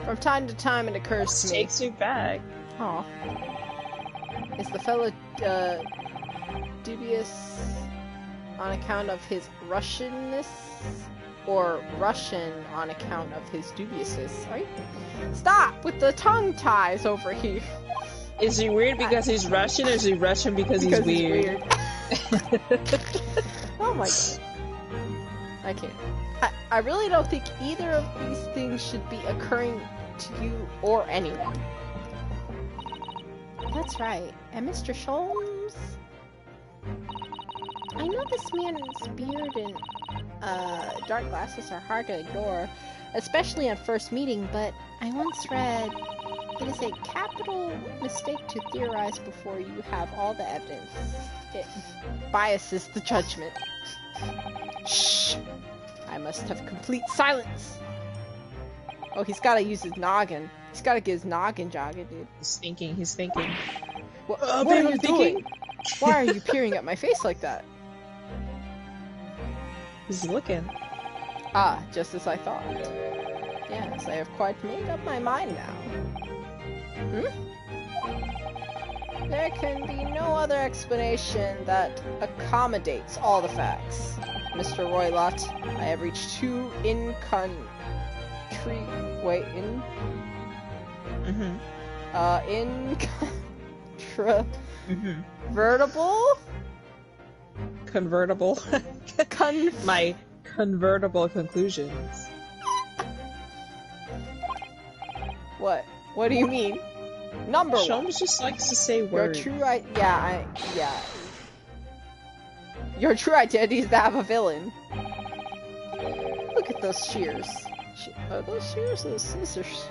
From time to time, it occurs to me. Takes you back. Oh. Is the fellow dubious on account of his Russianness, or Russian on account of his dubiousness? Right? Stop with the tongue ties over here. Is he weird because he's Russian, or is he Russian because he's weird? Oh my god. I can't. I really don't think either of these things should be occurring to you or anyone. That's right. And Mr. Sholmes? I know this man's beard and dark glasses are hard to ignore, especially on first meeting, but I once read it is a capital mistake to theorize before you have all the evidence. It biases the judgment. Shh! I must have complete silence! Oh, he's gotta use his noggin. He's gotta get his noggin jogging, dude. He's thinking. What are you doing? Why are you peering at my face like that? He's looking. Ah, just as I thought. Yes, I have quite made up my mind now. There can be no other explanation that accommodates all the facts. Mr. Roylott, I have reached two Convertible? My convertible conclusions. What? What do you mean? Number one. Sholmes just likes to say words. Your true identity is that of a villain. Look at those shears. Are those shears or those scissors?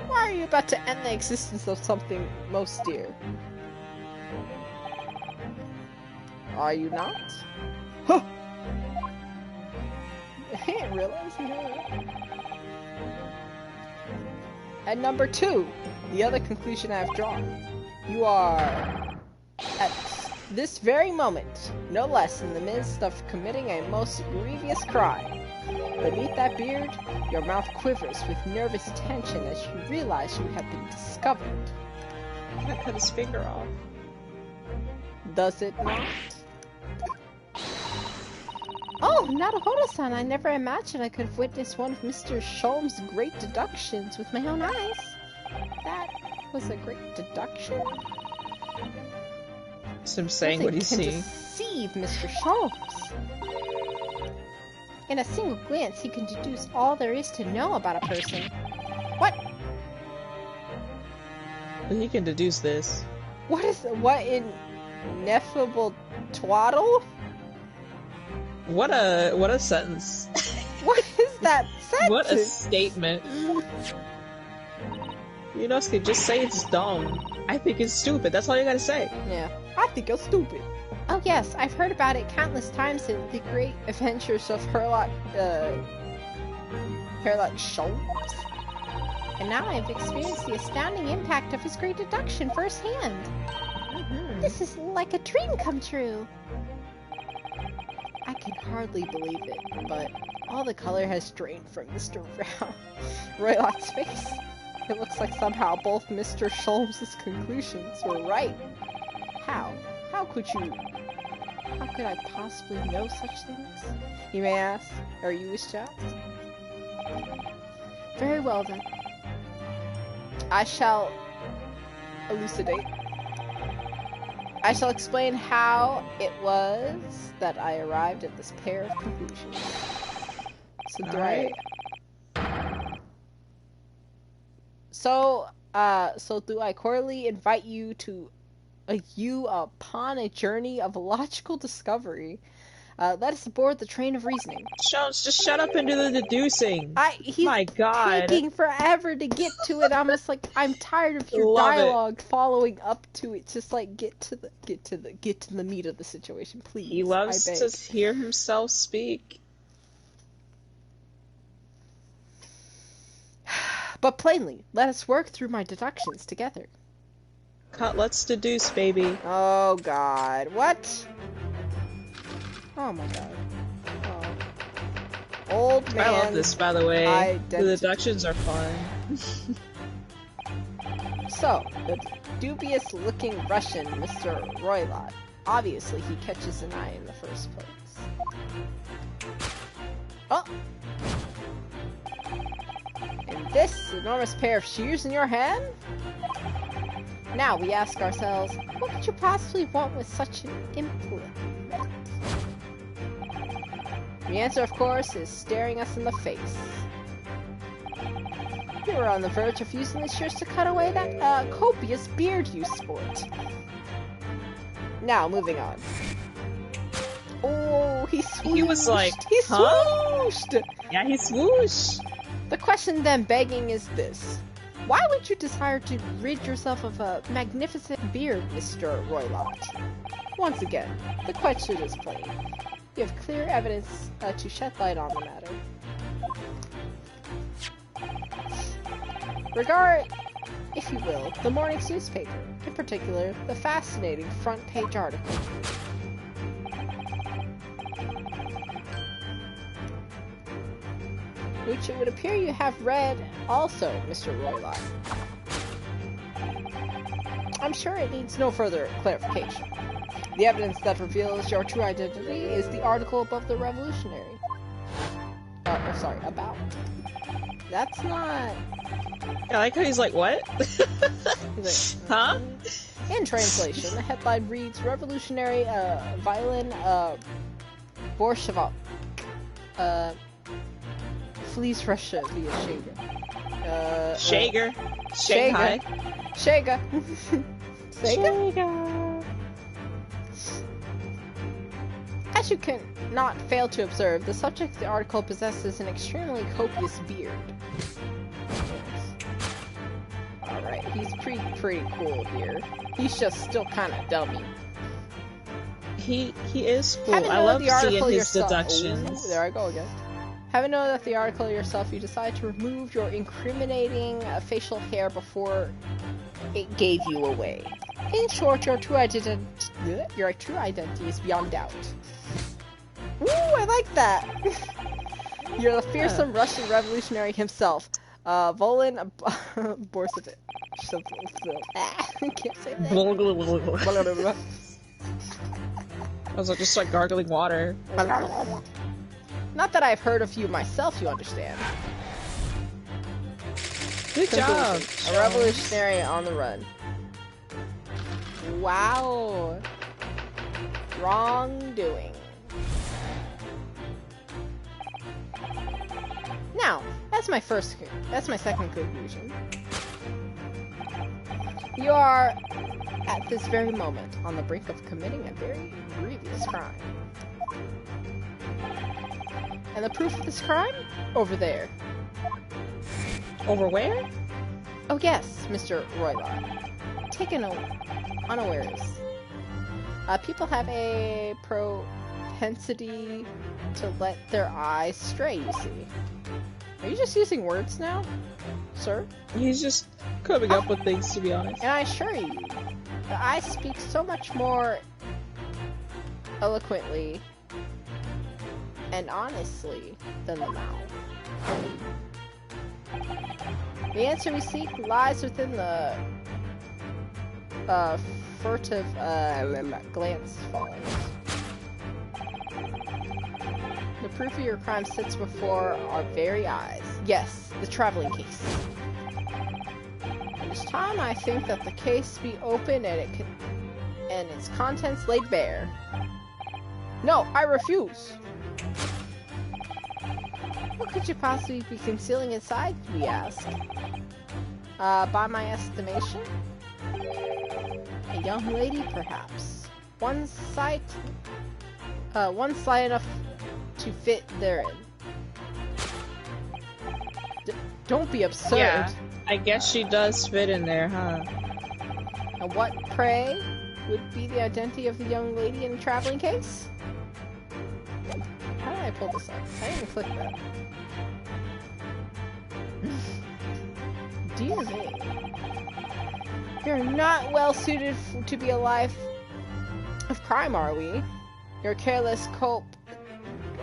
Why are you about to end the existence of something most dear? Are you not? Huh! I didn't realize you had that. And number two, the other conclusion I've drawn. You are, at this very moment, no less in the midst of committing a most grievous crime. Beneath that beard, your mouth quivers with nervous tension as you realize you have been discovered. I cut his finger off. Does it not? Oh, Naruhodo-san, I never imagined I could have witnessed one of Mr. Sholmes' great deductions with my own eyes. That was a great deduction? So I'm saying what he's seeing. Deceive Mr. Sholmes. In a single glance, he can deduce all there is to know about a person. What? He can deduce this. What ineffable twaddle? What a sentence. What is that sentence? What a statement. Yunosuke, just say it's dumb. I think it's stupid. That's all you gotta say. Yeah. I think you're stupid. Oh yes, I've heard about it countless times in the great adventures of Herlock Sholmes. And now I've experienced the astounding impact of his great deduction firsthand. This is like a dream come true. I can hardly believe it, but all the color has drained from Mr. Roylott's face. It looks like somehow both Mr. Sholmes' conclusions were right. How? How could I possibly know such things? You may ask, or you wish to ask? Very well then. I shall elucidate. I shall explain how it was that I arrived at this pair of conclusions. So do I cordially invite you upon a journey of logical discovery. Let us aboard the train of reasoning. Jones, just shut up and do the deducing. He's My God. taking forever to get to it. I'm just like, I'm tired of your dialogue following up to it. Just like, get to the meat of the situation, please. He loves to hear himself speak. But plainly, let us work through my deductions together. Let's deduce, baby. Oh God, what? Oh my God. Oh. Old man. I love this, by the way. The deductions are fun. So, the dubious-looking Russian, Mr. Roylott. Obviously, he catches an eye in the first place. Oh! And this enormous pair of shears in your hand? Now we ask ourselves, what could you possibly want with such an implement? The answer, of course, is staring us in the face. You were on the verge of using the shears to cut away that copious beard you sport. Now, moving on. Oh, he swooshed! He was like, he swooshed! Yeah, he swooshed! The question then begging is this. Why would you desire to rid yourself of a magnificent beard, Mr. Roylott? Once again, the question is plain. You have clear evidence to shed light on the matter. Regard, if you will, the morning's newspaper, in particular, the fascinating front-page article. Which it would appear you have read also, Mr. Roylott. I'm sure it needs no further clarification. The evidence that reveals your true identity is the article above the Revolutionary. About. That's not... I like how he's like, what? He's like, huh? In translation, the headline reads, Revolutionary violin Bolshevik flees Russia via Shaga. Shager. Shanghai. Shaga. Shaga. As you can not fail to observe, the subject of the article possesses an extremely copious beard. Alright, he's pretty cool here. He's just still kind of dummy. He is cool. I love seeing his deductions. Ooh, there I go again. Having known that the article yourself, you decide to remove your incriminating facial hair before it gave you away. In short, your true identity is beyond doubt. Ooh, I like that! You're the fearsome Russian revolutionary himself, Volin Borsovich. I can't say that. I was just like gargling water. Not that I've heard of you myself, you understand. Good job! A revolutionary on the run. Wow. Wrongdoing. Now, that's my second conclusion. You are, at this very moment, on the brink of committing a very grievous crime. And the proof of this crime? Over there. Over where? Oh yes, Mr. Roylott. Taken unawares. People have a propensity to let their eyes stray, you see. Are you just using words now, sir? He's just coming up with things, to be honest. And I assure you, the eyes speak so much more eloquently and honestly than the mouth. The answer we seek lies within the furtive glance follows. The proof of your crime sits before our very eyes. Yes, the traveling case. It is time, I think, that the case be opened and its contents laid bare. No, I refuse! What could you possibly be concealing inside, we ask? By my estimation? A young lady, perhaps. One sight one slight enough to fit therein. Don't be absurd. Yeah, I guess she does fit in there, huh? And what, pray, would be the identity of the young lady in the traveling case? How did I pull this up? I didn't click that. Dear me. You're not well suited to be a life of crime, are we? Your careless cope.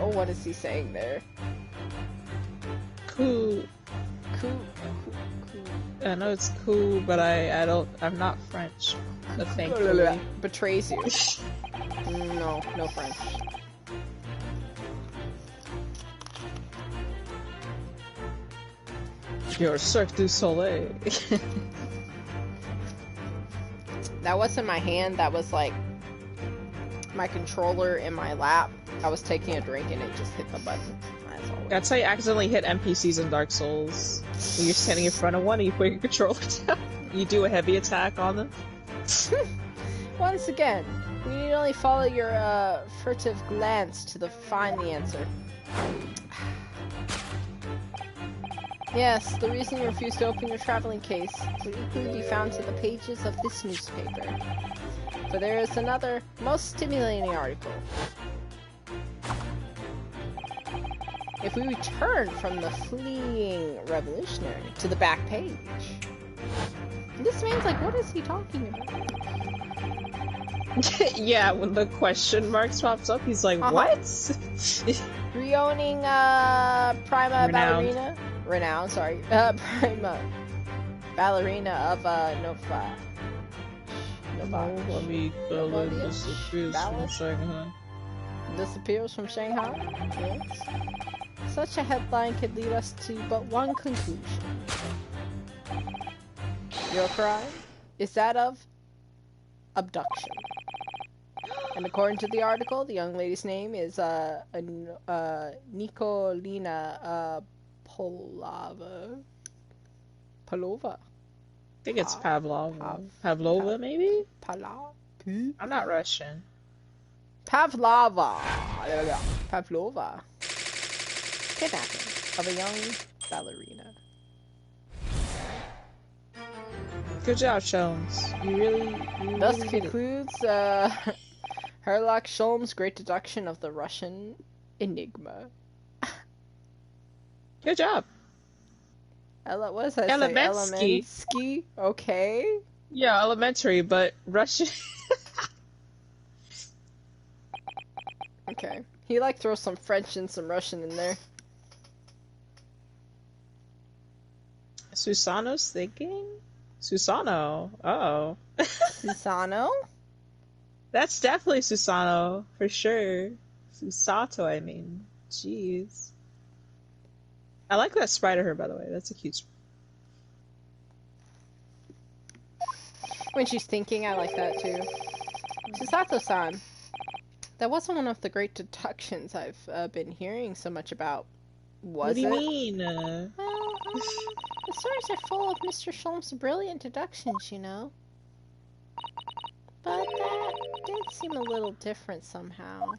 Oh, what is he saying there? Cool. I know it's cool, but I'm not French. Thankfully. Betrays you. No French. You're Cirque du Soleil. That wasn't my hand, that was like my controller in my lap. I was taking a drink and it just hit the button. That's how you accidentally hit NPCs in Dark Souls. When you're standing in front of one and you put your controller down. You do a heavy attack on them. Once again, we need only follow your furtive glance to find the answer. Yes, the reason you refused to open your traveling case would equally be found in the pages of this newspaper. For there is another, most stimulating article. If we return from the fleeing revolutionary to the back page. This man's like, what is he talking about? Yeah, when the question marks pops up, he's like, what? Reowning Prima Ballerina? Renown, sorry. Prima Ballerina of Nova. Let me disappears from Shanghai. Disappears from Shanghai? Yes. Such a headline could lead us to but one conclusion. Your crime is that of abduction. And according to the article, the young lady's name is Nikolina Polova. I think it's Pavlova. Pavlova, maybe? I'm not Russian. Pavlova. Kidnapping of a young ballerina. Good job, Sholmes. You really Thus concludes Herlock Sholmes' great deduction of the Russian enigma. Good job. What does that say? Elementary. Okay. Yeah, elementary, but Russian. Okay. He like throws some French and some Russian in there. Susano's thinking? Susano. Oh. Susano? That's definitely Susano, for sure. Susato, I mean. Jeez. I like that sprite of her, by the way. That's a cute sprite. When she's thinking, I like that too. Susato-san. That wasn't one of the great deductions I've been hearing so much about. Was it? What do you mean? Well, the stories are full of Mr. Sholmes' brilliant deductions, you know. But that did seem a little different somehow.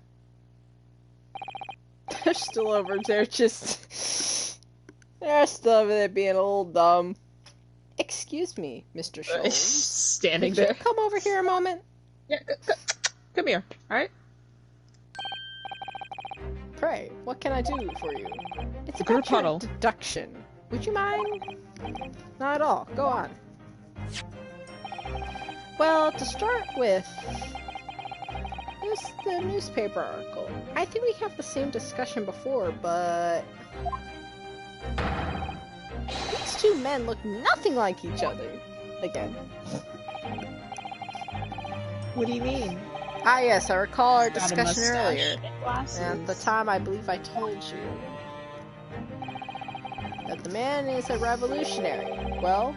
They're still over there just... They're still over there being a little dumb. Excuse me, Mr. Sholmes. Standing Could there. you come over here a moment? Yeah, come here, alright? Pray, what can I do for you? It's Group about your huddle. deduction. Would you mind? Not at all. Go on. Well, to start with, is the newspaper article. I think we have the same discussion before, but these two men look nothing like each other. Again. What do you mean? Ah yes, I recall our Got a discussion mustache earlier. and glasses. And at the time, I believe I told you that the man is a revolutionary. Well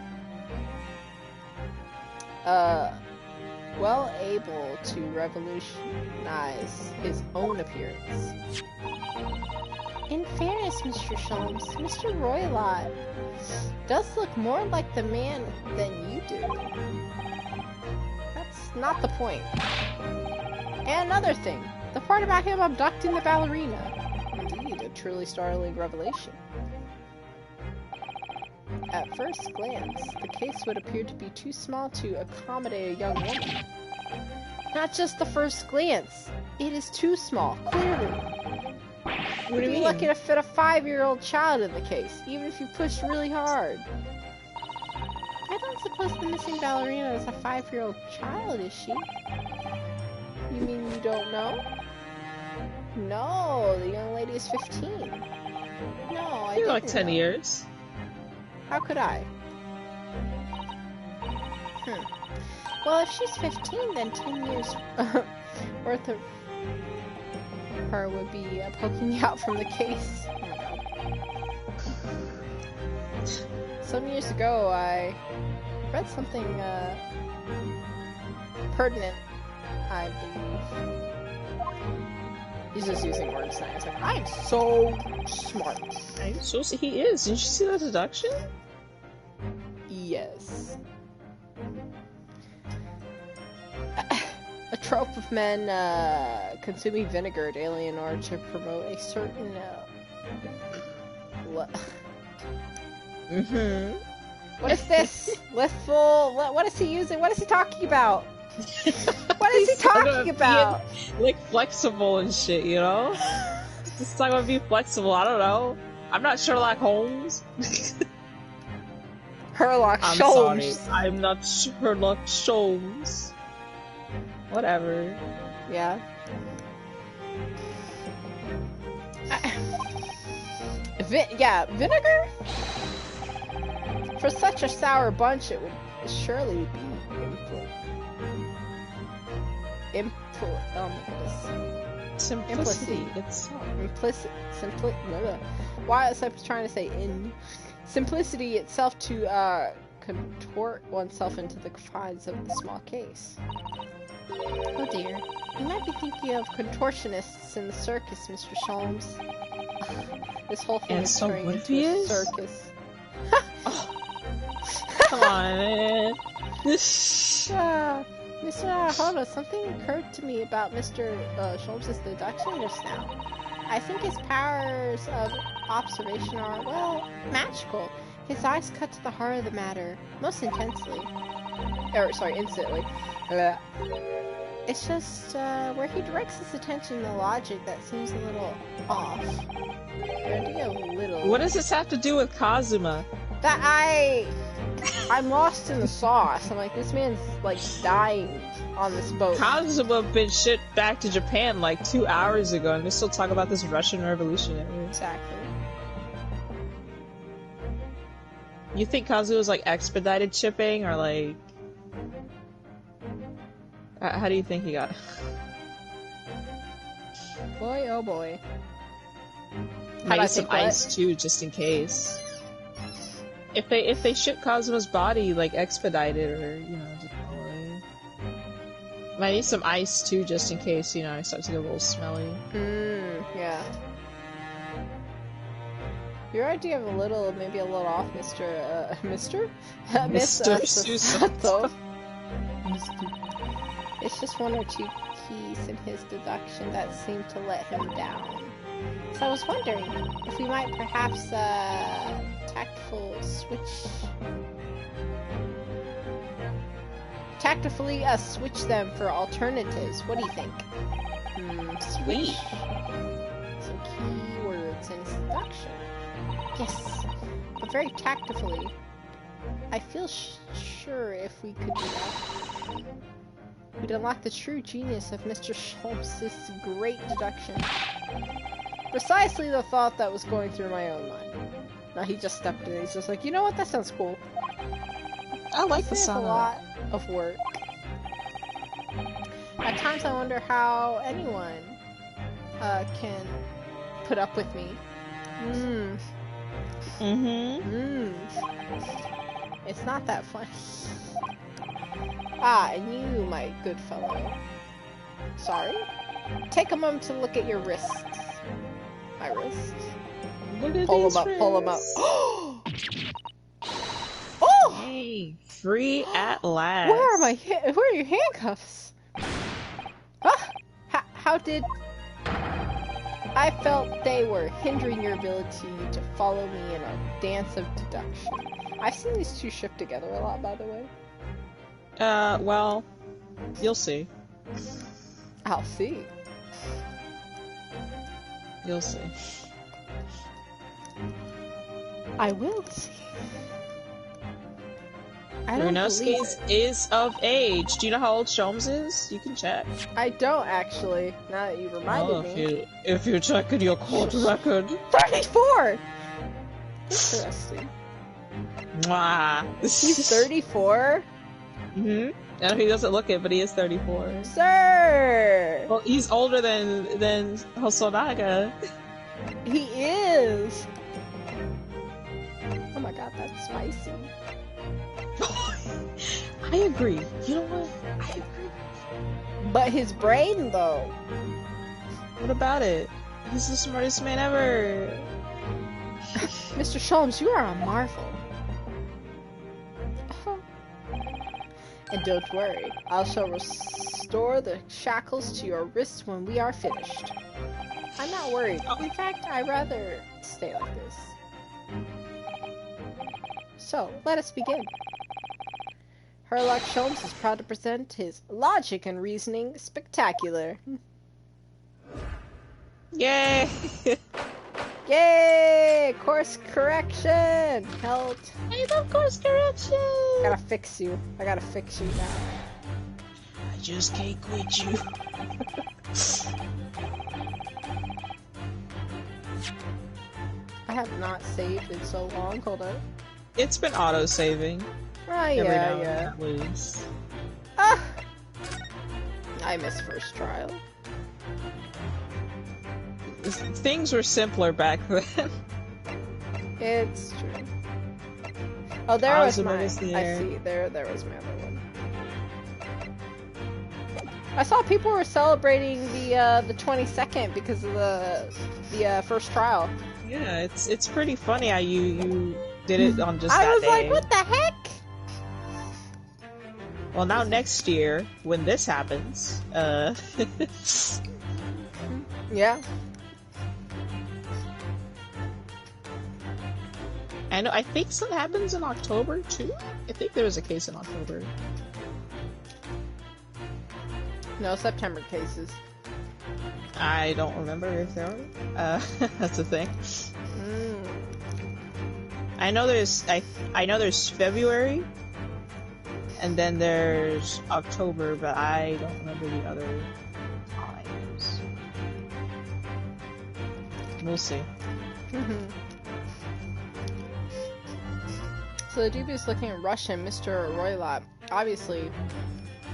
able to revolutionize his own appearance. In fairness, Mr. Sholmes, Mr. Roylott does look more like the man than you do. That's not the point. And another thing, The part about him abducting the ballerina. Indeed, a truly startling revelation. At first glance, the case would appear to be too small to accommodate a young woman. Not just the first glance. It is too small, clearly. What do you mean? Lucky to fit a 5-year-old child in the case, even if you pushed really hard. I don't suppose the missing ballerina is a 5-year-old child, is she? You mean you don't know? No, the young lady is 15. No, I didn't like 10 know. years. How could I? Well, if she's 15, then 10 years worth of her would be poking you out from the case. Oh my God. Some years ago, I read something pertinent, I believe. He's just using words now. He's like, I'm so smart. I'm so he is. Did you see that deduction? Yes. A trope of men consuming vinegar daily in order to promote a certain What is this? Lithful? What is he using? What is he talking about? What is he talking about? Like flexible and shit, you know? Just talking about being flexible. I don't know. I'm not Sherlock Holmes. Sherlock I'm Holmes. sorry. I'm not Sherlock Holmes. Whatever. Yeah. Vinegar? For such a sour bunch, it would surely be oh my goodness. Simplicity itself. Why was I trying to say in? Simplicity itself to contort oneself into the confines of the small case. Oh dear. You might be thinking of contortionists in the circus, Mr. Sholmes. This whole thing is turning into a circus. Come on, man. Mr. Harlow, something occurred to me about Mr. Sholmes' deduction just now. I think his powers of observation are, well, magical. His eyes cut to the heart of the matter, most intensely. Instantly. It's just, where he directs his attention to logic that seems a little off. What does this have to do with Kazuma? That I'm lost in the sauce. I'm like, this man's, like, dying on this boat. Kazuma been shipped back to Japan like 2 hours ago, and they still talk about this Russian revolutionary. Exactly. You think Kazuma was, like, expedited shipping, or, like... how do you think he got? Boy, oh boy. Maybe some ice too, just in case. If they ship Kazuma's body like expedited, or you know, just probably might need some ice too, just in case you know it starts to get a little smelly. Yeah. Your idea of maybe a little off, Mr. Susato. It's just one or two keys in his deduction that seem to let him down. So I was wondering if we might perhaps tactfully switch them for alternatives. What do you think? Switch. Some key words in his deduction. Yes, but very tactfully. I feel sure if we could do that, we'd unlock the true genius of Mr. Sholmes' great deduction. Precisely the thought that was going through my own mind. Now he just stepped in and he's just like, you know what, that sounds cool. I like the sound of a lot of work. At times I wonder how anyone can put up with me. It's not that funny. And you, my good fellow. Sorry? Take a moment to look at your wrists. My wrists. Pull them up, pull them up. Oh! Hey, free at last. Where are your handcuffs? How did I felt they were hindering your ability to follow me in a dance of deduction. I've seen these two shift together a lot, by the way. Well, you'll see. I'll see. You'll see. I will see. Runosuke is of age. Do you know how old Sholmes is? You can check. I don't actually. Now that you reminded me. If you're checking your court record. 34! Interesting. Mwah. He's 34? Mm-hmm. No, he doesn't look it, but he is 34. Sir! Well, he's older than Hosonaga. He is! Oh my god, that's spicy. I agree. You know what? I agree. But his brain, though. What about it? He's the smartest man ever. Mr. Sholmes, you are a marvel. And don't worry, I shall restore the shackles to your wrists when we are finished. I'm not worried. In fact, I'd rather stay like this. So, let us begin. Herlock Sholmes is proud to present his logic and reasoning spectacular. Yay! Yay! Course correction! Helped. I love course correction! I gotta fix you. I gotta fix you now. I just can't quit you. I have not saved in so long. Hold on. It's been auto-saving. Oh, yeah. Please. Ah! I missed first trial. Things were simpler back then. It's true. Oh, there was mine. I see. There was my other one. I saw people were celebrating the 22nd because of the first trial. Yeah, it's pretty funny how you did it on just that day. I was day. like, what the heck? Well, now next year, when this happens, yeah. I think something happens in October, too? I think there was a case in October. No, September cases. I don't remember if there are. That's the thing. I know there's February, and then there's October, but I don't remember the other times. We'll see. So the dude is looking at Russian, Mr. Roylott. Obviously,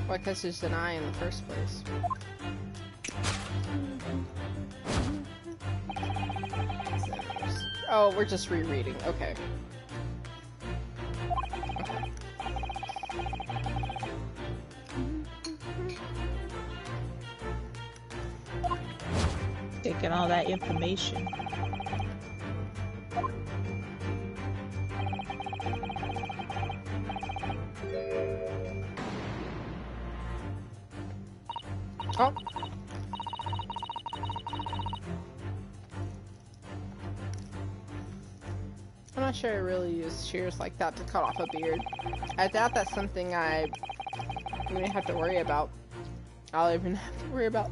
what catches an eye in the first place? Oh, we're just rereading. Okay. Taking all that information. Oh. I'm not sure I really use shears like that to cut off a beard. I doubt that's something I even have to worry about. I'll even have to worry about.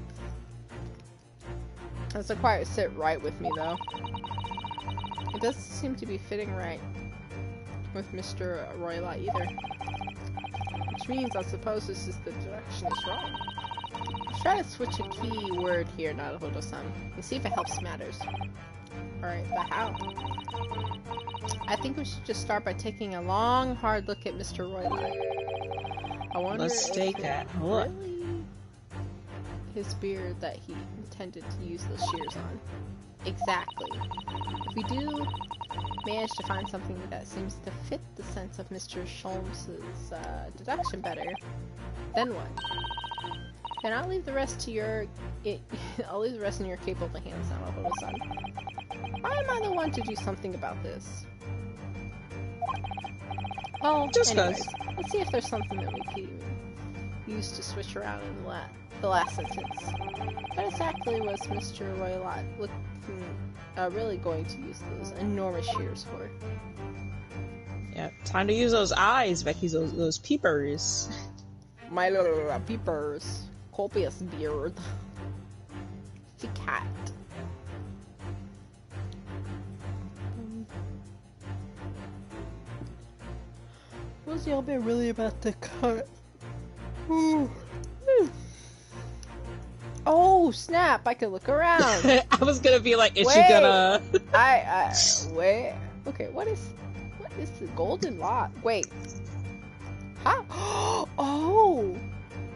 It doesn't quite sit right with me though. It doesn't seem to be fitting right with Mr. Roylott either. Which means I suppose this is the direction is wrong. Let's try to switch a key word here, Naruhodo-san, and see if it helps matters. Alright, but how? I think we should just start by taking a long, hard look at Mr. Roylott. I wonder Let's take a look. Really his beard that he intended to use those shears on. Exactly. If we do manage to find something that seems to fit the sense of Mr. Sholmes' deduction better, then what? Then I'll leave the rest to your I'll leave the rest in your capable hands now, Naruhodo-san. Why am I the one to do something about this? Well, just anyways, let's see if there's something that we can used to switch around in the last sentence. What exactly was Mr. Roylott really going to use those enormous shears for? Yeah, time to use those eyes, Becky, those peepers. My little peepers. Copious beard. The cat. Was y'all been really about to cut? Oh snap! I could look around. I was gonna be like, is she gonna? Wait. Okay, what is the golden lock? Wait. Huh? Oh,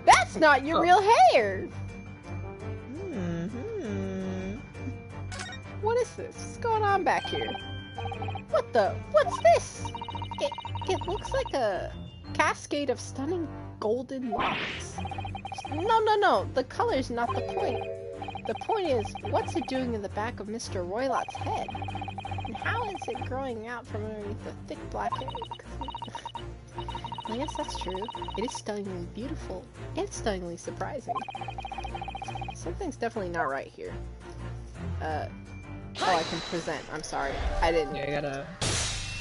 that's not your real hair. What is this? What's going on back here? What's this? It looks like a cascade of stunning golden locks. No. The color's not the point. The point is, what's it doing in the back of Mr. Roylott's head? And how is it growing out from underneath the thick black hair? Well, yes, that's true. It is stunningly beautiful and stunningly surprising. Something's definitely not right here. Oh, I can present. I'm sorry. I didn't. Yeah, I gotta...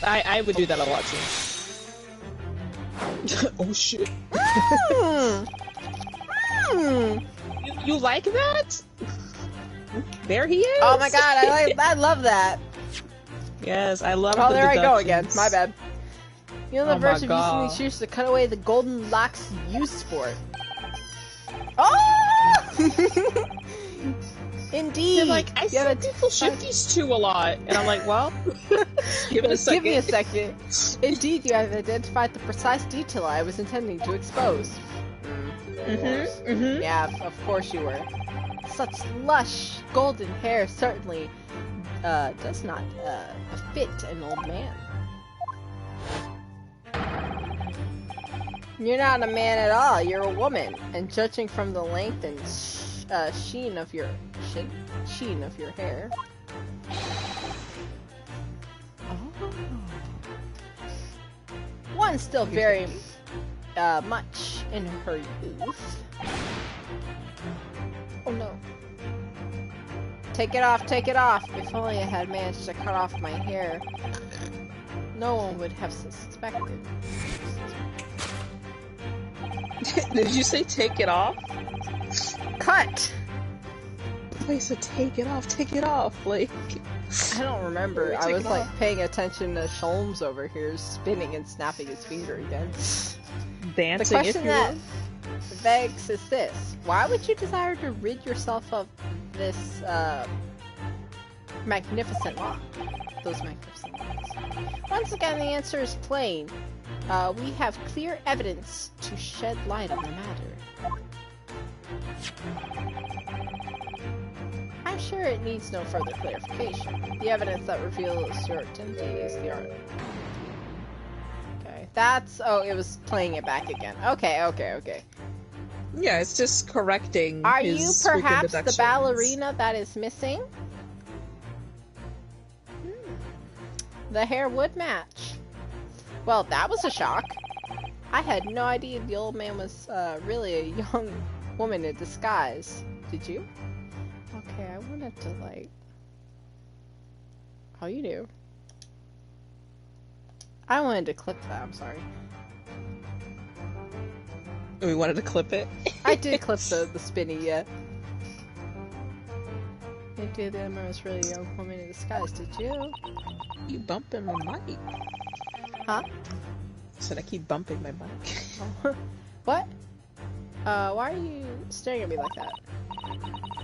I would do that a lot too. Oh shit. You like that? There he is! Oh my god, I love that! Yes, I love Oh, the there I go deductions. again. My bad. You know the verse of God. using these shears to cut away the golden locks used for it. Oh! Indeed! They're like, I see people shift these two a lot. And I'm like, well, give it a second. Give me a second. Indeed, you have identified the precise detail I was intending to expose. Yeah, of course you were. Such lush, golden hair certainly does not fit an old man. You're not a man at all, you're a woman. And judging from the length and sheen of your hair. Oh. One still very much in her youth. Oh no. Take it off, take it off! If only I had managed to cut off my hair, no one would have suspected. Did you say take it off? Cut! I said take it off, like... I don't remember. I was like paying attention to Sholmes over here spinning and snapping his finger again. Dancing, the question that begs is this: why would you desire to rid yourself of this magnificent lock? Those magnificent locks. Once again, the answer is plain. We have clear evidence to shed light on the matter. I'm sure it needs no further clarification. The evidence that reveals your identity is the art. Okay, that's... oh, it was playing it back again. Okay. Yeah, it's just correcting Are his you perhaps the deductions. ballerina that is missing? The hair would match. Well, that was a shock. I had no idea the old man was really a young woman in disguise. Did you? Okay, I wanted to like... oh, you do. I wanted to clip that, I'm sorry. We wanted to clip it? I did clip the spinny, yeah. You did the man was really a young woman in disguise, did you? You bumping my mic. Huh? I said I keep bumping my mic. What? Why are you staring at me like that?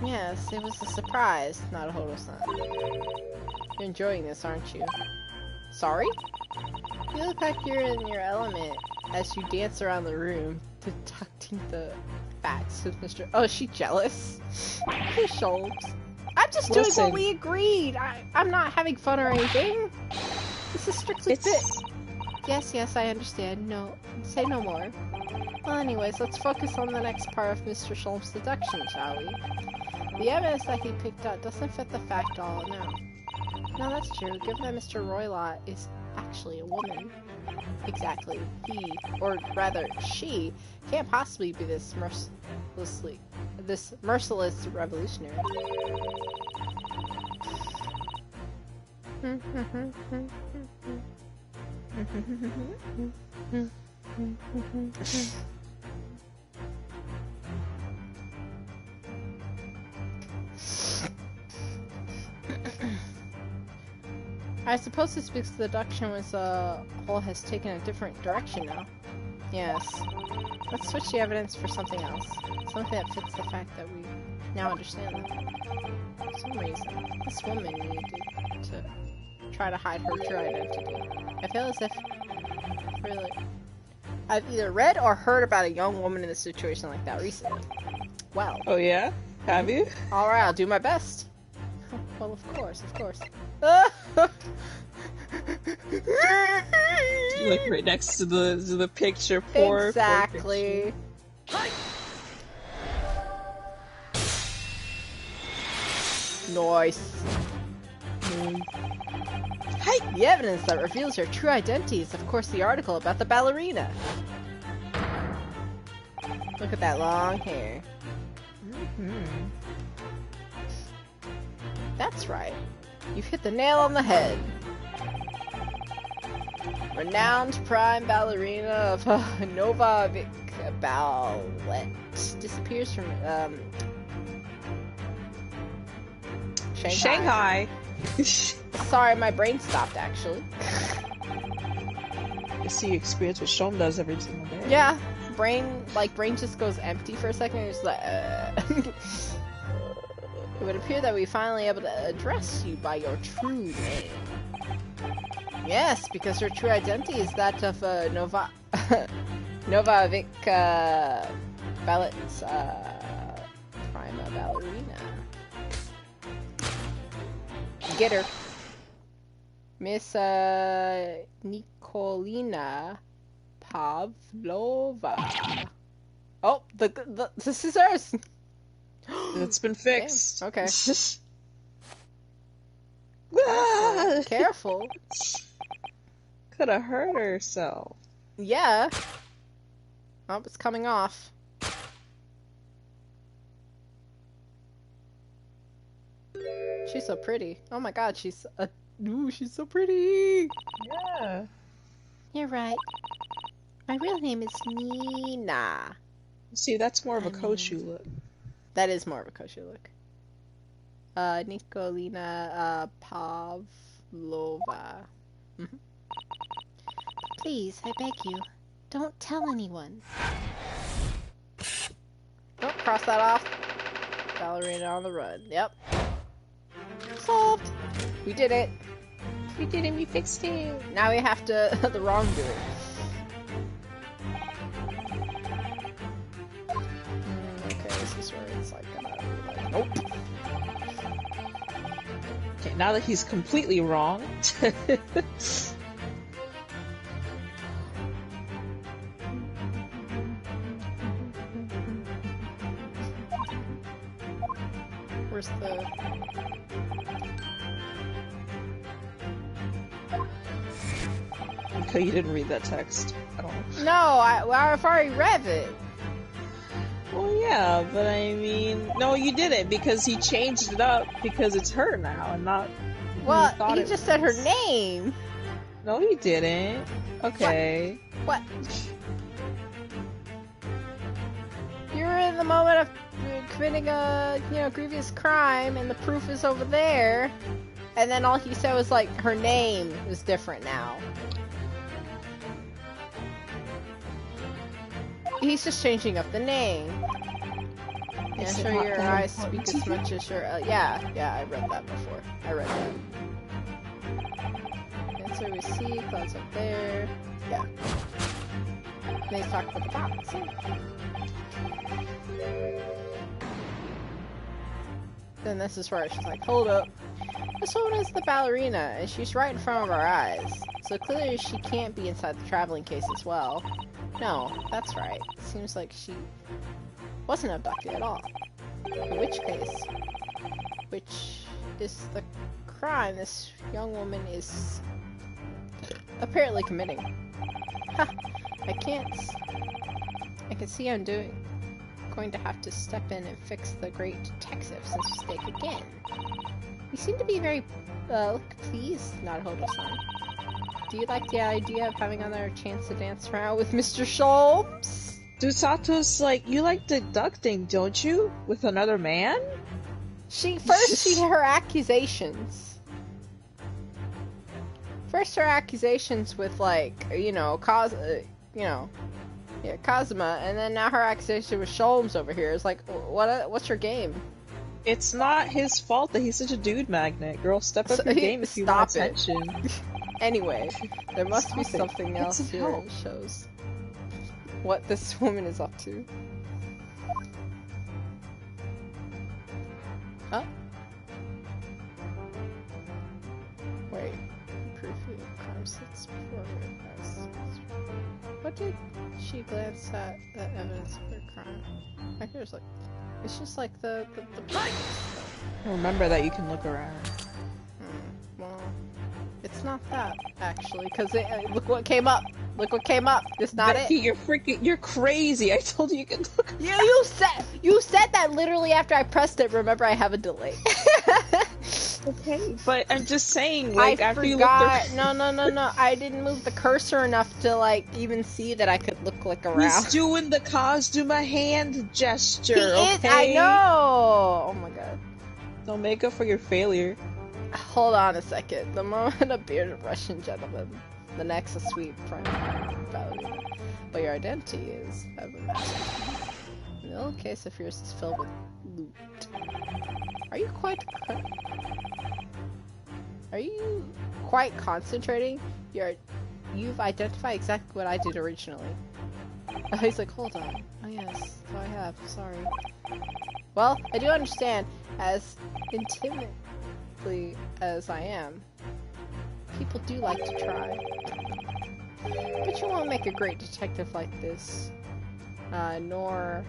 Yes, it was a surprise, not a Hodo-san. You're enjoying this, aren't you? Sorry? You look like you're in your element as you dance around the room, deducting the facts with Mr. Oh, is she jealous? Hey, Sholmes. I'm just doing what we agreed! I'm not having fun or anything! This is strictly fit. Yes, I understand. No, say no more. Well, anyways, let's focus on the next part of Mr. Sholmes' deduction, shall we? The evidence that he picked up doesn't fit the fact all now. No, that's true. Given that Mr. Roylott is actually a woman, Exactly. He, or rather she, can't possibly be this merciless revolutionary. I suppose this because the deduction was whole has taken a different direction now. Yes. Let's switch the evidence for something else. Something that fits the fact that we now understand them. For some reason, this woman needed to try to hide her true identity. I feel as if I've either read or heard about a young woman in a situation like that recently. Well. Oh yeah? Have you? Alright, I'll do my best. Well, of course. Like right next to the picture, poor. Exactly. Poor Nice. Hey! The evidence that reveals her true identity is, of course, the article about the ballerina. Look at that long hair. That's right. You've hit the nail on the head. Renowned prime ballerina of Nova Vic Ballet disappears from Shanghai. Sorry, my brain stopped actually. You see, you experience what Shom does every single day. Yeah, brain just goes empty for a second. And it's like, It would appear that we finally able to address you by your true name. Yes, because her true identity is that of Nova Vic Ballet's prima ballerina. Get her. Miss Nikolina Pavlova. Oh, the scissors! It's been fixed. Damn. Okay. Careful. Could have hurt herself. Yeah. Oh, it's coming off. She's so pretty. Oh my god, she's so pretty. Yeah. You're right. My real name is Nina. See, that's more of a Koshu look. That is more of a Koshu look. Nikolina Pavlova. Please, I beg you, don't tell anyone. Don't cross that off. Ballerina on the run. Yep. Solved. We did it. We did it. We fixed it. Now we have to the wrongdoer. Okay, this is where it's like nope. Okay, now that he's completely wrong. Where's the... Okay, you didn't read that text at all. No, I've already read it. Well, yeah, but I mean... No, you didn't, because he changed it up because it's her now, and not... Well, he just said her name. No, he didn't. Okay. What? You're in the moment of committing a, grievous crime, and the proof is over there. And then all he said was, like, her name is different now. He's just changing up the name. Yeah, sure your eyes speak as much as your... yeah, I read that before. I read that. Answer we see, clouds up there. Yeah. And he's talking about the box. Then this is where she's like, hold up. This woman is the ballerina, and she's right in front of our eyes. So clearly she can't be inside the traveling case as well. No, that's right. It seems like she wasn't abducted at all. In which case, which is the crime this young woman is apparently committing. Ha! I can't. I can see I'm going to have to step in and fix the great detective's mistake again. You seem to be very, pleased, Naruhodo-san. Do you like the idea of having another chance to dance around with Mr. Sholmes? Dude, Sato's like, you like deducting, don't you? With another man? Her accusations. First, her accusations with, like, Kazuma, and then now her accusation with Sholmes over here. It's like, what's your game? It's not his fault that he's such a dude magnet. Girl, step up your game if you want attention. Anyway, there must be something else here that shows what this woman is up to. Huh? Wait. Proof of crime sits before her. What did she glance at that evidence of her crime? I hear it's just like the Remember that you can look around. Well, it's not that actually, because look what came up. Look what came up. It's not Becky, it. You're crazy. I told you you could look. You said that literally after I pressed it. Remember, I have a delay. Okay, but I'm just saying, like, I after forgot. you looked No. I didn't move the cursor enough to, like, even see that I could look, like, around. He's doing the Kazuma hand gesture, okay? I know! Oh my god. Don't make up for your failure. Hold on a second. The moment a bearded Russian gentleman, the next a sweet ballerina, but your identity is of a master. The little case of yours is filled with loot. Are you quite concentrating? You've identified exactly what I did originally. He's like, hold on. Oh yes, so I have. Sorry. Well, I do understand, as intimately as I am, people do like to try. But you won't make a great detective like this, nor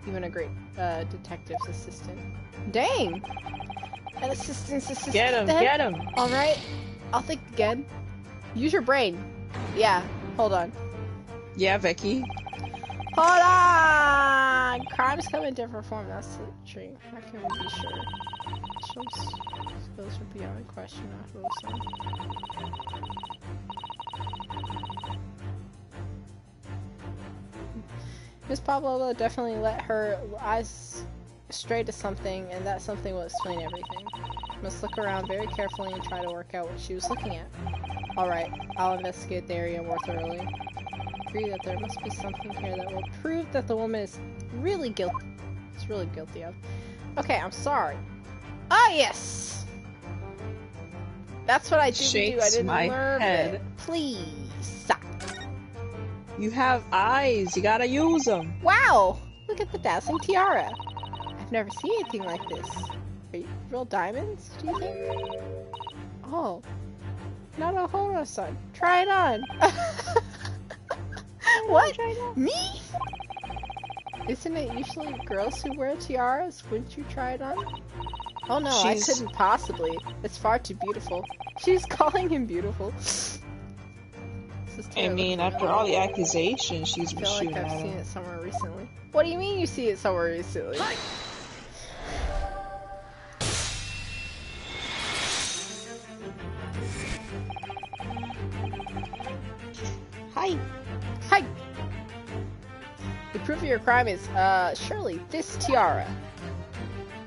even a great detective's assistant. Dang! An assistant's assistant? Get him! Alright, I'll think again. Use your brain. Yeah, hold on. Yeah, Vicky. Hold on! Crimes come in different forms, that's the tree. How can we be sure? Skills are beyond question, not Wilson. Miss Pablo definitely let her eyes stray to something, and that something will explain everything. Must look around very carefully and try to work out what she was looking at. Alright, I'll investigate the area more thoroughly. Agree that there must be something here that will prove that the woman is really guilty. It's really guilty of. Okay, I'm sorry. Ah, yes! That's what I didn't do. I didn't learn it. Please. You have eyes. You gotta use them. Wow! Look at the dazzling tiara. I've never seen anything like this. Are you real diamonds, do you think? Oh. Naruhodo-san. Try it on. What? Me? Isn't it usually girls who wear tiaras? Wouldn't you try it on? Oh no, I couldn't possibly. It's far too beautiful. She's calling him beautiful. I mean, after all the accusations she's been shooting at him. I feel like I've seen it somewhere recently. What do you mean you see it somewhere recently? Hi! Hi! The proof of your crime is, surely this tiara.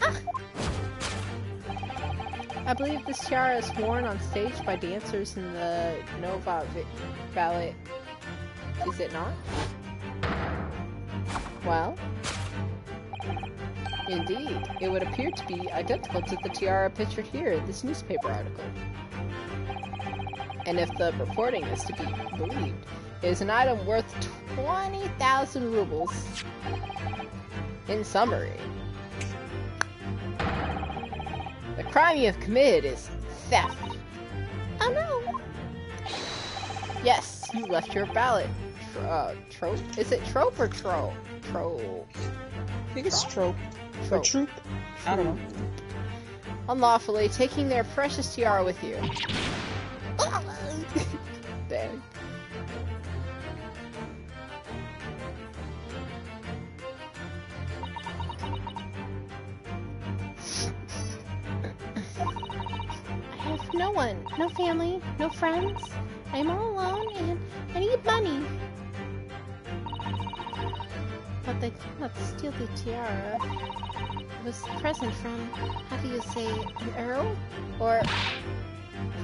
Ah! I believe this tiara is worn on stage by dancers in the Nova Ballet. Is it not? Well, indeed. It would appear to be identical to the tiara pictured here in this newspaper article. And if the reporting is to be believed, it is an item worth 20,000 rubles. In summary, the crime you have committed is theft. Oh no! Yes, you left your ballot. Trope? Is it trope or troll? Troll. I think it's trope. Or troop. I don't know. Unlawfully taking their precious tiara with you. Dang. have no one, no family, no friends. I'm all alone and I need money. But they cannot steal the tiara. It was a present from, how do you say, an earl? Or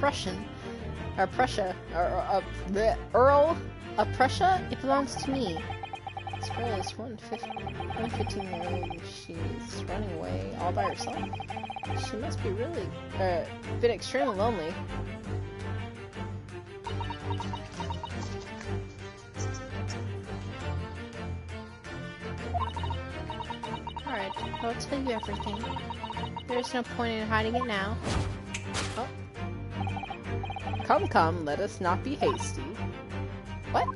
Prussian? Or Prussia? Or the Earl of Prussia? It belongs to me. This girl is 115-year-old. She's running away all by herself. She must be really, been extremely lonely. Alright, I'll tell you everything. There's no point in hiding it now. Oh. Come, let us not be hasty. What?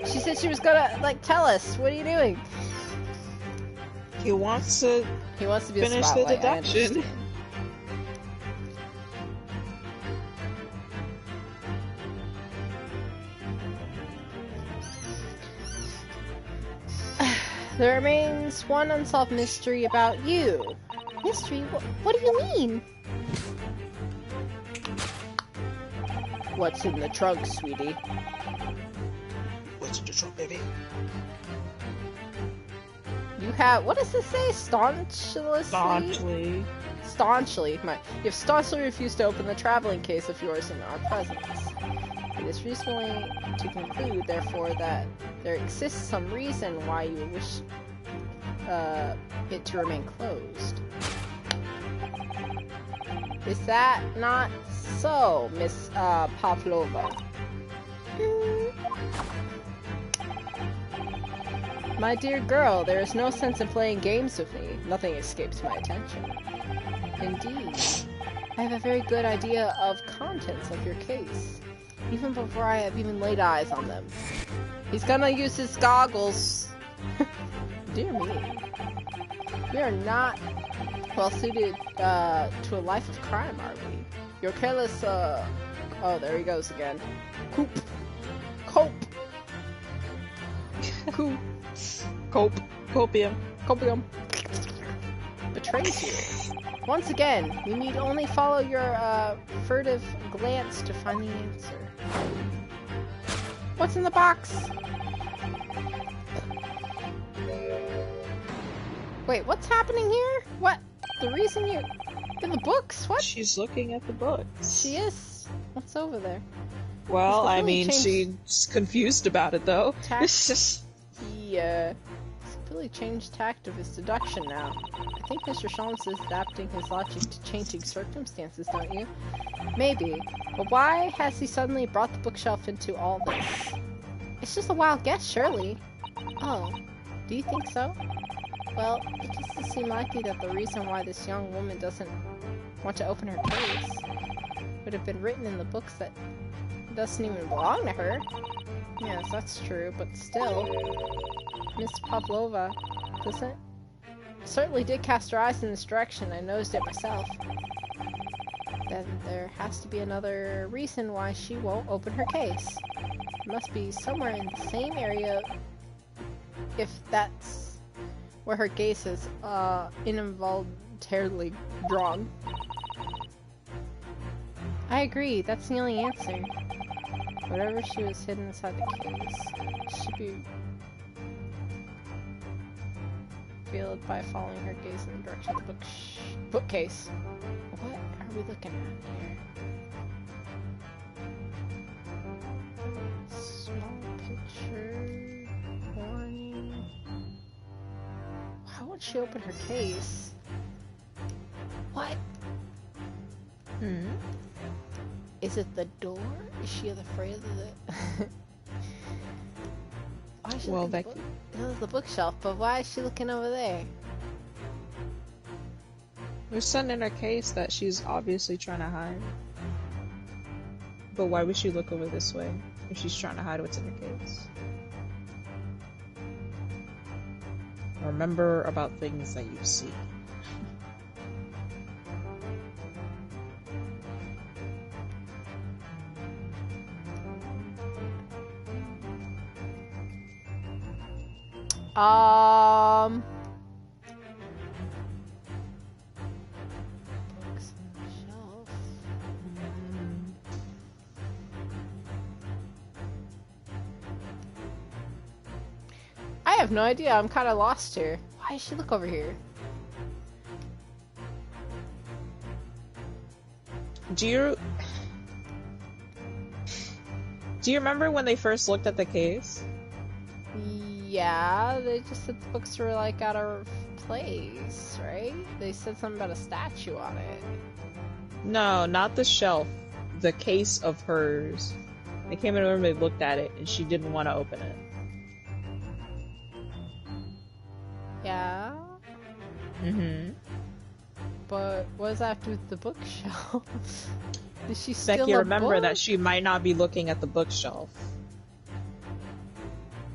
She said she was gonna, like, tell us. What are you doing? He wants to be finish the deduction. There remains one unsolved mystery about you. Mystery? What do you mean? What's in the trunk, sweetie? What's in the trunk, baby? You have, what does this say? Staunchly? Staunchly. You have staunchly refused to open the traveling case of yours in our presence. It is reasonably to conclude, therefore, that there exists some reason why you wish it to remain closed. Is that not so, Miss Pavlova? My dear girl, there is no sense in playing games with me. Nothing escapes my attention. Indeed. I have a very good idea of contents of your case, even before I have even laid eyes on them. He's gonna use his goggles. Dear me. We are not well suited to a life of crime, are we? You're careless, oh, there he goes again. Cope. Copium. Betrays you. Once again, we need only follow your furtive glance to find the answer. What's in the box? Wait, what's happening here? What? The reason you... In the books? What? She's looking at the books. She is? What's over there? Well, I mean, she's confused about it, though. He, completely changed tact of his deduction now. I think Mr. Shallums is adapting his logic to changing circumstances, don't you? Maybe. But why has he suddenly brought the bookshelf into all this? It's just a wild guess, surely. Oh, do you think so? Well, it doesn't seem likely that the reason why this young woman doesn't want to open her case would have been written in the books that doesn't even belong to her. Yes, that's true, but still, Miss Pavlova certainly did cast her eyes in this direction. I noticed it myself. Then there has to be another reason why she won't open her case. It must be somewhere in the same area, if that's where her gaze is involuntarily drawn. I agree, that's the only answer. Whatever she was hidden inside the case should be revealed by following her gaze in the direction of the bookcase. What are we looking at here? Small picture. Warning. Why won't she open her case? What? Is it the door? Is she afraid of the... Why is she looking at the bookshelf, but why is she looking over there? There's something in her case that she's obviously trying to hide. But why would she look over this way if she's trying to hide what's in her case? Remember about things that you see. Books on the shelf. have no idea. I'm kind of lost here. Why does she look over here? Do you remember when they first looked at the case? Yeah, they just said the books were like out of place, right? They said something about a statue on it. No, not the shelf. The case of hers. They came in the room, they looked at it, and she didn't want to open it. Yeah? Mm-hmm. But what does that have to do with the bookshelf? Did she steal Becky, a remember book? that she might not be looking at the bookshelf.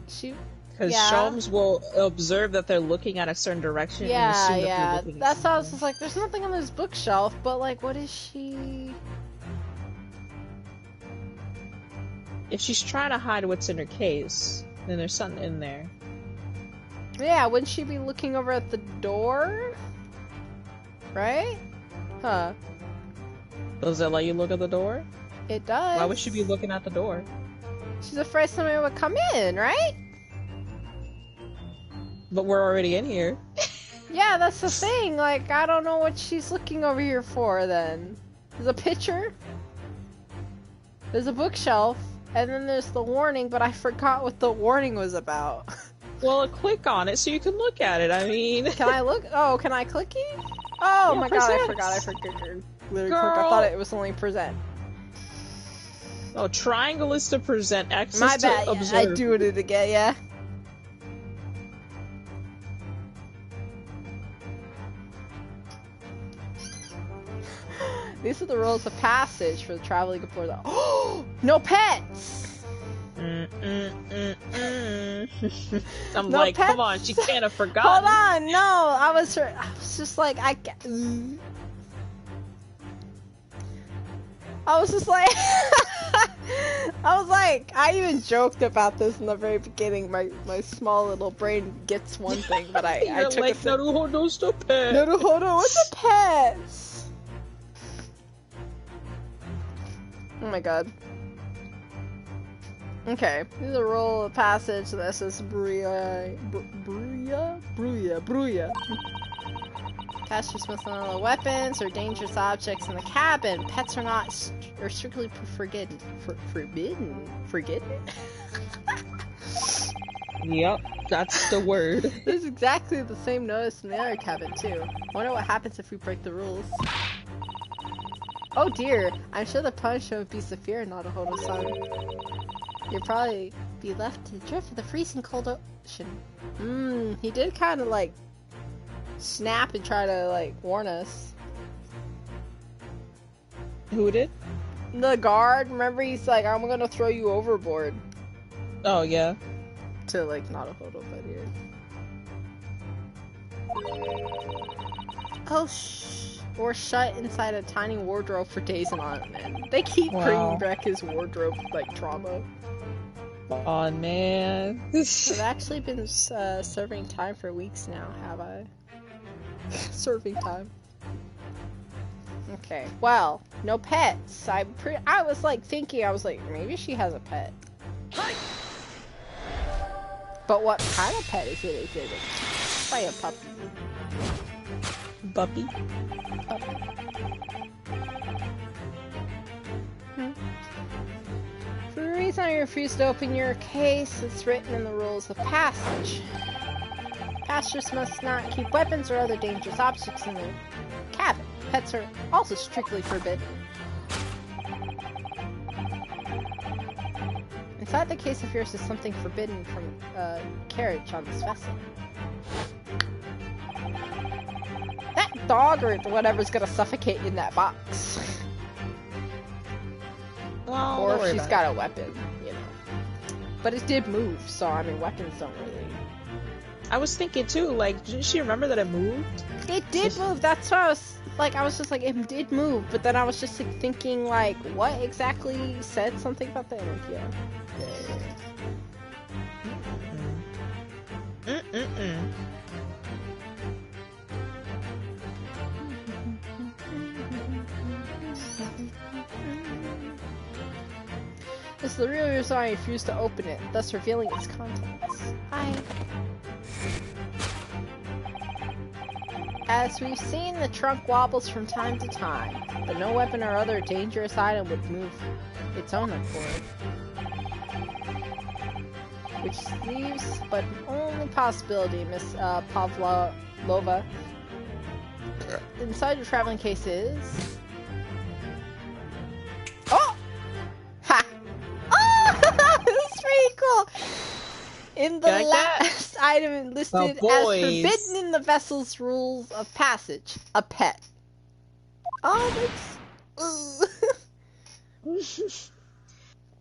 Because Sholmes will observe that they're looking at a certain direction and assume that they're looking at That's how I was just like, there's nothing on this bookshelf, but like, what is she... If she's trying to hide what's in her case, then there's something in there. Yeah, wouldn't she be looking over at the door? Right? Huh. Does it let you look at the door? It does. Why would she be looking at the door? She's afraid somebody would come in, right? But we're already in here. Yeah, that's the thing. Like, I don't know what she's looking over here for then. There's a picture. There's a bookshelf. And then there's the warning, but I forgot what the warning was about. Well, click on it so you can look at it. I mean... Can I look? Oh, can I click it? Oh yeah, my god, I forgot. Literally click. I thought it was only present. Oh, triangle is to present, X is My bad, to observe. I do it again, yeah. These are the rules of passage for the traveling before the— Oh! No pets! I'm No like, pets? come on, she can't have forgotten. Hold on, no! I was just like, I was just like, I even joked about this in the very beginning. My small little brain gets one thing, but I You're took like, it. Naruhodo's the pet. Naruhodo, what's a pets? Oh my god. Okay, these are rule of passage. This is Bruya. Passengers must not allow weapons or dangerous objects in the cabin. Pets are not strictly forbidden. Forbidden? Yep, that's the word. There's exactly the same notice in the other cabin too. Wonder what happens if we break the rules. Oh dear, I'm sure the punishment would be severe, Naruhodo-san. You'll probably be left to drift in the freezing cold ocean. He did kind of like snap and try to like warn us. Who did? The guard, remember he's like, I'm gonna throw you overboard. Oh yeah. To like Naruhodo, but yeah. Oh or shut inside a tiny wardrobe for days and on end. They keep bringing back his wardrobe like trauma. Oh man. I've actually been serving time for weeks now, have I? Serving time. Okay, well, no pets. I was like thinking, I was like, maybe she has a pet. But what kind of pet is it? Is it probably a puppy? Puppy? For the reason I refuse to open your case, it's written in the rules of passage. Passengers must not keep weapons or other dangerous objects in their cabin. Pets are also strictly forbidden. Inside the case of yours is something forbidden from carriage on this vessel. That dog or whatever's gonna suffocate in that box. Well, or if she's got a weapon, you know. But it did move, so I mean, weapons don't really. I was thinking too, like, didn't she remember that it moved? It did move, that's what I was, like, I was just like, it did move, but then I was just like, thinking, like, what exactly said something about that? Like, yeah. This is the real reason I refuse to open it, thus revealing its contents. As we've seen, the trunk wobbles from time to time, but no weapon or other dangerous item would move its own accord. Which leaves but only possibility, Miss Pavlova. Inside your traveling case is... Oh! Ha! Oh! This is pretty cool! In the last item listed as forbidden in the vessel's rules of passage, a pet. Oh, that's...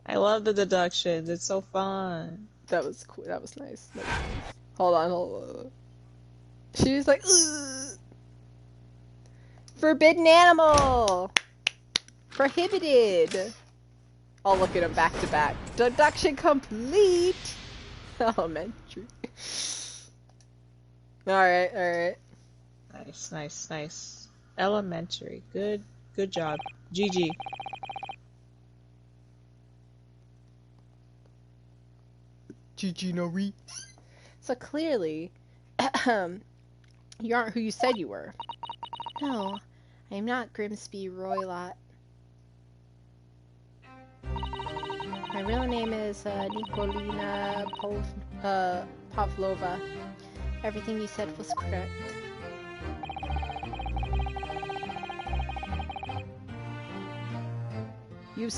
I love the deductions. It's so fun. That was cool. That was nice. That was nice. Hold on. She was like, ugh. Forbidden animal! Prohibited! I'll look at them back to back. Deduction complete! Elementary. Alright. Nice. Elementary. Good job. GG. GG no re. So clearly, you aren't who you said you were. No, I'm not Grimsby Roylott. My real name is Nikolina Pavlova. Everything you said was correct. You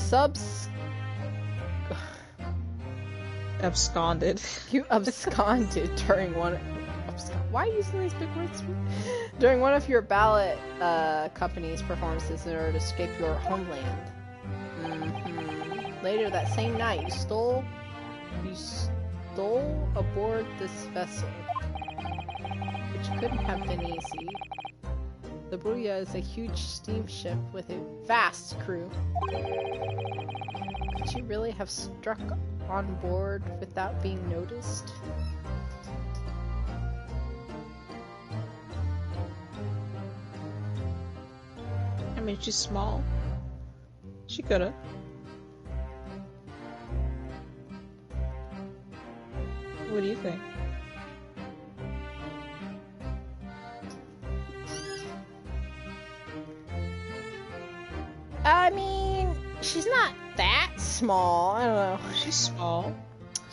absconded. You absconded during one... Why are you using these big words? During one of your ballot company's performances in order to escape your homeland. Later that same night, you stole aboard this vessel, which couldn't have been easy. The Bruya is a huge steamship with a vast crew. Could you really have struck on board without being noticed? I mean, she's small. She could've. What do you think? I mean, she's not that small. I don't know. She's small.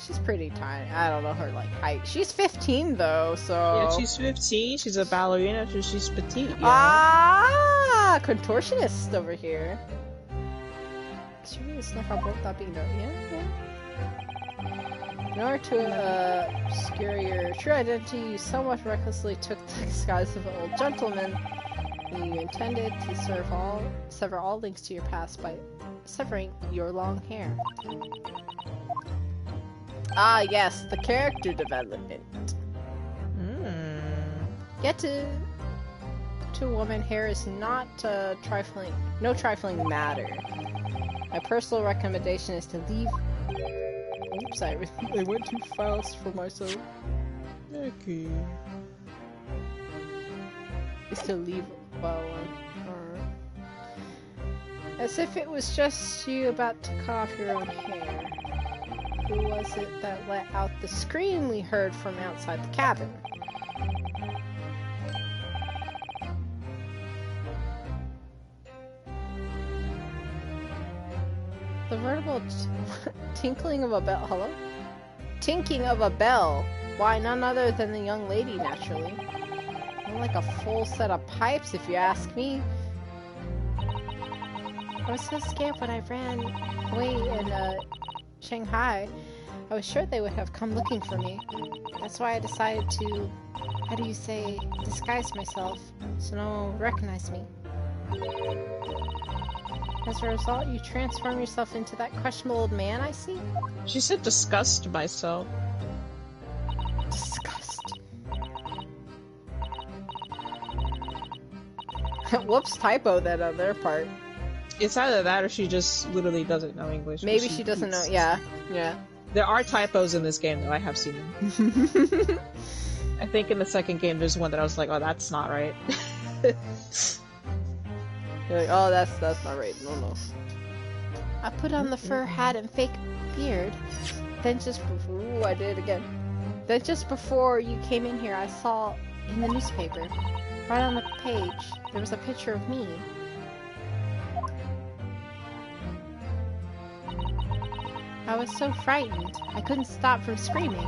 She's pretty tiny. I don't know her like height. She's 15 though, so yeah, she's 15. She's a ballerina, so she's petite. Ah, contortionist over here. She really snuck on both without being known. Yeah. In order to obscure your true identity, you somewhat recklessly took the disguise of an old gentleman. You intended to sever all links to your past by severing your long hair. Ah, yes, the character development. Get to a woman, hair is not no trifling matter. My personal recommendation is to leave. Oops, I went too fast for myself. Okay. Is to leave as if it was just you about to cut off your own hair. Who was it that let out the scream we heard from outside the cabin? The veritable tinkling of a bell. Hello? Tinking of a bell. Why, none other than the young lady, naturally. More like a full set of pipes, if you ask me. I was so scared when I ran away in Shanghai. I was sure they would have come looking for me. That's why I decided to, how do you say, disguise myself, so no one would recognize me. As a result, you transform yourself into that questionable old man, I see? She said disgust myself. Disgust. Whoops, typo that on their part. It's either that or she just literally doesn't know English. Maybe she doesn't know, yeah. There are typos in this game, though. I have seen them. I think in the second game there's one that I was like, oh, that's not right. You're like, oh, that's not right. No. I put on the fur hat and fake beard. Then just before... Ooh, I did it again. Then just before you came in here, I saw in the newspaper. Right on the page, there was a picture of me. I was so frightened, I couldn't stop from screaming.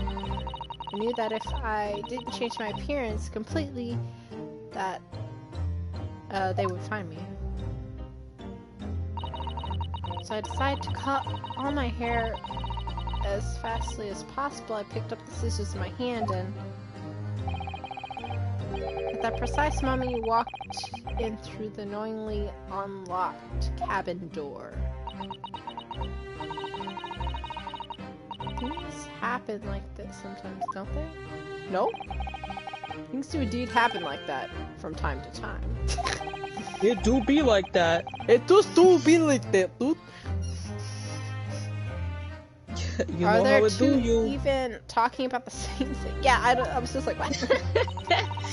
I knew that if I didn't change my appearance completely, that they would find me. So I decided to cut all my hair as fastly as possible. I picked up the scissors in my hand and at that precise moment you walked in through the knowingly unlocked cabin door. Things happen like this sometimes, don't they? Nope. Things do indeed happen like that from time to time. It do be like that. It just do be like that, dude. You Are know there how it two do you. even talking about the same thing? Yeah, I was just like, what? I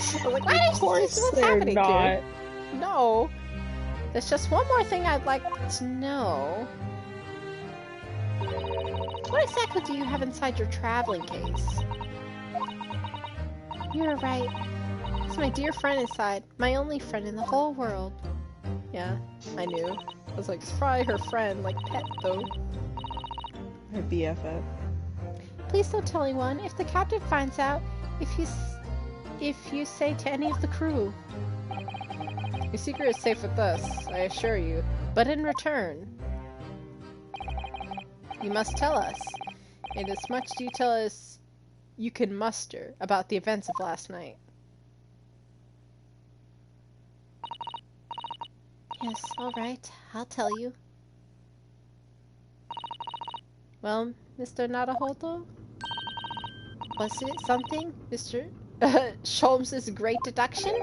was like, why Of course what's they're happening not. here? No. There's just one more thing I'd like to know. What exactly do you have inside your traveling case? You're right. It's my dear friend inside. My only friend in the whole world. Yeah, I knew. I was like, it's probably her friend, like pet though. Her BFF. Please don't tell anyone. If the captain finds out, if you say to any of the crew. Your secret is safe with us, I assure you. But in return, you must tell us, in as much detail as you can muster, about the events of last night. Yes, alright. I'll tell you. Well, Mr. Naruhodo? Was it something, Mr. Sholmes' great deduction?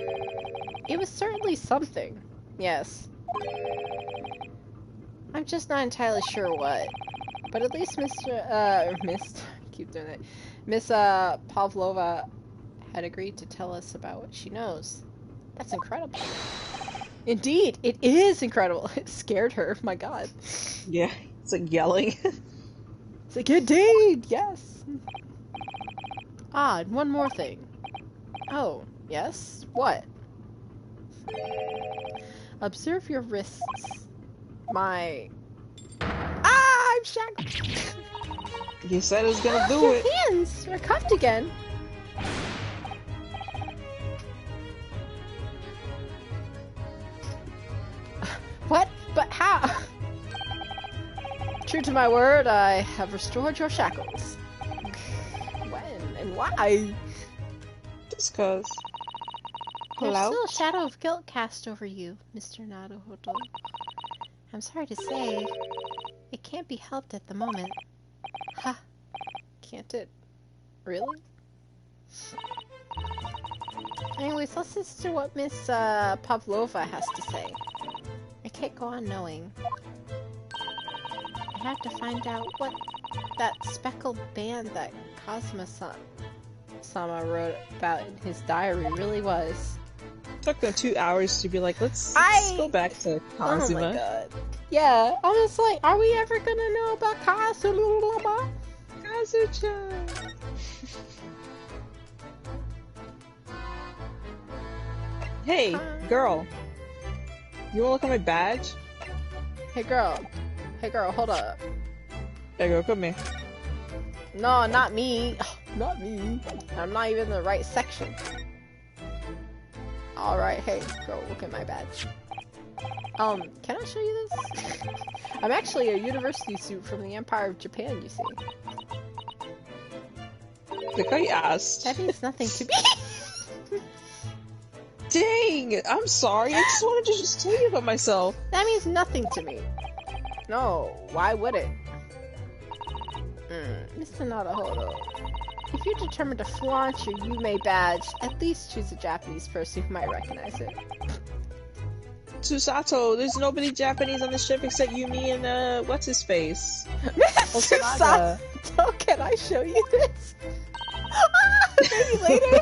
It was certainly something, yes. I'm just not entirely sure what. But at least keep doing it. Miss Pavlova had agreed to tell us about what she knows. That's incredible. Indeed, it is incredible. It scared her, my god. Yeah, it's like yelling. It's like, indeed, yes. Ah, and one more thing. Oh, yes? What? Observe your wrists. My... Ah, I'm shackled. You said it was gonna do Your it. hands are cuffed again. What? But how? True to my word, I have restored your shackles. When and why? Just cause. There's Hello? still a shadow of guilt cast over you, Mr. Naruhodo. I'm sorry to say, it can't be helped at the moment. Ha! Can't it? Really? Anyways, let's listen to what Miss Pavlova has to say. I can't go on knowing. I have to find out what that speckled band that Kazuma-sama wrote about in his diary really was. It took them 2 hours to be like, let's go back to Kazuma. Oh my god. Yeah, I was like, are we ever gonna know about Kazuma? Kazucha! Hey, girl. You wanna look at my badge? Hey girl, hold up. Hey girl, come here. No, not me. Not me. I'm not even in the right section. Alright, hey girl, look at my badge. Can I show you this? I'm actually a university student from the Empire of Japan, you see. Look how you asked. That means nothing to me. Dang! I'm sorry, I just wanted to just tell you about myself. That means nothing to me. No, why would it? Mr. Naruhodo, if you're determined to flaunt your Yume badge, at least choose a Japanese person who might recognize it. Susato, there's nobody Japanese on the ship except you, me, and what's-his-face. Susato, can I show you this? Maybe later?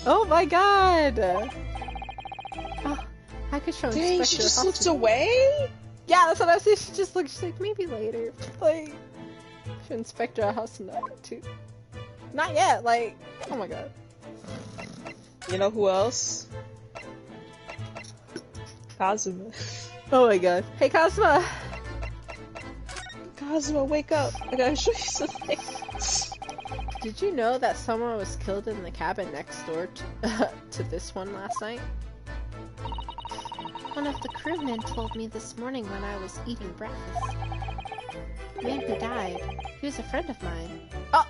Oh my god! Oh, I could show Dang, Inspector she just Hudson. looked away? Yeah, that's what I was saying. She just looked, she's like, maybe later. Like, show Inspector Hasuna too. Not yet, like, oh my god. You know who else? Kazuma. Oh my god. Hey, Kazuma! Kazuma, wake up! I gotta show you something. Did you know that someone was killed in the cabin next door to this one last night? One of the crewmen told me this morning when I was eating breakfast. The man who died, he was a friend of mine. Oh!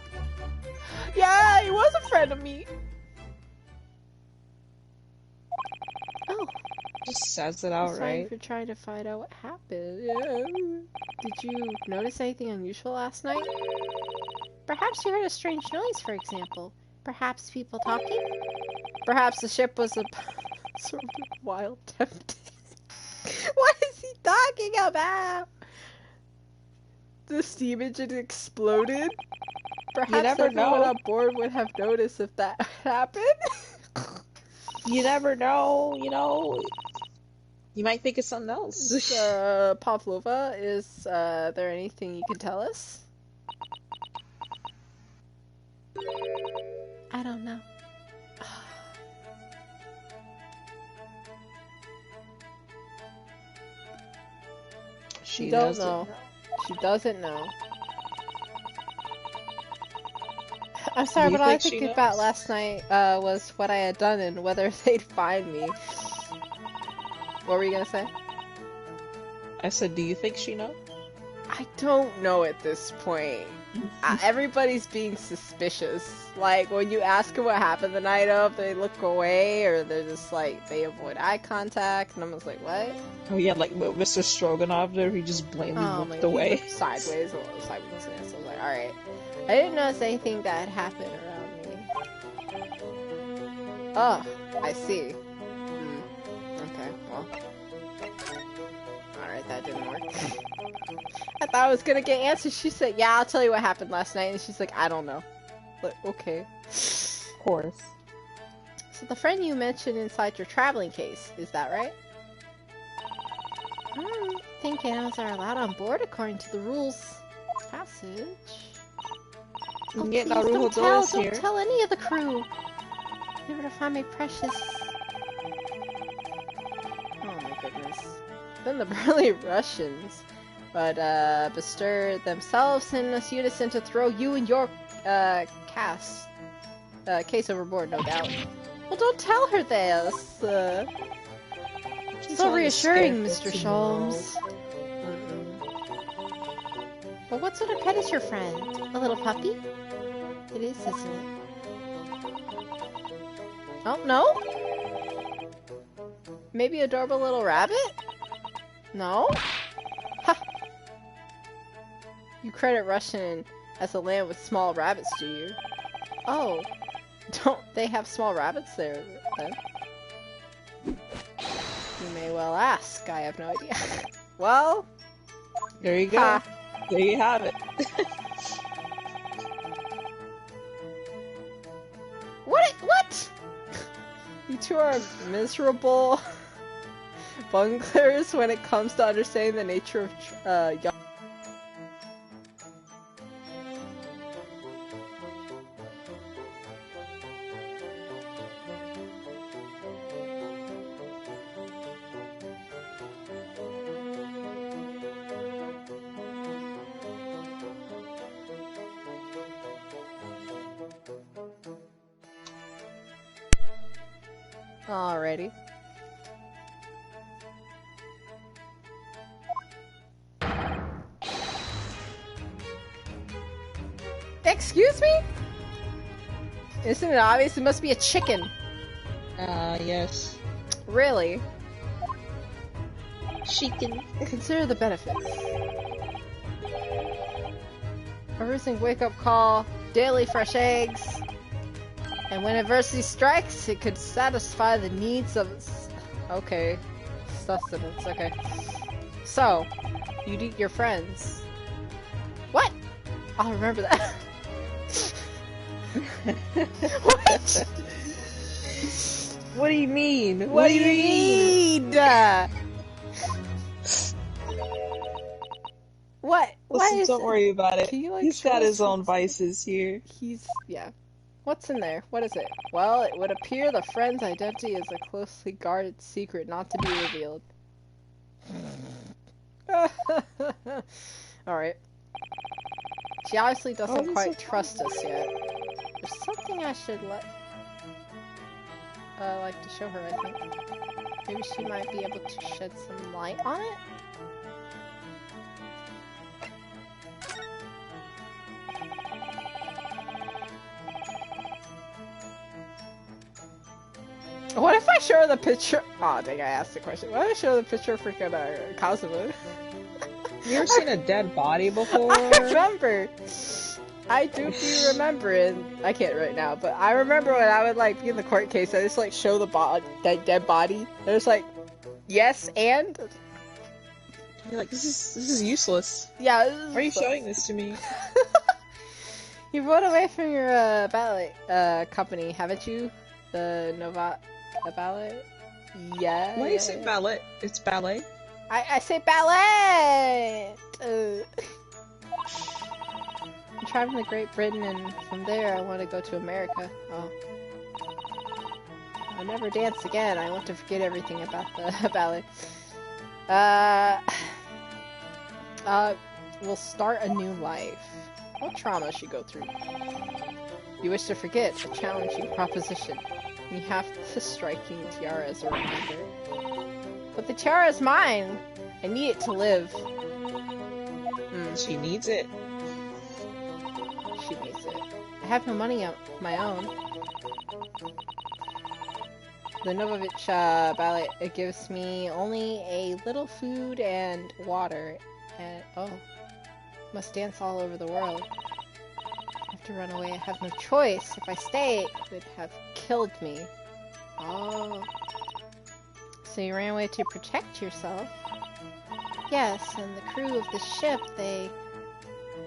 Yeah, he was a friend of me! Oh. Just says it outright. Sorry for trying to find out what happened. Yeah. Did you notice anything unusual last night? Perhaps you heard a strange noise, for example. Perhaps people talking? Perhaps the ship was a sort of wild tempest. What is he talking about? The steam engine exploded? Perhaps you never everyone know. on board would have noticed if that happened. You never know, you know. You might think it's something else. Pavlova, is there anything you can tell us? I don't know. She doesn't know. She doesn't know. I'm sorry, but all I think about last night was what I had done and whether they'd find me. What were you gonna say? I said, do you think she knows? I don't know at this point. Everybody's being suspicious. Like, when you ask them what happened the night of, they look away, or they're just like, they avoid eye contact, and I'm just like, what? Oh yeah, like Mr. Stroganoff there, he just blamely looked away. He looked sideways, a little sideways, so I was like, alright. I didn't notice anything that had happened around me. Oh, I see. Okay, well. Alright, that didn't work. I thought I was gonna get answers. She said, yeah, I'll tell you what happened last night. And she's like, I don't know. But, okay. Of course. So the friend you mentioned inside your traveling case, is that right? I think animals are allowed on board according to the rules. Passage. Oh, please, don't tell any of the crew. They were to find my precious. Oh my goodness. Then the burly Russians would bestir themselves in a unison to throw you and your case overboard, no doubt. Well, don't tell her this. So reassuring, Mr. Sholmes. Well, what sort of pet is your friend? A little puppy? It is, isn't it? Oh, no? Maybe adorable little rabbit? No? Ha! You credit Russian as a land with small rabbits, do you? Oh. Don't they have small rabbits there, then? You may well ask. I have no idea. Well... There you go. Ha. There you have it. What? You two are miserable bunglers when it comes to understanding the nature of young. Alrighty. Excuse me? Isn't it obvious? It must be a chicken. Yes. Really? Chicken. Consider the benefits. A rousing wake-up call, daily fresh eggs, and when adversity strikes, it could satisfy the needs of... Okay. Sustenance, okay. So, you'd eat your friends. What? I'll remember that. What? What do you mean? What do you mean? What? Listen, don't worry about it. Like, he's got his own vices here. Yeah. What's in there? What is it? Well, it would appear the friend's identity is a closely guarded secret not to be revealed. Alright. She obviously doesn't quite trust us yet. There's something I should like to show her, I think. Maybe she might be able to shed some light on it? What if I show her the picture? Oh, dang, I asked the question. What if I show her the picture of freaking Kazuma? You ever seen a dead body before? I remember. I do remember, and I can't right now, but I remember when I would like be in the court case, I just like show the that dead body. And it's like, yes, and you're like, this is useless. Yeah. Why are you showing this to me? You rode away from your ballet company, haven't you? The Nova ballet. Yeah. Why do you say ballet? It's ballet. I say ballet. I'm traveling to Great Britain, and from there I want to go to America. Oh. I'll never dance again. I want to forget everything about the ballet. We'll start a new life. What trauma should go through? You wish to forget a challenging proposition. You have the striking tiara as a reminder. But the tiara is mine! I need it to live. She needs it. She needs it. I have no money of my own. The Novovich ballet, it gives me only a little food and water. And oh, must dance all over the world. I have to run away. I have no choice. If I stay, it would have killed me. Oh. So you ran away to protect yourself? Yes, and the crew of the ship, they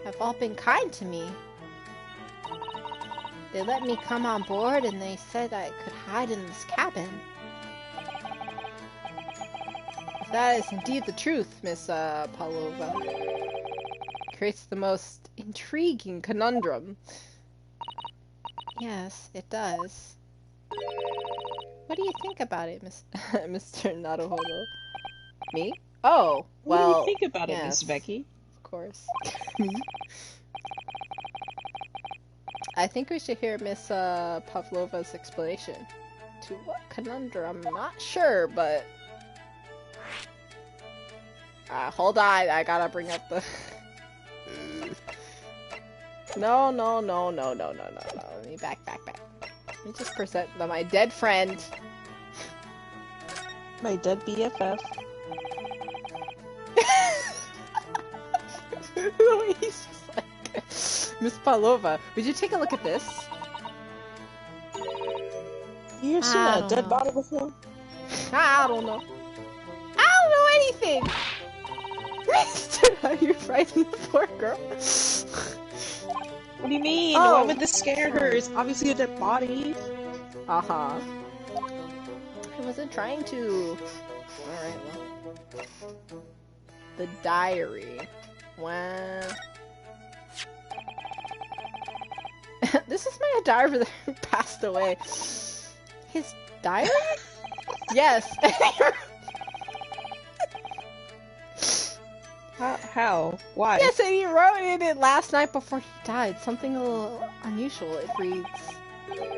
have all been kind to me. They let me come on board and they said I could hide in this cabin. If that is indeed the truth, Miss Pavlova, it creates the most intriguing conundrum. Yes, it does. What do you think about it, Mr. Naruhodo? Me? Oh, well... What do you think about it, Miss Becky? Of course. I think we should hear Miss Pavlova's explanation. To what conundrum? I'm not sure, but... hold on, I gotta bring up the... No. Let me back. Let me just present my dead friend. My dead BFF. He's just like... Miss Pavlova, would you take a look at this? You ever seen a dead body before? I don't know. I don't know anything! Mister, are you frightening the poor girl? What do you mean? Oh, why would this scare her? It's obviously a dead body. Uh-huh. I wasn't trying to... Alright, well. The diary. Wow. This is my diary that passed away. His diary? Yes. How? Why? Yes, and he wrote in it last night before he died. Something a little unusual. It reads...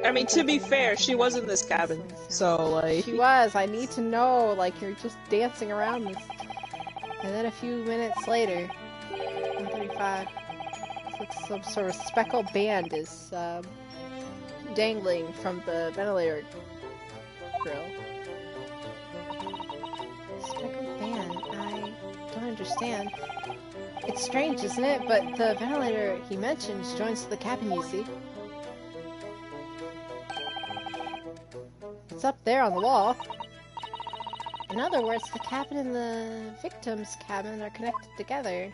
I mean, to be fair, she was in this cabin, so, like... She was. I need to know, like, you're just dancing around this. And then a few minutes later, 1:35, looks some sort of speckled band is, dangling from the ventilator grill. Speckled band? I don't understand. It's strange, isn't it? But the ventilator he mentions joins the cabin, you see. It's up there on the wall. In other words, the cabin and the victim's cabin are connected together.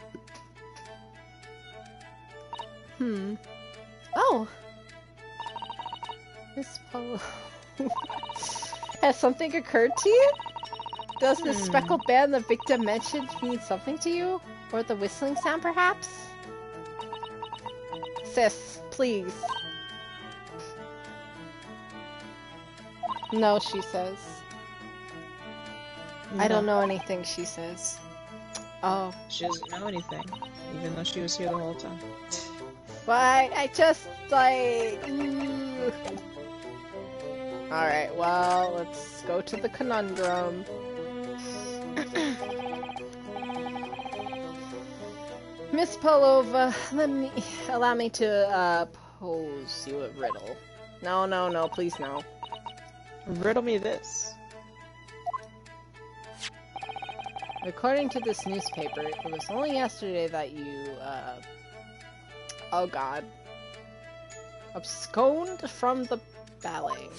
Oh! Miss Polo. Has something occurred to you? Does the speckled band the victim mentioned mean something to you? Or the whistling sound, perhaps? Sis, please. No, she says. No. I don't know anything she says. Oh. She doesn't know anything, even though she was here the whole time. But I just, like... Alright, well, let's go to the conundrum. Miss Pavlova, allow me to, pose you a riddle. No, please no. Riddle me this. According to this newspaper, it was only yesterday that you, oh god, absconded from the ballet.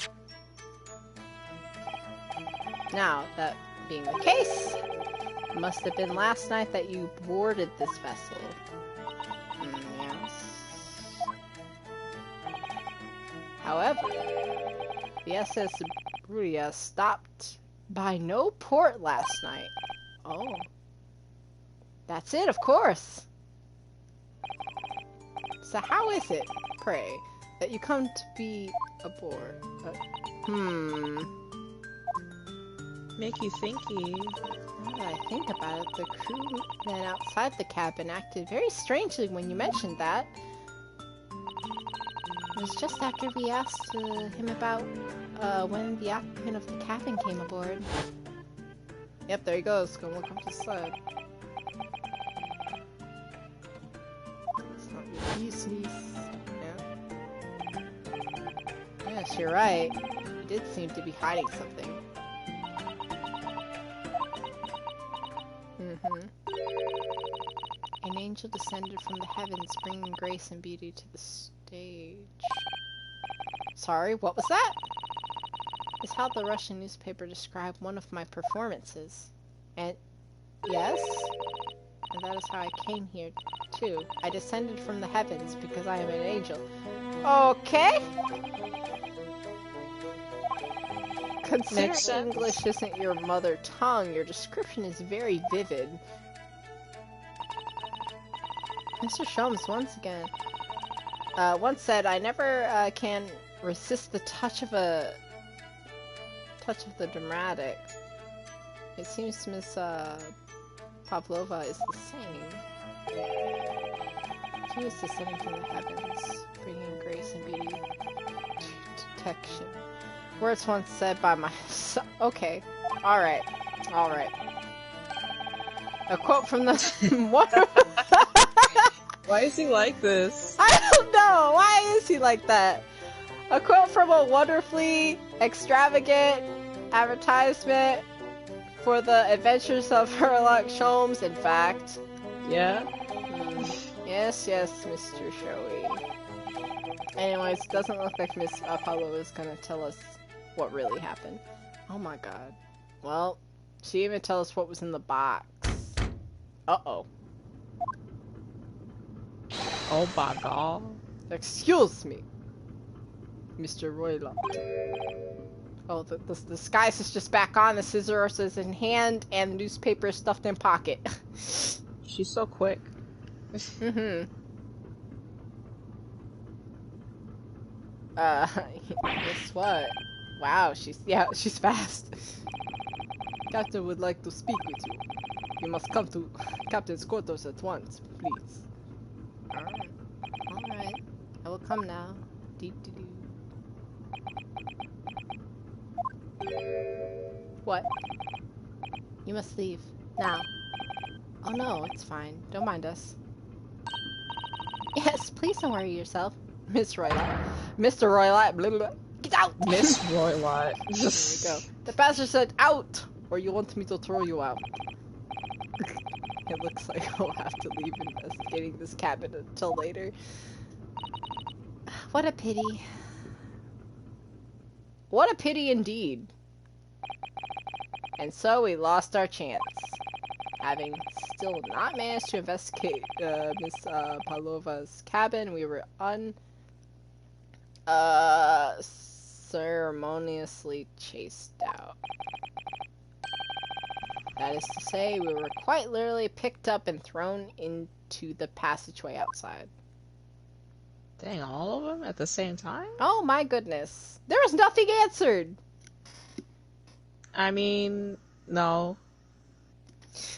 Now, that being the case, it must have been last night that you boarded this vessel. Yes. However, the SS Bruya stopped by no port last night. Oh. That's it, of course. So how is it, pray, that you come to be aboard? Make you thinky. Now that I think about it, the crewmen outside the cabin acted very strangely when you mentioned that. It was just after we asked him about when the occupant of the cabin came aboard. Yep, there he goes. Gonna look up the side. It's not your business. Yeah. Yes, you're right. He did seem to be hiding something. An angel descended from the heavens, bringing grace and beauty to the stage. Sorry, what was that? It's how the Russian newspaper described one of my performances. And yes? And that is how I came here, too. I descended from the heavens because I am an angel. Okay! Considering English isn't your mother tongue, your description is very vivid. Mr. Sholmes once said, I never can resist the touch of the dramatic. It seems Miss Pavlova is the same. She is descending from the heavens, bringing grace and beauty to detection. Words once said by my son. Okay. Alright. A quote from the Why is he like this? I don't know! Why is he like that? A quote from a wonderfully extravagant advertisement for the adventures of Sherlock Holmes, in fact. Yeah? Yes, Mr. Showy. Anyways, it doesn't look like Miss Apollo is gonna tell us what really happened. Oh my god. Well, she didn't even tell us what was in the box. Uh-oh. Oh my god. Excuse me, Mr. Roylott. Oh, the disguise is just back on, the scissors is in hand, and the newspaper is stuffed in pocket. She's so quick. Guess what? Wow, she's fast. Captain would like to speak with you. You must come to Captain's quarters at once, please. Alright. I will come now. Dee-dee-doo. What? You must leave. Now. Oh no, it's fine. Don't mind us. Yes, please don't worry yourself. Miss Roylott. Mr. Roylott. Blah, blah. Get out! Miss Roylott. There we go. The pastor said out! Or you want me to throw you out. It looks like I'll have to leave investigating this cabin until later. What a pity. What a pity indeed. And so we lost our chance. Having still not managed to investigate Miss Pavlova's cabin, we were ceremoniously chased out. That is to say, we were quite literally picked up and thrown into the passageway outside. Dang, all of them at the same time? Oh my goodness. There was nothing answered! I mean, no.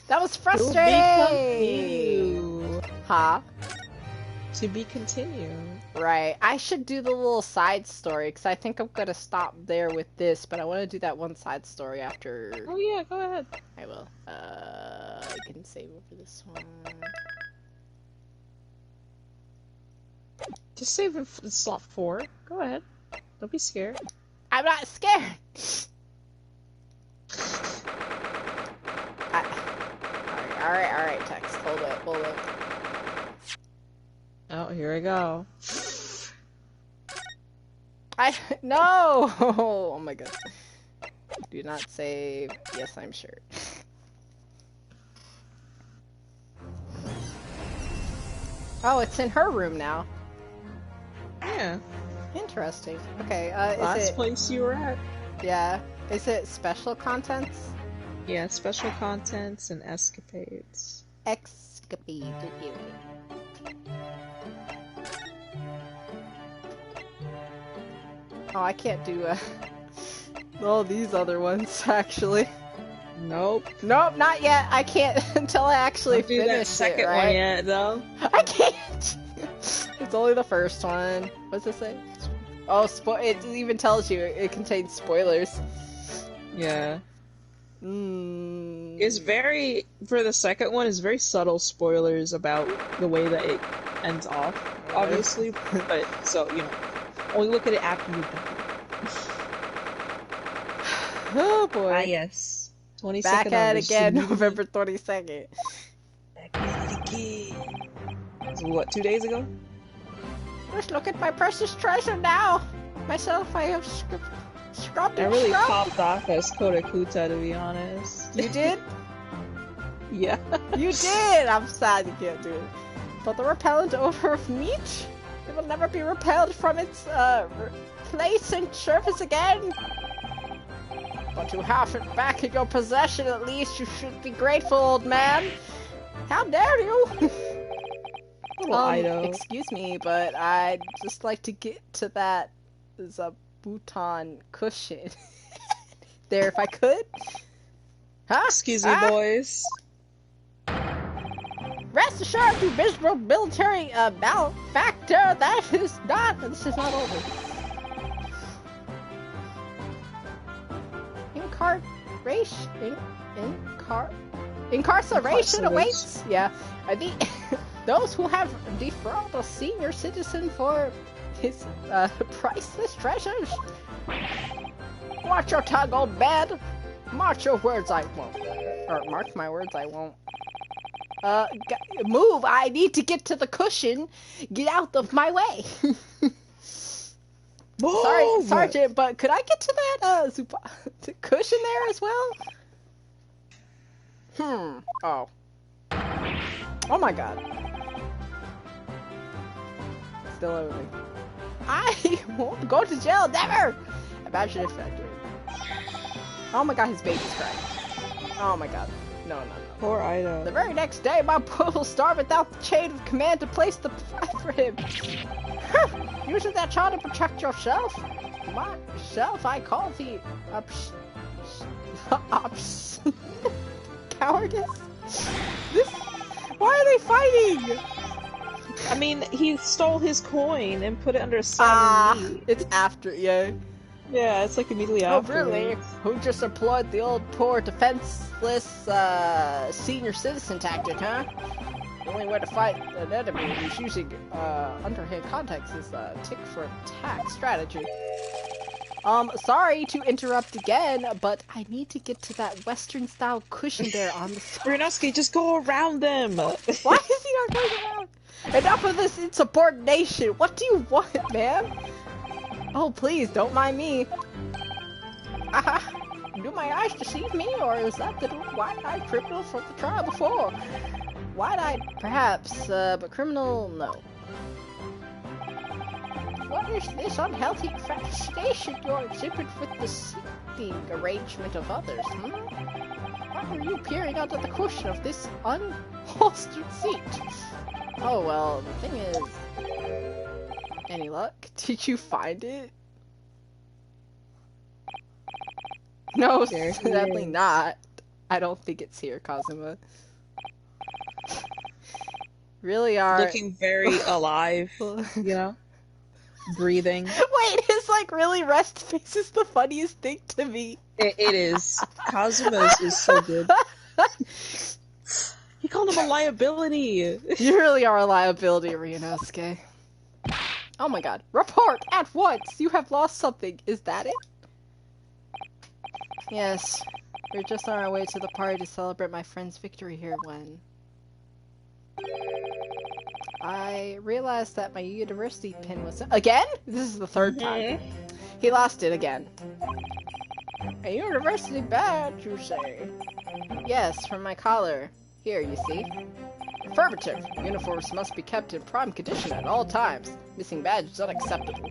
That was frustrating! Huh? To be continued. Right. I should do the little side story, because I think I'm gonna stop there with this, but I want to do that one side story after... Oh yeah, go ahead. I will. I can save over this one. Just save it for slot 4. Go ahead. Don't be scared. I'm not scared! Alright, Tex. Hold up. Oh, here we go. No! Oh my god. Do not save. Yes, I'm sure. Oh, it's in her room now. Yeah. Interesting. Okay, Last place you were at? Yeah. Is it special contents? Yeah, special contents and escapades. Escapade. Oh, I can't do all these other ones, actually. Nope. Nope, not yet. I can't until I actually finish that second it, right? one yet, though. I can't! It's only the first one. What's it say? Oh, it even tells you it contains spoilers. Yeah. It's very, for the second one, it's very subtle spoilers about the way that it ends off, obviously. But, so, you know, only look at it after you've done it. Oh boy. Ah, yes. 22nd Back at it again, November 22nd. Back at it again. So what, 2 days ago? Just look at my precious treasure now! Myself, I have scrubbed I and really scrubbed. popped off as Kodakuta, to be honest. You did? Yeah. You did! I'm sad you can't do it. But the repellent odor of meat? It will never be repelled from its place and surface again. But you have it back in your possession at least. You should be grateful, old man. How dare you? Excuse me, but I'd just like to get to that Zabuton cushion. There, if I could. Huh? Excuse me, boys. Rest assured, you miserable military malefactor, this is not over. Incarceration awaits. Yeah, I think those who have defrauded a senior citizen for his priceless treasures. Watch your tongue, old man. Mark your words, I won't. Or mark my words, I won't. Move! I need to get to the cushion. Get out of my way. Sorry, Sergeant, but could I get to that cushion there as well? Oh. Oh my god. Still over me. I won't go to jail, never! Imagine if I do. Oh my god, his baby's crying. Oh my god. No. Poor Ida. The very next day, my boy will starve without the chain of command to place the fight for him. Using that child to protect yourself? Myself, I call the cowardice? Why are they fighting? I mean, he stole his coin and put it under a salad. It's after, yeah. Yeah, it's like immediately after. Oh, really? Who just employed the old poor defenseless senior citizen tactic, huh? The only way to fight an enemy who's using underhand contacts is tick-for-tack strategy. Sorry to interrupt again, but I need to get to that Western-style cushion there on the side. Ryunosuke, just go around them! Why is he not going around? Enough of this insubordination! What do you want, man? Oh, please, don't mind me. Do my eyes deceive me, or is that the wide-eyed criminal from the trial before? Wide-eyed, perhaps, but criminal, no. What is this unhealthy fascination you exhibit with the seating arrangement of others, Why are you peering under the cushion of this unholstered seat? Oh, well, the thing is... Any luck? Did you find it? No, sadly not. I don't think it's here, Kazuma. Really are looking very alive, you know? Breathing. Wait, his like really rest face is the funniest thing to me. It is. Kazuma's is so good. He called him a liability. You really are a liability, Ryunosuke. Oh my god. Report at once! You have lost something. Is that it? Yes. We're just on our way to the party to celebrate my friend's victory here when... I realized that my university pin was... Again? This is the third time. He lost it again. A university badge, you say? Yes, from my collar. Here, you see? Affirmative. Uniforms must be kept in prime condition at all times. Missing badge is unacceptable.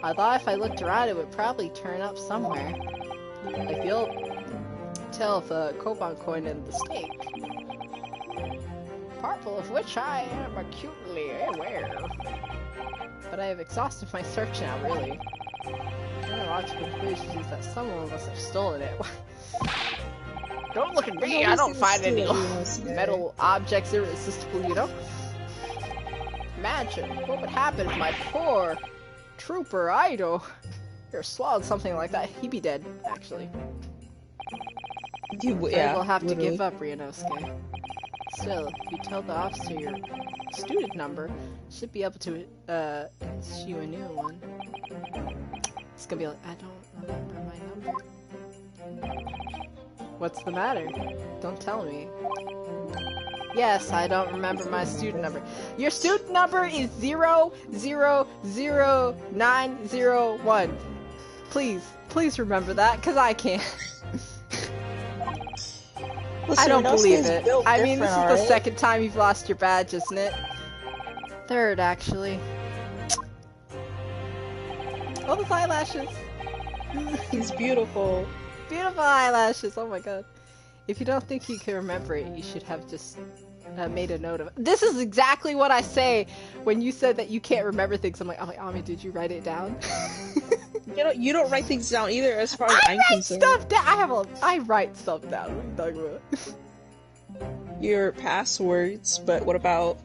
I thought if I looked around it would probably turn up somewhere. Like the old tale of the Koban coin and the stake. Purple of which I am acutely aware. But I have exhausted my search now, really. One logical conclusion is that someone must have stolen it. Don't look at me, I don't find any metal objects irresistible, you know? Imagine, what would happen if my poor trooper idol here swallowed something like that? He'd be dead, actually. We'll have to give up, Ryunosuke. Still, if you tell the officer your student number, should be able to issue a new one. It's gonna be like, I don't remember my number. What's the matter? Don't tell me. Yes, I don't remember my student number. Your student number is 000901. Please remember that, because I can't. Listen, I don't believe it. I mean, this is the second time you've lost your badge, isn't it? Third, actually. Oh, those eyelashes! He's beautiful. Beautiful eyelashes, oh my god. If you don't think you can remember it, you should have just made a note of it. This is exactly what I say when you said that you can't remember things. I'm like, Ami, did you write it down? You don't write things down either, as far as I'm concerned. Stuff down. I write stuff down. What are you talking about? Your passwords, but what about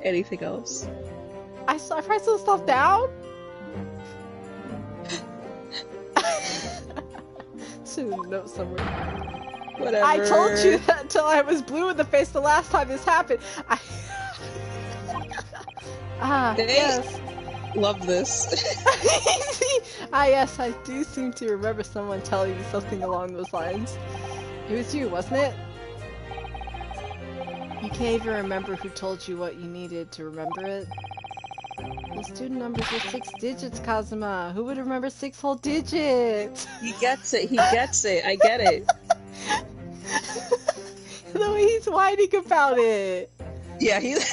anything else? I write some stuff down? Should have note somewhere. Whatever. I told you that until I was blue in the face the last time this happened. Yes. Love this. Yes, I do seem to remember someone telling me something along those lines. It was you, wasn't it? You can't even remember who told you what you needed to remember it. The student numbers are 6 digits, Kazuma. Who would remember 6 whole digits? He gets it. I get it. The way he's whining about it. Yeah, he's...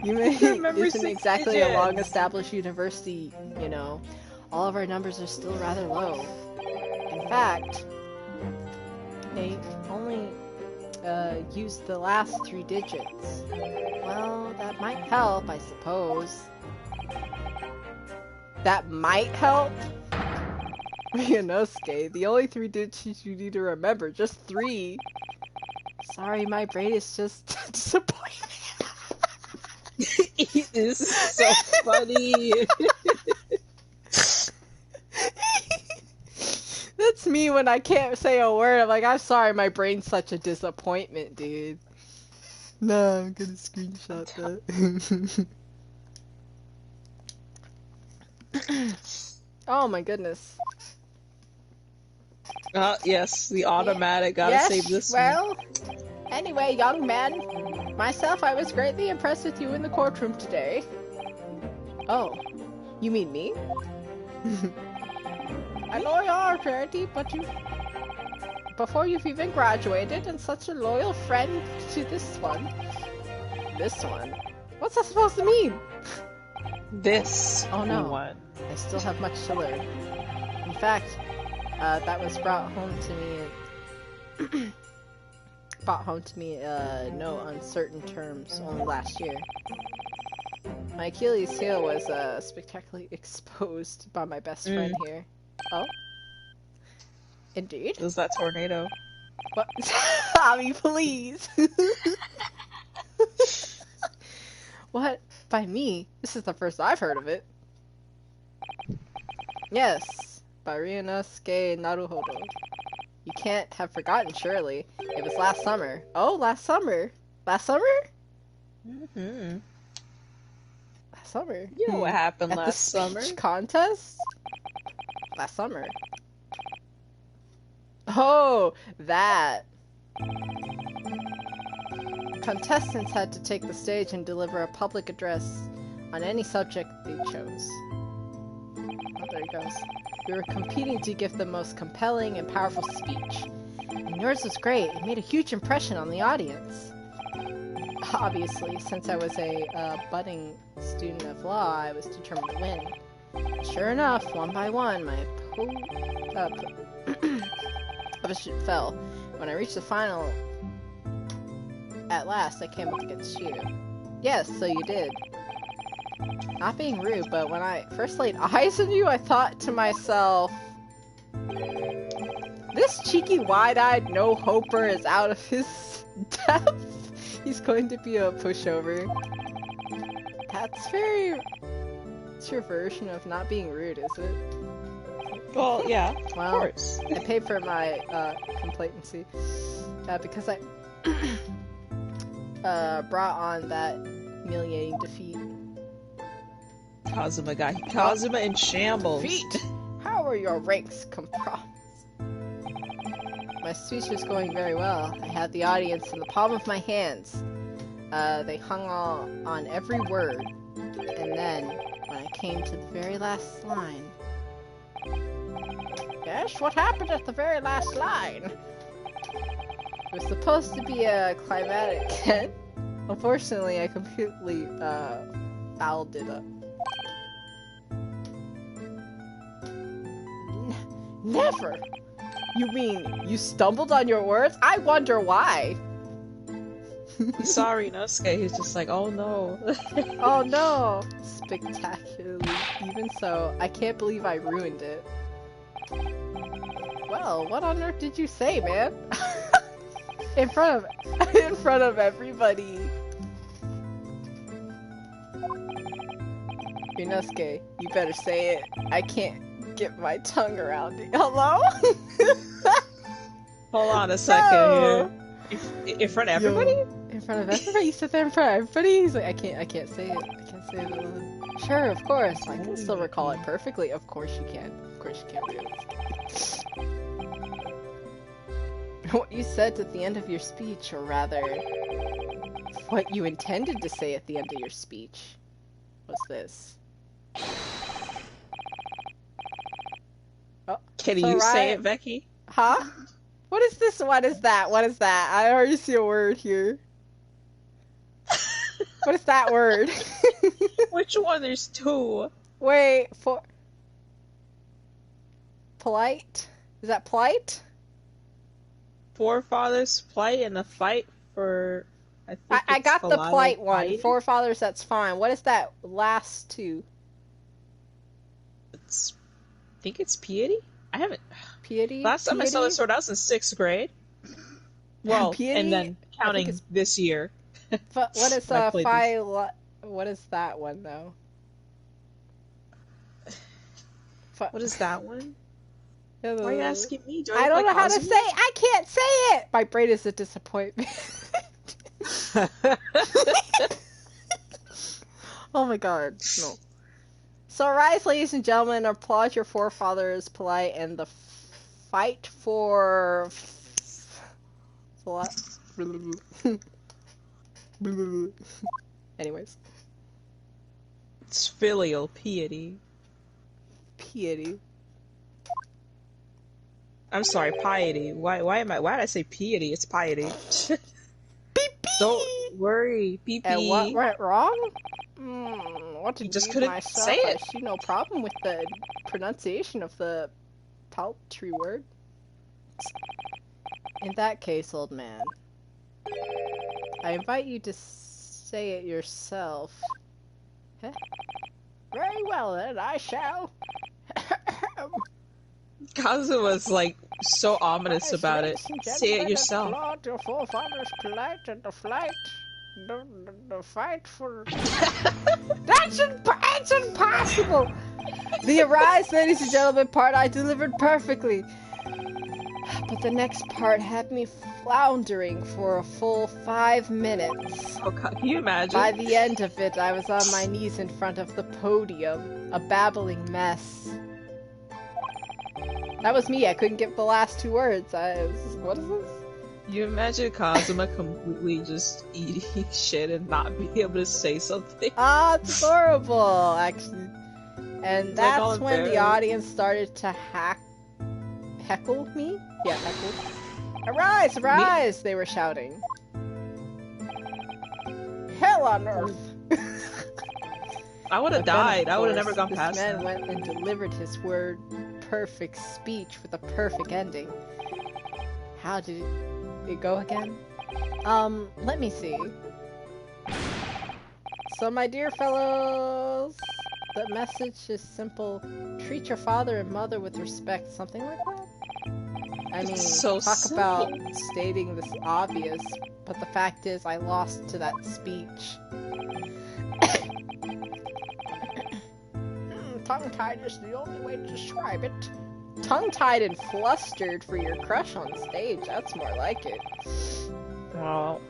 You may isn't exactly digits. A long-established university, you know. All of our numbers are still rather low. In fact, they only use the last 3 digits. Well, that might help, I suppose. That might help? Ryunosuke, the only 3 digits you need to remember, just 3. Sorry, my brain is just disappointed. It is so funny. That's me when I can't say a word. I'm like, I'm sorry, my brain's such a disappointment, dude. No, I'm gonna screenshot that. Oh my goodness. Yes, the automatic. Gotta save this one. Anyway, young man. Myself, I was greatly impressed with you in the courtroom today. Oh, you mean me? I know you are, Charity, but before you've even graduated, and such a loyal friend to this one. This one? What's that supposed to mean? This. Oh no. One. I still have much to learn. In fact, that was brought home to me. No uncertain terms only last year. My Achilles heel was spectacularly exposed by my best friend here. Oh? Indeed. Was that tornado? What? I mean, please. What? By me? This is the first I've heard of it. Yes, by Ryunosuke Naruhodo. You can't have forgotten, surely. It was last summer. Oh, last summer? Last summer? Mm-hmm. Last summer. You know what happened At last the summer? speech contest? Last summer. Oh, that. Contestants had to take the stage and deliver a public address on any subject they chose. Oh, there it goes. We were competing to give the most compelling and powerful speech. And yours was great. It made a huge impression on the audience. Obviously, since I was a budding student of law, I was determined to win. Sure enough, one by one, my opposition fell. When I reached the final, at last, I came up against you. Yes, so you did. Not being rude, but when I first laid eyes on you, I thought to myself, this cheeky, wide-eyed no-hoper is out of his depth. He's going to be a pushover. That's very... It's your version of not being rude, is it? Well, yeah, well, of course. I paid for my complacency because I brought on that humiliating defeat. Kazuma in shambles. Defeat! How are your ranks comprised? My speech was going very well. I had the audience in the palm of my hands. They hung on every word. And then, when I came to the very last line... Yes, what happened at the very last line? It was supposed to be a climatic hit. Unfortunately, I completely, fouled it up. Never! You mean, you stumbled on your words? I wonder why! Sorry, Nosuke, he's just like, oh no. Oh no! Spectacularly. Even so, I can't believe I ruined it. Well, what on earth did you say, man? in front of everybody. Ryunosuke, you better say it. I can't get my tongue around it. Hello? Hold on a second No. here. In front of everybody? Yo, in front of everybody? You sit there in front of everybody? He's like, I can't say it. I can't say it. Sure, of course. I can still recall it perfectly. Of course you can. Of course you can, Ryunosuke. What you said at the end of your speech, or rather, what you intended to say at the end of your speech, was this. Oh, Can you say it, Becky? Huh? What is this? What is that? What is that? I already see a word here. What is that word? Which one? There's two. Wait, for... Polite? Is that polite? Forefathers plight in the fight for... I got the polite one. Forefathers, that's fine. What is that last two? I think it's piety? I haven't... Piety? Last time I saw this sword, I was in 6th grade. Well, piety? and then counting this year. What is what is that one though? What is that one? Why are you asking me? I don't know how to say it. I can't say it! My brain is a disappointment. Oh my god, no. So rise, ladies and gentlemen, applaud your forefathers, polite, and the fight for... Anyways. It's filial piety. Piety. I'm sorry, piety. Why did I say piety? It's piety. Don't worry, PP. And what went wrong? What did you just do couldn't myself? say it. I see no problem with the pronunciation of the paltry word. In that case, old man, I invite you to say it yourself. Huh? Very well then, I shall. Kazuma's like So ominous about it. Say it yourself. Your forefathers plighted the fight for... It's impossible! The arise, ladies and gentlemen, part I delivered perfectly. But the next part had me floundering for a full 5 minutes. Oh God, can you imagine? By the end of it, I was on my knees in front of the podium, a babbling mess. That was me, I couldn't get the last 2 words. What is this? You imagine Kazuma completely just eating shit and not being able to say something? Ah, it's horrible, actually. And that's when the audience started to heckle me? Yeah, heckle. Arise, arise! They were shouting. Hell on earth! I would have died. I would have never gone past that. This man went and delivered his word perfect speech with a perfect ending. How did it go again? Let me see. So, my dear fellows, the message is simple. Treat your father and mother with respect. Something like that? I mean, so talk simple. about stating this obvious, but the fact is I lost to that speech. Tongue-tied is the only way to describe it. Tongue-tied and flustered for your crush on stage. That's more like it. Well,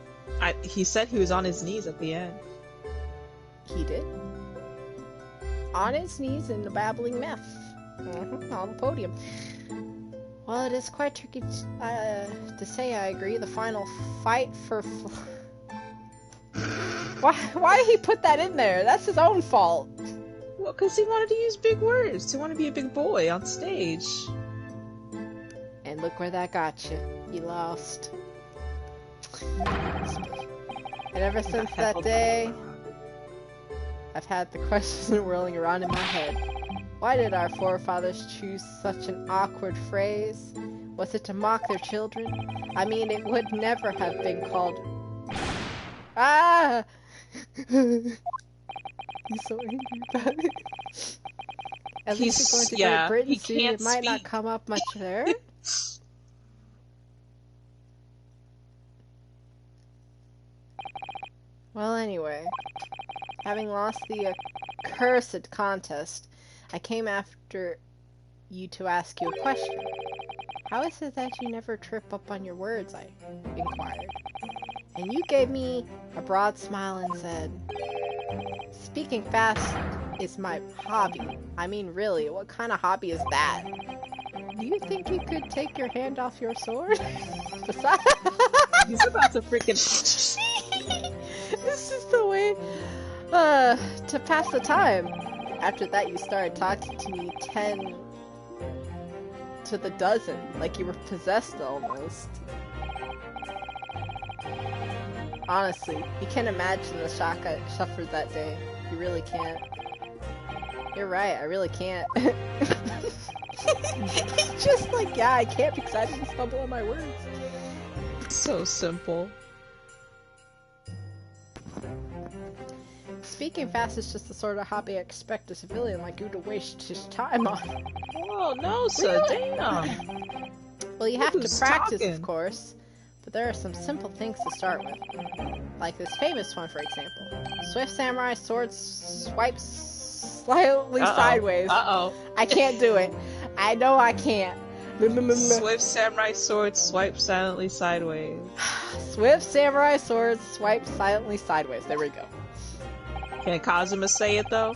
he said he was on his knees at the end. He did? On his knees in the babbling mess. On the podium. Well, it is quite tricky to say I agree. The final fight for... Why did he put that in there? That's his own fault. Well, because he wanted to use big words. He wanted to be a big boy on stage. And look where that got you. You lost. And ever since that day, I've had the question whirling around in my head. Why did our forefathers choose such an awkward phrase? Was it to mock their children? I mean, it would never have been called... Ah! He's so angry about it. At least you're going to Great Britain, so it might not come up much there. Well, anyway. Having lost the accursed contest, I came after you to ask you a question. How is it that you never trip up on your words? I inquired. And you gave me a broad smile and said, speaking fast is my hobby. I mean, really, what kind of hobby is that? Do you think you could take your hand off your sword? Besides... He's about to freaking... This is the way to pass the time. After that, you started talking to me 10 to the dozen, like you were possessed almost. Honestly, you can't imagine the shock I suffered that day. You really can't. You're right, I really can't. Just like, yeah, I can't because I didn't stumble on my words. So simple. Speaking fast is just the sort of hobby I expect a civilian like you to waste his time on. Oh, no, sir, really? Damn. Well, you have to practice, of course, but there are some simple things to start with. Like this famous one, for example. Swift Samurai Sword swipes slightly sideways. I can't do it. I know I can't. Swift Samurai Sword swipe silently sideways. Swift Samurai Sword swipe silently sideways. There we go. Can Kazuma say it though?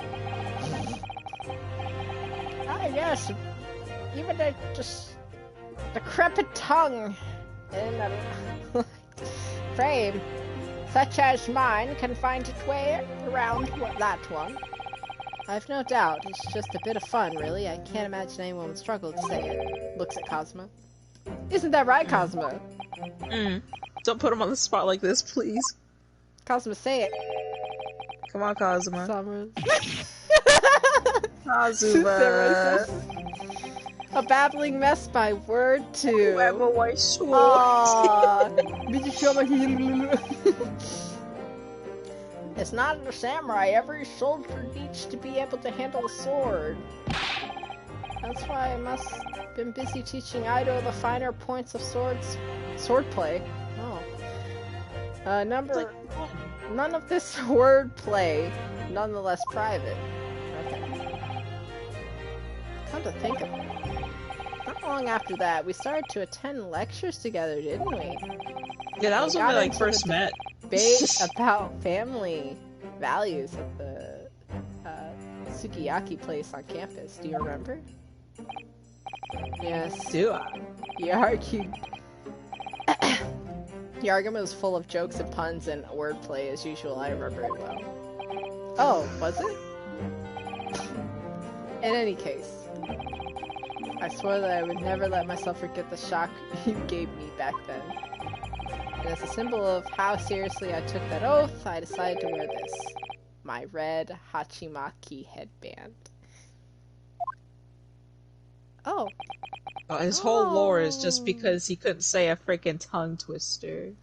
Ah, yes. Even the decrepit tongue in a frame such as mine can find its way around that one. I've no doubt. It's just a bit of fun, really. I can't imagine anyone would struggle to say it. Looks at Kazuma. Isn't that right, Kazuma? Don't put him on the spot like this, please. Kazuma, say it. Come on, Kazuma. Summer. Kazuma. A babbling mess by word two. Whoever white sword. It's not a samurai. Every soldier needs to be able to handle a sword. That's why I must have been busy teaching Ido the finer points of swordplay. Oh. None of this wordplay, nonetheless private. Okay. Come to think of it. Not long after that, we started to attend lectures together, didn't we? Yeah, that was when we like first met. Debate about family values at the Sukiyaki place on campus. Do you remember? Yes. Do I? You argued. The argument was full of jokes and puns and wordplay as usual. I remember it well. Oh, was it? In any case, I swore that I would never let myself forget the shock you gave me back then. And as a symbol of how seriously I took that oath, I decided to wear this. My red Hachimaki headband. Oh. His whole lore is just because he couldn't say a freaking tongue twister.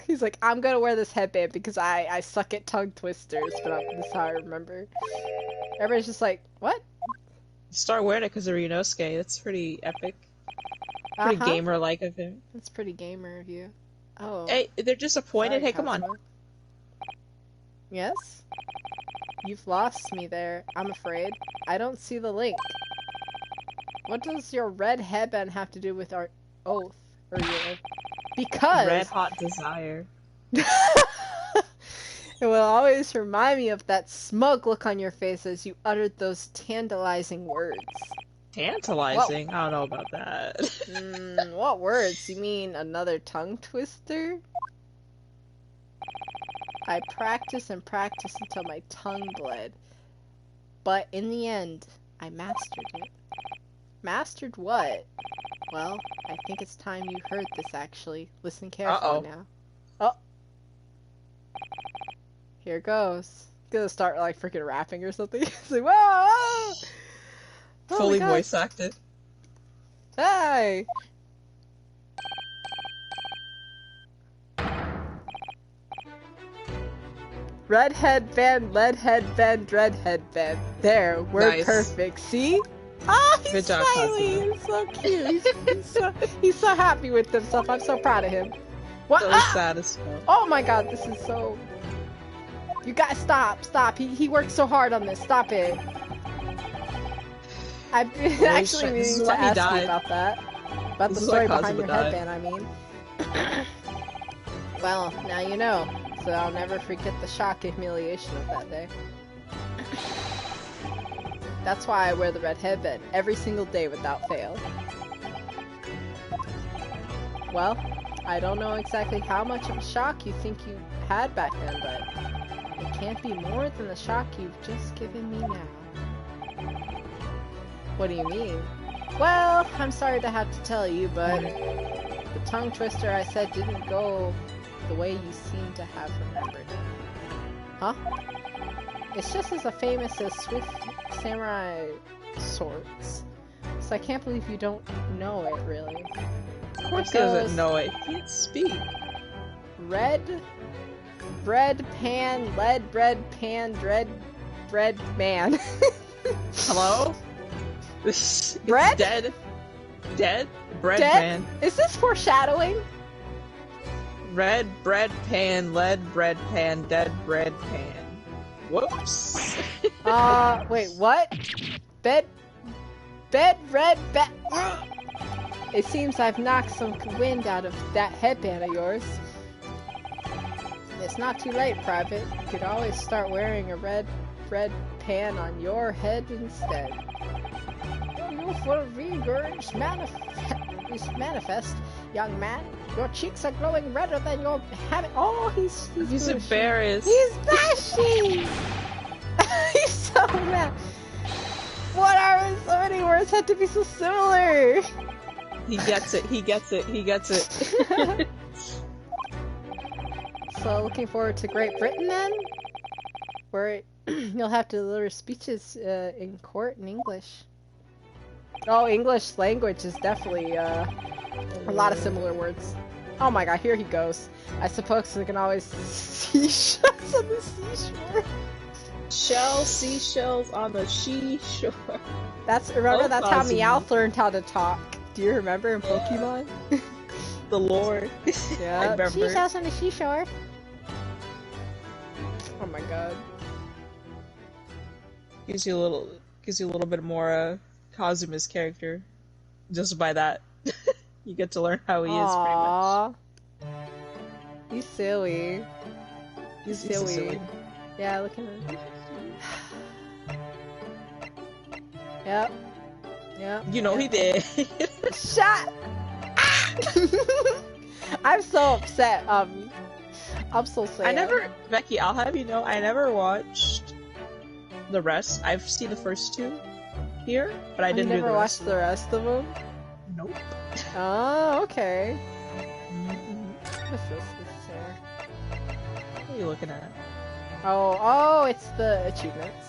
He's like, I'm gonna wear this headband because I suck at tongue twisters, but this is how I remember. Everybody's just like, what? Start wearing it because of Ryunosuke. That's pretty epic. Pretty gamer-like of him. That's pretty gamer of you. Oh. Hey, they're disappointed. Sorry, hey, come on. Yes? You've lost me there, I'm afraid. I don't see the link. What does your red headband have to do with our oath? Or your oath? Because... Red hot desire. It will always remind me of that smug look on your face as you uttered those tantalizing words. Tantalizing? I don't know about that. What words? You mean another tongue twister? I practiced and practiced until my tongue bled. But in the end, I mastered it. Mastered what? Well, I think it's time you heard this actually. Listen carefully now. Oh! Here goes. Gonna start like freaking rapping or something. It's like, whoa! Oh fully voice acted. Hey! Red headband, lead headband, dread headband. There, we're perfect. See? Oh, he's smiling. He's so cute. He's so happy with himself. I'm so proud of him. What? So satisfied. Oh my god, this is so... You guys, stop. He worked so hard on this. Stop it. I've been actually meaning to ask you about that. About the story behind your headband, I mean. Well, now you know. So I'll never forget the shock and humiliation of that day. That's why I wear the red headband every single day without fail. Well, I don't know exactly how much of a shock you think you had back then, but it can't be more than the shock you've just given me now. What do you mean? Well, I'm sorry to have to tell you, but the tongue twister I said didn't go the way you seem to have remembered. Huh? It's just as famous as Swift Samurai Swords. So I can't believe you don't know it, really. Of course he doesn't know it. He can't speak. Red, bread, pan, lead, bread, pan, dread, bread, man. Hello? Bread? Dead? Bread, dead? pan. Is this foreshadowing? Red, bread, pan, lead, bread, pan, dead, bread, pan. Whoops. Wait, what? Bed, red, It seems I've knocked some wind out of that headband of yours. It's not too late, Private. You could always start wearing a red pan on your head instead. Your full vigor is manifest, young man. Your cheeks are glowing redder than your habit. Oh, he's embarrassed. He's bashing. He's so mad. What are so many words had to be so similar? He gets it. So, looking forward to Great Britain then? Where you'll have to deliver speeches in court in English. Oh, English language is definitely a lot of similar words. Oh my god, here he goes. I suppose we can always see shots on the seashore. seashells on the seashore. Remember that's how Meowth learned how to talk. Do you remember in Pokemon? The lore. Yeah. I remember. Seashells on the seashore. Oh my god. Gives you a little bit more Kazuma's character. Just by that. You get to learn how he is pretty much. He's silly. He's silly. Yeah, look at him. Yep. Yep. You know he did. Shut! I'm so upset. I'm so sad. Becky, I'll have you know, I never watched the rest. I've seen the first two here, but I didn't do the rest. Never watched the rest of them? Nope. Oh, okay. What's this? What are you looking at? Oh, it's the achievements.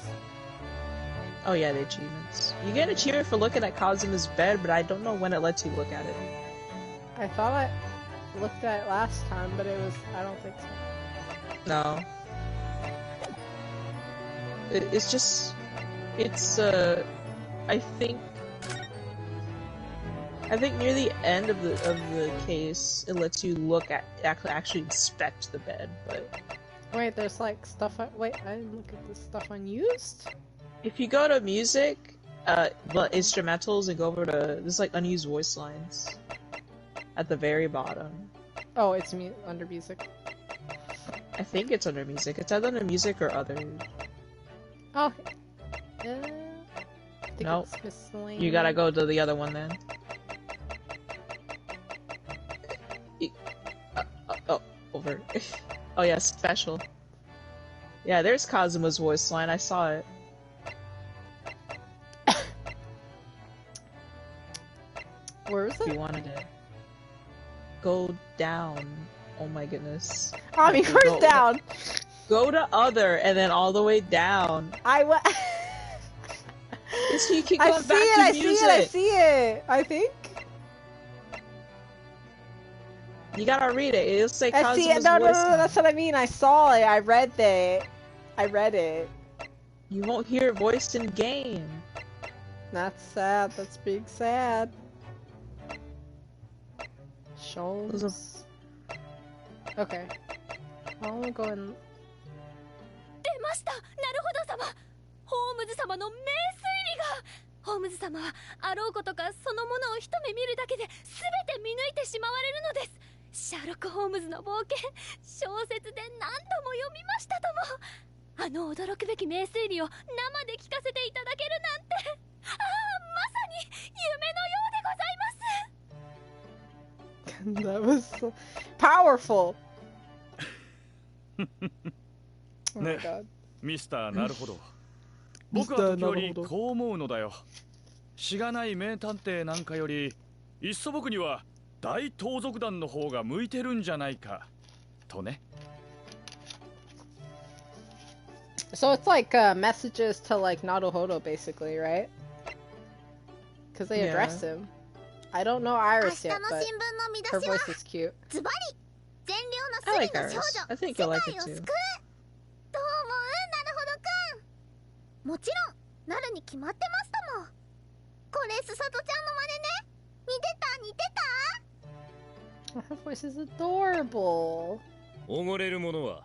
Oh yeah, the achievements. You get an achievement for looking at Kazuma's bed, but I don't know when it lets you look at it. I thought I looked at it last time, but I don't think so. No. I think near the end of the case, it lets you look at actually inspect the bed, but wait, there's like stuff. Wait, I didn't look at this stuff unused. If you go to music, instrumentals, and go over to there's like unused voice lines at the very bottom. Oh, it's under music. I think it's under music. It's either under music or other. Oh. Nope. You gotta go to the other one then. Over. Oh yeah, special. Yeah, there's Kazuma's voice line. I saw it. Where is it? If you wanted it. Go down. Oh my goodness. Where's down? Go to other and then all the way down. So you can go back to music. I see it. I think. You gotta read it. It'll say I see it. No, that's what I mean. I saw it. I read it. You won't hear it voiced in game. That's sad. That's being sad. Shows. Okay. I'll go in. 出ました。なるほど様。ホームズ様の名推理が。ホームズ様はあろうことかそのものを一目見るだけで全て見抜いてしまわれるのです。シャーロック・ホームズの冒険、小説で何度も読みましたとも。あの驚くべき名推理を生で聞かせていただけるなんて。ああ、まさに夢のようでございます。That was so powerful. Oh my god. ミスターなるほど。僕は時折こう思うのだよ。しがない名探偵なんかより、いっそ僕には大盗賊団の方が向いてるんじゃないかとね。So it's like messages to like Naruhodo basically, right? Because they address him. I don't know Iris yet, but her voice is cute. I like Iris. I think you'll like it too. どう思う、なるほどくん。もちろん、なるに決まってますとも。これスサトちゃんの真似ね。似てた？ Her voice is adorable. 溺れる者は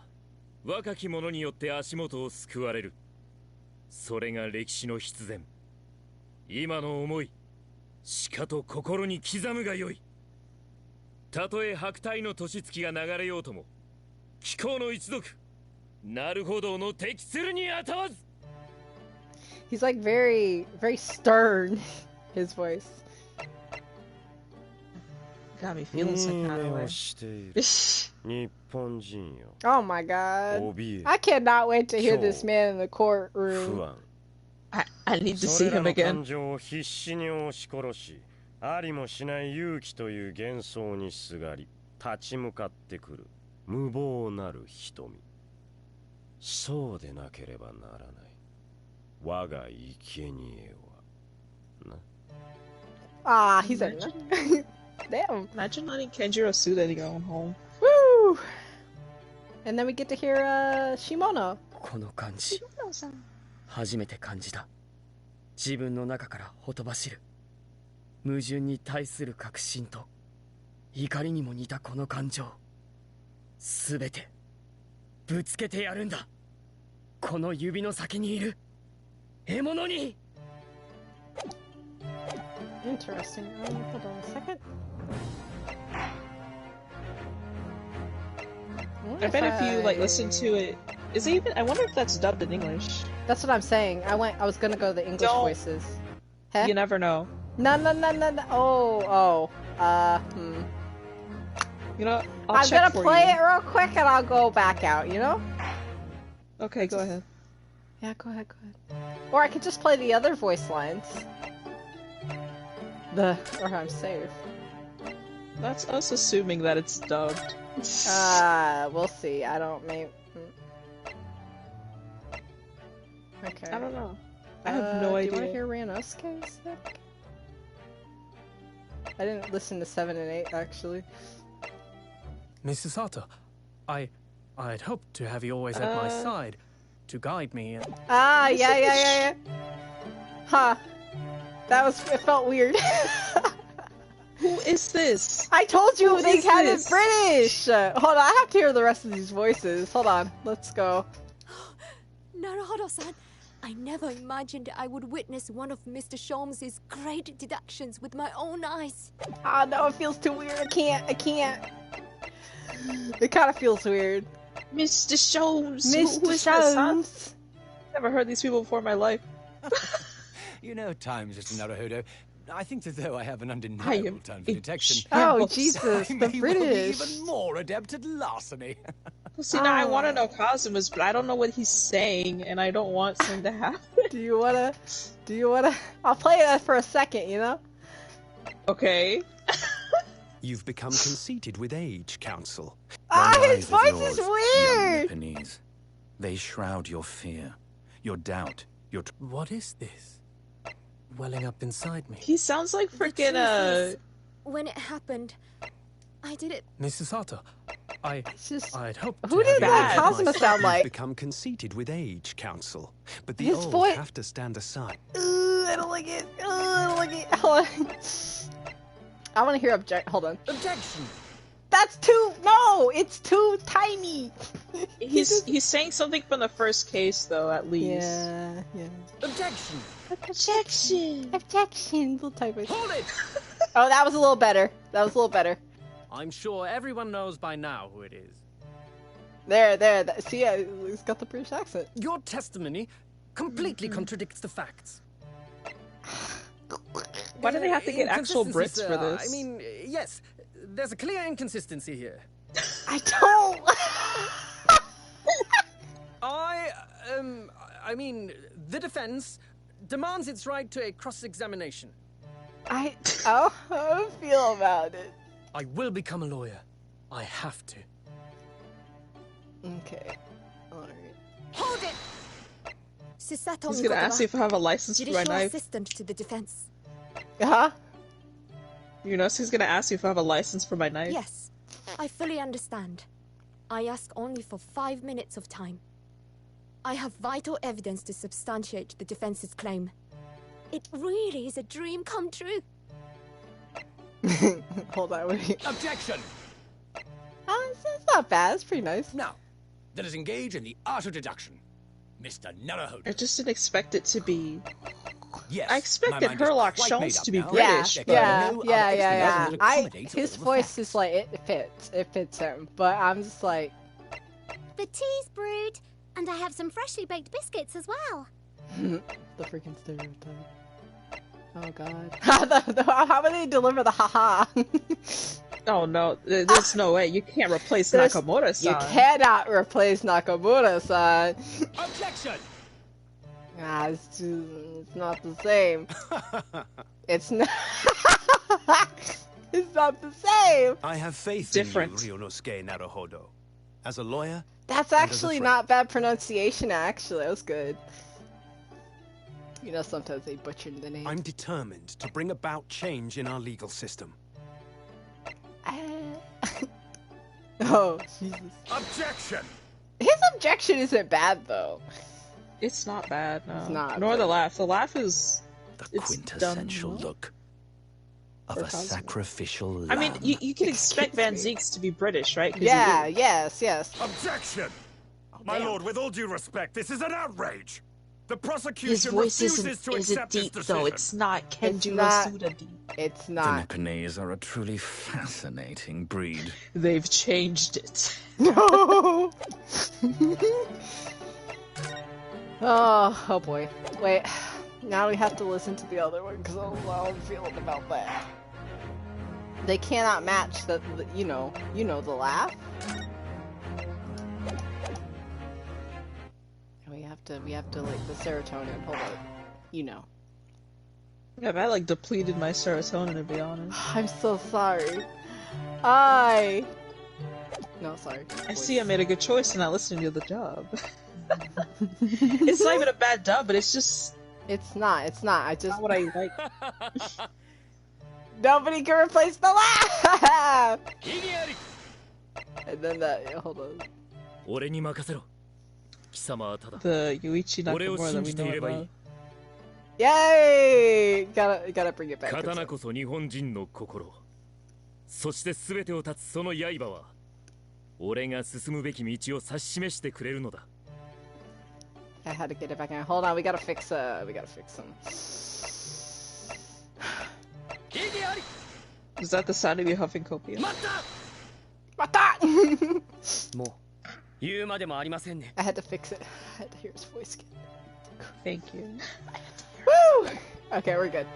若き者によって足元を救われる。それが歴史の必然。今の思い、しかと心に刻むがよい。たとえ白帯の年月が流れようとも、貴公の一族、なるほどの敵するにあたわず。He's like very stern. His voice. Got me feeling some kind of way. Oh my god. I cannot wait to hear this man in the courtroom. I need to see him again. ありもしない勇気という幻想にすがり立ち向かってくる無謀なる瞳。そうでなければならない我が生贄はな。 he's a damn. Imagine letting Kenjiro Suda go home. Woo! And then we get to hear Shimono. この感じ初めて感じた。自分の中からほとばしる矛盾に対する確信と怒りにも似たこの感情、すべてぶつけてやるんだ。この指の先にいる獲物に。 Interesting. Hold on a second. I bet if you like listen to it, is it even? I wonder if that's dubbed in English. That's what I'm saying. I was gonna go to the English voices. Huh? You never know. No. Oh. You know, I'm gonna play it real quick and I'll go back out. You know? Okay, go ahead. Yeah, go ahead. Or I could just play the other voice lines. Or I'm safe. That's us assuming that it's dubbed. We'll see. I don't Okay. I don't know. I have no idea. Do you want to hear Ranosuke's thick? I didn't listen to 7 and 8 actually. Mrs. Sato, I'd hoped to have you always at my side to guide me. Yeah. Huh. It felt weird. Who is this? I told you they had it British! Hold on, I have to hear the rest of these voices. Hold on, let's go. Naruhodo-san, I never imagined I would witness one of Mr. Sholmes' great deductions with my own eyes. No, it feels too weird. I can't. It kind of feels weird. Mr. Sholmes! Mr. Sholmes! Never heard these people before in my life. You know times, Mr. Naruhodo. I think as though I have an undeniable turn for detection. Oh, Jesus, the British. Well be even more adept at larceny. See, now I want to know Kazuma's, but I don't know what he's saying, and I don't want something to happen. Do you wanna? I'll play that for a second, you know? Okay. You've become conceited with age, Counsel. His voice is weird! Japanese. They shroud your fear, your doubt, your... What is this? Welling up inside me. He sounds like freaking When it happened, I did it. Mrs. Sato, I'd hoped. Who did that Kazuma sound like? You've become conceited with age, Counsel. But the His old voice... have to stand aside. I don't like it. Hold on. I want to hear Hold on. Objection. That's too... No! It's too tiny! He's saying something from the first case, though, at least. Yeah. Objection. Objection. We'll type it. Hold it! Oh, that was a little better. I'm sure everyone knows by now who it is. There. See, he's got the British accent. Your testimony completely contradicts the facts. Why do they have to get actual Brits for this? I mean, yes, there's a clear inconsistency here. I don't... I mean, the defense demands its right to a cross-examination. How do you feel about it? I will become a lawyer. I have to. Okay. Alright. Hold it! Susato He's gonna ask you if I have a license for my knife. Assistant to the defense. Uh-huh. You know, he's gonna ask you if I have a license for my knife. Yes, I fully understand. I ask only for 5 minutes of time. I have vital evidence to substantiate the defense's claim. It really is a dream come true. Hold on, wait. Objection! It's not bad. It's pretty nice. Now, let us engage in the art of deduction. Mr. Naruhodo. I just didn't expect it to be... Yes, I expected Herlock Sholmes to be British. Yeah. His voice is like, it fits him. But I'm just like... The tea's brewed, and I have some freshly baked biscuits as well. The freaking stereotype. Oh god. How would they deliver the haha? Oh no, there's no way. You can't replace Nakamura-san. You cannot replace Nakamura-san. Objection! It's not the same. It's not... It's not the same! I have faith in you, Ryunosuke Naruhodo. As a lawyer... That's actually not bad pronunciation, actually. That was good. You know, sometimes they butcher the name. I'm determined to bring about change in our legal system. Oh, Jesus. Objection! His objection isn't bad, though. It's not bad, no. It's not. Nor the laugh. The laugh is... The quintessential look of a sacrificial lamb. I mean, you can expect Van Zieks to be British, right? Yeah, yes. Objection! My lord, with all due respect, this is an outrage! The His prosecution voice refuses to isn't accept deep, this decision. though. It's not Kenji not- Masuda deep. It's The not. Nepalese are a truly fascinating breed. They've changed it. No! oh boy. Wait. Now we have to listen to the other one because I don't know how I'm feeling about that. They cannot match the you know the laugh. We have to like the serotonin. Hold on. You know. Yeah, I like depleted my serotonin, to be honest. I'm so sorry. No, sorry. I see I made a good choice in not listening to the dub. It's not even a bad dub, but it's just... It's not. I just... Not what I like. Nobody can replace the laugh! And then that... Hold on. The Yuichi Nakamura that we know about. Yay! Gotta bring it back. 刀こそ日本人の心。そして全てを断つその刃は、俺が進むべき道を指し示してくれるのだ。I had to get it back in. Hold on, we gotta fix them. Is that the sound of you huffing copium? もう言うまでもありませんね。I had to fix it. I had to hear his voice again. Thank you. Woo! Okay, we're good.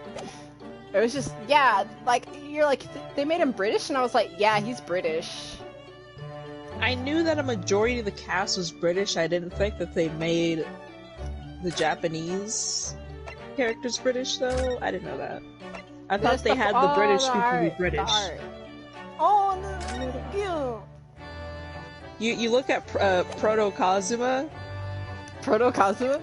It was just, yeah, like, you're like, they made him British, and I was like, yeah, he's British. I knew that a majority of the cast was British. I didn't think that they made the Japanese characters British, though. I didn't know that. I thought they had the British people be British. Oh, no, You look at Proto Kazuma. Proto Kazuma?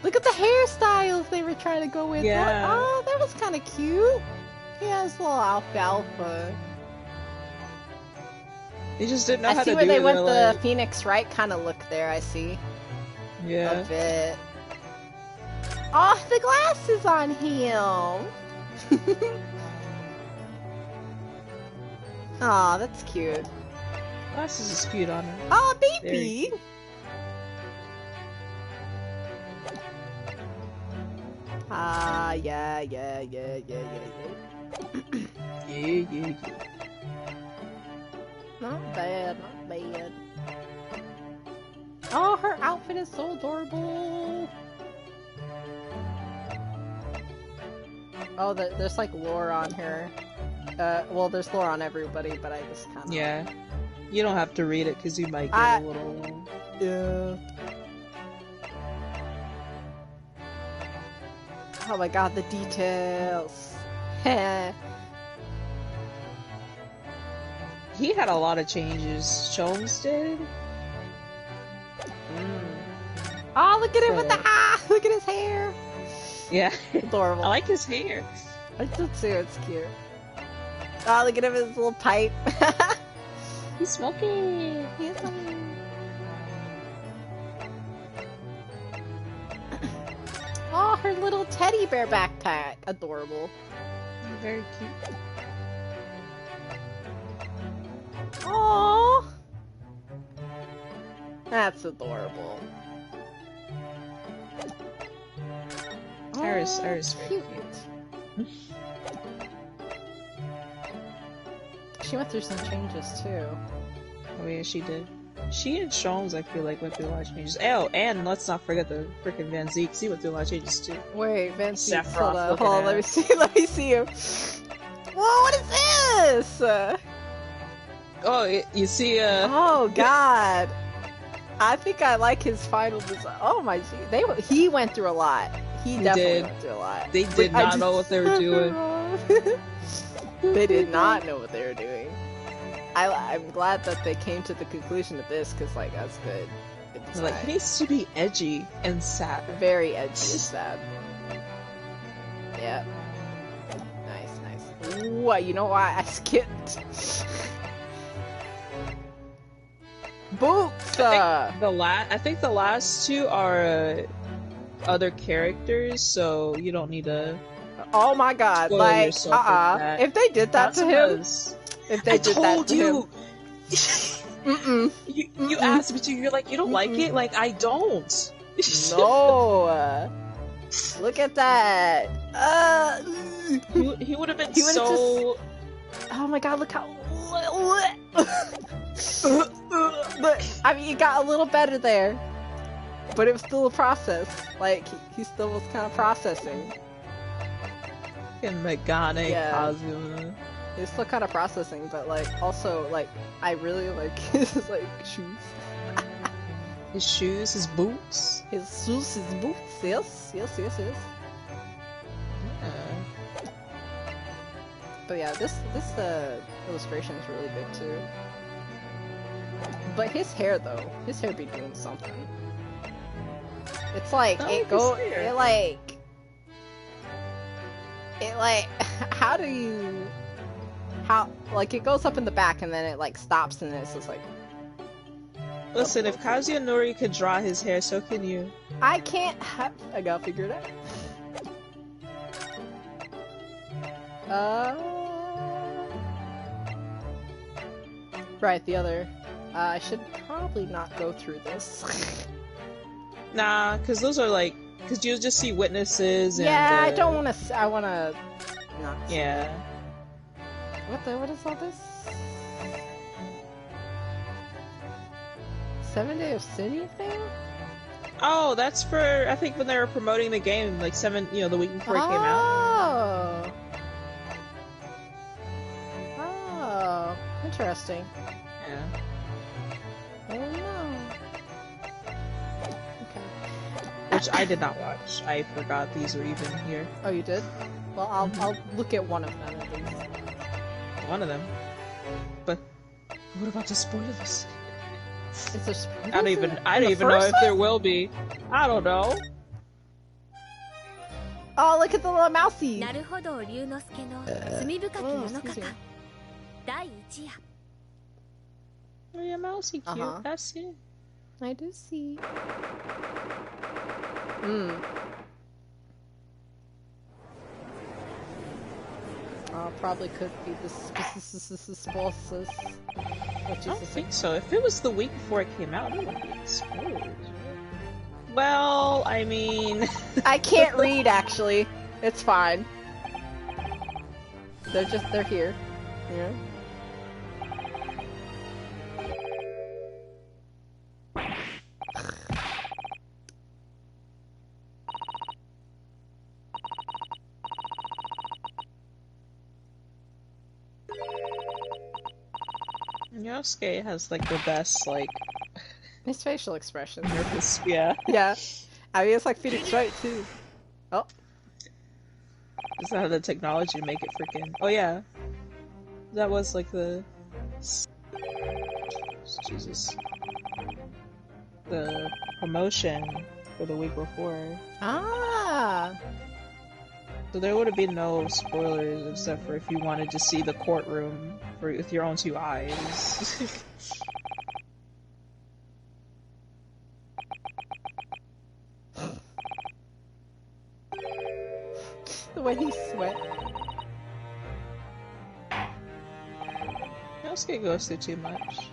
Look at the hairstyles they were trying to go with. Yeah. Oh, that was kind of cute. He has a little alfalfa. They just didn't know how to do it. I see where they went the Phoenix Wright kind of look there, I see. Yeah. A bit. Oh, the glasses on him! Aw, that's cute. Glasses is cute on her. Oh, baby! Ah, yeah. Yeah. Not bad. Oh, her outfit is so adorable! Oh, there's like lore on her. Well, there's lore on everybody, but I just kinda... Yeah. You don't have to read it, because you might get a little... Yeah. Oh my god, the details! He had a lot of changes. Sholmes did? Oh, look at him with the look at his hair! Yeah. Adorable. I like his hair. I did too, it's cute. Oh, look at him with his little pipe. He's smoking. He's smoking. Oh, her little teddy bear backpack. Adorable. Very cute. Aww. That's adorable. Iris very cute. She went through some changes too. Oh yeah, she did. She and Sholmes, I feel like, went through a lot of changes. Oh, and let's not forget the freaking Van Zieks. He went through a lot of changes too. Wait, Van Zieks, Sephiroth, hold on, let me see him. Whoa, what is this? Oh, you see, Oh god. I think I like his final design. Oh my god, he went through a lot. He definitely went through a lot. They did not know what they were doing. They did not know what they were doing. I'm glad that they came to the conclusion of this, because, like, that's good. Like, he needs to be edgy and sad. Very edgy and sad. Yeah. Nice. What? You know why I skipped? Boots. I think the last two are other characters, so you don't need to. Oh my god! Like, if they did that to him, if they did that to him, you asked me to. You're like, you don't like it? Like, I don't. No. Look at that. He would have been so. Just... Oh my god! Look how. But I mean, it got a little better there, but it was still a process. Like he still was kind of processing. And Megane Kazuma. It's still kind of processing, but like also like I really like his like shoes. His shoes, his boots. His shoes, his boots. Yes. But yeah, this illustration is really good too. But his hair though, his hair be doing something. It's like it it goes up in the back and then it like stops and it's just like. Listen, if Kazuya Nori could draw his hair, so can you. I can't. I gotta figure it out. Right, the other. I should probably not go through this. Nah, because those are like, because you'll just see witnesses. Yeah, and, I don't want to. I want to. Not. Yeah. What is all this? 7 Day of City thing? Oh, that's for I think when they were promoting the game, like the week before it came out. Oh, interesting. Yeah. I don't know. Okay. Which I did not watch. I forgot these were even here. Oh, you did? Well, I'll look at one of them at least. One of them. But what about the spoilers? Is there spoilers? I don't even know if there will be. I don't know. Oh, look at the little mousey. Oh, yeah, mousey cute. That's it. I do see. Probably could be the sponsors. I don't think so. If it was the week before it came out, it wouldn't be spoilers. Well, I mean... I can't read, actually. It's fine. They're here. Yeah. Yosuke has like the best his facial expression. Nervous, yeah. Yeah. I mean it's like Phoenix Wright too. Oh. Does that have the technology to make it freaking yeah. That was like the the promotion for the week before. Ah. So there would have been no spoilers except for if you wanted to see the courtroom with your own two eyes. The way he sweat. Yosuke goes through too much.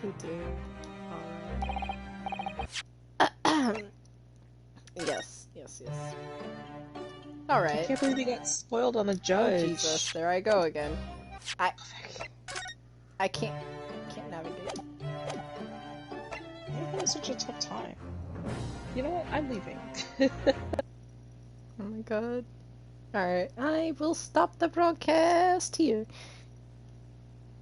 He did. Alright. Yes. Alright. I can't believe he got spoiled on the judge. Oh, Jesus, there I go again. I can't navigate. I'm having such a tough time. You know what? I'm leaving. Oh my god. Alright, I will stop the broadcast here.